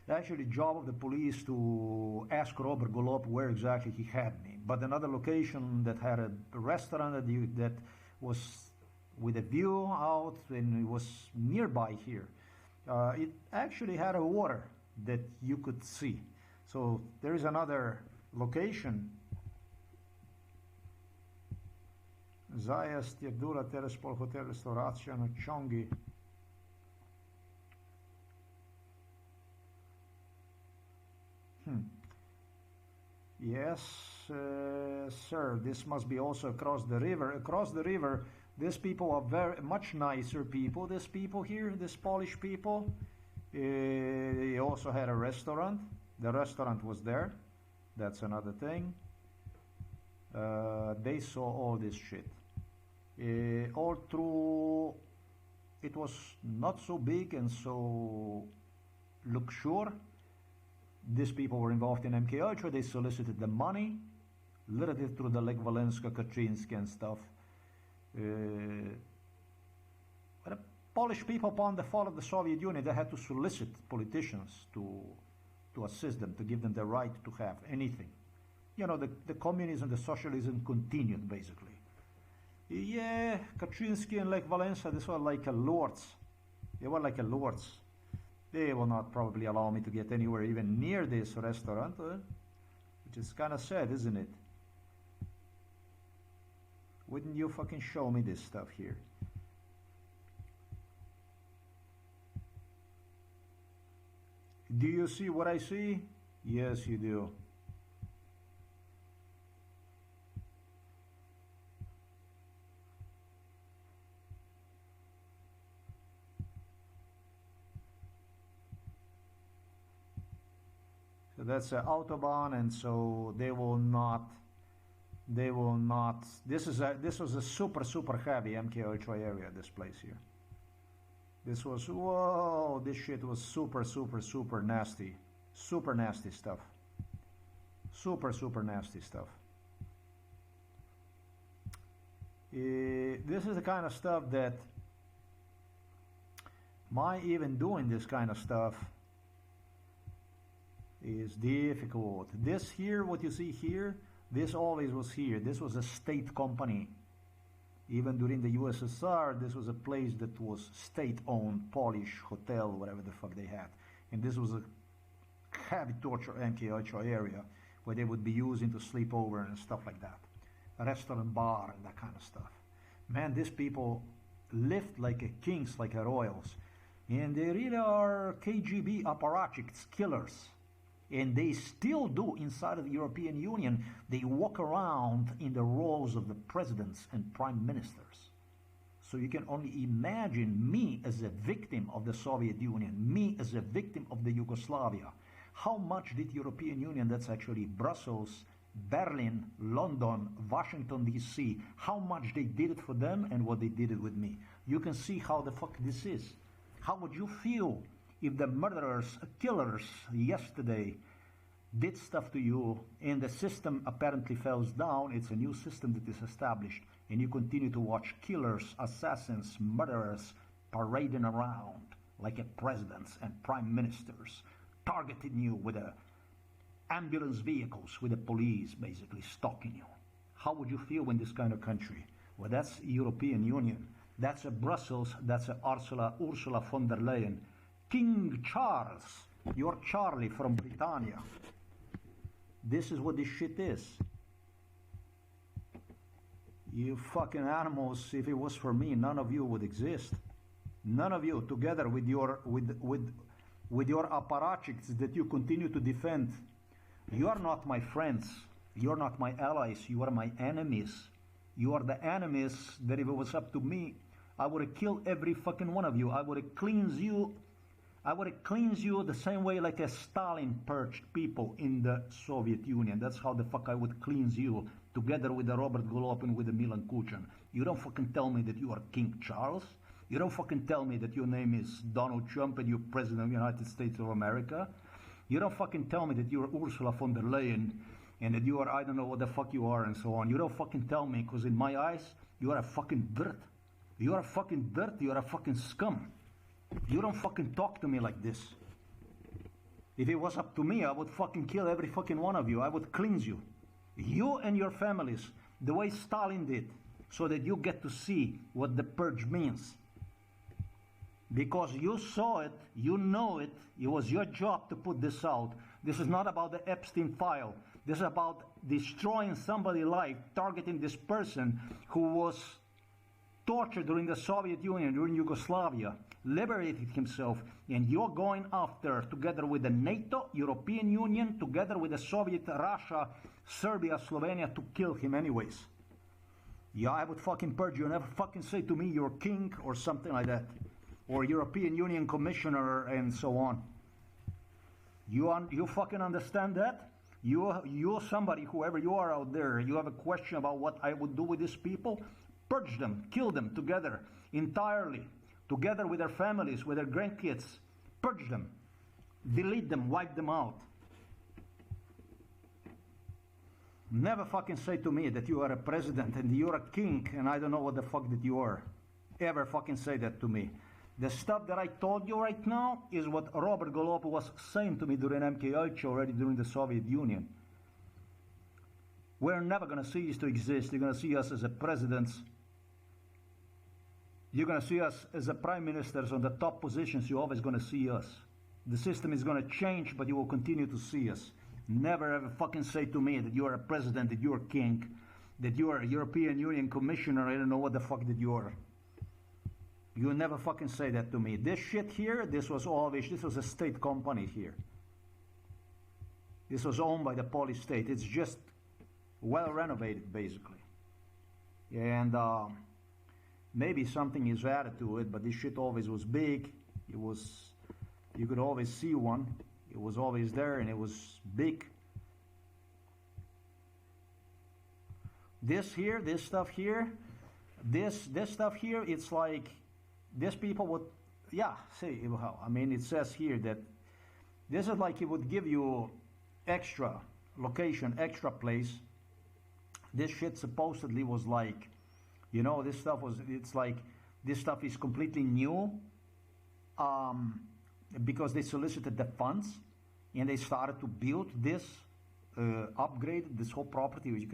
Speaker 2: actually the job of the police to ask Robert Golob where exactly he had me. But another location that had a restaurant that was with a view out and it was nearby here, it actually had a water that you could see. So there is another location. Zajazd je Dula Terespol Hotel Restauracija na Čongi. Yes, sir, this must be also across the river. Across the river, these people are very much nicer people. These people here, these Polish people. They also had a restaurant. The restaurant was there. That's another thing. They saw all this shit. All through, it was not so big and so luxurious. These people were involved in MK Ultra. They solicited the money, little bit through the Lech Walesa, Kaczynski and stuff. But the Polish people, upon the fall of the Soviet Union, they had to solicit politicians to assist them, to give them the right to have anything. You know, the communism, the socialism continued, basically. Yeah, Kaczynski and Lech Walesa, these were like a lords. They were like a lords. They will not probably allow me to get anywhere even near this restaurant, which is kind of sad, isn't it? Wouldn't you fucking show me this stuff here? Do you see what I see? Yes, you do. So that's an autobahn, and so they will not. This was a super heavy MK Ultra area. This place here. This was, whoa, this shit was super nasty. Super nasty stuff. Super nasty stuff. This is the kind of stuff that my even doing this kind of stuff is difficult. This here, what you see here, this always was here. This was a state company. Even during the USSR, this was a place that was state-owned, Polish hotel, whatever the fuck they had. And this was a heavy torture MK Ultra area where they would be using to sleep over and stuff like that. restaurant bar and that kind of stuff. Man, these people lived like a kings, like a royals. And they really are KGB apparatchiks, killers. And they still do inside of the European Union. They walk around in the roles of the presidents and prime ministers. So you can only imagine me as a victim of the Soviet Union, me as a victim of the Yugoslavia. How much did European Union, that's actually Brussels, Berlin, London, Washington, D.C., how much they did it for them and what they did it with me. You can see how the fuck this is. How would you feel if the murderers, killers yesterday did stuff to you and the system apparently falls down? It's a new system that is established, and you continue to watch killers, assassins, murderers parading around like a presidents and prime ministers, targeting you with ambulance vehicles, with the police basically stalking you. How would you feel in this kind of country? Well, that's European Union. That's a Brussels, that's a Ursula von der Leyen. King Charles, you're Charlie from Britannia. This is what this shit is. You fucking animals, if it was for me, none of you would exist. None of you, together with your apparatchiks that you continue to defend. You are not my friends. You are not my allies. You are my enemies. You are the enemies that if it was up to me, I would have killed every fucking one of you. I would have cleansed you. I would have cleansed you the same way like a Stalin purged people in the Soviet Union. That's how the fuck I would cleanse you, together with the Robert Golob and with the Milan Kuchan. You don't fucking tell me that you are King Charles. You don't fucking tell me that your name is Donald Trump and you're President of the United States of America. You don't fucking tell me that you're Ursula von der Leyen and that you are, I don't know what the fuck you are and so on. You don't fucking tell me, because in my eyes, you are a fucking dirt. You are a fucking dirt. You are a fucking scum. You don't fucking talk to me like this. If it was up to me, I would fucking kill every fucking one of you. I would cleanse you. You and your families, the way Stalin did, so that you get to see what the purge means. Because you saw it, you know it, it was your job to put this out. This is not about the Epstein file. This is about destroying somebody's life, targeting this person who was tortured during the Soviet Union, during Yugoslavia, liberated himself, and you're going after, together with the NATO, European Union, together with the Soviet, Russia, Serbia, Slovenia, to kill him anyways. Yeah, I would fucking purge you. Never fucking say to me you're king or something like that, or European Union commissioner and so on. You fucking understand that? You're somebody, whoever you are out there, you have a question about what I would do with these people? Purge them, kill them together, entirely, together with their families, with their grandkids. Purge them, delete them, wipe them out. Never fucking say to me that you are a president and you're a king and I don't know what the fuck that you are. Ever fucking say that to me. The stuff that I told you right now is what Robert Golob was saying to me during MKH, already during the Soviet Union. We're never going to cease to exist. You're going to see us as a presidents. You're going to see us as a prime ministers on the top positions. You're always going to see us. The system is going to change, but you will continue to see us. Never ever fucking say to me that you are a president, that you are king, that you are a European Union commissioner. I don't know what the fuck that you are. You never fucking say that to me. This shit here, this was a state company here. This was owned by the Polish state. It's just well renovated, basically. And maybe something is added to it, but this shit always was big. It was, you could always see one. It was always there, and it was big. This stuff here, it's like, these people would, yeah, see, I mean, it says here that this is like it would give you extra location, extra place. This shit supposedly was like, you know, this stuff is completely new, because they solicited the funds and they started to build this, upgrade this whole property, which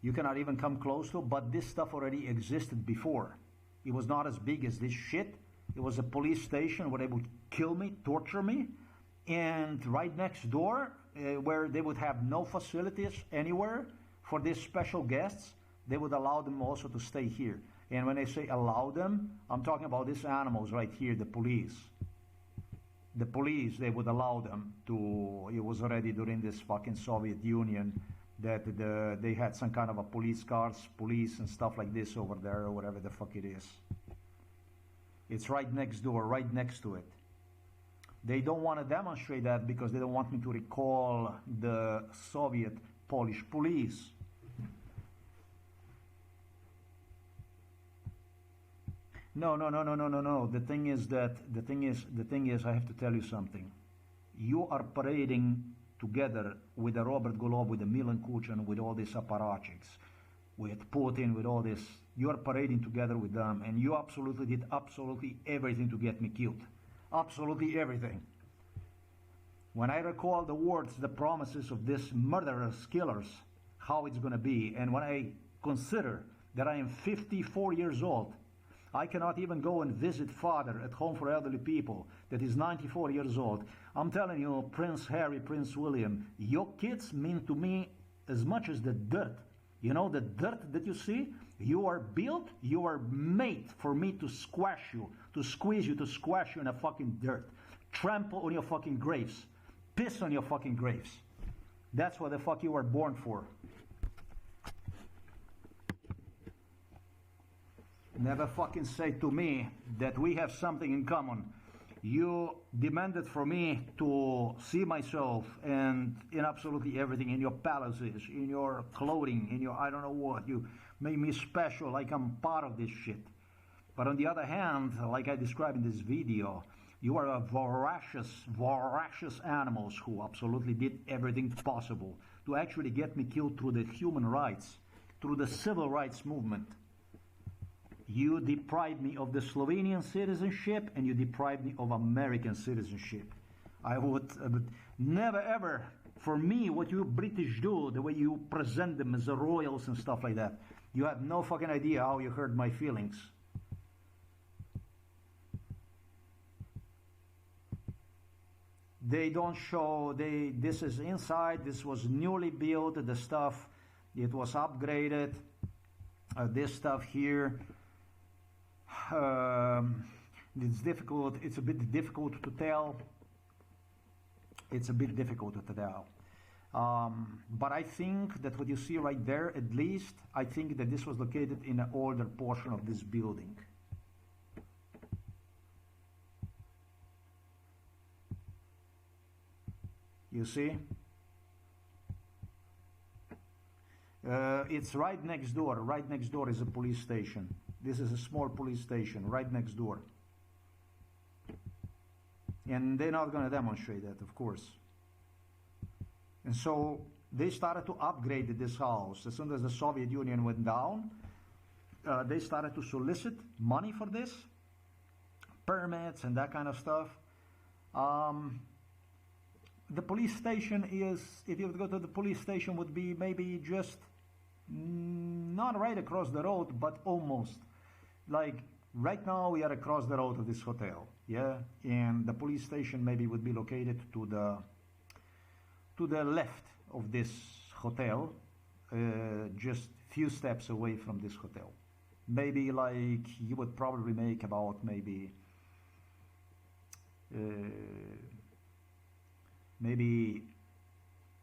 Speaker 2: you cannot even come close to, but this stuff already existed before. It was not as big as this shit. It was a police station where they would kill me, torture me, and right next door, where they would have no facilities anywhere for these special guests, they would allow them also to stay here. And when I say allow them, I'm talking about these animals right here, the police. The police, they would allow them to, it was already during this fucking Soviet Union that they had some kind of a police cars, police and stuff like this over there, or whatever the fuck it is. It's right next door, right next to it. They don't want to demonstrate that because they don't want me to recall the Soviet Polish police. No. The thing is, I have to tell you something. You are parading together with the Robert Golob, with the Milan Kuchan, with all these apparatchiks, with Putin, with all this. You are parading together with them, and you absolutely did absolutely everything to get me killed. Absolutely everything. When I recall the words, the promises of these murderers, killers, how it's going to be, and when I consider that I am 54 years old, I cannot even go and visit father at home for elderly people that is 94 years old. I'm telling you, Prince Harry, Prince William, your kids mean to me as much as the dirt. You know, the dirt that you see? You are built, you are made for me to squash you, to squeeze you, to squash you in a fucking dirt. Trample on your fucking graves. Piss on your fucking graves. That's what the fuck you were born for. Never fucking say to me that we have something in common. You demanded for me to see myself and in absolutely everything, in your palaces, in your clothing, in your I don't know what. You made me special, like I'm part of this shit. But on the other hand, like I described in this video, you are a voracious animals who absolutely did everything possible to actually get me killed through the human rights, through the civil rights movement. You deprived me of the Slovenian citizenship and you deprived me of American citizenship. I would never ever, for me, what you British do, the way you present them as the royals and stuff like that, you have no fucking idea how you hurt my feelings. They don't show, this is inside, this was newly built, the stuff, it was upgraded, this stuff here. It's difficult. It's a bit difficult to tell. It's a bit difficult to tell. But I think that what you see right there, at least, I think that this was located in an older portion of this building. You see? It's right next door. Right next door is a police station. This is a small police station right next door. And they're not going to demonstrate that, of course. And so they started to upgrade this house. As soon as the Soviet Union went down, they started to solicit money for this, permits and that kind of stuff. The police station is, if you would go to the police station, would be maybe just not right across the road, but almost. Like right now we are across the road of this hotel, yeah, and the police station maybe would be located to the left of this hotel, just few steps away from this hotel. Maybe like you would probably make about maybe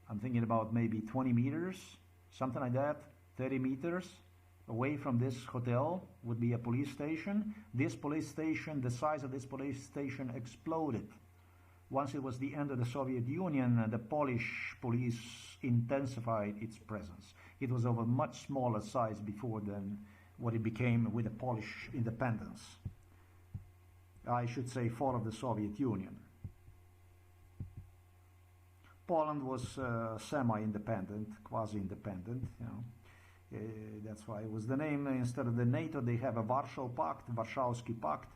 Speaker 2: I'm thinking about maybe 20 meters, something like that, 30 meters away from this hotel would be a police station. This police station, the size of this police station exploded. Once it was the end of the Soviet Union, the Polish police intensified its presence. It was of a much smaller size before than what it became with the Polish independence. I should say fall of the Soviet Union. Poland was semi-independent, quasi-independent, you know. That's why it was the name. Instead of the NATO, they have a Warsaw Pact, Warszawski Pact.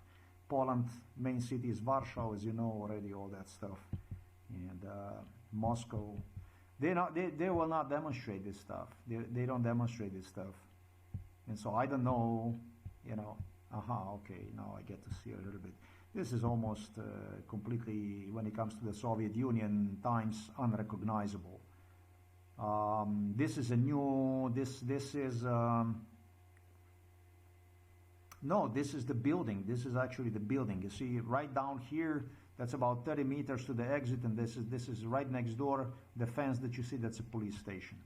Speaker 2: Poland, main city is Warsaw, as you know already, all that stuff. And Moscow, they will not demonstrate this stuff. They don't demonstrate this stuff. And so I don't know, you know, okay, now I get to see a little bit. This is almost completely, when it comes to the Soviet Union times, unrecognizable. This is a new, this is, no, this is the building. This is actually the building. You see right down here, that's about 30 meters to the exit, and this is right next door. The fence that you see, that's a police station.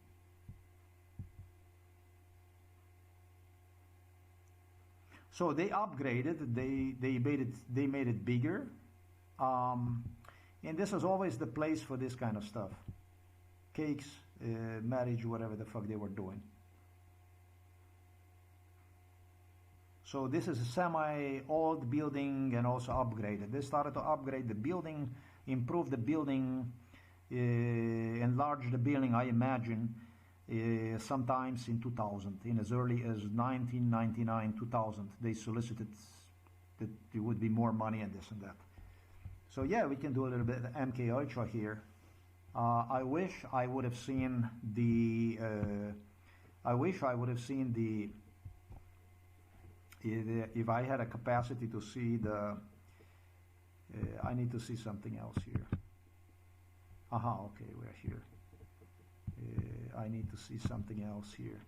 Speaker 2: So they upgraded, they made it bigger, and this was always the place for this kind of stuff, cakes, marriage, whatever the fuck they were doing. So this is a semi-old building and also upgraded. They started to upgrade the building, improve the building, enlarge the building, I imagine, sometimes in 2000, in as early as 1999, 2000. They solicited that there would be more money and this and that. So yeah, we can do a little bit of MK Ultra here. I wish I would have seen the, if I had a capacity to see the, I need to see something else here. Okay, we're here. I need to see something else here.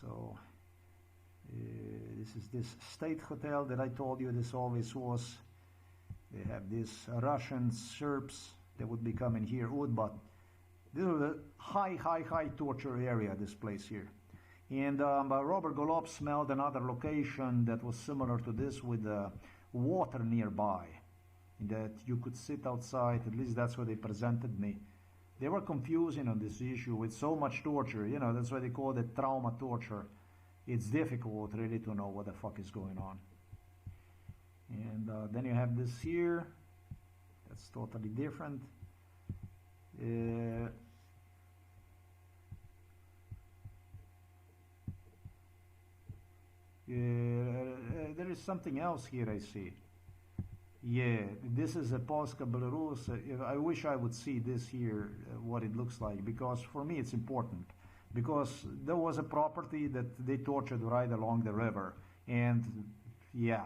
Speaker 2: So this is this state hotel that I told you this always was. They have these Russian Serbs that would be coming here, but this is a high torture area, this place here. And Robert Golob smelled another location that was similar to this with water nearby, that you could sit outside. At least that's what they presented me. They were confusing on this issue with so much torture. You know, that's why they call it trauma torture. It's difficult really to know what the fuck is going on. And then you have this here. That's totally different. There is something else here I see. Yeah, this is a Polska Belarus. I wish I would see this here, what it looks like, because for me it's important. Because there was a property that they tortured right along the river. And yeah,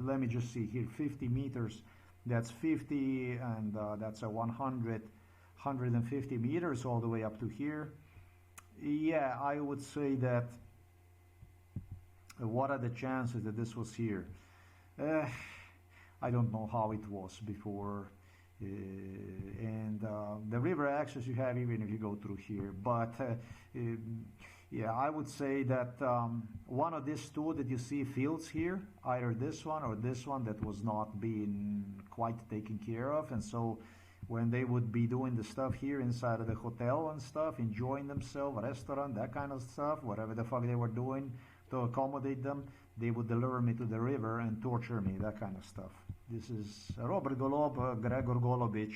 Speaker 2: let me just see here, 50 meters, that's 50, and that's a 150 meters all the way up to here. Yeah, I would say that, what are the chances that this was here? I don't know how it was before, and the river access you have even if you go through here, but yeah, I would say that one of these two that you see fields here, either this one or this one, that was not being quite taken care of, and so when they would be doing the stuff here inside of the hotel and stuff, enjoying themselves, restaurant, that kind of stuff, whatever the fuck they were doing to accommodate them, they would deliver me to the river and torture me, that kind of stuff. This is Robert Golob, Gregor Golobic,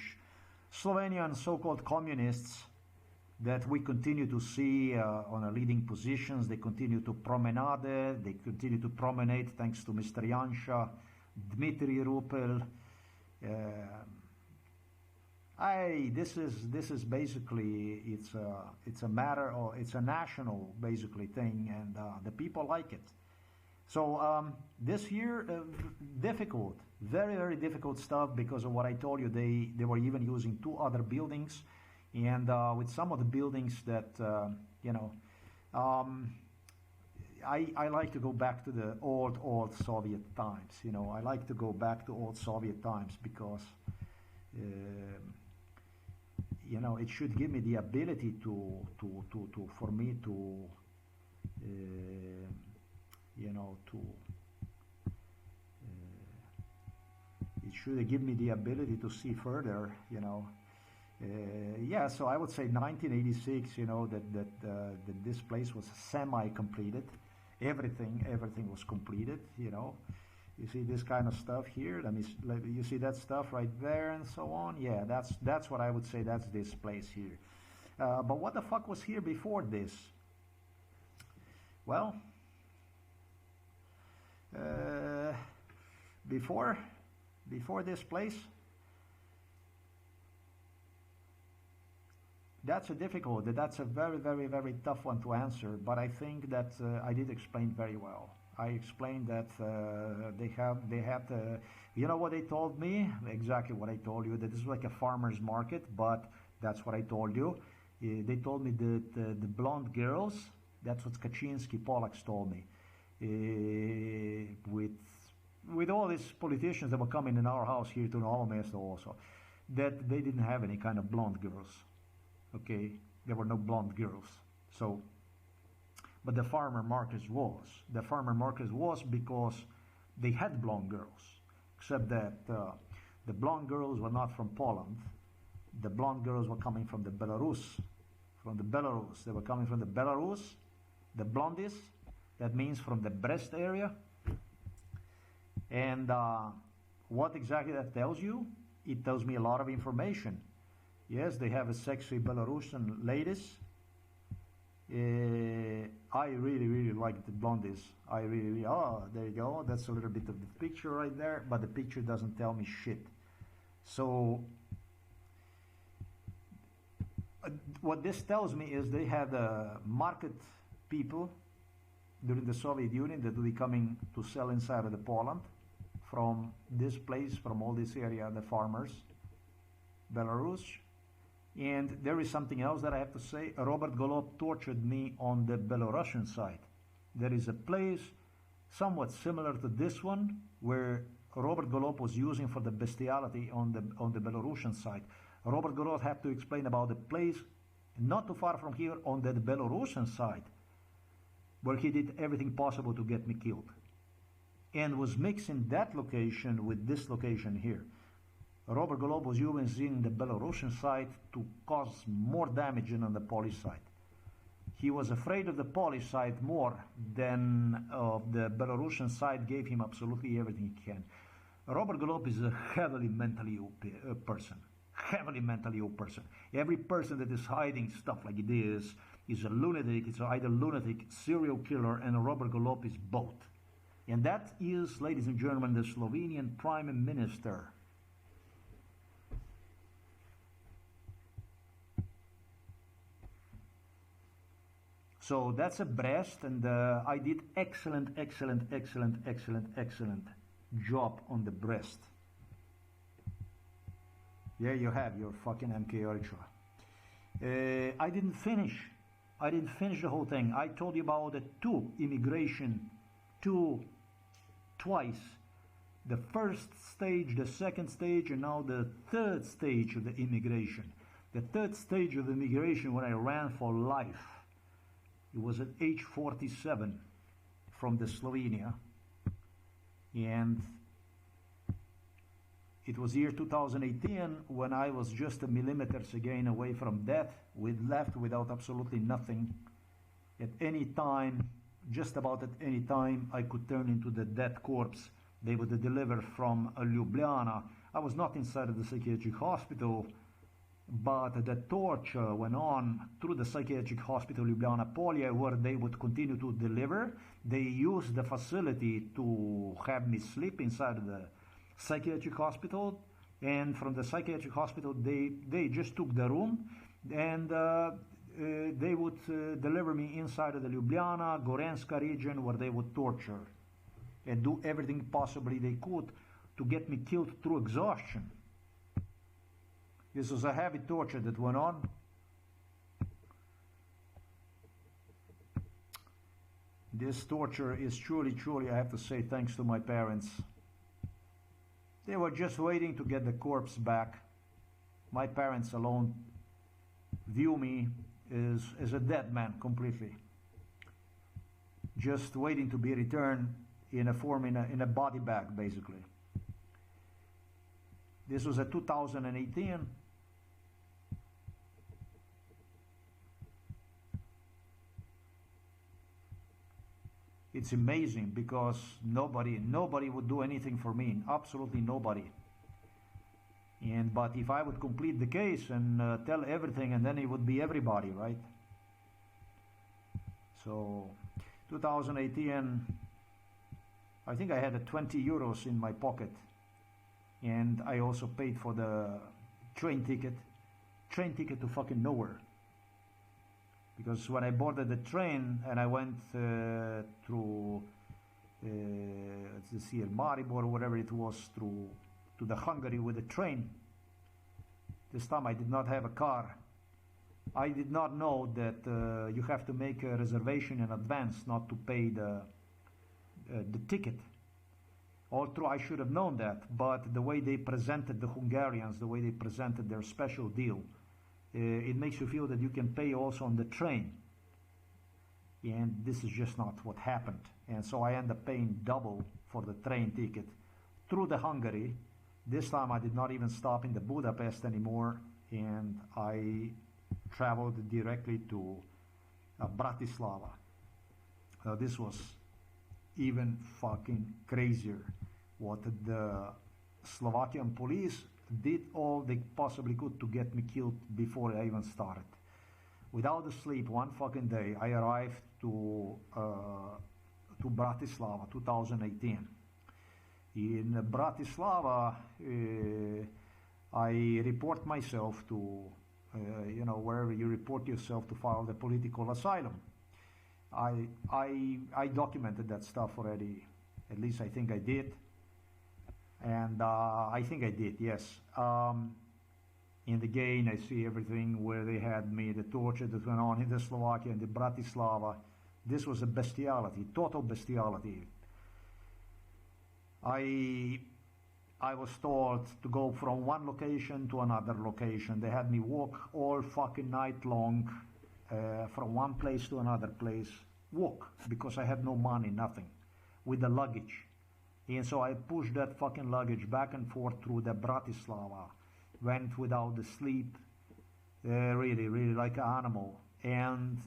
Speaker 2: Slovenian so-called communists that we continue to see on leading positions. They continue to promenade, they continue to promenade thanks to Mr. Yansha, Dmitry Rupel. This is basically, it's a matter of, it's a national basically thing, and the people like it. So this here, difficult, very difficult stuff, because of what I told you. They were even using two other buildings, and with some of the buildings that you know, I like to go back to the old Soviet times. You know, I like to go back to old Soviet times because you know, it should give me the ability for me to you know, it should give me the ability to see further, you know. Yeah, so I would say 1986, you know, that this place was semi-completed. Everything was completed, you know. You see this kind of stuff here. You see that stuff right there and so on. Yeah, that's what I would say. That's this place here. But what the fuck was here before this? Well, before this place, that's a very tough one to answer, but I think that I did explain very well. I explained that they had you know what they told me? Exactly what I told you, that this is like a farmer's market, but that's what I told you. They told me that the blonde girls, that's what Kaczynski, Polaks told me, with all these politicians that were coming in our house here to Norway Minnesota also, that they didn't have any kind of blonde girls. Okay, there were no blonde girls. So, but the farmer markets was. The farmer markets was because they had blonde girls, except that the blonde girls were not from Poland. The blonde girls were coming from the Belarus. They were coming from the Belarus. The blondies, that means from the breast area. And what exactly that tells you? It tells me a lot of information. Yes, they have a sexy Belarusian ladies. I really like the blondies. Oh, there you go. That's a little bit of the picture right there, but the picture doesn't tell me shit. So what this tells me is they had market people during the Soviet Union that will be coming to sell inside of the Poland from this place, from all this area, the farmers, Belarus. And there is something else that I have to say. Robert Golob tortured me on the Belarusian side. There is a place somewhat similar to this one where Robert Golob was using for the bestiality on the Belarusian side. Robert Golob had to explain about the place not too far from here on the Belarusian side where he did everything possible to get me killed, and was mixing that location with this location here. Robert Golob was using the Belarusian side to cause more damage than on the Polish side. He was afraid of the Polish side more than of the Belarusian side gave him absolutely everything he can. Robert Golob is a heavily mentally ill person. Heavily mentally ill person. Every person that is hiding stuff like this is a lunatic. It's either lunatic, serial killer, and Robert Golob is both. And that is, ladies and gentlemen, the Slovenian Prime Minister. So that's a breast, and I did excellent job on the breast. There you have your fucking MK Ultra. I didn't finish the whole thing. I told you about the twice. The first stage, the second stage, and now the third stage of the immigration. The third stage of the immigration when I ran for life. It was at age 47 from the Slovenia, and it was year 2018 when I was just a millimeters again away from death, left without absolutely nothing. At any time, just about at any time, I could turn into the dead corpse they would deliver from Ljubljana. I was not inside of the psychiatric hospital, but the torture went on through the psychiatric hospital Ljubljana Polje, where they would continue to deliver. They used the facility to have me sleep inside of the psychiatric hospital, and from the psychiatric hospital they just took the room, and they would deliver me inside of the Ljubljana, Gorenska region, where they would torture and do everything possibly they could to get me killed through exhaustion. This was a heavy torture that went on. This torture is truly, I have to say, thanks to my parents. They were just waiting to get the corpse back. My parents alone view me as a dead man completely. Just waiting to be returned in a form, in a body bag, basically. This was a 2018. It's amazing because nobody would do anything for me, absolutely nobody. But if I would complete the case and tell everything, and then it would be everybody, right? So 2018, I think I had 20 euros in my pocket, and I also paid for the train ticket to fucking nowhere. Because when I boarded the train and I went through, let's see, Maribor or whatever it was, to the Hungary with the train, this time I did not have a car. I did not know that you have to make a reservation in advance not to pay the ticket. Although I should have known that, but the way they presented the Hungarians, the way they presented their special deal, it makes you feel that you can pay also on the train. And this is just not what happened. And so I end up paying double for the train ticket through the Hungary. This time I did not even stop in the Budapest anymore, and I traveled directly to Bratislava. This was even fucking crazier. What the Slovakian police did all they possibly could to get me killed before I even started. Without the sleep, one fucking day, I arrived to Bratislava, 2018. In Bratislava, I report myself to, wherever you report yourself to file the political asylum. I documented that stuff already. At least I think I did. And I think I did, yes. And again, I see everything where they had me, the torture that went on in the Slovakia and the Bratislava. This was a bestiality, total bestiality. I was told to go from one location to another location. They had me walk all fucking night long from one place to another place. Walk, because I had no money, nothing, with the luggage. And so I pushed that fucking luggage back and forth through the Bratislava. Went without the sleep, really like an animal, and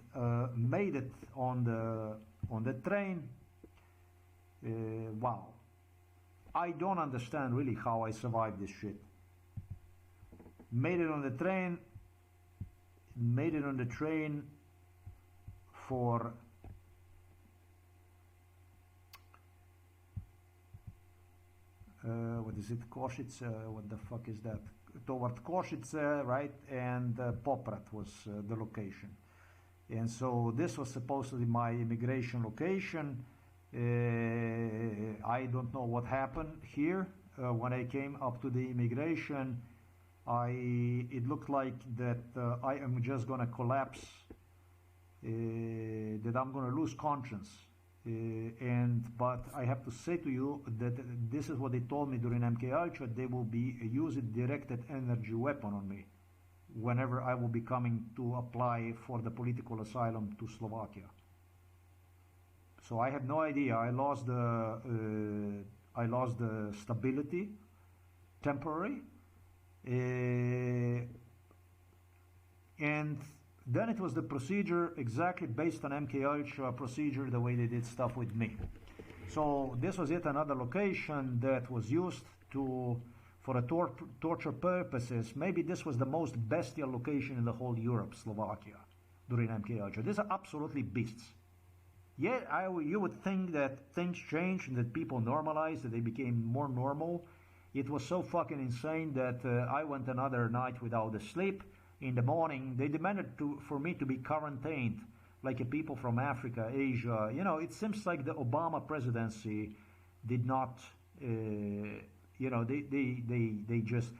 Speaker 2: made it on the train. Wow, I don't understand really how I survived this shit. Made it on the train. Made it on the train for what is it, Košice, what the fuck is that? Toward Košice, right? And Poprad was the location. And so this was supposed to be my immigration location. I don't know what happened here. When I came up to the immigration, it looked like that I am just going to collapse, that I'm going to lose conscience. But I have to say to you that this is what they told me during MK Ultra. They will be using directed energy weapon on me whenever I will be coming to apply for the political asylum to Slovakia. So I had no idea. I lost the stability, temporary, and then it was the procedure exactly based on MK Ultra procedure, the way they did stuff with me. So this was yet another location that was used for torture purposes. Maybe this was the most bestial location in the whole Europe, Slovakia, during MK Ultra. These are absolutely beasts. Yet you would think that things changed and that people normalized, that they became more normal. It was so fucking insane that I went another night without a sleep. In the morning, they demanded for me to be quarantined, like people from Africa, Asia. You know, it seems like the Obama presidency did not, they just,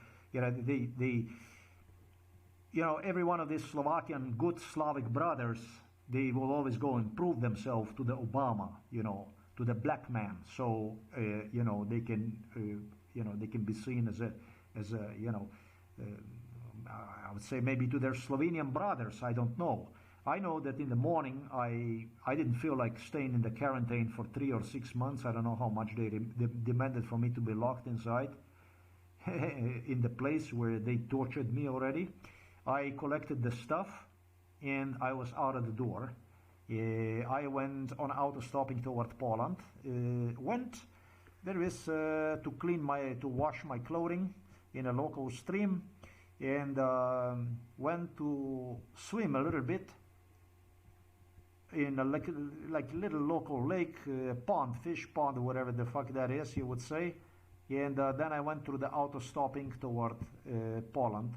Speaker 2: every one of these Slovakian good Slavic brothers, they will always go and prove themselves to the Obama, to the black man. So, they can be seen as a I would say maybe to their Slovenian brothers, I don't know. I know that in the morning I didn't feel like staying in the quarantine for 3 or 6 months. I don't know how much they demanded for me to be locked inside in the place where they tortured me already. I collected the stuff and I was out of the door. I went on auto-stopping toward Poland. There is to wash my clothing in a local stream. And went to swim a little bit in a like little local lake, pond, fish pond, or whatever the fuck that is, you would say. And then I went through the auto-stopping toward Poland.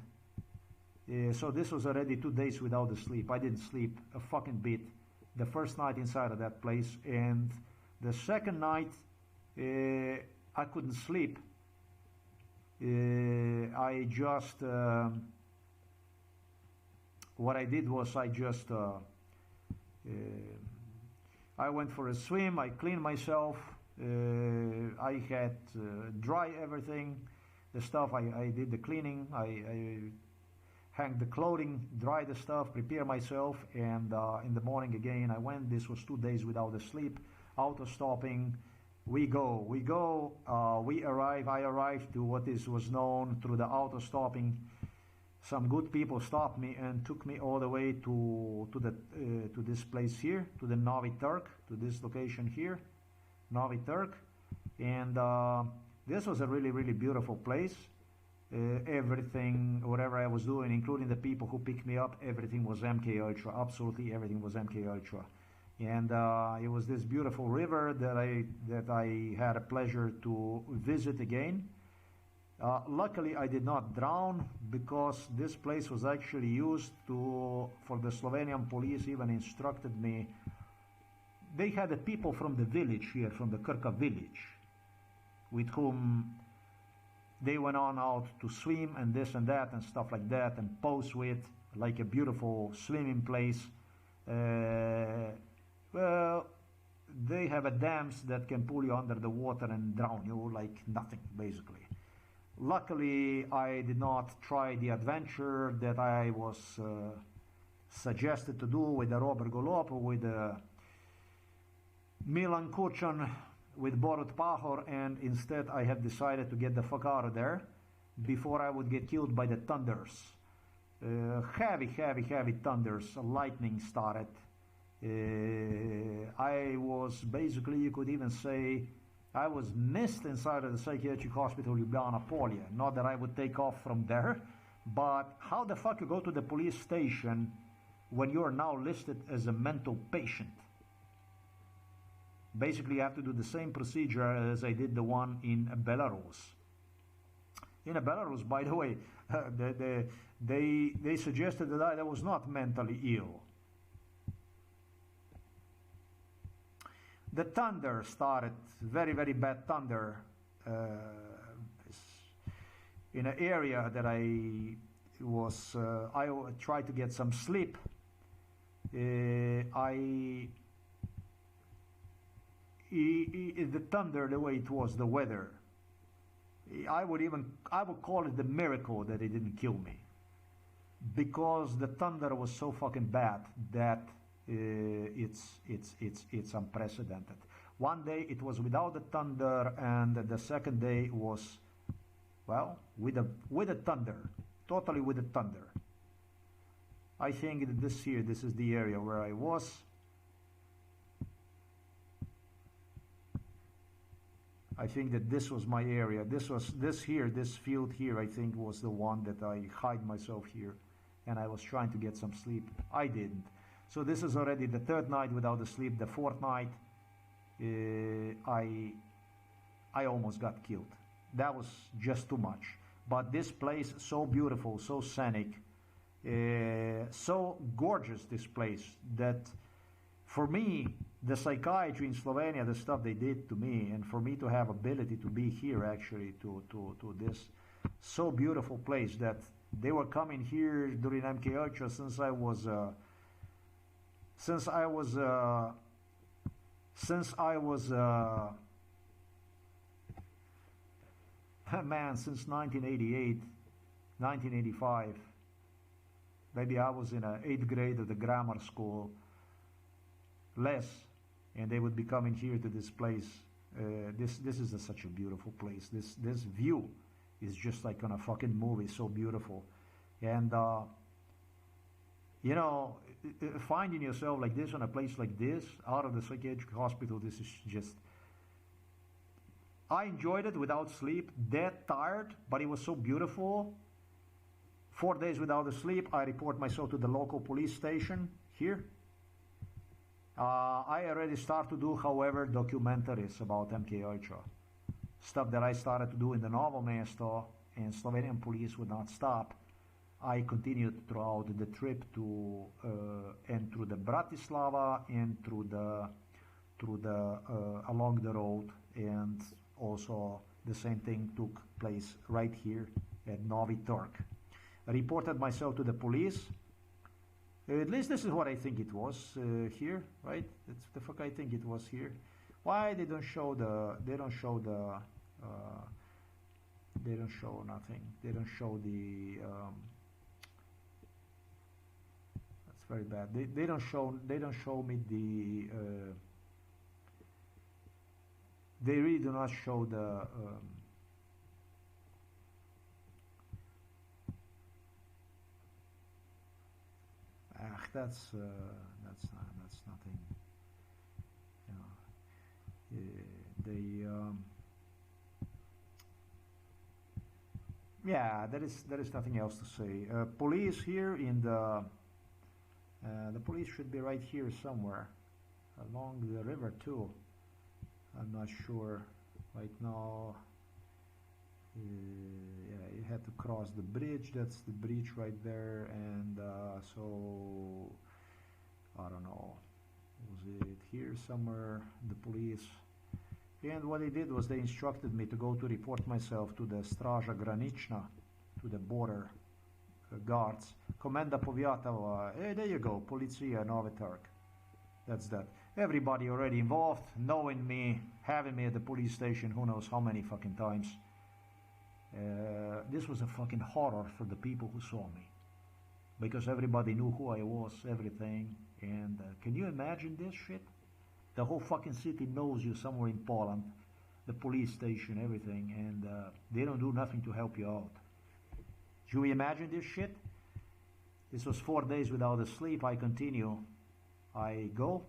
Speaker 2: So this was already 2 days without the sleep. I didn't sleep a fucking bit the first night inside of that place. And the second night, I couldn't sleep. I just what I did was I just I went for a swim, I cleaned myself, I had dry everything, the stuff, I did the cleaning, I hang the clothing, dry the stuff, prepare myself, and in the morning again I went. This was 2 days without a sleep, auto stopping. We arrive. I arrived to what was known through the auto stopping. Some good people stopped me and took me all the way to this place here, to the Novi Turk, to this location here, Novi Turk, and this was a really, really beautiful place. Everything, whatever I was doing, including the people who picked me up, everything was MK Ultra. Absolutely everything was MK Ultra. And it was this beautiful river that I had a pleasure to visit again. Luckily, I did not drown, because this place was actually used for the Slovenian police even instructed me. They had the people from the village here, from the Krka village, with whom they went on out to swim and this and that and stuff like that, and pose with, like a beautiful swimming place. Well, they have a dams that can pull you under the water and drown you like nothing, basically. Luckily, I did not try the adventure that I was suggested to do with the Robert Golob, with Milan Kuchan, with Borut Pahor, and instead I have decided to get the fuck out of there before I would get killed by the thunders. Heavy thunders, lightning started. I was basically, you could even say, I was missed inside of the psychiatric hospital Ljubljana Polje. Not that I would take off from there, but how the fuck you go to the police station when you are now listed as a mental patient? Basically, you have to do the same procedure as I did the one in Belarus. In Belarus, by the way, they suggested that I was not mentally ill. The thunder started, very, very bad thunder, in an area that I tried to get some sleep. The thunder, the way it was, the weather, I would call it the miracle that it didn't kill me, because the thunder was so fucking bad that it's unprecedented. One day it was without the thunder, and the second day was, well, with the thunder, totally with the thunder. I think that this is the area where I was. I think that this was my area. This field here, I think, was the one that I hid myself here, and I was trying to get some sleep. I didn't. So this is already the third night without the sleep. The fourth night, I almost got killed. That was just too much. But this place, so beautiful, so scenic, so gorgeous, this place, that for me, the psychiatry in Slovenia, the stuff they did to me, and for me to have ability to be here actually to this so beautiful place, that they were coming here during MK Ultra since I was man, since 1988, 1985. Maybe I was in 8th grade of the grammar school, less, and they would be coming here to this place. This is such a beautiful place. This view is just like on a fucking movie, so beautiful. And you know, finding yourself like this in a place like this, out of the psychiatric hospital, this is just... I enjoyed it without sleep, dead tired, but it was so beautiful. 4 days without the sleep. I report myself to the local police station here. I already started to do, however, documentaries about MK Ultra. Stuff that I started to do in the Novo Mesto, and Slovenian police would not stop. I continued throughout the trip to and through the Bratislava and through the along the road, and also the same thing took place right here at Novi Turk. I reported myself to the police. At least this is what I think it was here, right? That's the fuck I think it was here. Why they don't show the? They don't show the. They don't show nothing. They don't show the. That's very bad. They don't show. They don't show me the. They really do not show the. That's nothing. You know, yeah, there is nothing else to say. Police here in the police should be right here somewhere along the river too. I'm not sure right now. Yeah, you had to cross the bridge. That's the bridge right there, and so I don't know. Was it here somewhere? The police. And what they did was they instructed me to go to report myself to the Straža Granična, to the border guards. Komenda Poviatova. Hey, there you go. Policija Novi Turk. That's that. Everybody already involved, knowing me, having me at the police station. Who knows how many fucking times. This was a fucking horror for the people who saw me, because everybody knew who I was, everything. And can you imagine this shit? The whole fucking city knows you somewhere in Poland, the police station, everything, and they don't do nothing to help you out. Do you imagine this shit? This was 4 days without a sleep. I continue. I go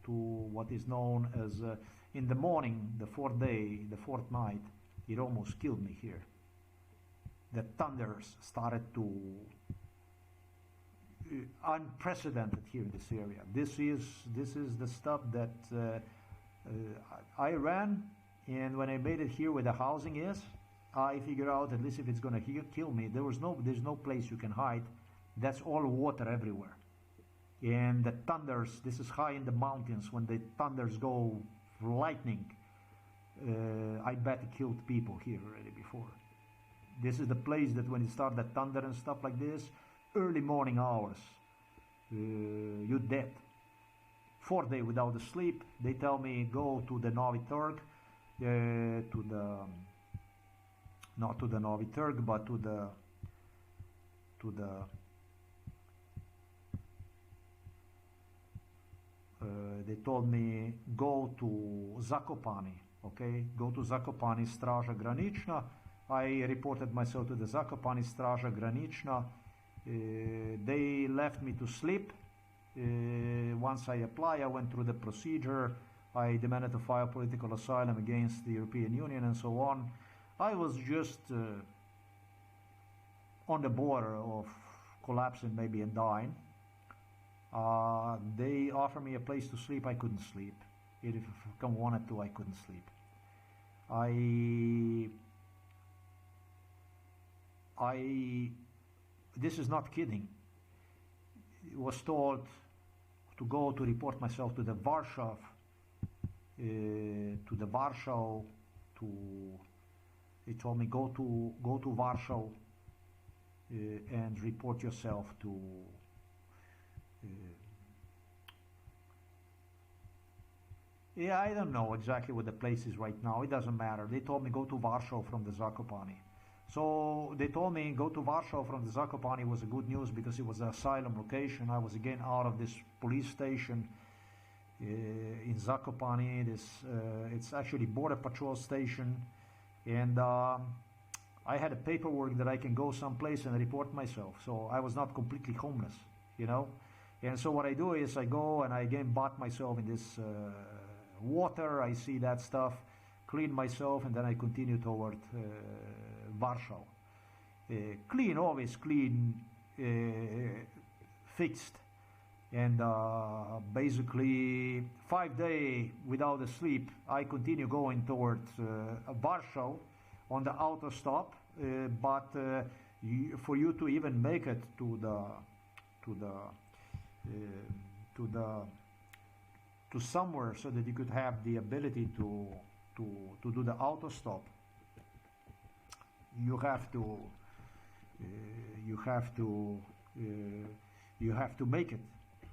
Speaker 2: to what is known as, in the morning, the fourth day, the fourth night, it almost killed me here. The thunders started to unprecedented here in this area. This is the stuff that I ran, and when I made it here where the housing is, I figured out at least if it's gonna kill me, there's no place you can hide. That's all water everywhere, and the thunders. This is high in the mountains. When the thunders go lightning. I bet it killed people here already before. This is the place that when it started the thunder and stuff like this, early morning hours, you're dead. 4 days without a sleep. They tell me go to the Novi Turk, not to the Novi Turk, but to the they told me go to Zakopane. Okay, go to Zakopane Straža Granična. I reported myself to the Zakopane Straža Granična. They left me to sleep. Once I applied, I went through the procedure. I demanded to file political asylum against the European Union and so on. I was just on the border of collapsing maybe and dying. They offered me a place to sleep. I couldn't sleep. If I wanted to, I couldn't sleep. This is not kidding. I was told to go to report myself to the Warsaw, they told me go to Warsaw and report yourself to yeah, I don't know exactly what the place is right now. It doesn't matter. They told me go to Warsaw from the Zakopane. So they told me go to Warsaw from the Zakopane was a good news because it was an asylum location. I was again out of this police station in Zakopane. It's actually border patrol station, and I had a paperwork that I can go someplace and report myself. So I was not completely homeless, you know. And so what I do is I go and I again bat myself in this water. I see that stuff, clean myself, and then I continue toward Warsaw. Clean, always clean, fixed. And basically 5 days without a sleep, I continue going towards Warsaw on the auto stop. But for you to even make it to somewhere so that you could have the ability to do the auto stop, you have to You have to make it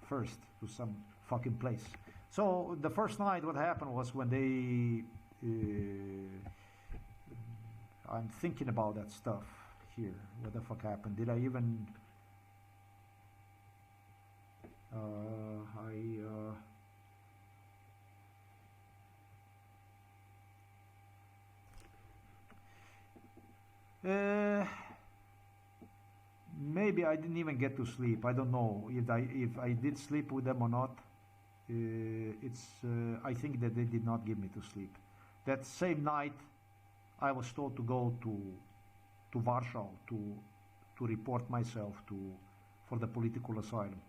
Speaker 2: first to some fucking place. So the first night, what happened was when they... I'm thinking about that stuff here. What the fuck happened? Did I even... maybe I didn't even get to sleep. I don't know if I did sleep with them or not. I think that they did not give me to sleep. That same night, I was told to go to Warsaw to report myself for the political asylum.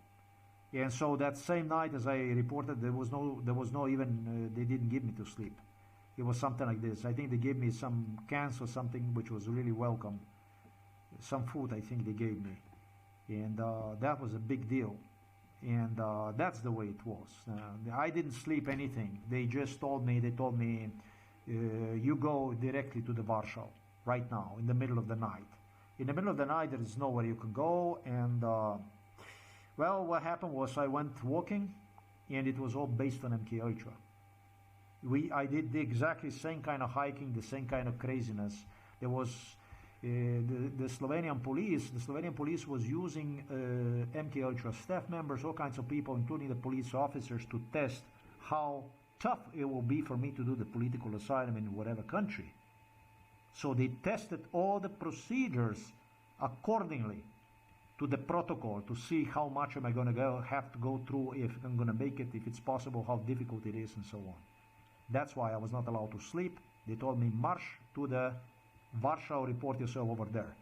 Speaker 2: And so that same night, as I reported, there was no even they didn't give me to sleep. It was something like this. I think they gave me some cans or something, which was really welcome. Some food, I think they gave me, and that was a big deal. And that's the way it was. I didn't sleep anything. They just told me. You go directly to the Warsaw right now in the middle of the night. In the middle of the night, there is nowhere you can go. And well, what happened was I went walking, and it was all based on MK Ultra. I did the exactly same kind of hiking, the same kind of craziness. There was the Slovenian police. The Slovenian police was using MK Ultra staff members, all kinds of people, including the police officers, to test how tough it will be for me to do the political asylum in whatever country. So they tested all the procedures accordingly to the protocol to see how much am I going to have to go through, if I'm going to make it, if it's possible, how difficult it is, and so on. That's why I was not allowed to sleep. They told me, march to the Warsaw, report yourself over there.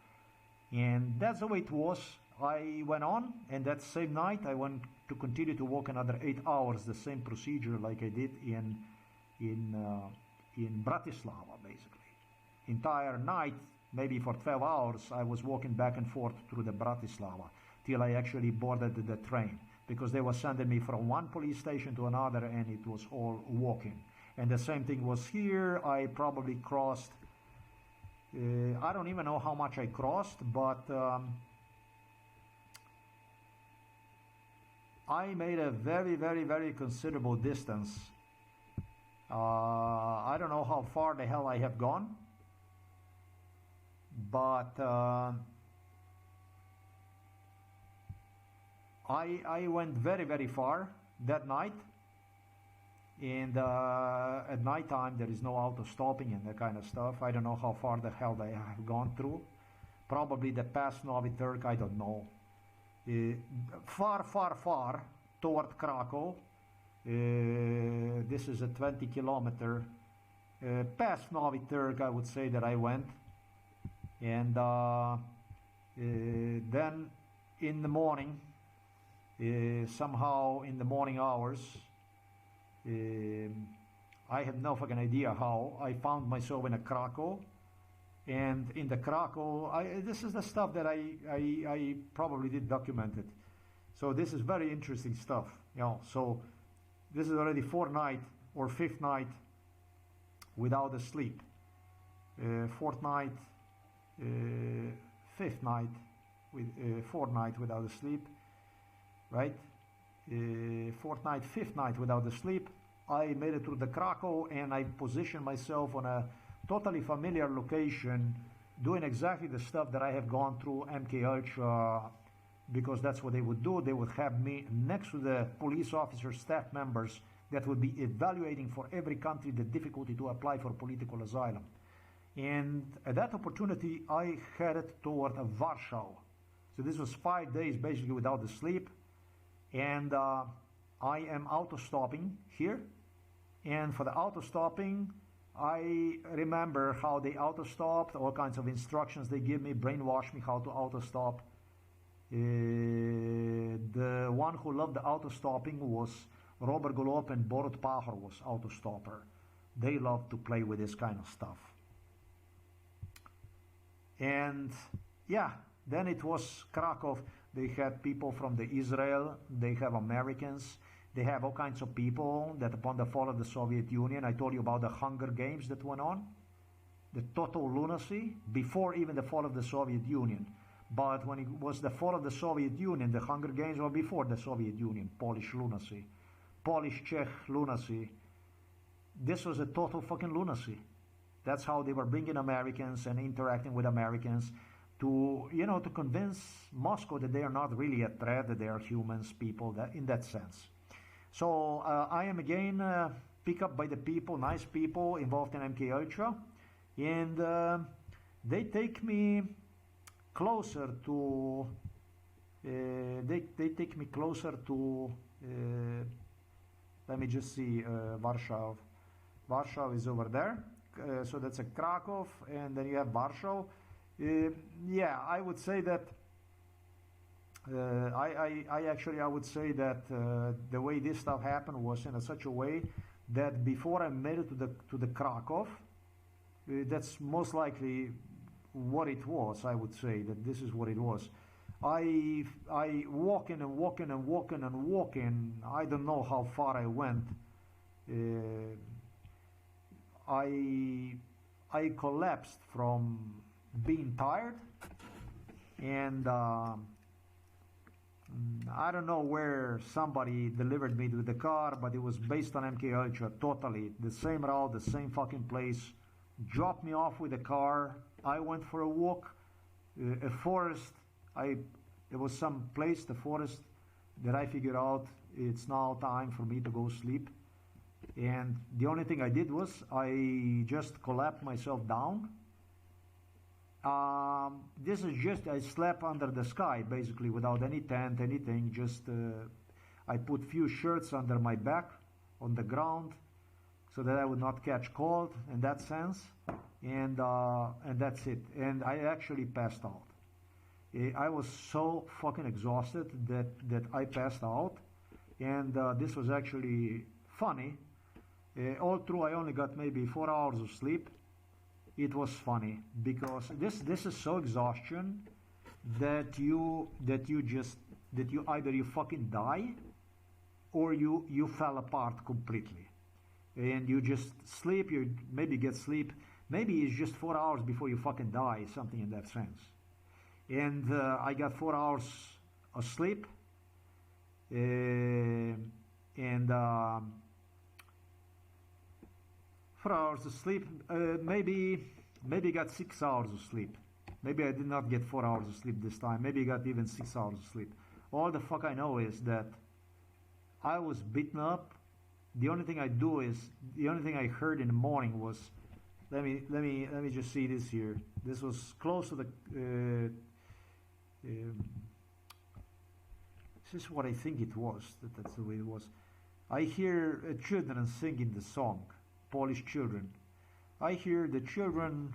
Speaker 2: And that's the way it was. I went on, and that same night I went to continue to walk another 8 hours, the same procedure like I did in Bratislava, basically. Entire night, maybe for 12 hours, I was walking back and forth through the Bratislava till I actually boarded the train, because they were sending me from one police station to another, and it was all walking. And the same thing was here. I probably crossed, I don't even know how much I crossed, but I made a very, very, very considerable distance. I don't know how far the hell I have gone, but I went very, very far that night. And at night time there is no auto stopping and that kind of stuff. I don't know how far the hell I have gone through. Probably the past Norway Turk, I don't know. Far, far, far toward Krakow. This is a 20 kilometer past Norway Turk, I would say, that I went. And then in the morning, somehow in the morning hours, I have no fucking idea how, I found myself in a Krakow. And in the Krakow, this is the stuff that I probably did document it. So this is very interesting stuff, you know. So this is already 4th night or 5th night without a sleep. 4th night, 5th night, 4th night without a sleep, right? 4th night, 5th night without a sleep. I made it through the Krakow, and I positioned myself on a totally familiar location, doing exactly the stuff that I have gone through MK Ultra, because that's what they would do. They would have me next to the police officers, staff members that would be evaluating for every country the difficulty to apply for political asylum. And at that opportunity, I headed toward Warsaw. So this was 5 days basically without the sleep. And I am auto-stopping here. And for the auto-stopping, I remember how they auto-stopped, all kinds of instructions they give me, brainwash me how to auto-stop. The one who loved the auto-stopping was Robert Golob, and Borut Pahor was auto-stopper. They loved to play with this kind of stuff. And yeah, then it was Krakow. They had people from the Israel, they have Americans, they have all kinds of people that upon the fall of the Soviet Union, I told you about the Hunger Games that went on, the total lunacy before even the fall of the Soviet Union. But when it was the fall of the Soviet Union, the Hunger Games were before the Soviet Union, Polish lunacy, Polish-Czech lunacy. This was a total fucking lunacy. That's how they were bringing Americans and interacting with Americans to, you know, to convince Moscow that they are not really a threat, that they are humans, people, that, in that sense. So I am again picked up by the people, nice people involved in MK Ultra, and they take me closer to. They take me closer to. Let me just see, Warsaw. Warsaw is over there, so that's a Krakow, and then you have Warsaw. Yeah, I would say that. I would say that the way this stuff happened was in such a way that before I made it to the Krakow, that's most likely what it was. I would say that this is what it was. I walking and walking and walking and walking. I don't know how far I went. I collapsed from being tired, and I don't know where somebody delivered me to the car, but it was based on MK Ultra totally. The same route, the same fucking place. Dropped me off with a car. I went for a walk, a forest. There was some place, the forest, that I figured out it's now time for me to go sleep. And the only thing I did was I just collapsed myself down. This is just, I slept under the sky, basically, without any tent, anything. Just, I put few shirts under my back on the ground so that I would not catch cold in that sense. And that's it. And I actually passed out. I was so fucking exhausted that I passed out. And this was actually funny. All through, I only got maybe 4 hours of sleep. It was funny because this is so exhaustion that you either you fucking die or you fell apart completely, and you just sleep. You maybe get sleep. Maybe it's just 4 hours before you fucking die, something in that sense. And I got 4 hours of sleep, and 4 hours of sleep. Maybe got 6 hours of sleep. Maybe I did not get 4 hours of sleep this time. Maybe I got even 6 hours of sleep. All the fuck I know is that I was beaten up. The only thing I heard in the morning was, let me just see this here. This was close to the. This is what I think it was. That's the way it was. I hear children singing the song. Polish children. I hear the children,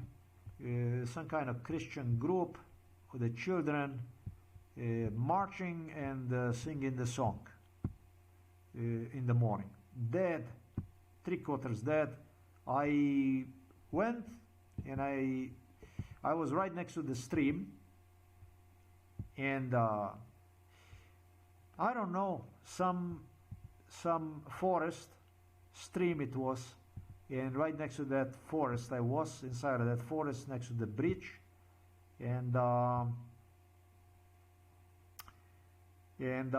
Speaker 2: some kind of Christian group, or the children marching and singing the song in the morning. Dead, 3/4 dead. I went and I was right next to the stream, and I don't know, some forest stream it was. And right next to that forest, I was inside of that forest next to the bridge, and it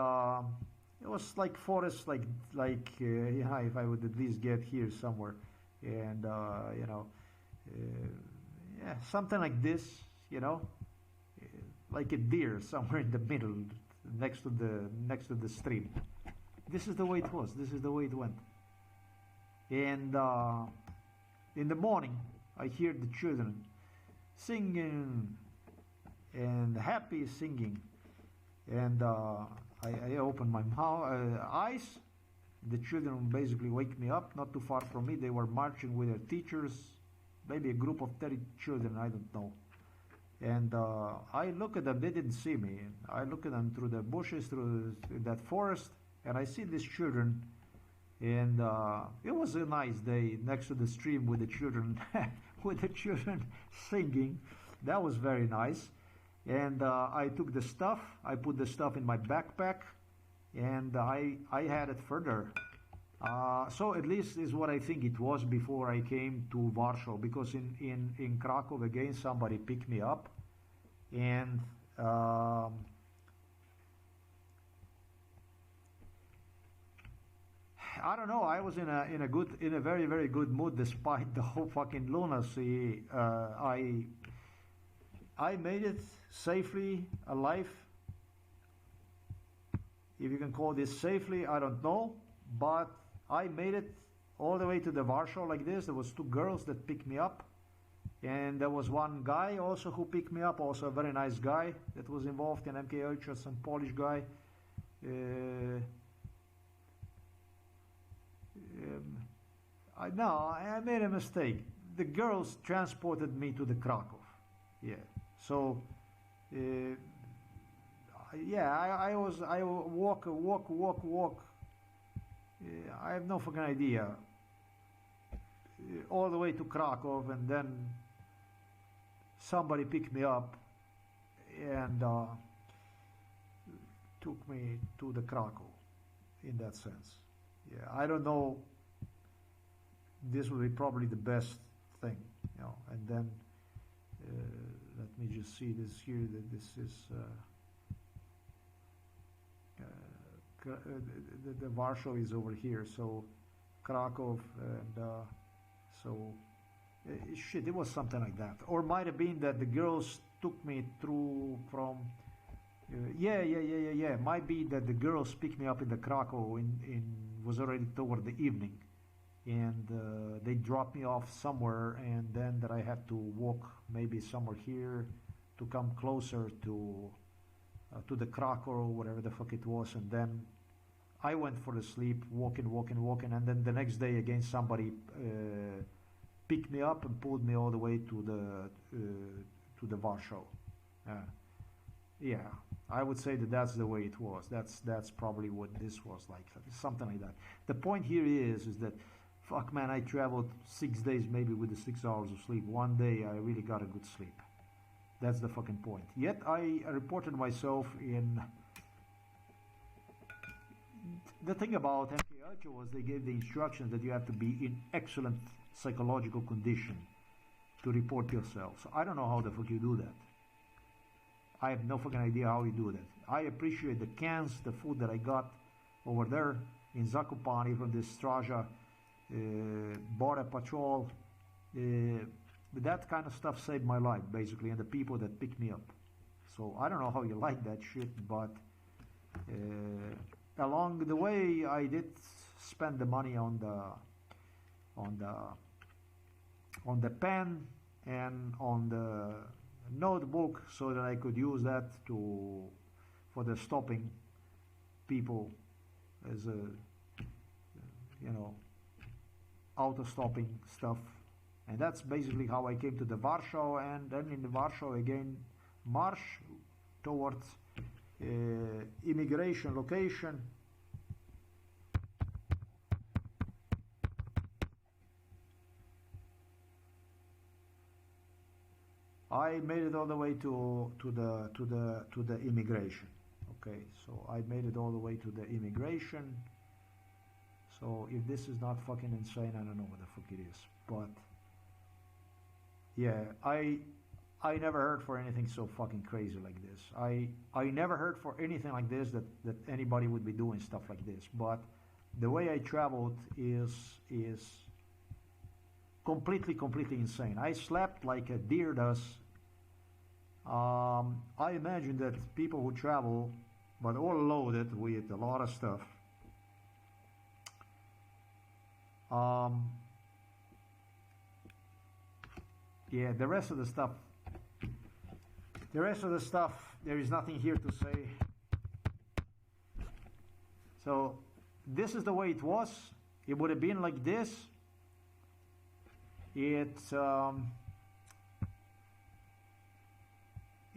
Speaker 2: was like forest, like yeah, if I would at least get here somewhere, and yeah, something like this, like a deer somewhere in the middle, next to the stream. This is the way it was. This is the way it went. And in the morning, I hear the children singing and happy singing. And I open my eyes. The children basically wake me up, not too far from me. They were marching with their teachers, maybe a group of 30 children, I don't know. And I look at them, they didn't see me. I look at them through the bushes, through that forest, and I see these children. And it was a nice day next to the stream with the children, singing. That was very nice. And I took the stuff, I put the stuff in my backpack, and I had it further. So at least is what I think it was before I came to Warsaw, because in Krakow again somebody picked me up, and I don't know. I was in a very very good mood despite the whole fucking lunacy. I made it safely alive. If you can call this safely, I don't know, but I made it all the way to the Warsaw like this. There was 2 girls that picked me up, and there was one guy also who picked me up, also a very nice guy that was involved in MKH, some Polish guy. I made a mistake. The girls transported me to the Krakow. Yeah. So, I walk. I have no fucking idea. All the way to Krakow, and then somebody picked me up and took me to the Krakow. In that sense, yeah. I don't know. This would be probably the best thing, you know. And then let me just see this here. That this is. The Warsaw is over here, so Krakow, and so shit, it was something like that, or might have been that the girls took me through from might be that the girls picked me up in the Krakow was already toward the evening, and they dropped me off somewhere, and then that I had to walk maybe somewhere here to come closer to the Krakow or whatever the fuck it was, and then I went for the sleep, walking, and then the next day again somebody picked me up and pulled me all the way to the Warsaw. Yeah, I would say that that's the way it was. That's probably what this was like, something like that. The point here is that, fuck man, I traveled 6 days maybe with the 6 hours of sleep. One day I really got a good sleep. That's the fucking point. Yet I reported myself in. The thing about MKH was they gave the instructions that you have to be in excellent psychological condition to report yourself. So I don't know how the fuck you do that. I have no fucking idea how you do that. I appreciate the cans, the food that I got over there in Zakopane from this Straja border patrol. That kind of stuff saved my life, basically, and the people that picked me up. So I don't know how you like that shit, but along the way, I did spend the money on the pen and on the notebook, so that I could use that for the stopping people as a auto-stopping stuff. And that's basically how I came to the Warsaw, and then in the Warsaw again, march towards immigration location. I made it all the way to the immigration. Okay, so I made it all the way to the immigration. So if this is not fucking insane, I don't know what the fuck it is. But yeah, I never heard for anything so fucking crazy like this. I never heard for anything like this that anybody would be doing stuff like this. But the way I traveled is completely insane. I slept like a deer does. I imagine that people who travel, but all loaded with a lot of stuff, yeah, the rest of the stuff, there is nothing here to say. So this is the way it was. It would have been like this.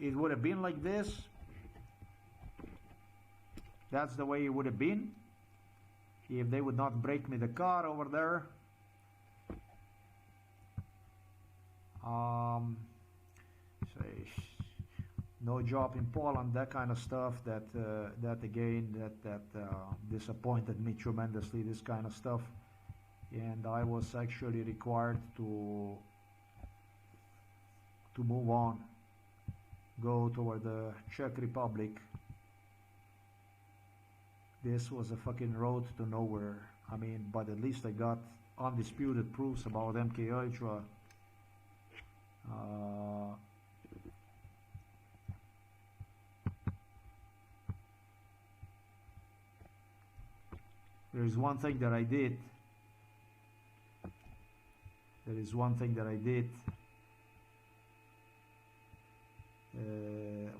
Speaker 2: It would have been like this. That's the way it would have been if they would not break me the car over there. Say no job in Poland, that kind of stuff. That disappointed me tremendously. This kind of stuff, and I was actually required to move on. go toward the Czech Republic. This was a fucking road to nowhere. I mean, but at least I got undisputed proofs about MK Ultra. There is one thing that I did.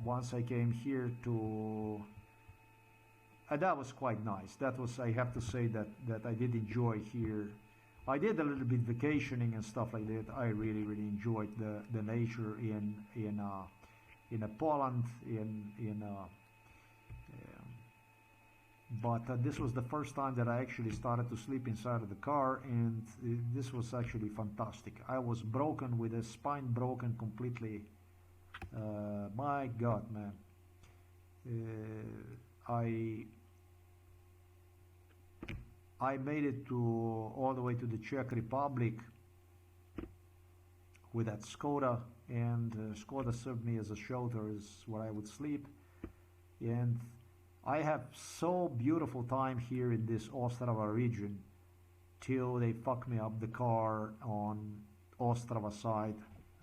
Speaker 2: Once I came here to, that was quite nice. That was, I have to say that I did enjoy here. I did a little bit vacationing and stuff like that. I really enjoyed the nature in Poland, but this was the first time that I actually started to sleep inside of the car, and this was actually fantastic. I was broken, with a spine broken completely. My God, man. I made it all the way to the Czech Republic with that Skoda, and Skoda served me as a shelter, is where I would sleep. And I have so beautiful time here in this Ostrava region till they fuck me up the car on Ostrava side.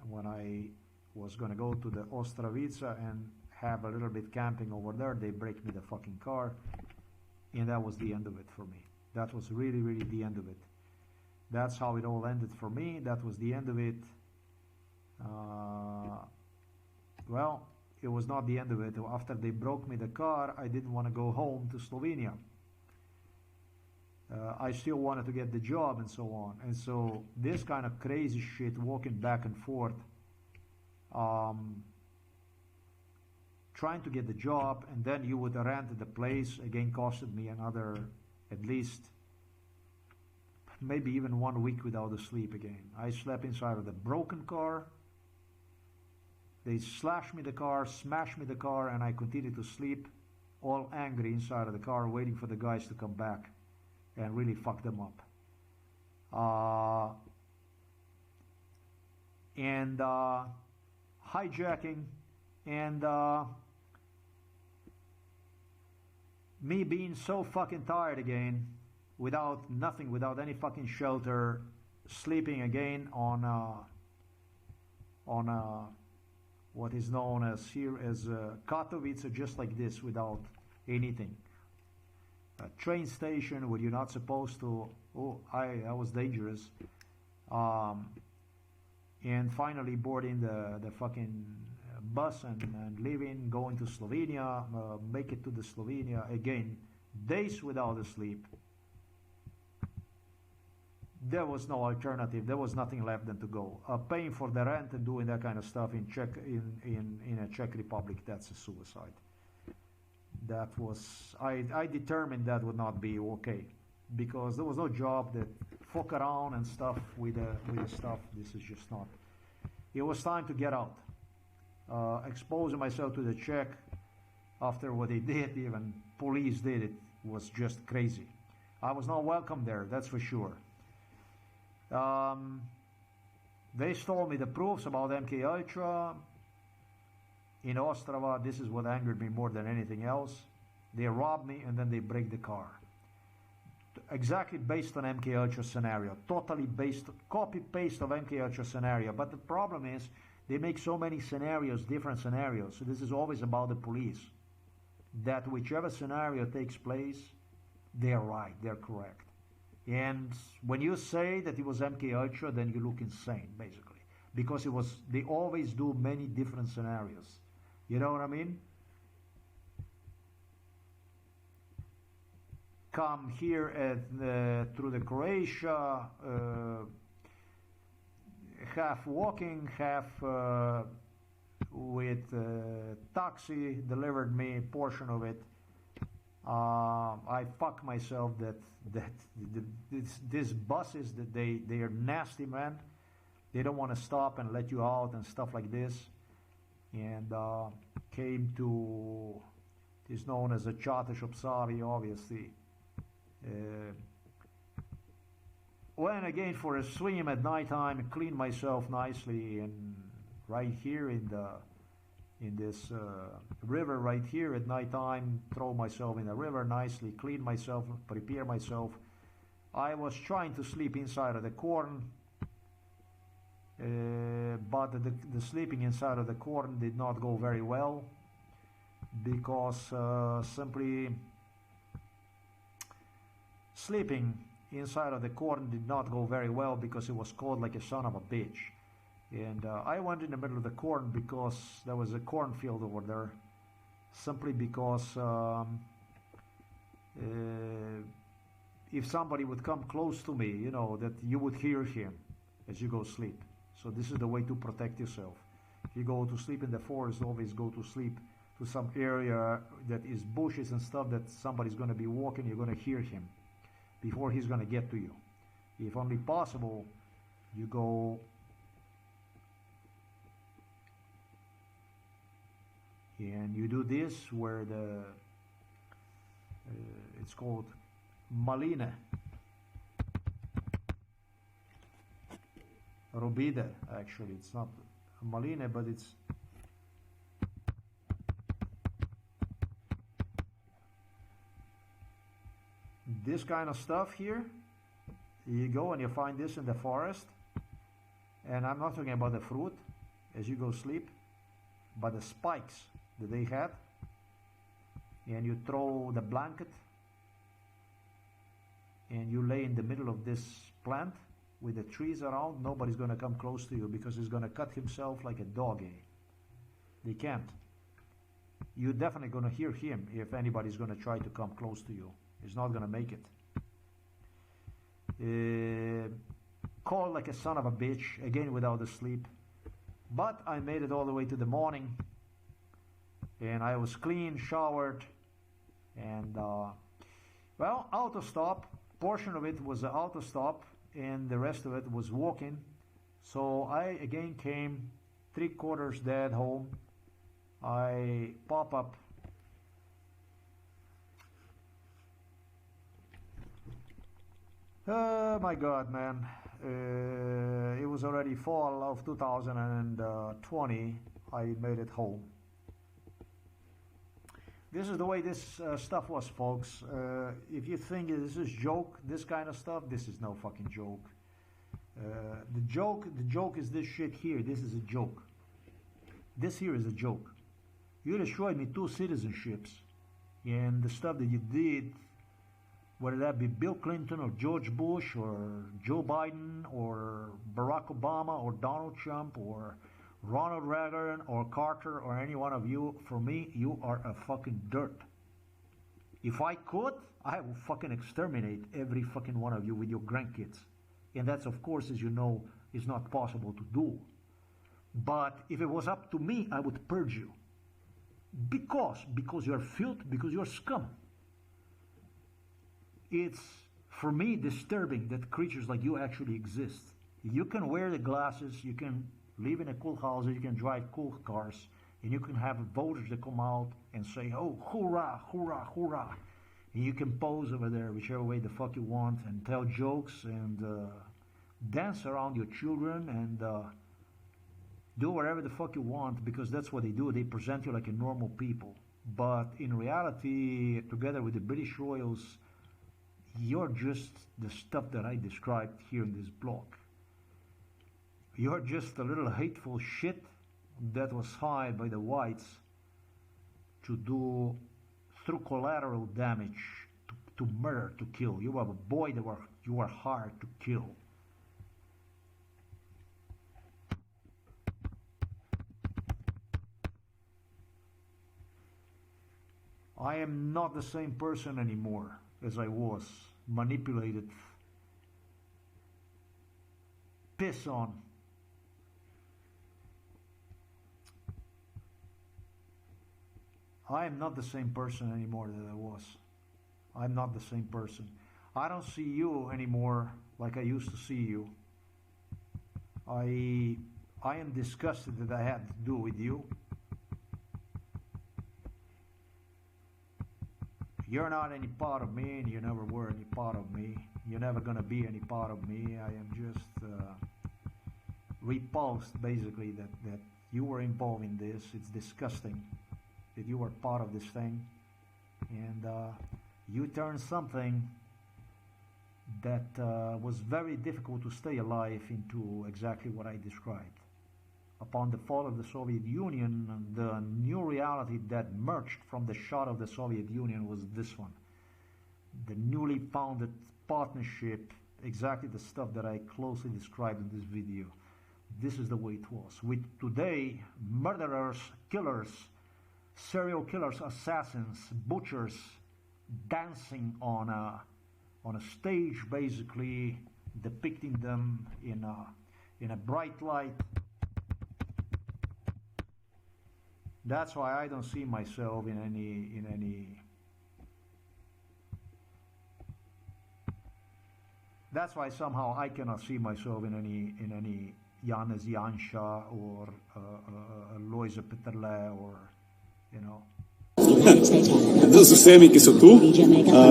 Speaker 2: When I was gonna go to the Ostravica and have a little bit camping over there, they break me the fucking car, and that was the end of it for me. That was really the end of it. That's how it all ended for me. That was the end of it. Well, it was not the end of it. After they broke me the car, I didn't want to go home to Slovenia. I still wanted to get the job and so on. And so this kind of crazy shit, walking back and forth, trying to get the job, and then you would rent the place, again costed me another, at least maybe even 1 week without a sleep again. I slept inside of the broken car. They slashed me the car, smashed me the car, and I continued to sleep all angry inside of the car, waiting for the guys to come back and really fuck them up. Hijacking, and me being so fucking tired again, without nothing, without any fucking shelter, sleeping again on what is known as here as Katowice, just like this, without anything. A train station where you're not supposed to. Oh, I was dangerous. And finally boarding the fucking bus and leaving, going to Slovenia, make it to the Slovenia again, days without a sleep. There was no alternative. There was nothing left than to go. Paying for the rent and doing that kind of stuff in a Czech Republic, that's a suicide. That was, I determined that would not be okay, because there was no job that fuck around and stuff with the stuff. This is just not. It was time to get out. Exposing myself to the Czech after what they did, even police did it, was just crazy. I was not welcome there, that's for sure. They stole me the proofs about MK Ultra in Ostrava. This is what angered me more than anything else. They robbed me and then they break the car. Exactly based on MK Ultra scenario. Totally based, copy-paste of MK Ultra scenario. But the problem is, they make so many scenarios, different scenarios. So this is always about the police. That whichever scenario takes place, they're right, they're correct. And when you say that it was MK Ultra, then you look insane, basically. Because they always do many different scenarios. You know what I mean? Come here through the Croatia, half walking, half with taxi, delivered me a portion of it. I fuck myself that these buses, that they are nasty, man. They don't want to stop and let you out and stuff like this. And came to, it is known as a Chata Shopsavi, obviously. Went again for a swim at nighttime and cleaned myself nicely, and right here in in this river right here at nighttime, throw myself in the river nicely, clean myself, prepare myself. I was trying to sleep inside of the corn, but the sleeping inside of the corn did not go very well, because simply sleeping inside of the corn did not go very well because it was cold like a son of a bitch. And I went in the middle of the corn because there was a cornfield over there, simply because if somebody would come close to me, you know, that you would hear him as you go sleep. So this is the way to protect yourself. If you go to sleep in the forest, always go to sleep to some area that is bushes and stuff that somebody's going to be walking, you're going to hear him before he's going to get to you. If only possible, you go and you do this where the it's called maline, robida. Actually, it's not maline, but it's this kind of stuff here. You go and you find this in the forest, and I'm not talking about the fruit as you go sleep, but the spikes that they had, and you throw the blanket and you lay in the middle of this plant with the trees around. Nobody's going to come close to you because he's going to cut himself like a dog. They can't. You're definitely going to hear him if anybody's going to try to come close to you. He's not going to make it. Cold like a son of a bitch, again without the sleep. But I made it all the way to the morning, and I was clean, showered, and well, auto stop. Portion of it was the auto stop, and the rest of it was walking. So I again came 3/4 dead home. I pop up my God, man. It was already fall of 2020. I made it home. This is the way this stuff was, folks. If you think this is joke, this kind of stuff, this is no fucking joke. The joke is this shit here. This is a joke. This here is a joke. You destroyed me 2 citizenships, and the stuff that you did, whether that be Bill Clinton or George Bush or Joe Biden or Barack Obama or Donald Trump or Ronald Reagan or Carter or any one of you, for me, you are a fucking dirt. If I could, I would fucking exterminate every fucking one of you with your grandkids. And that's, of course, as you know, is not possible to do. But if it was up to me, I would purge you. Because you're filth, because you're scum. It's, for me, disturbing that creatures like you actually exist. You can wear the glasses, you can live in a cool house, you can drive cool cars, and you can have voters that come out and say, oh, hoorah, hoorah, hoorah. And you can pose over there whichever way the fuck you want and tell jokes and dance around your children and do whatever the fuck you want, because that's what they do. They present you like a normal people. But in reality, together with the British Royals, you're just the stuff that I described here in this blog. You're just a little hateful shit that was hired by the whites to do, through collateral damage, to murder, to kill. You are a boy that you were hired to kill. I am not the same person anymore as I was. Manipulated, piss on. I am not the same person anymore that I was. I'm not the same person. I don't see you anymore like I used to see you. I am disgusted that I had to do with you. You're not any part of me, and you never were any part of me. You're never going to be any part of me. I am just repulsed, basically, that you were involved in this. It's disgusting that you were part of this thing, and you turned something that was very difficult to stay alive into exactly what I described. Upon the fall of the Soviet Union, the new reality that emerged from the shot of the Soviet Union was this one. The newly founded partnership, exactly the stuff that I closely described in this video. This is the way it was. With today, murderers, killers, serial killers, assassins, butchers, dancing on a stage, basically depicting them in a bright light. That's why I don't see myself in any. That's why somehow I cannot see myself in any Janez Janša or Lojze Peterle or, you know.
Speaker 7: Z vsemi, ki so tu,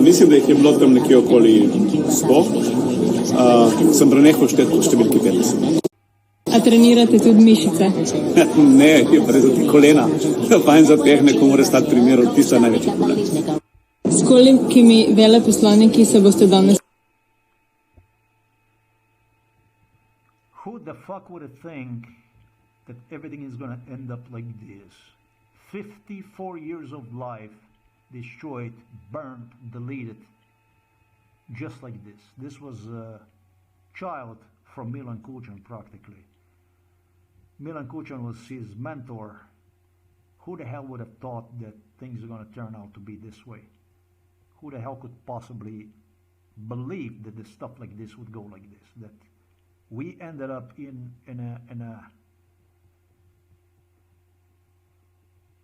Speaker 7: mislim, da jih je bilo tam nekje okoli 100. Sem prenehal šteti po številki 50.
Speaker 8: A trenirate tudi mišice?
Speaker 7: Ne, je pa res za ti kolena. Fajn za tehniko mora stati primer od tista največji problem.
Speaker 8: S kolikimi veleposlaniki se boste danes?
Speaker 2: Who the fuck would think that everything is going to end up like this? 54 years of life destroyed, burned, deleted, just like this. This was a child from Milan Kučan practically. Milan Kučan was his mentor. Who the hell would have thought that things are going to turn out to be this way? Who the hell could possibly believe that the stuff like this would go like this? That we ended up in a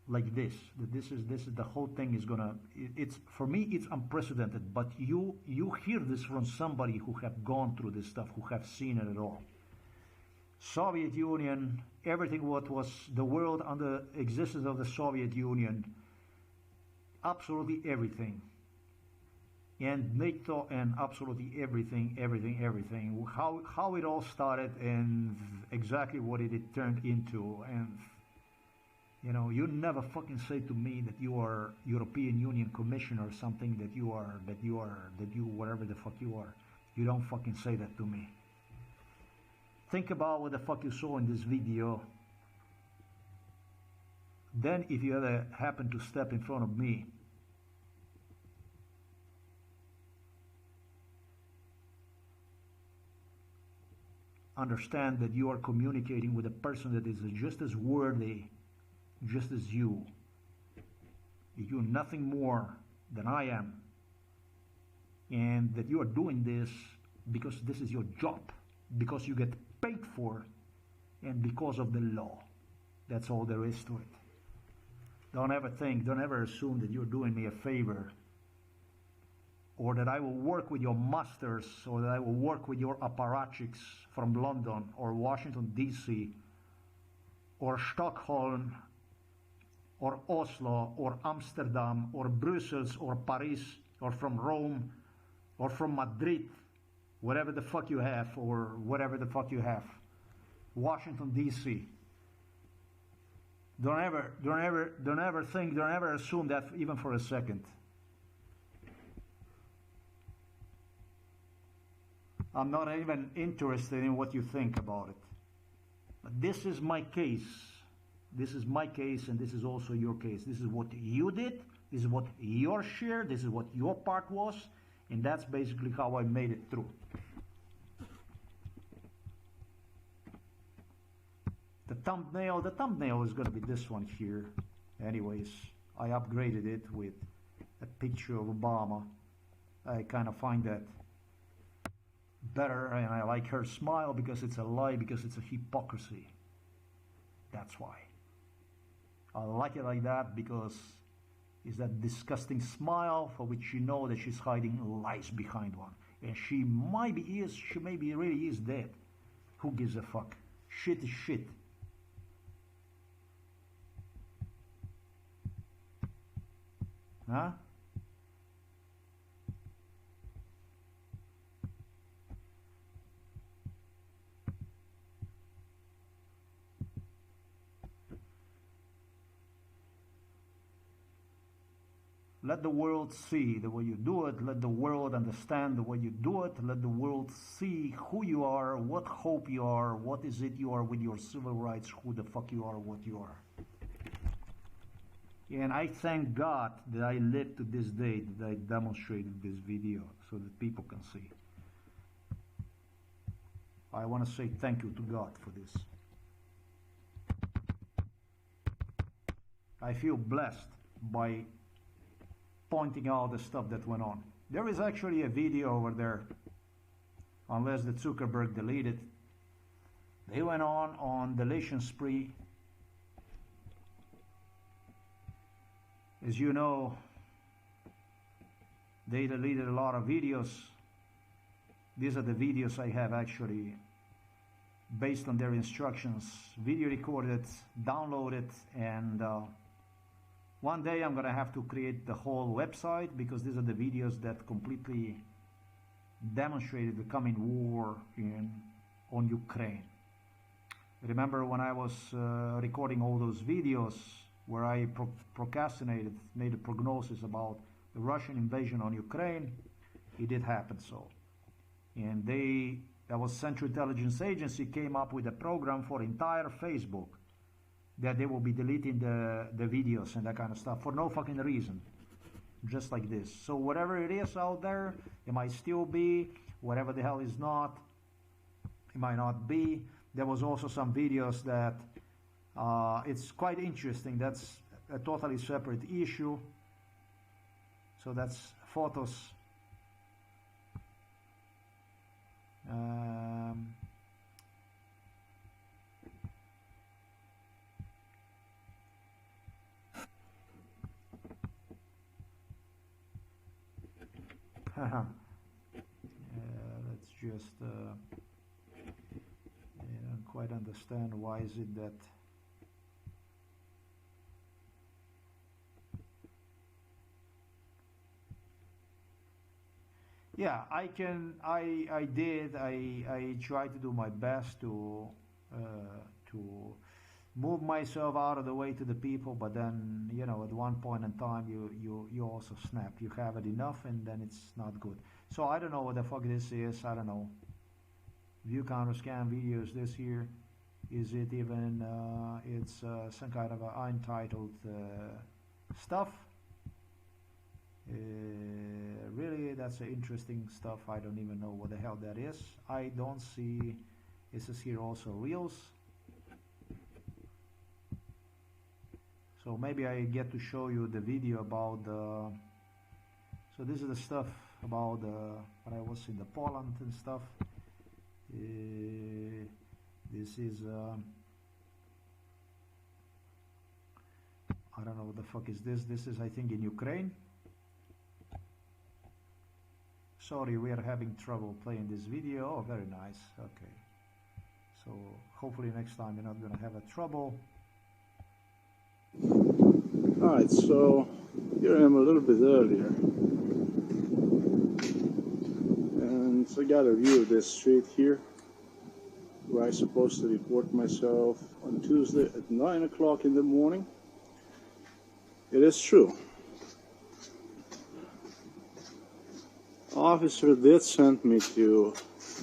Speaker 2: like this. That this is the whole thing is gonna. It's for me. It's unprecedented. But you hear this from somebody who have gone through this stuff, who have seen it at all. Soviet Union, everything what was the world under existence of the Soviet Union, absolutely everything. And NATO and absolutely everything. How it all started and exactly what it turned into. And you know, you never fucking say to me that you are European Union Commissioner or something, that you whatever the fuck you are. You don't fucking say that to me. Think about what the fuck you saw in this video. Then if you ever happen to step in front of me, understand that you are communicating with a person that is just as worthy, just as you. You're nothing more than I am. And that you are doing this because this is your job, because you get paid for it, and because of the law. That's all there is to it. Don't ever assume that you're doing me a favor, or that I will work with your masters, or that I will work with your apparatchiks from London, or Washington, D.C., or Stockholm, or Oslo, or Amsterdam, or Brussels, or Paris, or from Rome, or from Madrid, whatever the fuck you have, or whatever the fuck you have. Washington, D.C. Don't ever assume that even for a second. I'm not even interested in what you think about it. But this is my case. This is my case, and this is also your case. This is what you did. This is what your share. This is what your part was. And that's basically how I made it through. The thumbnail is going to be this one here. Anyways, I upgraded it with a picture of Obama. I kind of find that better, and I like her smile because it's a lie, because it's a hypocrisy. That's why. I like it like that because it's that disgusting smile for which you know that she's hiding lies behind one. And she maybe really is dead. Who gives a fuck? Shit is shit. Huh? Let the world see the way you do it. Let the world understand the way you do it. Let the world see who you are, what hope you are, what is it you are with your civil rights, who the fuck you are, what you are. And I thank God that I lived to this day, that I demonstrated this video so that people can see. I want to say thank you to God for this. I feel blessed by pointing out the stuff that went on. There is actually a video over there, unless the Zuckerberg deleted. They went on deletion spree. As you know, they deleted a lot of videos. These are the videos I have actually, based on their instructions, video recorded, downloaded, and one day I'm gonna have to create the whole website, because these are the videos that completely demonstrated the coming war on Ukraine. Remember when I was recording all those videos where I procrastinated, made a prognosis about the Russian invasion on Ukraine? It did happen so. And that was Central Intelligence Agency came up with a program for entire Facebook that they will be deleting the videos and that kind of stuff for no fucking reason, just like this. So whatever it is out there, it might still be, whatever the hell is not, it might not be. There was also some videos that it's quite interesting. That's a totally separate issue. So that's photos. Let's just I don't quite understand why is it that yeah, I tried to do my best to move myself out of the way to the people, but then, you know, at one point in time you also snap. You have it enough and then it's not good. So I don't know what the fuck this is. I don't know. View counter scan videos this here. Is it even it's some kind of untitled stuff? Really, that's interesting stuff. I don't even know what the hell that is. I don't see. This is here also reels. So maybe I get to show you the video about the. So this is the stuff about when I was in the Poland and stuff. This is I don't know what the fuck is this. This is, I think, in Ukraine. Sorry, we are having trouble playing this video. Oh, very nice. Okay. So hopefully next time you're not going to have a trouble.
Speaker 9: Alright, so here I am a little bit earlier. And I got a view of this street here, where I'm supposed to report myself on Tuesday at 9 o'clock in the morning. It is true. Officer did send me to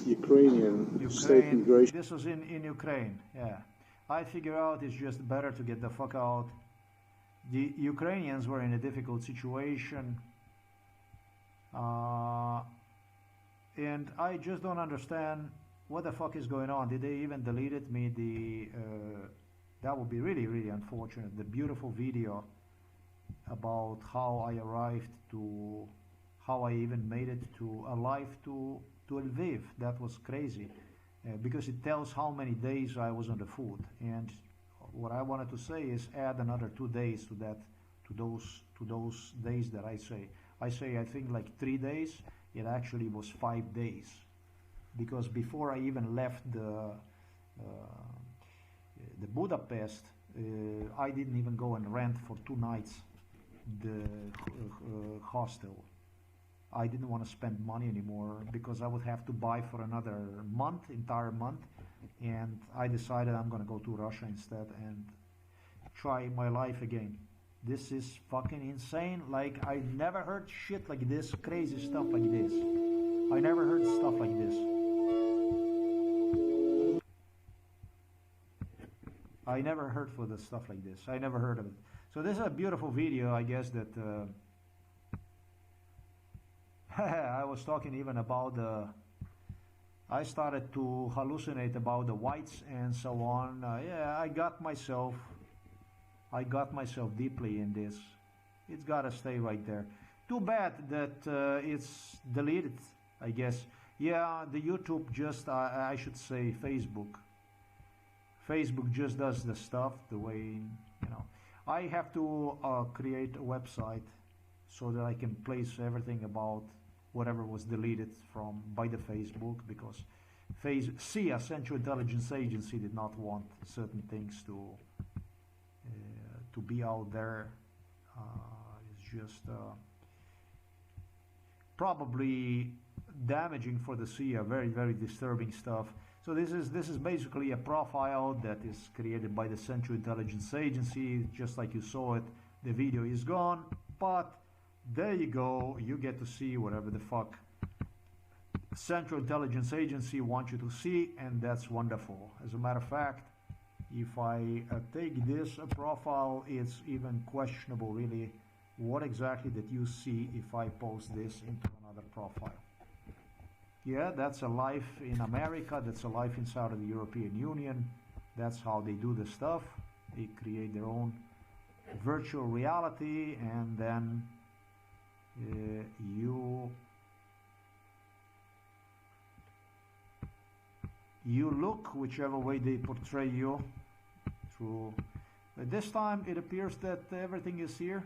Speaker 9: Ukrainian state immigration.
Speaker 2: This was in Ukraine, yeah. I figure out it's just better to get the fuck out. The Ukrainians were in a difficult situation. And I just don't understand what the fuck is going on. Did they even deleted me that would be really, really unfortunate. The beautiful video about how I arrived to, how I even made it to alive to Lviv. That was crazy, because it tells how many days I was on the food. And what I wanted to say is add another 2 days to that, to those days that I say I think like 3 days. It actually was 5 days, because before I even left the Budapest, I didn't even go and rent for 2 nights the hostel. I didn't want to spend money anymore, because I would have to buy for another month, entire month, and I decided I'm going to go to Russia instead and try my life again. This is fucking insane. Like, I never heard shit like this, crazy stuff like this. I never heard stuff like this. I never heard for the stuff like this. I never heard of it. So this is a beautiful video, I guess, that I was talking even about the... I started to hallucinate about the whites and so on. Yeah, I got myself deeply in this. It's gotta stay right there. Too bad that it's deleted, I guess. Yeah, the YouTube just, I should say Facebook. Facebook just does the stuff the way, you know. I have to create a website so that I can place everything about whatever was deleted by the Facebook, because CIA, Central Intelligence Agency, did not want certain things to be out there. It's just probably damaging for the CIA. Very, very disturbing stuff. So this is basically a profile that is created by the Central Intelligence Agency, just like you saw it. The video is gone, but there you go. You get to see whatever the fuck Central Intelligence Agency wants you to see, and that's wonderful. As a matter of fact, if I take this profile, it's even questionable really what exactly that you see if I post this into another profile. Yeah, that's a life in America, that's a life inside of the European Union. That's how they do the stuff. They create their own virtual reality, and then you look whichever way they portray you through. But this time it appears that everything is here,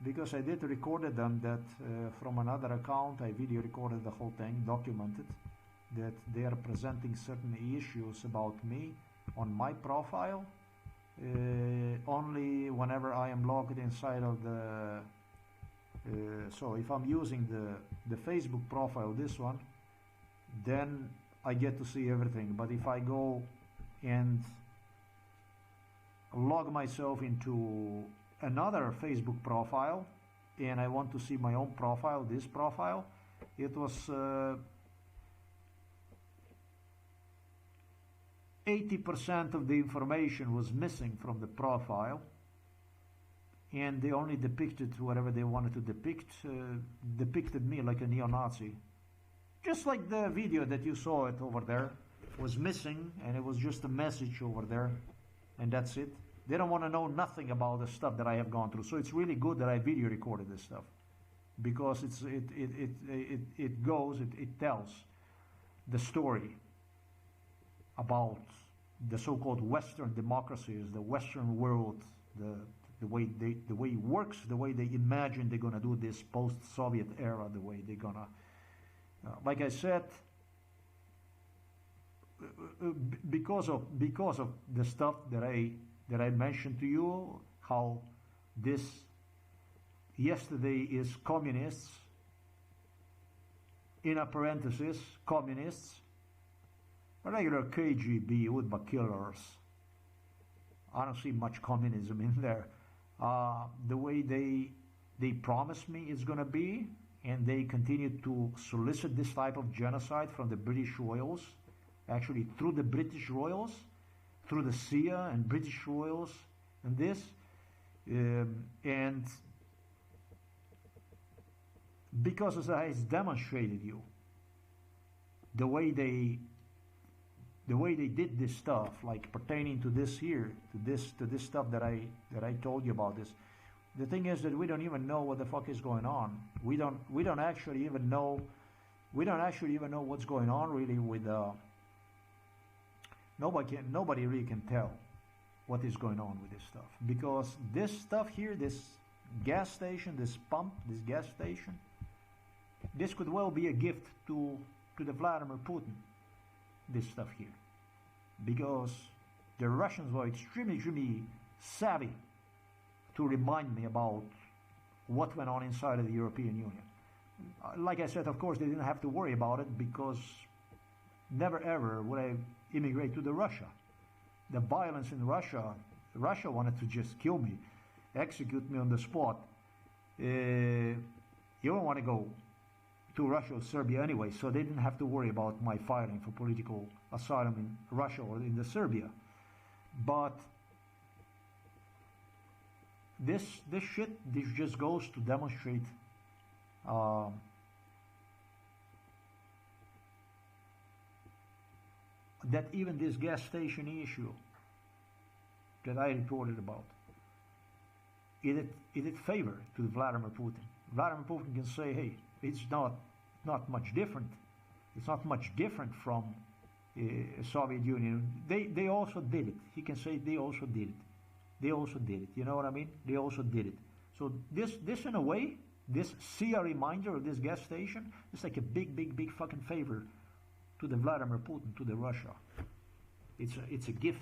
Speaker 2: because I did recorded them that from another account. I video recorded the whole thing, documented that they are presenting certain issues about me on my profile only whenever I am logged inside of the so if I'm using the Facebook profile, this one, then I get to see everything. But if I go and log myself into another Facebook profile and I want to see my own profile, this profile, it was 80% of the information was missing from the profile, and they only depicted whatever they wanted to depict, depicted me like a neo-Nazi. Just like the video that you saw it over there was missing, and it was just a message over there, and that's it. They don't want to know nothing about the stuff that I have gone through. So it's really good that I video recorded this stuff, because it tells the story about the so-called Western democracies, the Western world, the way it works, the way they imagine they're gonna do this post-Soviet era, the way they're gonna, like I said, because of the stuff that I mentioned to you, how this yesterday is communists, in a parenthesis, communists, regular KGB Udba killers. I don't see much communism in there. The way they promised me it's going to be, and they continue to solicit this type of genocide from the British royals, actually through the British royals, through the CIA and British royals, and this, and because as I demonstrated you, the way they did this stuff, like pertaining to this here, to this stuff that I told you about this. The thing is that we don't even know what the fuck is going on. We don't actually even know what's going on really with nobody really can tell what is going on with this stuff, because this stuff here, this gas station, this pump, this gas station, this could well be a gift to the Vladimir Putin, this stuff here, because the Russians were extremely savvy to remind me about what went on inside of the European Union. Like I said, of course, they didn't have to worry about it, because never ever would I immigrate to Russia. The violence in Russia wanted to just kill me. execute me on the spot, you don't want to go to Russia or Serbia anyway, so they didn't have to worry about my filing for political asylum in Russia or in the Serbia. But this just goes to demonstrate that even this gas station issue that I reported about, it did favor to Vladimir Putin. Vladimir Putin can say, hey, it's not much different. It's not much different from Soviet Union. They also did it. He can say they also did it. They also did it. You know what I mean? They also did it. So this in a way, this reminder of this gas station is like a big fucking favor to the Vladimir Putin, to the Russia. It's a gift.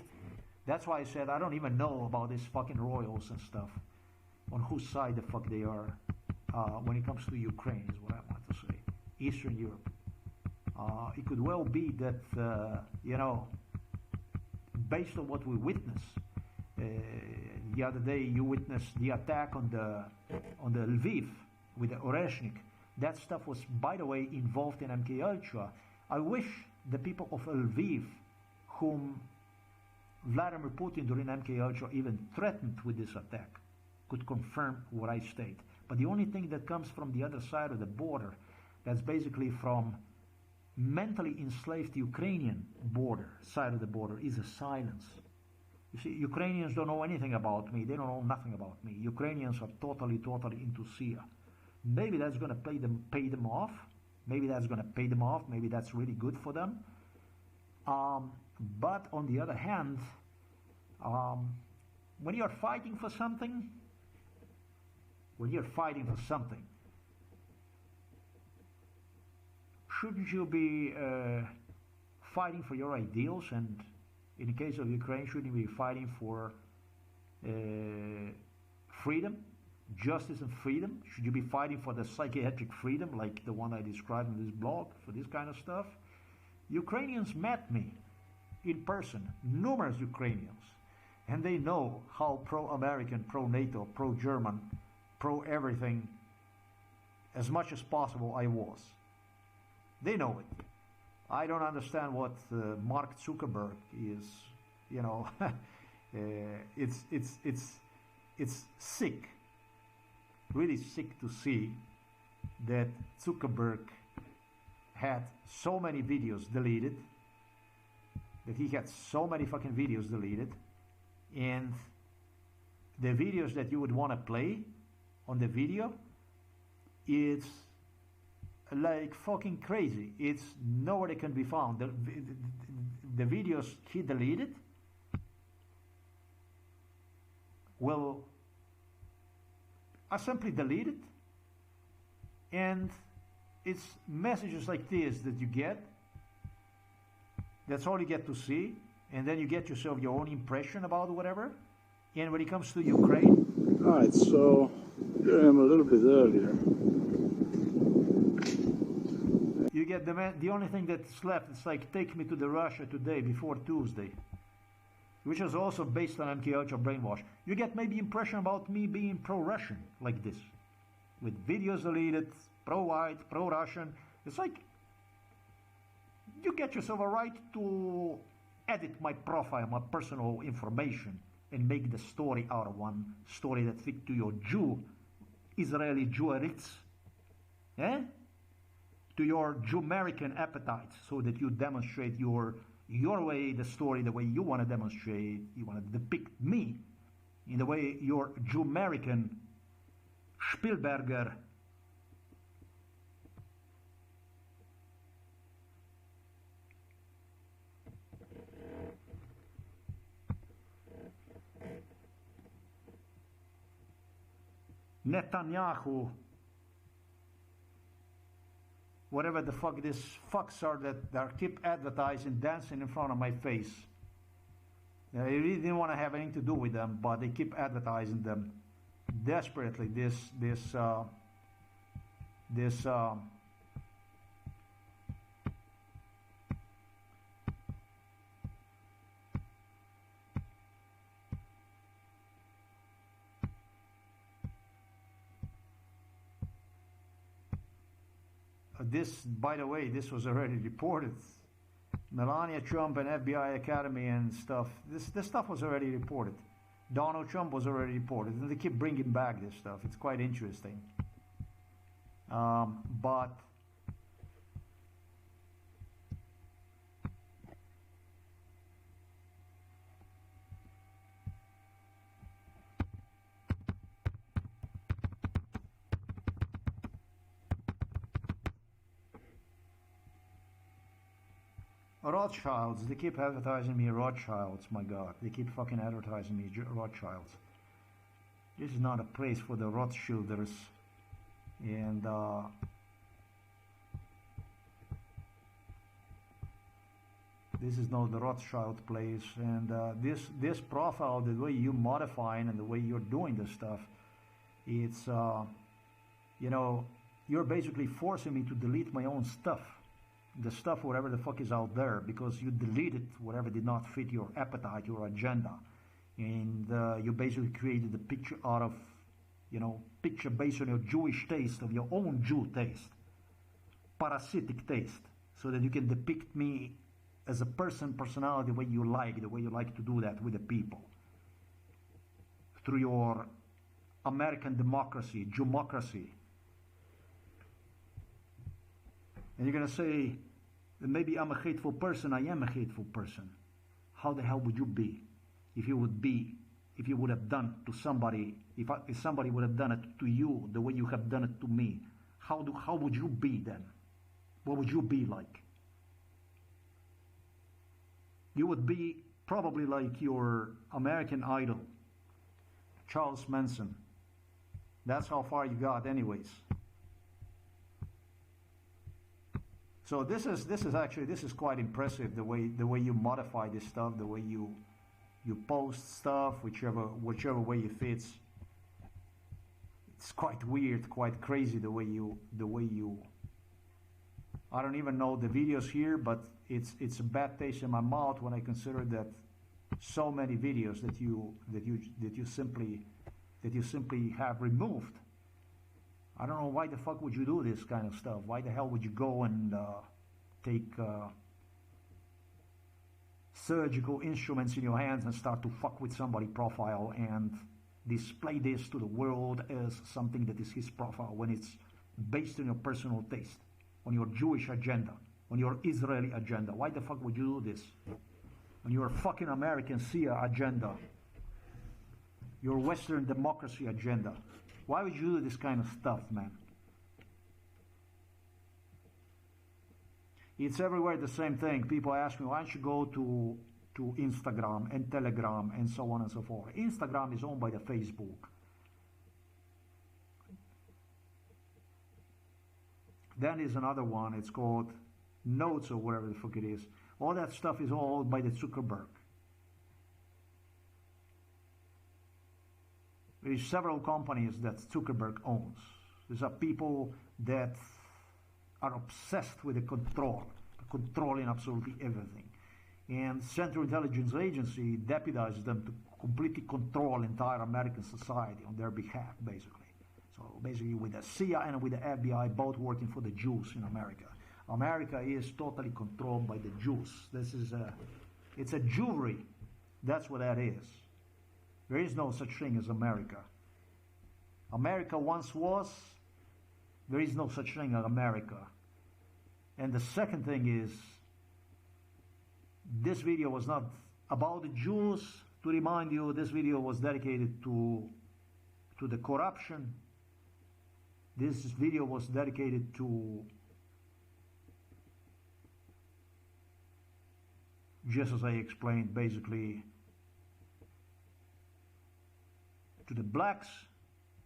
Speaker 2: That's why I said I don't even know about these fucking royals and stuff, on whose side the fuck they are when it comes to Ukraine, is what I want to say. Eastern Europe. It could well be that based on what we witnessed the other day, you witnessed the attack on the Lviv with the Oreshnik. That stuff was, by the way, involved in MK Ultra. I wish the people of Lviv, whom Vladimir Putin during MK Ultra even threatened with this attack, could confirm what I state. But the only thing that comes from the other side of the border, that's basically from mentally enslaved Ukrainian border, side of the border, is a silence. You see, Ukrainians don't know anything about me. They don't know nothing about me. Ukrainians are totally into Sia. Maybe that's going to pay them off. Maybe that's going to pay them off. Maybe that's really good for them. But on the other hand, when you're fighting for something, shouldn't you be fighting for your ideals? And in the case of Ukraine, shouldn't you be fighting for freedom, justice and freedom? Should you be fighting for the psychiatric freedom, like the one I described in this blog, for this kind of stuff? Ukrainians met me in person, numerous Ukrainians, and they know how pro-American, pro-NATO, pro-German, pro-everything, as much as possible I was. They know it. I don't understand what Mark Zuckerberg is, it's sick, really sick to see that Zuckerberg had so many videos deleted, that he had so many fucking videos deleted, and the videos that you would want to play on the video, it's like fucking crazy. It's nowhere they can be found. The videos he deleted, well, are simply deleted, and it's messages like this that you get. That's all you get to see, and then you get yourself your own impression about whatever. And when it comes to Ukraine,
Speaker 9: all right, so here I am a little bit earlier.
Speaker 2: You get the only thing that's left is like, take me to the Russia today before Tuesday, which is also based on MK Ultra brainwash. You get maybe impression about me being pro-Russian like this, with videos deleted, pro-white, pro-Russian. It's like you get yourself a right to edit my profile, my personal information, and make the story out of one story that fit to your Israeli Jeweritz, to your Jew-American appetites, so that you demonstrate your way, the story, the way you want to demonstrate, you want to depict me in the way your Jew-American Spielberger Netanyahu, whatever the fuck these fucks are that keep advertising, dancing in front of my face. I really didn't want to have anything to do with them, but they keep advertising them desperately. This This, by the way, this was already reported. Melania Trump and FBI Academy and stuff. This stuff was already reported. Donald Trump was already reported, and they keep bringing back this stuff. It's quite interesting. But Rothschilds, they keep advertising me Rothschilds, my God. They keep fucking advertising me Rothschilds. This is not a place for the Rothschilders. And this is not the Rothschild place. And this profile, the way you modifying and the way you're doing this stuff, it's, you know, you're basically forcing me to delete my own stuff. The stuff, whatever the fuck is out there, because you deleted whatever did not fit your appetite, your agenda. And you basically created the picture out of, you know, picture based on your Jewish taste, of your own Jew taste, parasitic taste, so that you can depict me as a personality the way you like to do that with the people. Through your American democracy, Jewmocracy. And you're going to say that maybe I'm a hateful person. I am a hateful person. How the hell would you be if you would have done to somebody, if somebody would have done it to you the way you have done it to me? How would you be then? What would you be like? You would be probably like your American Idol, Charles Manson. That's how far you got anyways. So this is quite impressive, the way you modify this stuff, the way you post stuff, whichever way it fits. It's quite weird, quite crazy the way you I don't even know the videos here, but it's a bad taste in my mouth when I consider that so many videos that you simply have removed. I don't know why the fuck would you do this kind of stuff. Why the hell would you go and take surgical instruments in your hands and start to fuck with somebody's profile and display this to the world as something that is his profile when it's based on your personal taste, on your Jewish agenda, on your Israeli agenda? Why the fuck would you do this? On your fucking American SIA agenda, your Western democracy agenda? Why would you do this kind of stuff, man? It's everywhere the same thing. People ask me, why don't you go to Instagram and Telegram and so on and so forth. Instagram is owned by the Facebook. Then there's another one, it's called Notes or whatever the fuck it is. All that stuff is all owned by the Zuckerberg. There's several companies that Zuckerberg owns. These are people that are obsessed with the controlling absolutely everything. And Central Intelligence Agency deputizes them to completely control entire American society on their behalf, basically. So basically with the CIA and with the FBI both working for the Jews in America. America is totally controlled by the Jews. It's a Jewry. That's what that is. There is no such thing as America. America once was. There is no such thing as America. And the second thing is, this video was not about the Jews. To remind you, this video was dedicated to the corruption. This video was dedicated to, just as I explained, basically, to the blacks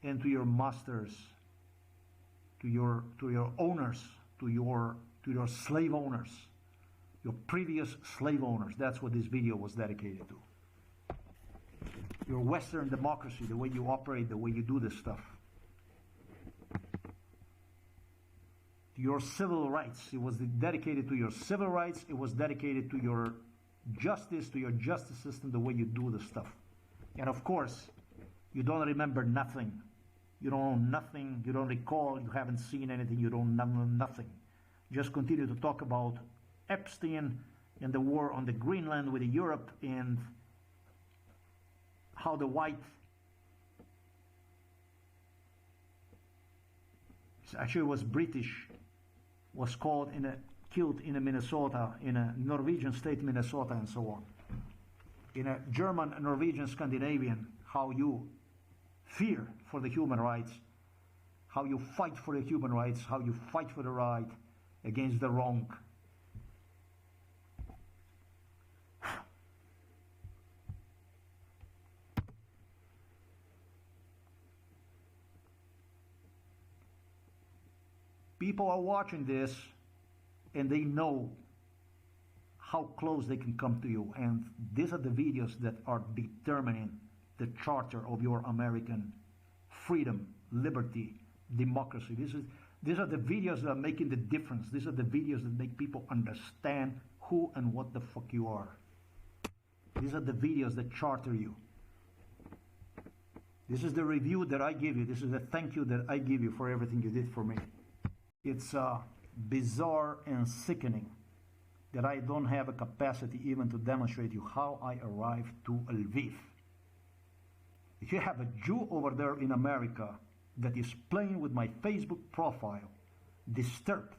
Speaker 2: and to your masters, to your owners, to your slave owners, your previous slave owners. That's what this video was dedicated to. Your Western democracy, the way you operate, the way you do this stuff. To your civil rights. It was dedicated to your civil rights. It was dedicated to your justice system, the way you do the stuff. And of course, you don't remember nothing. You don't know nothing. You don't recall. You haven't seen anything. You don't know nothing. just continue to talk about Epstein and the war on the Greenland with Europe, and how the white, actually was British, was caught killed in Minnesota, in a Norwegian state, Minnesota, and so on. In a German, Norwegian, Scandinavian, how you fear for the human rights, how you fight for the human rights, how you fight for the right against the wrong. People are watching this and they know how close they can come to you, and these are the videos that are determining the charter of your American freedom, liberty, democracy. These are the videos that are making the difference. These are the videos that make people understand who and what the fuck you are. These are the videos that charter you. This is the review that I give you. This is the thank you that I give you for everything you did for me. It's bizarre and sickening that I don't have a capacity even to demonstrate you how I arrived to Lviv. If you have a Jew over there in America that is playing with my Facebook profile, disturbed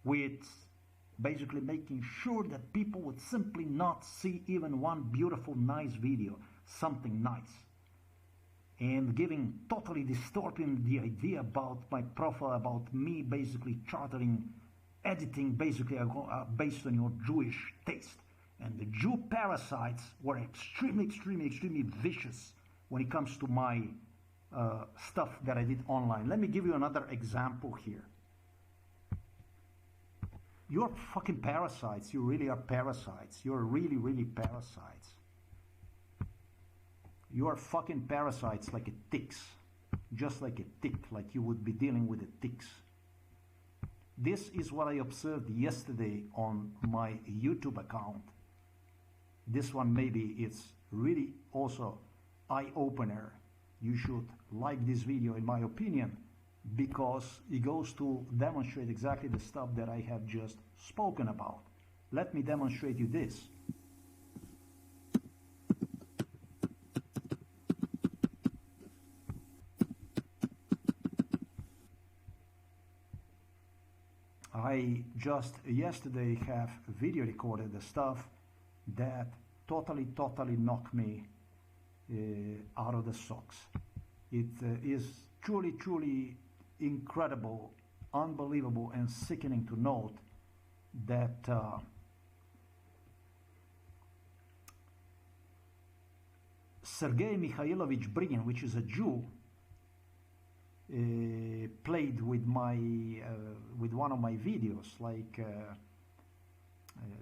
Speaker 2: with basically making sure that people would simply not see even one beautiful, nice video, something nice, and giving, totally distorting the idea about my profile, about me basically chartering, editing basically based on your Jewish taste. And the Jew parasites were extremely, extremely, extremely vicious when it comes to my stuff that I did online. Let me give you another example here. You're fucking parasites. You really are parasites. You're really, really parasites. You are fucking parasites like a ticks. Just like a tick, like you would be dealing with the ticks. This is what I observed yesterday on my YouTube account. This one maybe it's really also eye-opener. You should like this video in my opinion, because it goes to demonstrate exactly the stuff that I have just spoken about. Let me demonstrate you this. I just yesterday have video recorded the stuff that totally knocked me out of the socks. It is truly incredible, unbelievable, and sickening to note that Sergei Mikhailovich Brin, which is a Jew, played with my with one of my videos. Like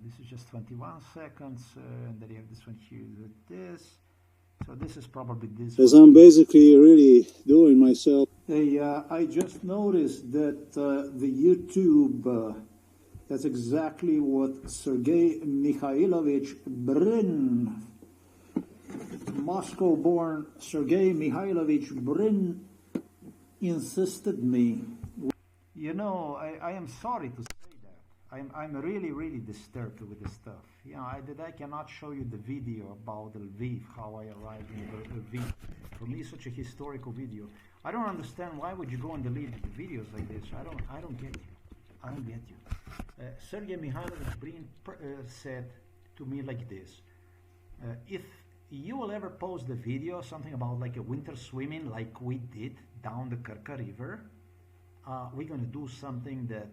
Speaker 2: this is just 21 seconds, and then you have this one here with this. So this is probably this.
Speaker 9: As I'm basically really doing myself.
Speaker 2: Hey, I just noticed that the YouTube, that's exactly what Sergei Mikhailovich Brin, Moscow-born Sergei Mikhailovich Brin, insisted me. You know, I am sorry to say that. I'm really disturbed with this stuff. You know, I cannot show you the video about Lviv, how I arrived in Lviv. For me, such a historical video. I don't understand why would you go and delete the videos like this. I don't get you. I don't get you. Sergei Mikhailovich Brin said to me like this: if you will ever post the video, something about like a winter swimming like we did down the Kerka River, we're going to do something that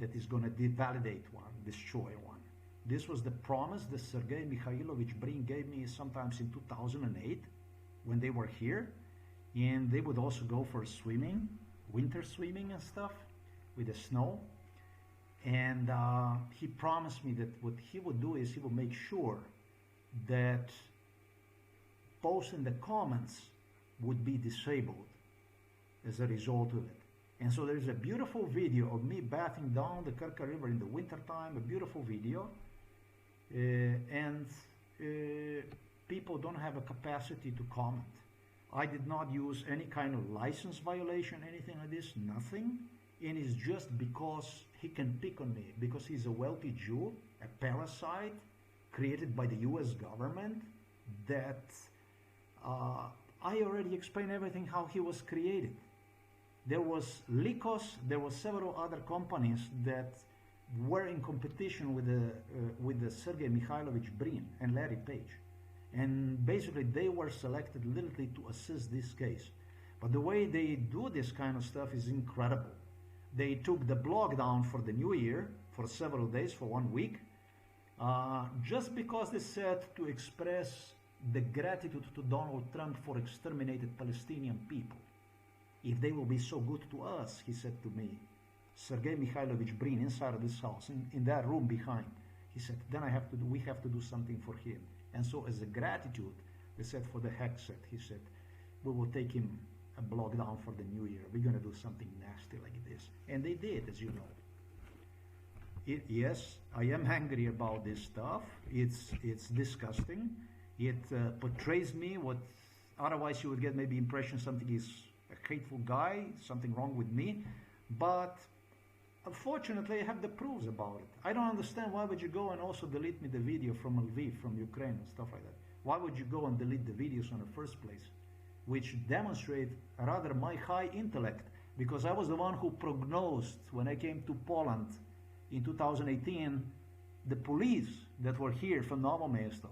Speaker 2: that is going to devalidate one, destroy one. This was the promise that Sergei Mikhailovich Brin gave me sometimes in 2008 when they were here, and they would also go for swimming, winter swimming and stuff with the snow. And he promised me that what he would do is he would make sure that posts in the comments would be disabled as a result of it. And so there's a beautiful video of me bathing down the Kerka River in the winter time, a beautiful video, and people don't have a capacity to comment. I did not use any kind of license violation, anything like this, nothing. and it's just because he can pick on me, because he's a wealthy Jew, a parasite created by the US government, that I already explained everything how he was created. There was Lycos, there were several other companies that were in competition with the Sergei Mikhailovich Brin and Larry Page. And basically they were selected literally to assist this case. But the way they do this kind of stuff is incredible. They took the blog down for the new year for several days, for 1 week, just because they said to express the gratitude to Donald Trump for exterminated Palestinian people. If they will be so good to us, he said to me, Sergei Mikhailovich Brin, inside of this house, in that room behind, he said, then we have to do something for him. And so as a gratitude, they said, for the heck's sake, he said, we will take him a block down for the new year. We're going to do something nasty like this. And they did, as you know. Yes, I am angry about this stuff. It's disgusting. It portrays me what otherwise you would get maybe impression something is a hateful guy, something wrong with me. But unfortunately, I have the proofs about it. I don't understand why would you go and also delete me the video from Lviv, from Ukraine and stuff like that. Why would you go and delete the videos in the first place? Which demonstrate rather my high intellect, because I was the one who prognosed when I came to Poland in 2018, the police that were here from Novo Mesto,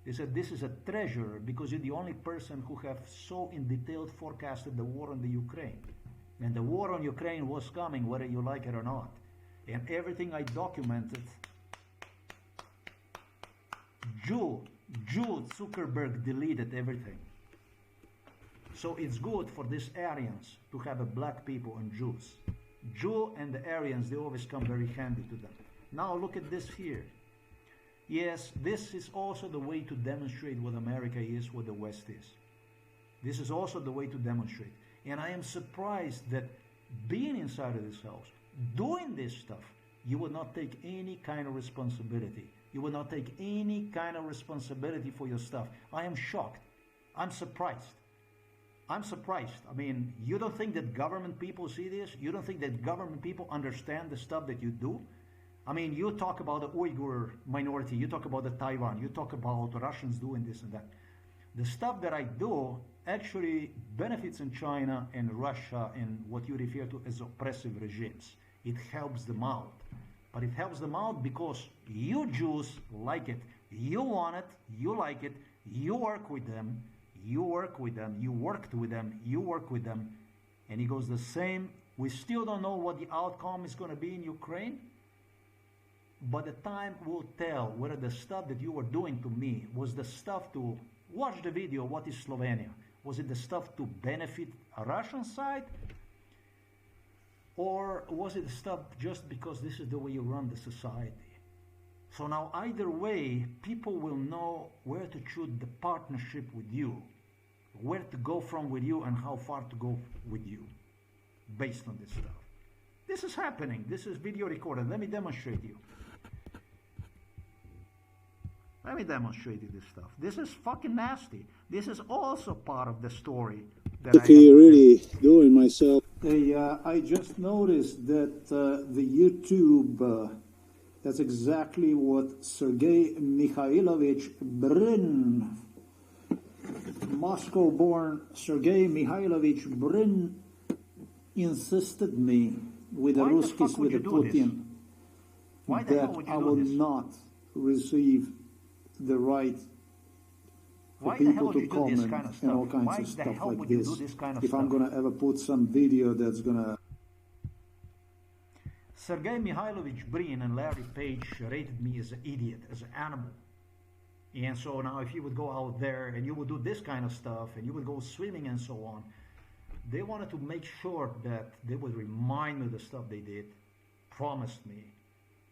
Speaker 2: they said this is a treasure because you're the only person who have so in detail forecasted the war on the Ukraine. And the war on Ukraine was coming whether you like it or not. And everything I documented, Jew Zuckerberg deleted everything. So it's good for these Aryans to have a black people and Jews. Jew and the Aryans, they always come very handy to them. Now look at this here. Yes, this is also the way to demonstrate what America is, what the West is. This is also the way to demonstrate. And I am surprised that being inside of this house, doing this stuff, you would not take any kind of responsibility. You would not take any kind of responsibility for your stuff. I am shocked. I'm surprised. I'm surprised. I mean, you don't think that government people see this? You don't think that government people understand the stuff that you do? I mean, you talk about the Uyghur minority, you talk about the Taiwan, you talk about Russians doing this and that. The stuff that I do actually benefits in China and Russia and what you refer to as oppressive regimes. It helps them out. But it helps them out because you Jews like it. You want it, you like it, you work with them, you work with them, you worked with them, you work with them. And he goes the same. We still don't know what the outcome is going to be in Ukraine. But the time will tell whether the stuff that you were doing to me was the stuff to watch the video, what is Slovenia? Was it the stuff to benefit a Russian side? Or was it the stuff just because this is the way you run the society? So now either way, people will know where to choose the partnership with you, where to go from with you and how far to go with you based on this stuff. This is happening. This is video recorded. Let me demonstrate you. Let me demonstrate you this stuff. This is fucking nasty. This is also part of the story that
Speaker 9: Okay, really doing myself.
Speaker 2: Hey, I just noticed that the YouTube, that's exactly what Sergei Mikhailovich Brin, Moscow-born Sergei Mikhailovich Brin, insisted me with the Ruskies, with the Putin, that I will not receive the right for people to comment and all kinds of stuff like this. If I'm going to ever put some video that's going to... Sergei Mikhailovich Brin and Larry Page rated me as an idiot, as an animal. And so now if you would go out there and you would do this kind of stuff and you would go swimming and so on, they wanted to make sure that they would remind me of the stuff they did, promised me,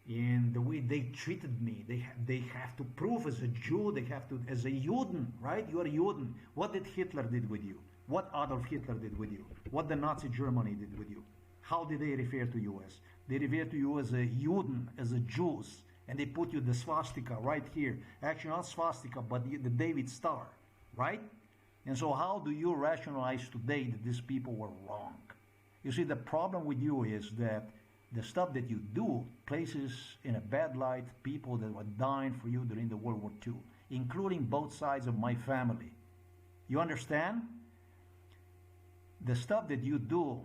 Speaker 2: and the way they treated me. They have to prove as a Jew, they have to, as a Juden, right? You are a Juden. What did Hitler did with you? What Adolf Hitler did with you? What the Nazi Germany did with you? How did they refer to you as? They refer to you as a Juden, as a Jews, and they put you the swastika right here. Actually, not swastika, but the David Star, right? And so how do you rationalize today that these people were wrong? You see, the problem with you is that the stuff that you do places in a bad light people that were dying for you during the World War II, including both sides of my family. You understand? The stuff that you do,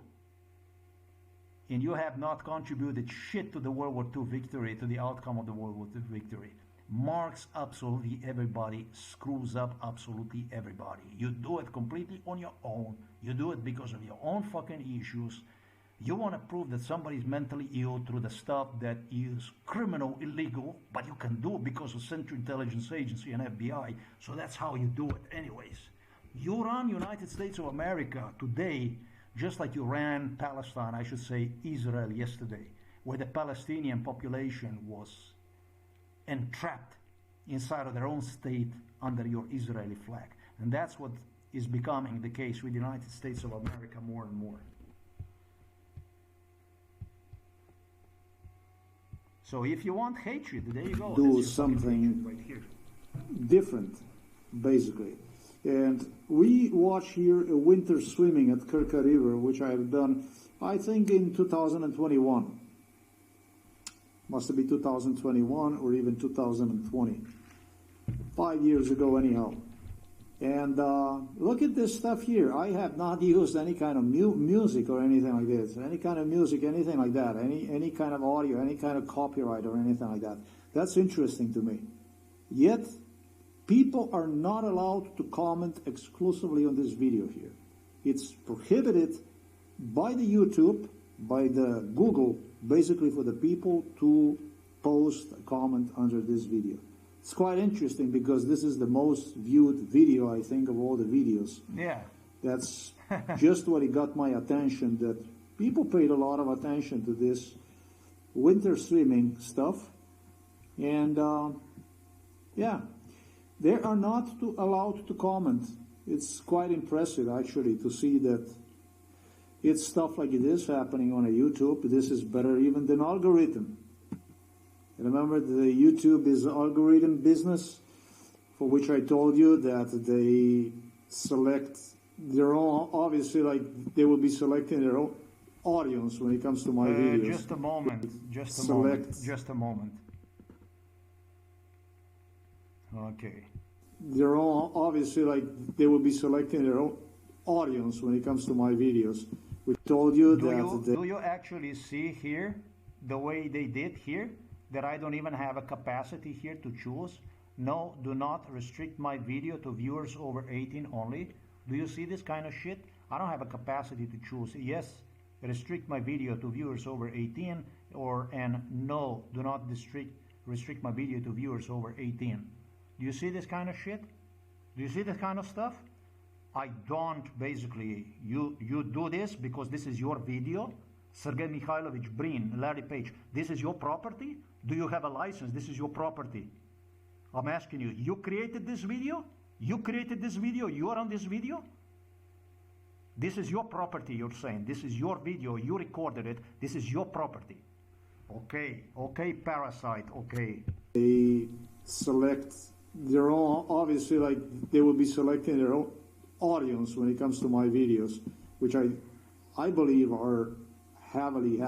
Speaker 2: and you have not contributed shit to the World War II victory, to the outcome of the World War II victory, marks absolutely everybody, screws up absolutely everybody. You do it completely on your own. You do it because of your own fucking issues. You want to prove that somebody's mentally ill through the stuff that is criminal, illegal, but you can do it because of Central Intelligence Agency and FBI. So that's how you do it anyways. You run United States of America today just like you ran Palestine, I should say Israel yesterday, where the Palestinian population was entrapped inside of their own state under your Israeli flag. And that's what is becoming the case with the United States of America more and more. So if you want hatred, there you go.
Speaker 10: Do something
Speaker 2: right here.
Speaker 10: Different, basically. And we watch here a winter swimming at Kirka River, which I have done, I think, in 2021. Must have been 2021 or even 2020. 5 years ago anyhow. And look at this stuff here. I have not used any kind of music or anything like this. Any kind of music, anything like that. Any kind of audio, any kind of copyright or anything like that. That's interesting to me. Yet, people are not allowed to comment exclusively on this video here. It's prohibited by the YouTube, by the Google, basically for the people to post a comment under this video. It's quite interesting because this is the most viewed video, I think, of all the videos.
Speaker 2: Yeah.
Speaker 10: That's just what it got my attention, that people paid a lot of attention to this winter swimming stuff. And, yeah, they are not allowed to comment. It's quite impressive, actually, to see that it's stuff like this happening on a YouTube. This is better even than algorithm. Remember, the YouTube is algorithm business, for which I told you that they select their own, obviously, like they will be selecting their own audience when it comes to my videos.
Speaker 2: Just a moment, just a moment. Okay.
Speaker 10: Their own, obviously, like they will be selecting their own audience when it comes to my videos. We told you
Speaker 2: do you actually see here the way they did here? That I don't even have a capacity here to choose. No, do not restrict my video to viewers over 18 only. Do you see this kind of shit? I don't have a capacity to choose. Yes, restrict my video to viewers over 18, and no, do not restrict my video to viewers over 18. Do you see this kind of shit? Do you see this kind of stuff? I don't, basically. You do this because this is your video. Sergei Mikhailovich Brin, Larry Page, this is your property? Do you have a license? This is your property. I'm asking you, you created this video? You created this video? You are on this video? This is your property, you're saying. This is your video. You recorded it. This is your property. Okay, okay, parasite, okay.
Speaker 10: They select their own, obviously, like they will be selecting their own audience when it comes to my videos, which I believe are heavily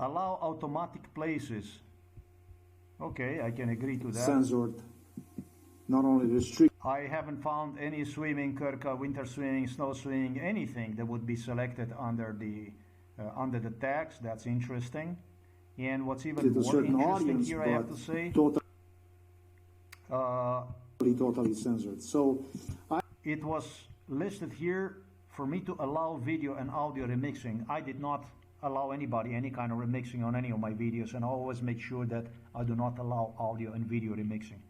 Speaker 2: allow automatic places. Okay, I can agree to that.
Speaker 10: Censored, not only restrict.
Speaker 2: I haven't found any swimming, Kirka, winter swimming, snow swimming, anything that would be selected under the tags. That's interesting. And what's even more interesting here, I have to say,
Speaker 10: totally censored. So
Speaker 2: it was listed here for me to allow video and audio remixing. I did not allow anybody any kind of remixing on any of my videos, and I always make sure that I do not allow audio and video remixing.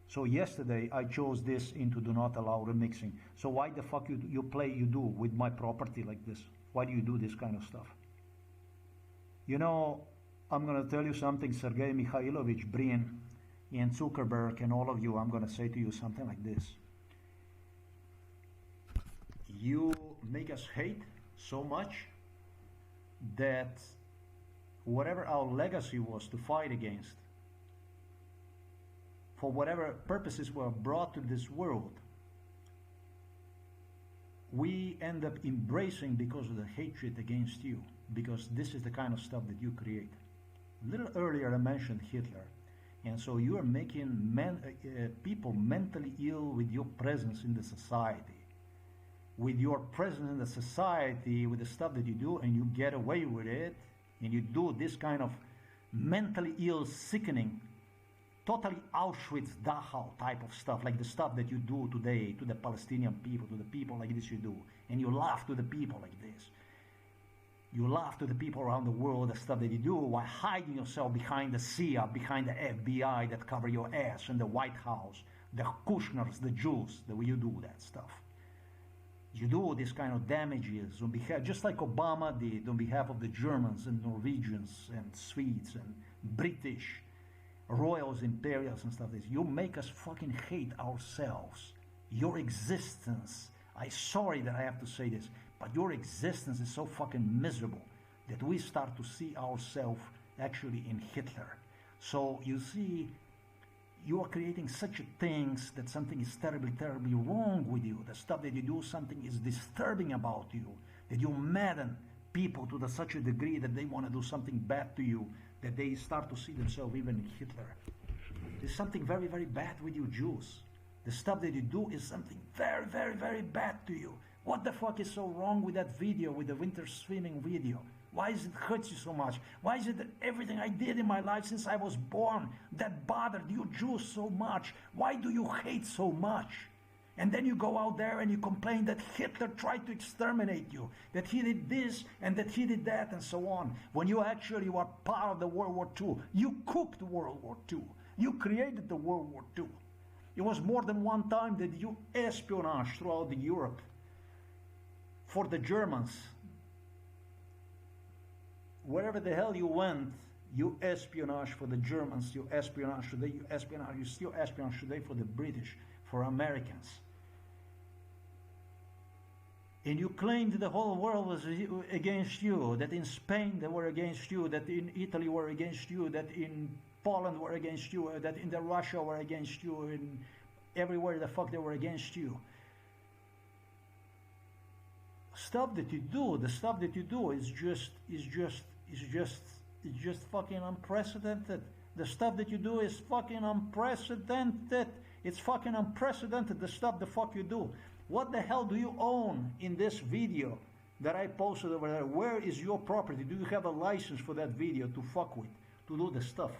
Speaker 2: So yesterday I chose this into do not allow remixing. So why the fuck you do with my property like this? Why do you do this kind of stuff? You know, I'm gonna tell you something, Sergei Mikhailovich Brin and Zuckerberg and all of you, I'm gonna say to you something like this. You make us hate so much that whatever our legacy was to fight against, for whatever purposes were brought to this world, we end up embracing because of the hatred against you, because this is the kind of stuff that you create. A little earlier I mentioned Hitler, and so you are making people mentally ill with your presence in the society. With your presence in the society, with the stuff that you do, and you get away with it, and you do this kind of mentally ill, sickening, totally Auschwitz-Dachau type of stuff, like the stuff that you do today to the Palestinian people, to the people like this you do, and you laugh to the people like this. You laugh to the people around the world, the stuff that you do, while hiding yourself behind the CIA, behind the FBI that cover your ass, and the White House, the Kushners, the Jews, the way you do that stuff. You do this kind of damages on behalf, just like Obama did on behalf of the Germans and Norwegians and Swedes and British, royals, imperials and stuff like this. You make us fucking hate ourselves. Your existence, I'm sorry that I have to say this, but your existence is so fucking miserable that we start to see ourselves actually in Hitler. So you see, you are creating such things that something is terribly, terribly wrong with you. The stuff that you do, something is disturbing about you, that you madden people to such a degree that they want to do something bad to you, that they start to see themselves even in Hitler. There's something very, very bad with you Jews. The stuff that you do is something very, very, very bad to you. What the fuck is so wrong with that video, with the winter swimming video? Why does it hurt you so much? Why is it that everything I did in my life since I was born that bothered you Jews so much? Why do you hate so much? And then you go out there and you complain that Hitler tried to exterminate you, that he did this and that he did that and so on. When you actually were part of the World War II, you cooked World War II. You created the World War II. It was more than one time that you espionage throughout Europe for the Germans. Wherever the hell you went, you espionage for the Germans, you espionage today, you still espionage today for the British, for Americans. And you claimed the whole world was against you, that in Spain they were against you, that in Italy were against you, that in Poland were against you, that in the Russia were against you, and everywhere the fuck they were against you. Stuff that you do, the stuff that you do is just fucking unprecedented. The stuff that you do is fucking unprecedented. It's fucking unprecedented, the stuff the fuck you do. What the hell do you own in this video that I posted over there? Where is your property? Do you have a license for that video to fuck with, to do the stuff?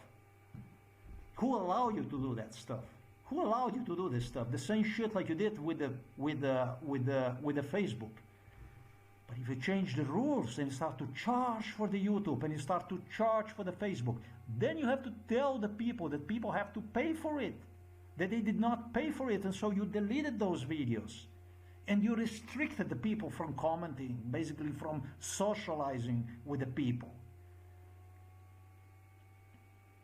Speaker 2: Who allowed you to do that stuff? Who allowed you to do this stuff? The same shit like you did with the Facebook. But if you change the rules and start to charge for the YouTube and you start to charge for the Facebook, then you have to tell the people that people have to pay for it, that they did not pay for it, and so you deleted those videos. And you restricted the people from commenting, basically from socializing with the people.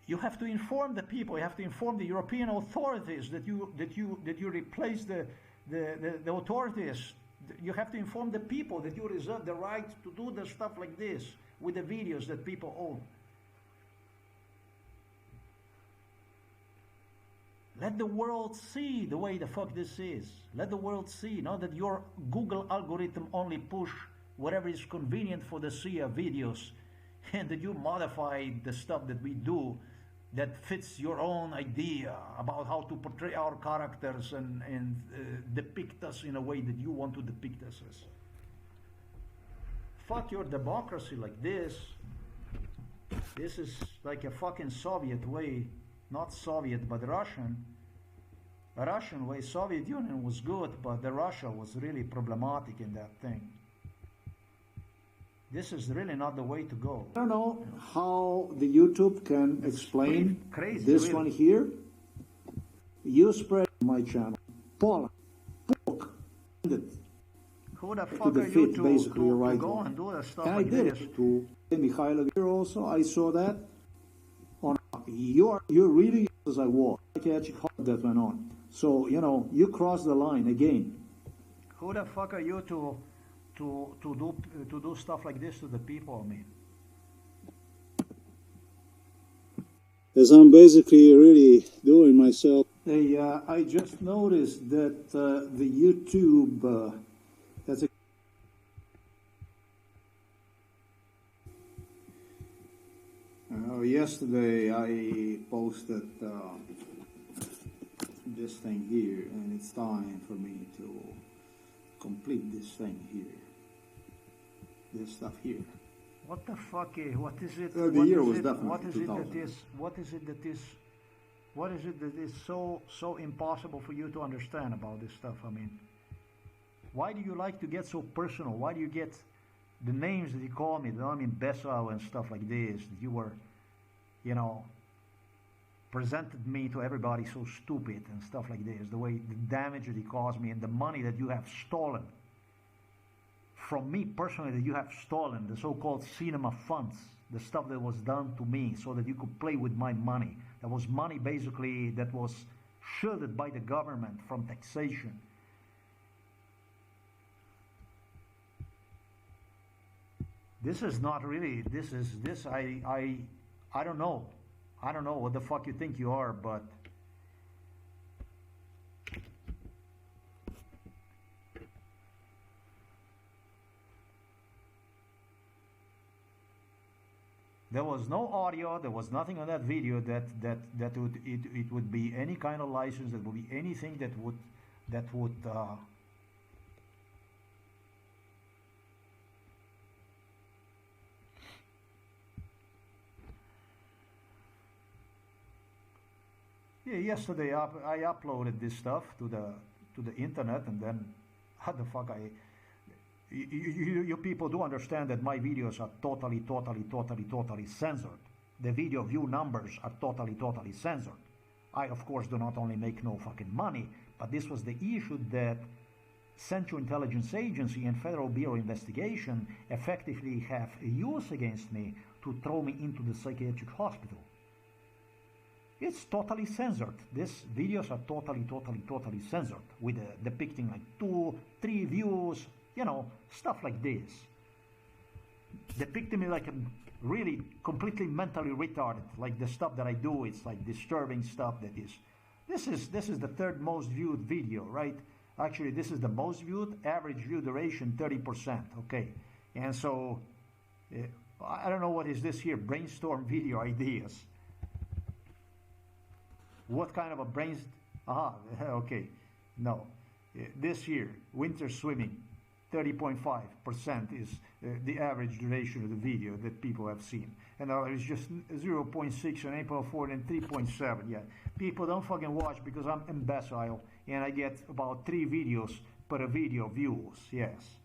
Speaker 2: You have to inform the people, you have to inform the European authorities that you replace the authorities. You have to inform the people that you reserve the right to do the stuff like this with the videos that people own. Let the world see the way the fuck this is. Let the world see, not that your Google algorithm only push whatever is convenient for the SIA videos, and that you modify the stuff that we do that fits your own idea about how to portray our characters and depict us in a way that you want to depict us as. Fuck your democracy like this. This is like a fucking Soviet way. Not Soviet, but Russian. A Russian way. Soviet Union was good, but the Russia was really problematic in that thing. This is really not the way to go.
Speaker 10: I don't know how the YouTube can explain
Speaker 2: crazy,
Speaker 10: this
Speaker 2: really.
Speaker 10: one here. You spread my channel. Poland, pork,
Speaker 2: Who the
Speaker 10: to
Speaker 2: fuck are you
Speaker 10: defeat
Speaker 2: to
Speaker 10: basically a right
Speaker 2: go
Speaker 10: one.
Speaker 2: and do the stuff
Speaker 10: And
Speaker 2: like
Speaker 10: I did
Speaker 2: this?
Speaker 10: it to Mikhailovich here also. I saw that. On you're really as I walk. Psychiatric that went on. So you crossed the line again.
Speaker 2: Who the fuck are you to do stuff like this to the people? I mean,
Speaker 9: As I'm basically really doing myself.
Speaker 10: Hey, I just noticed that the YouTube, that's
Speaker 1: Yesterday I posted this thing here, and it's time for me to complete this thing here. This stuff here.
Speaker 2: What the fuck? What is it?
Speaker 1: The
Speaker 2: what
Speaker 1: year
Speaker 2: is
Speaker 1: was
Speaker 2: it,
Speaker 1: definitely
Speaker 2: what is it
Speaker 1: 2000.
Speaker 2: that is? What is it that is? What is it that is so impossible for you to understand about this stuff? I mean, why do you like to get so personal? Why do you get the names that you call me? I mean, Bessel and stuff like this. That you were, you know, presented me to everybody so stupid and stuff like this. The way the damage that you caused me and the money that you have stolen from me personally, that you have stolen, the so-called cinema funds, the stuff that was done to me so that you could play with my money. That was money basically that was shielded by the government from taxation. This is not really, I don't know. I don't know what the fuck you think you are, but there was no audio, there was nothing on that video that would be any kind of license, that would be anything that would yeah, yesterday I uploaded this stuff to the internet, and then how the fuck you people do understand that my videos are totally censored. The video view numbers are totally censored. I of course do not only make no fucking money, but this was the issue that Central Intelligence Agency and Federal Bureau of Investigation effectively have used against me to throw me into the psychiatric hospital. It's totally censored. These videos are totally censored, with depicting like 2-3 views, you know, stuff like this. Depicting me like I'm really completely mentally retarded, like the stuff that I do. It's like disturbing stuff that is. This is the third most viewed video, right? Actually, this is the most viewed, average view duration 30%, okay? And so, I don't know what is this here, brainstorm video ideas. What kind of a okay, no. This year, winter swimming, 30.5% is the average duration of the video that people have seen. And now it's just 0.6 on April 4th and 3.7. Yeah, people don't fucking watch because I'm imbecile and I get about 3 videos per video views, yes.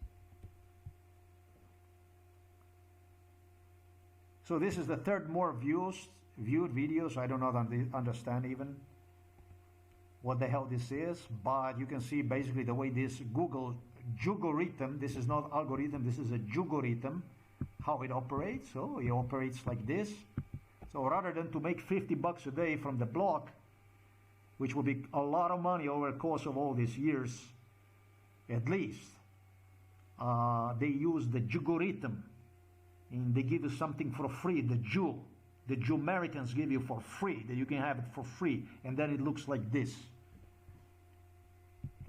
Speaker 2: So this is the third more viewed videos. I do not understand even what the hell this is, but you can see basically the way this Google jugorithm, this is not algorithm, this is a jugorithm, how it operates. So it operates like this. So rather than to make $50 a day from the blog, which will be a lot of money over the course of all these years, at least, they use the jugorithm, and they give you something for free, the Jew Americans give you for free, that you can have it for free, and then it looks like this.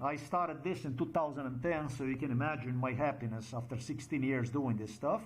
Speaker 2: I started this in 2010, so you can imagine my happiness after 16 years doing this stuff.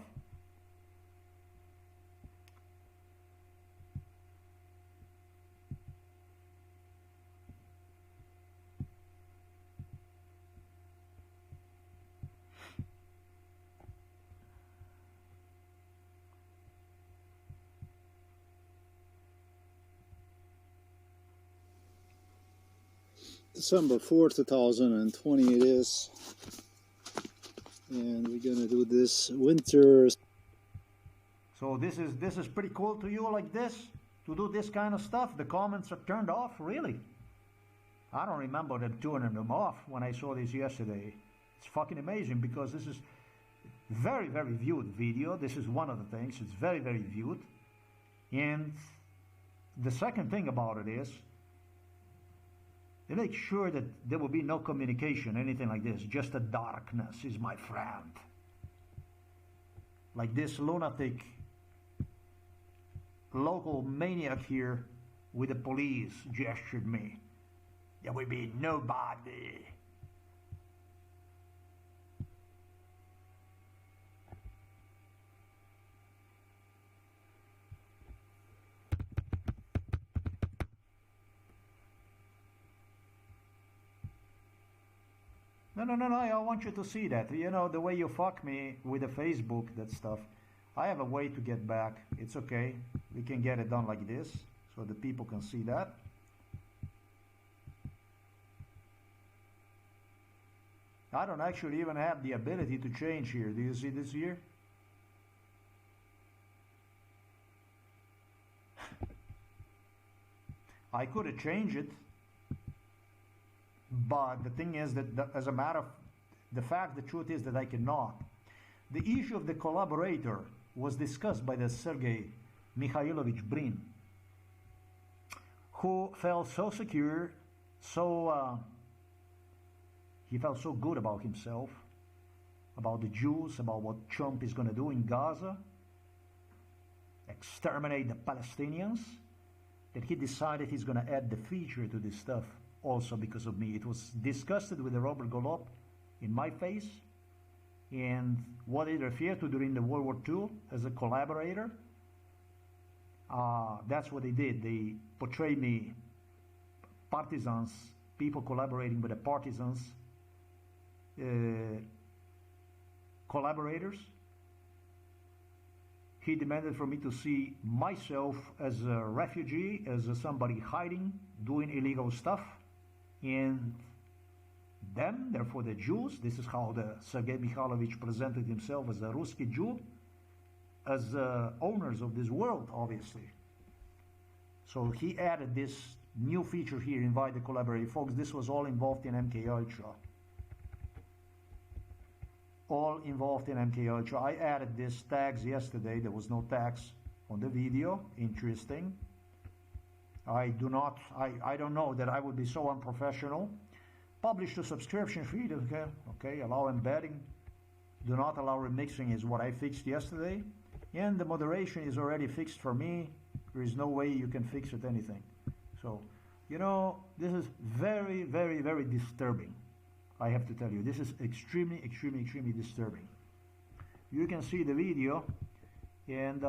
Speaker 9: December 4th, 2020 it is, and we're gonna do this winter.
Speaker 2: So this is pretty cool to you, like this, to do this kind of stuff. The comments are turned off, really. I don't remember them turning them off when I saw this yesterday. It's fucking amazing, because this is very viewed video. This is one of the things. It's very viewed, and the second thing about it is, they make sure that there will be no communication, anything like this. Just the darkness is my friend. Like this lunatic local maniac here with the police gestured me. There will be nobody. No, I want you to see that. You know, the way you fuck me with the Facebook, that stuff. I have a way to get back. It's okay. We can get it done like this so the people can see that. I don't actually even have the ability to change here. Do you see this here? I could have changed it, but the thing is that as a matter of the fact, the truth is that I cannot. The issue of the collaborator was discussed by the Sergei Mikhailovich Brin, who felt so secure, he felt so good about himself, about the Jews, about what Trump is going to do in Gaza, exterminate the Palestinians, that he decided he's going to add the feature to this stuff also because of me. It was discussed with the Robert Golob in my face, and what it referred to during the World War II as a collaborator, that's what they did. They portrayed me, partisans, people collaborating with the partisans, collaborators. He demanded for me to see myself as a refugee, as somebody hiding, doing illegal stuff, and them, therefore the Jews. This is how the Sergei Mikhailovich presented himself as a Ruski Jew, as owners of this world, obviously. So he added this new feature here, invite the collaborator. Folks, this was all involved in MK Ultra. All involved in MK Ultra. I added these tags yesterday. There was no tags on the video. Interesting. I don't know that I would be so unprofessional. Publish the subscription feed, okay, allow embedding. Do not allow remixing is what I fixed yesterday. And the moderation is already fixed for me. There is no way you can fix it anything. So, you know, this is very, very, very disturbing. I have to tell you, this is extremely, extremely, extremely disturbing. You can see the video, and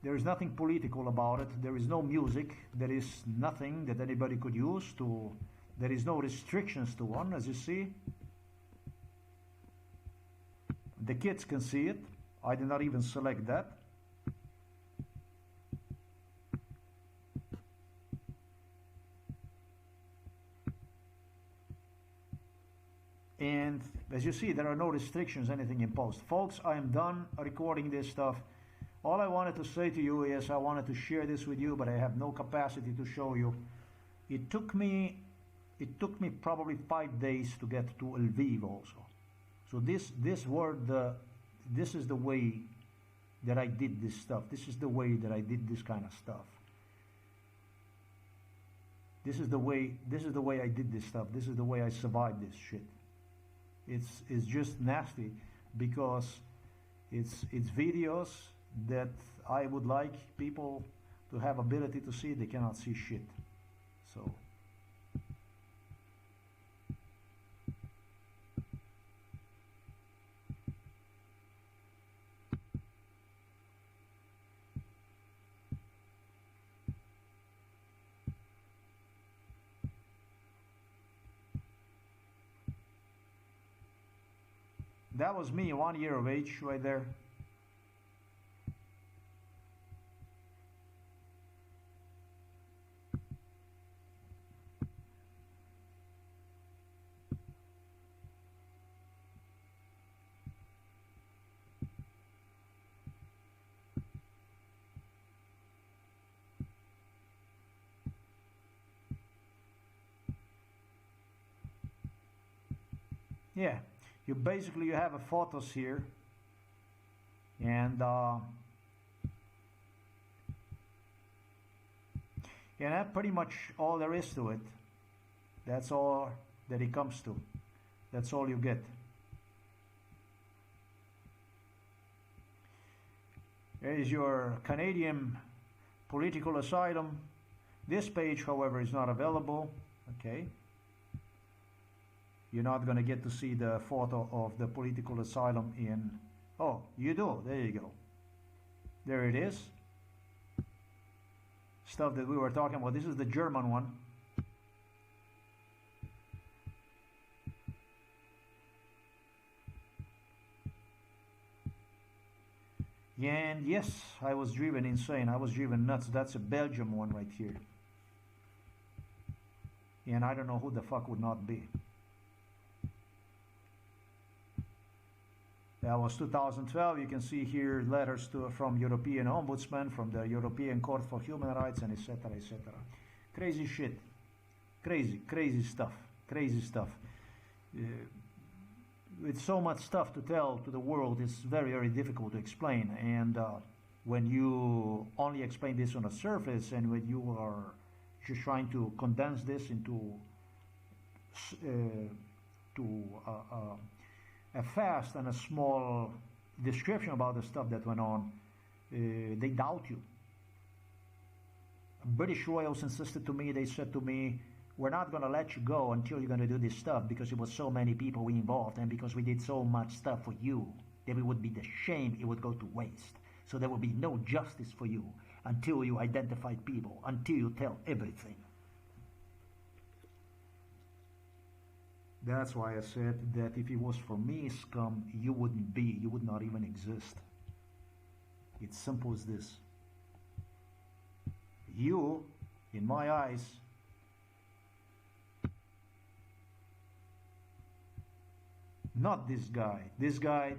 Speaker 2: there is nothing political about it. There is no music. There is nothing that anybody could use to. There is no restrictions to one, as you see. The kids can see it. I did not even select that. And as you see, there are no restrictions, anything imposed. Folks, I am done recording this stuff. All I wanted to say to you is I wanted to share this with you, but I have no capacity to show you. It took me probably 5 days to get to Lviv also. So this is the way that I did this stuff. This is the way that I did this kind of stuff. This is the way I did this stuff. This is the way I survived this shit. It's just nasty because it's videos that I would like people to have ability to see. They cannot see shit. So that was me, 1 year of age, right there. Yeah. You have a photos here, and that's pretty much all there is to it. That's all that it comes to. That's all you get. There is your Canadian political asylum. This page, however, is not available. Okay. You're not going to get to see the photo of the political asylum in... Oh, you do. There you go. There it is. Stuff that we were talking about. This is the German one. And yes, I was driven insane. I was driven nuts. That's a Belgium one right here. And I don't know who the fuck would not be. That was 2012. You can see here letters from European Ombudsman, from the European Court for Human Rights, and etc., etc. Crazy shit. Crazy stuff. Crazy stuff. With so much stuff to tell to the world, it's very difficult to explain. And when you only explain this on the surface, and when you are just trying to condense this into a fast and a small description about the stuff that went on, they doubt you. British royals insisted to me, they said to me, we're not going to let you go until you're going to do this stuff, because it was so many people we involved, and because we did so much stuff for you, that it would be the shame it would go to waste. So there will be no justice for you until you identify people, until you tell everything. That's why I said that if it was for me, scum, you wouldn't be, you would not even exist. It's simple as this. You, in my eyes, not this guy. This guy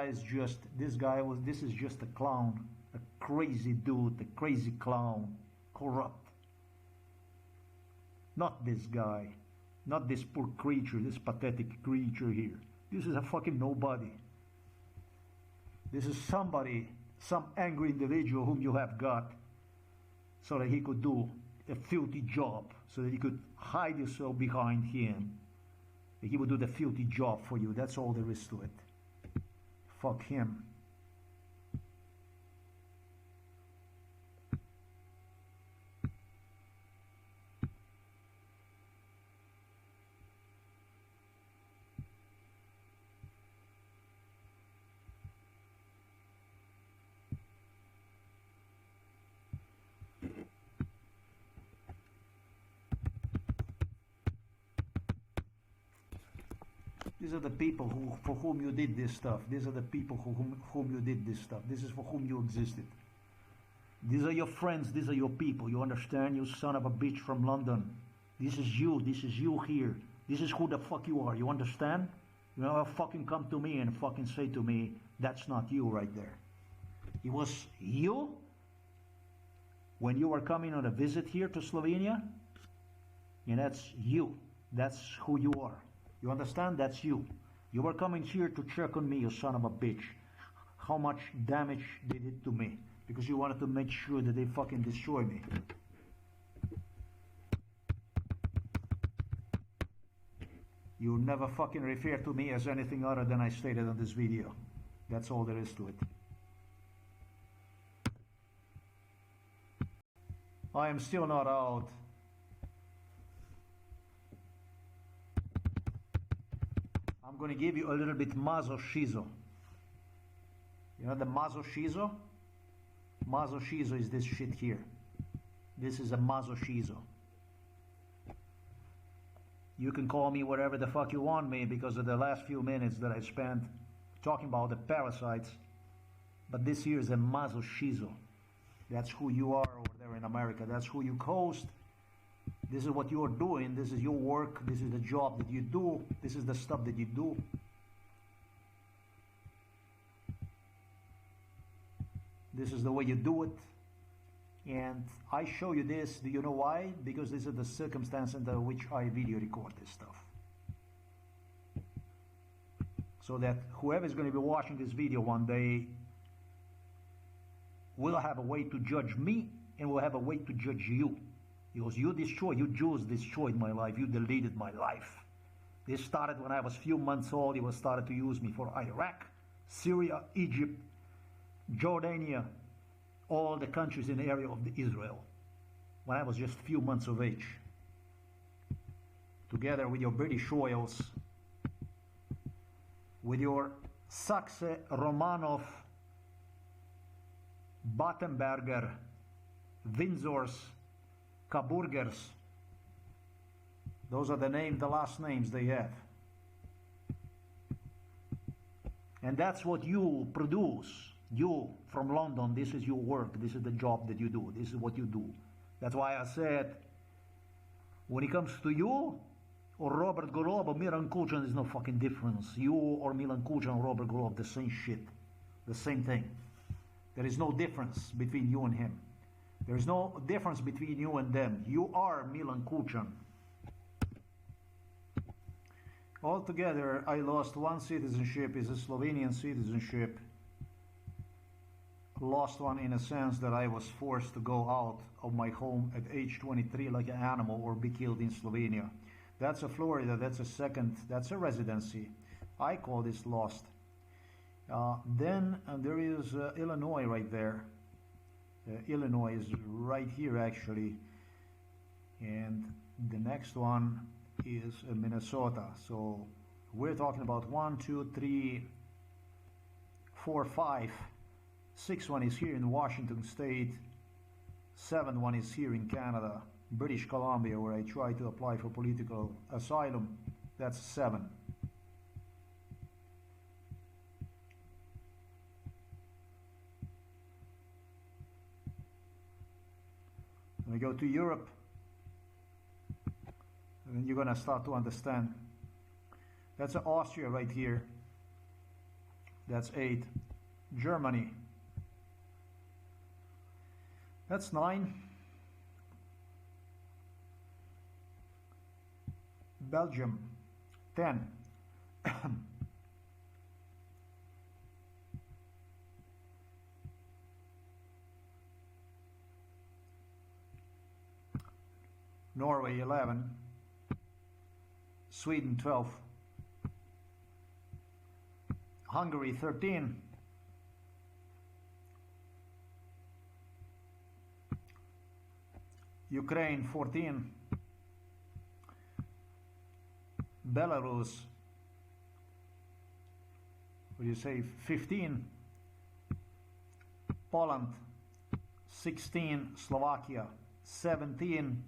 Speaker 2: is just, this is just a clown, a crazy dude, a crazy clown, corrupt. Not this guy. Not this poor creature, this pathetic creature here. This is a fucking nobody. This is somebody, some angry individual whom you have got so that he could do a filthy job, so that you could hide yourself behind him. He would do the filthy job for you. That's all there is to it. Fuck him. These are the people for whom you did this stuff. These are the people whom you did this stuff. This is for whom you existed. These are your friends. These are your people. You understand, you son of a bitch from London? This is you. This is you here. This is who the fuck you are. You understand? You never fucking come to me and fucking say to me, that's not you right there. It was you when you were coming on a visit here to Slovenia. And that's you. That's who you are. You understand? That's you. You were coming here to check on me, you son of a bitch. How much damage they did to me. Because you wanted to make sure that they fucking destroy me. You never fucking refer to me as anything other than I stated on this video. That's all there is to it. I am still not out. I'm going to give you a little bit masochismo. You know the masochismo? Masochismo is this shit here. This is a masochismo. You can call me whatever the fuck you want me because of the last few minutes that I spent talking about the parasites. But this here is a masochismo. That's who you are over there in America. That's who you host. This is what you're doing. This is your work. This is the job that you do. This is the stuff that you do. This is the way you do it. And I show you this. Do you know why? Because this is the circumstance under which I video record this stuff. So that whoever is going to be watching this video one day will have a way to judge me and will have a way to judge you. Because you Jews destroyed my life. You deleted my life. This started when I was few months old. You started to use me for Iraq, Syria, Egypt, Jordania, all the countries in the area of Israel. When I was just few months of age. Together with your British royals, with your Saxe, Romanov, Battenberger, Windsors, Kaburgers. Those are the last names they have. And that's what you produce. You from London, this is your work, this is the job that you do, this is what you do. That's why I said, when it comes to you, or Robert Golob or Milan Kuchan, there's no fucking difference. You or Milan Kuchan or Robert Golob, the same shit, the same thing. There is no difference between you and him. There is no difference between you and them. You are Milan Kuchan. Altogether, I lost one citizenship, is a Slovenian citizenship. Lost one in a sense that I was forced to go out of my home at age 23 like an animal or be killed in Slovenia. That's a Florida, that's a residency. I call this lost. Then there is Illinois right there. Illinois is right here actually. And the next one is Minnesota. So we're talking about 1, 2, 3, 4, 5. 6 one is here in Washington State. 7 one is here in Canada. British Columbia, where I try to apply for political asylum. That's 7. When we go to Europe, and you're gonna start to understand. That's Austria right here. That's 8. Germany. That's 9. Belgium. 10. Norway 11. Sweden 12. Hungary 13. Ukraine 14. Belarus, what do you say, 15. Poland 16. Slovakia 17.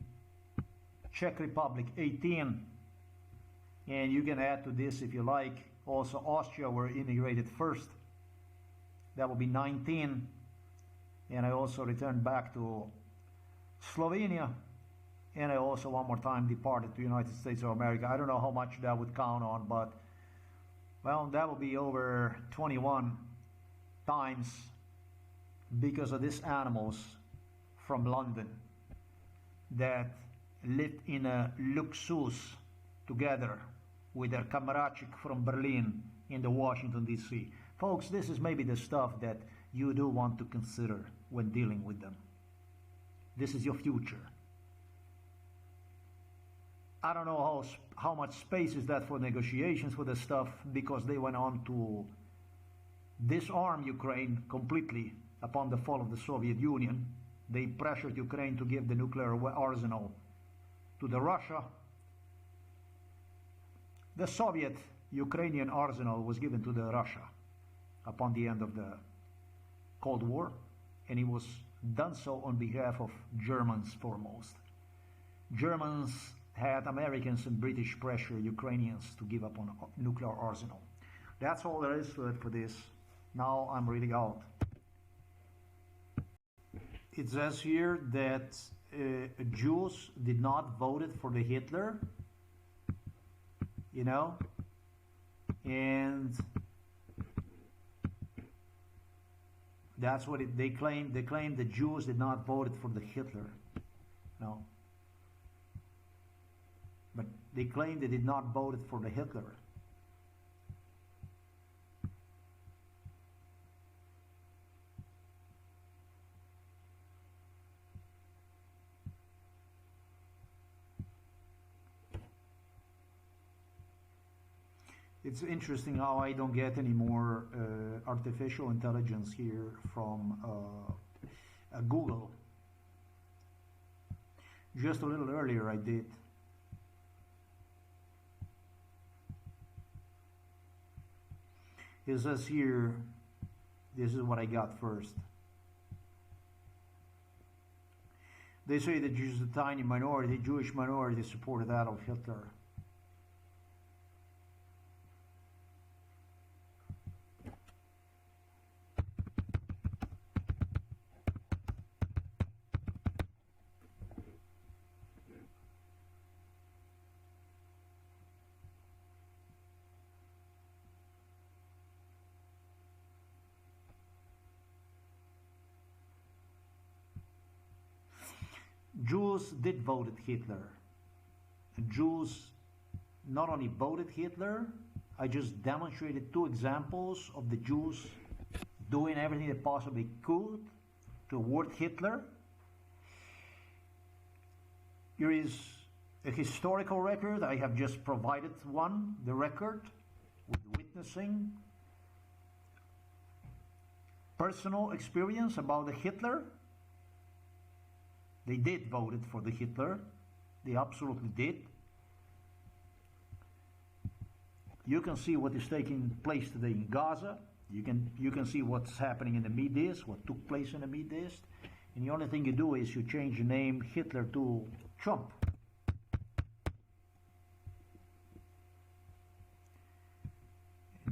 Speaker 2: Czech Republic 18. And you can add to this if you like also Austria, were immigrated first. That will be 19. And I also returned back to Slovenia. And I also one more time departed to the United States of America. I don't know how much that would count on, but well, that will be over 21 times because of these animals from London that lived in a luxus together with their Kamerachik from Berlin in the Washington, D.C. Folks, this is maybe the stuff that you do want to consider when dealing with them. This is your future. I don't know how much space is that for negotiations for this stuff, because they went on to disarm Ukraine completely upon the fall of the Soviet Union. They pressured Ukraine to give the nuclear arsenal to the Russia. The Soviet Ukrainian arsenal was given to the Russia upon the end of the Cold War, and it was done so on behalf of Germans foremost. Germans had Americans and British pressure Ukrainians to give up on nuclear arsenal. That's all there is to it for this. Now I'm reading out. It says here that Jews did not vote for the Hitler, you know, and that's what they claim. They claim the Jews did not vote for the Hitler. No. But they claim they did not vote for the Hitler. It's interesting how I don't get any more artificial intelligence here from Google. Just a little earlier I did. It says here, this is what I got first. They say that just a tiny minority, Jewish minority, supported Adolf Hitler. Jews did vote Hitler. And Jews not only voted Hitler, I just demonstrated 2 examples of the Jews doing everything they possibly could to award Hitler. Here is a historical record. I have just provided one, the record, with witnessing personal experience about the Hitler. They did vote for the Hitler. They absolutely did. You can see what is taking place today in Gaza. You can see what's happening in the Middle East, what took place in the Middle East. And the only thing you do is you change the name Hitler to Trump.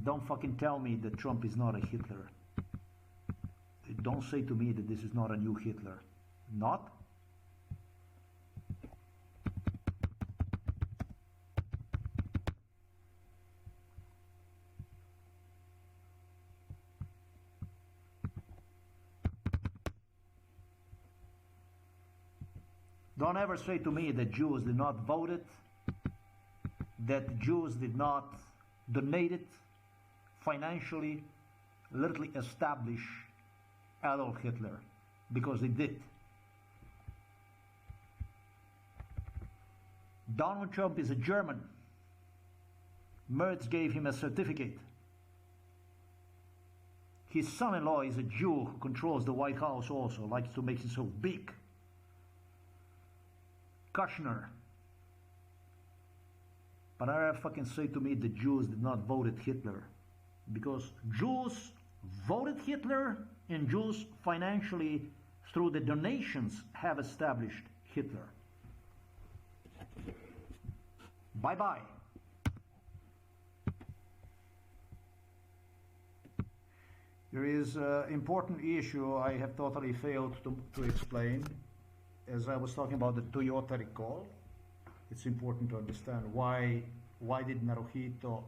Speaker 2: Don't fucking tell me that Trump is not a Hitler. Don't say to me that this is not a new Hitler. Not? Don't ever say to me that Jews did not vote it, that Jews did not donate it financially, literally establish Adolf Hitler, because they did. Donald Trump is a German. Merz gave him a certificate. His son-in-law is a Jew who controls the White House also, likes to make it so big. Kushner. But I fucking say to me the Jews did not vote Hitler, because Jews voted Hitler and Jews financially through the donations have established Hitler. Bye-bye. There is an important issue I have totally failed to explain. As I was talking about the Toyota recall, it's important to understand why did Naruhito,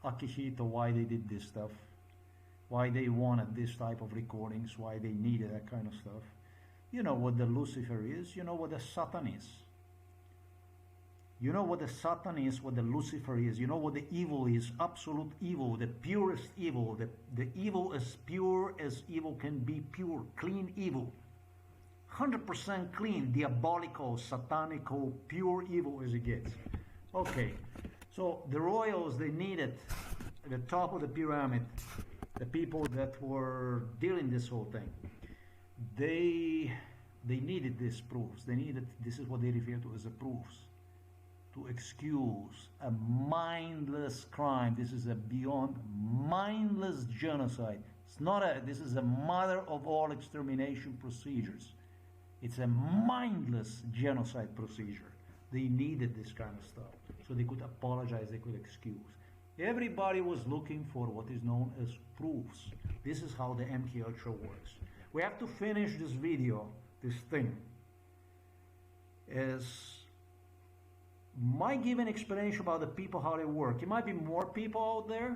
Speaker 2: Akihito, why they did this stuff, why they wanted this type of recordings, why they needed that kind of stuff. You know what the Lucifer is, you know what the Satan is. You know what the Satan is, what the Lucifer is, you know what the evil is, absolute evil, the purest evil, the evil as pure as evil can be pure, clean evil. 100% clean, diabolical, satanical, pure evil as it gets. Okay, so the royals, they needed at the top of the pyramid, the people that were dealing this whole thing, they needed these proofs. They needed, this is what they refer to as the proofs, to excuse a mindless crime. This is a beyond mindless genocide. It's not a, this is a mother of all extermination procedures. It's a mindless genocide procedure. They needed this kind of stuff so they could apologize, they could excuse. Everybody was looking for what is known as proofs. This is how the MK Ultra works. We have to finish this video, this thing, as my given explanation about the people, how they work. It might be more people out there.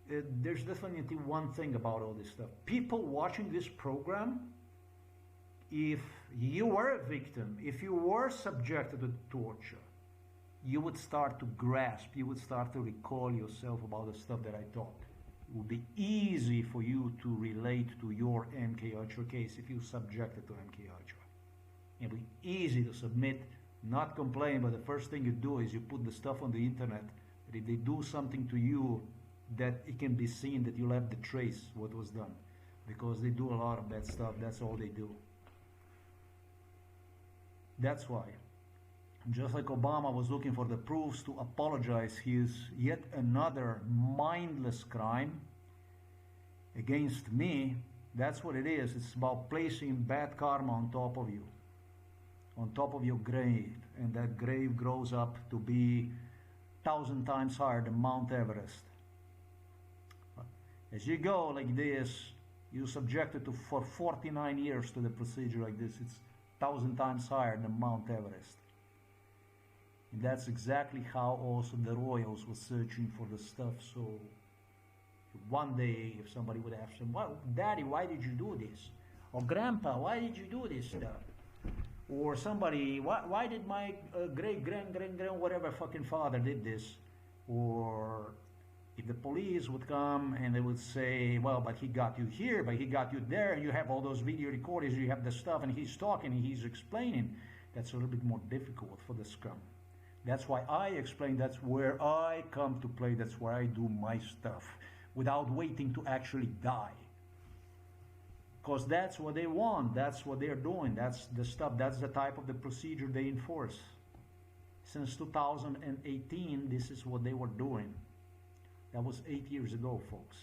Speaker 2: There's definitely one thing about all this stuff. People watching this program, if you were a victim, if you were subjected to torture, you would start to grasp, you would start to recall yourself about the stuff that I taught. It would be easy for you to relate to your MK Ultra case if you subjected to MK Ultra. It would be easy to submit, not complain, but the first thing you do is you put the stuff on the internet, that if they do something to you, that it can be seen that you left the trace what was done. Because they do a lot of bad stuff, that's all they do. That's why. Just like Obama was looking for the proofs to apologize his yet another mindless crime against me, that's what it is. It's about placing bad karma on top of you, on top of your grave, and that grave grows up to be 1,000 times higher than Mount Everest. As you go like this, you're subjected to for 49 years to the procedure like this. It's 1,000 times higher than Mount Everest. And that's exactly how also the royals were searching for the stuff. So one day, if somebody would ask them, well, Daddy, why did you do this? Or Grandpa, why did you do this stuff? Or somebody, why did my great grand whatever fucking father did this? Or if the police would come and they would say, well, but he got you here, but he got you there, and you have all those video recordings, you have the stuff, and he's talking, and he's explaining, that's a little bit more difficult for the scum. That's why I explain, that's where I come to play, that's where I do my stuff, without waiting to actually die. Because that's what they want, that's what they're doing, that's the stuff, that's the type of the procedure they enforce. Since 2018, this is what they were doing. That was 8 years ago, folks.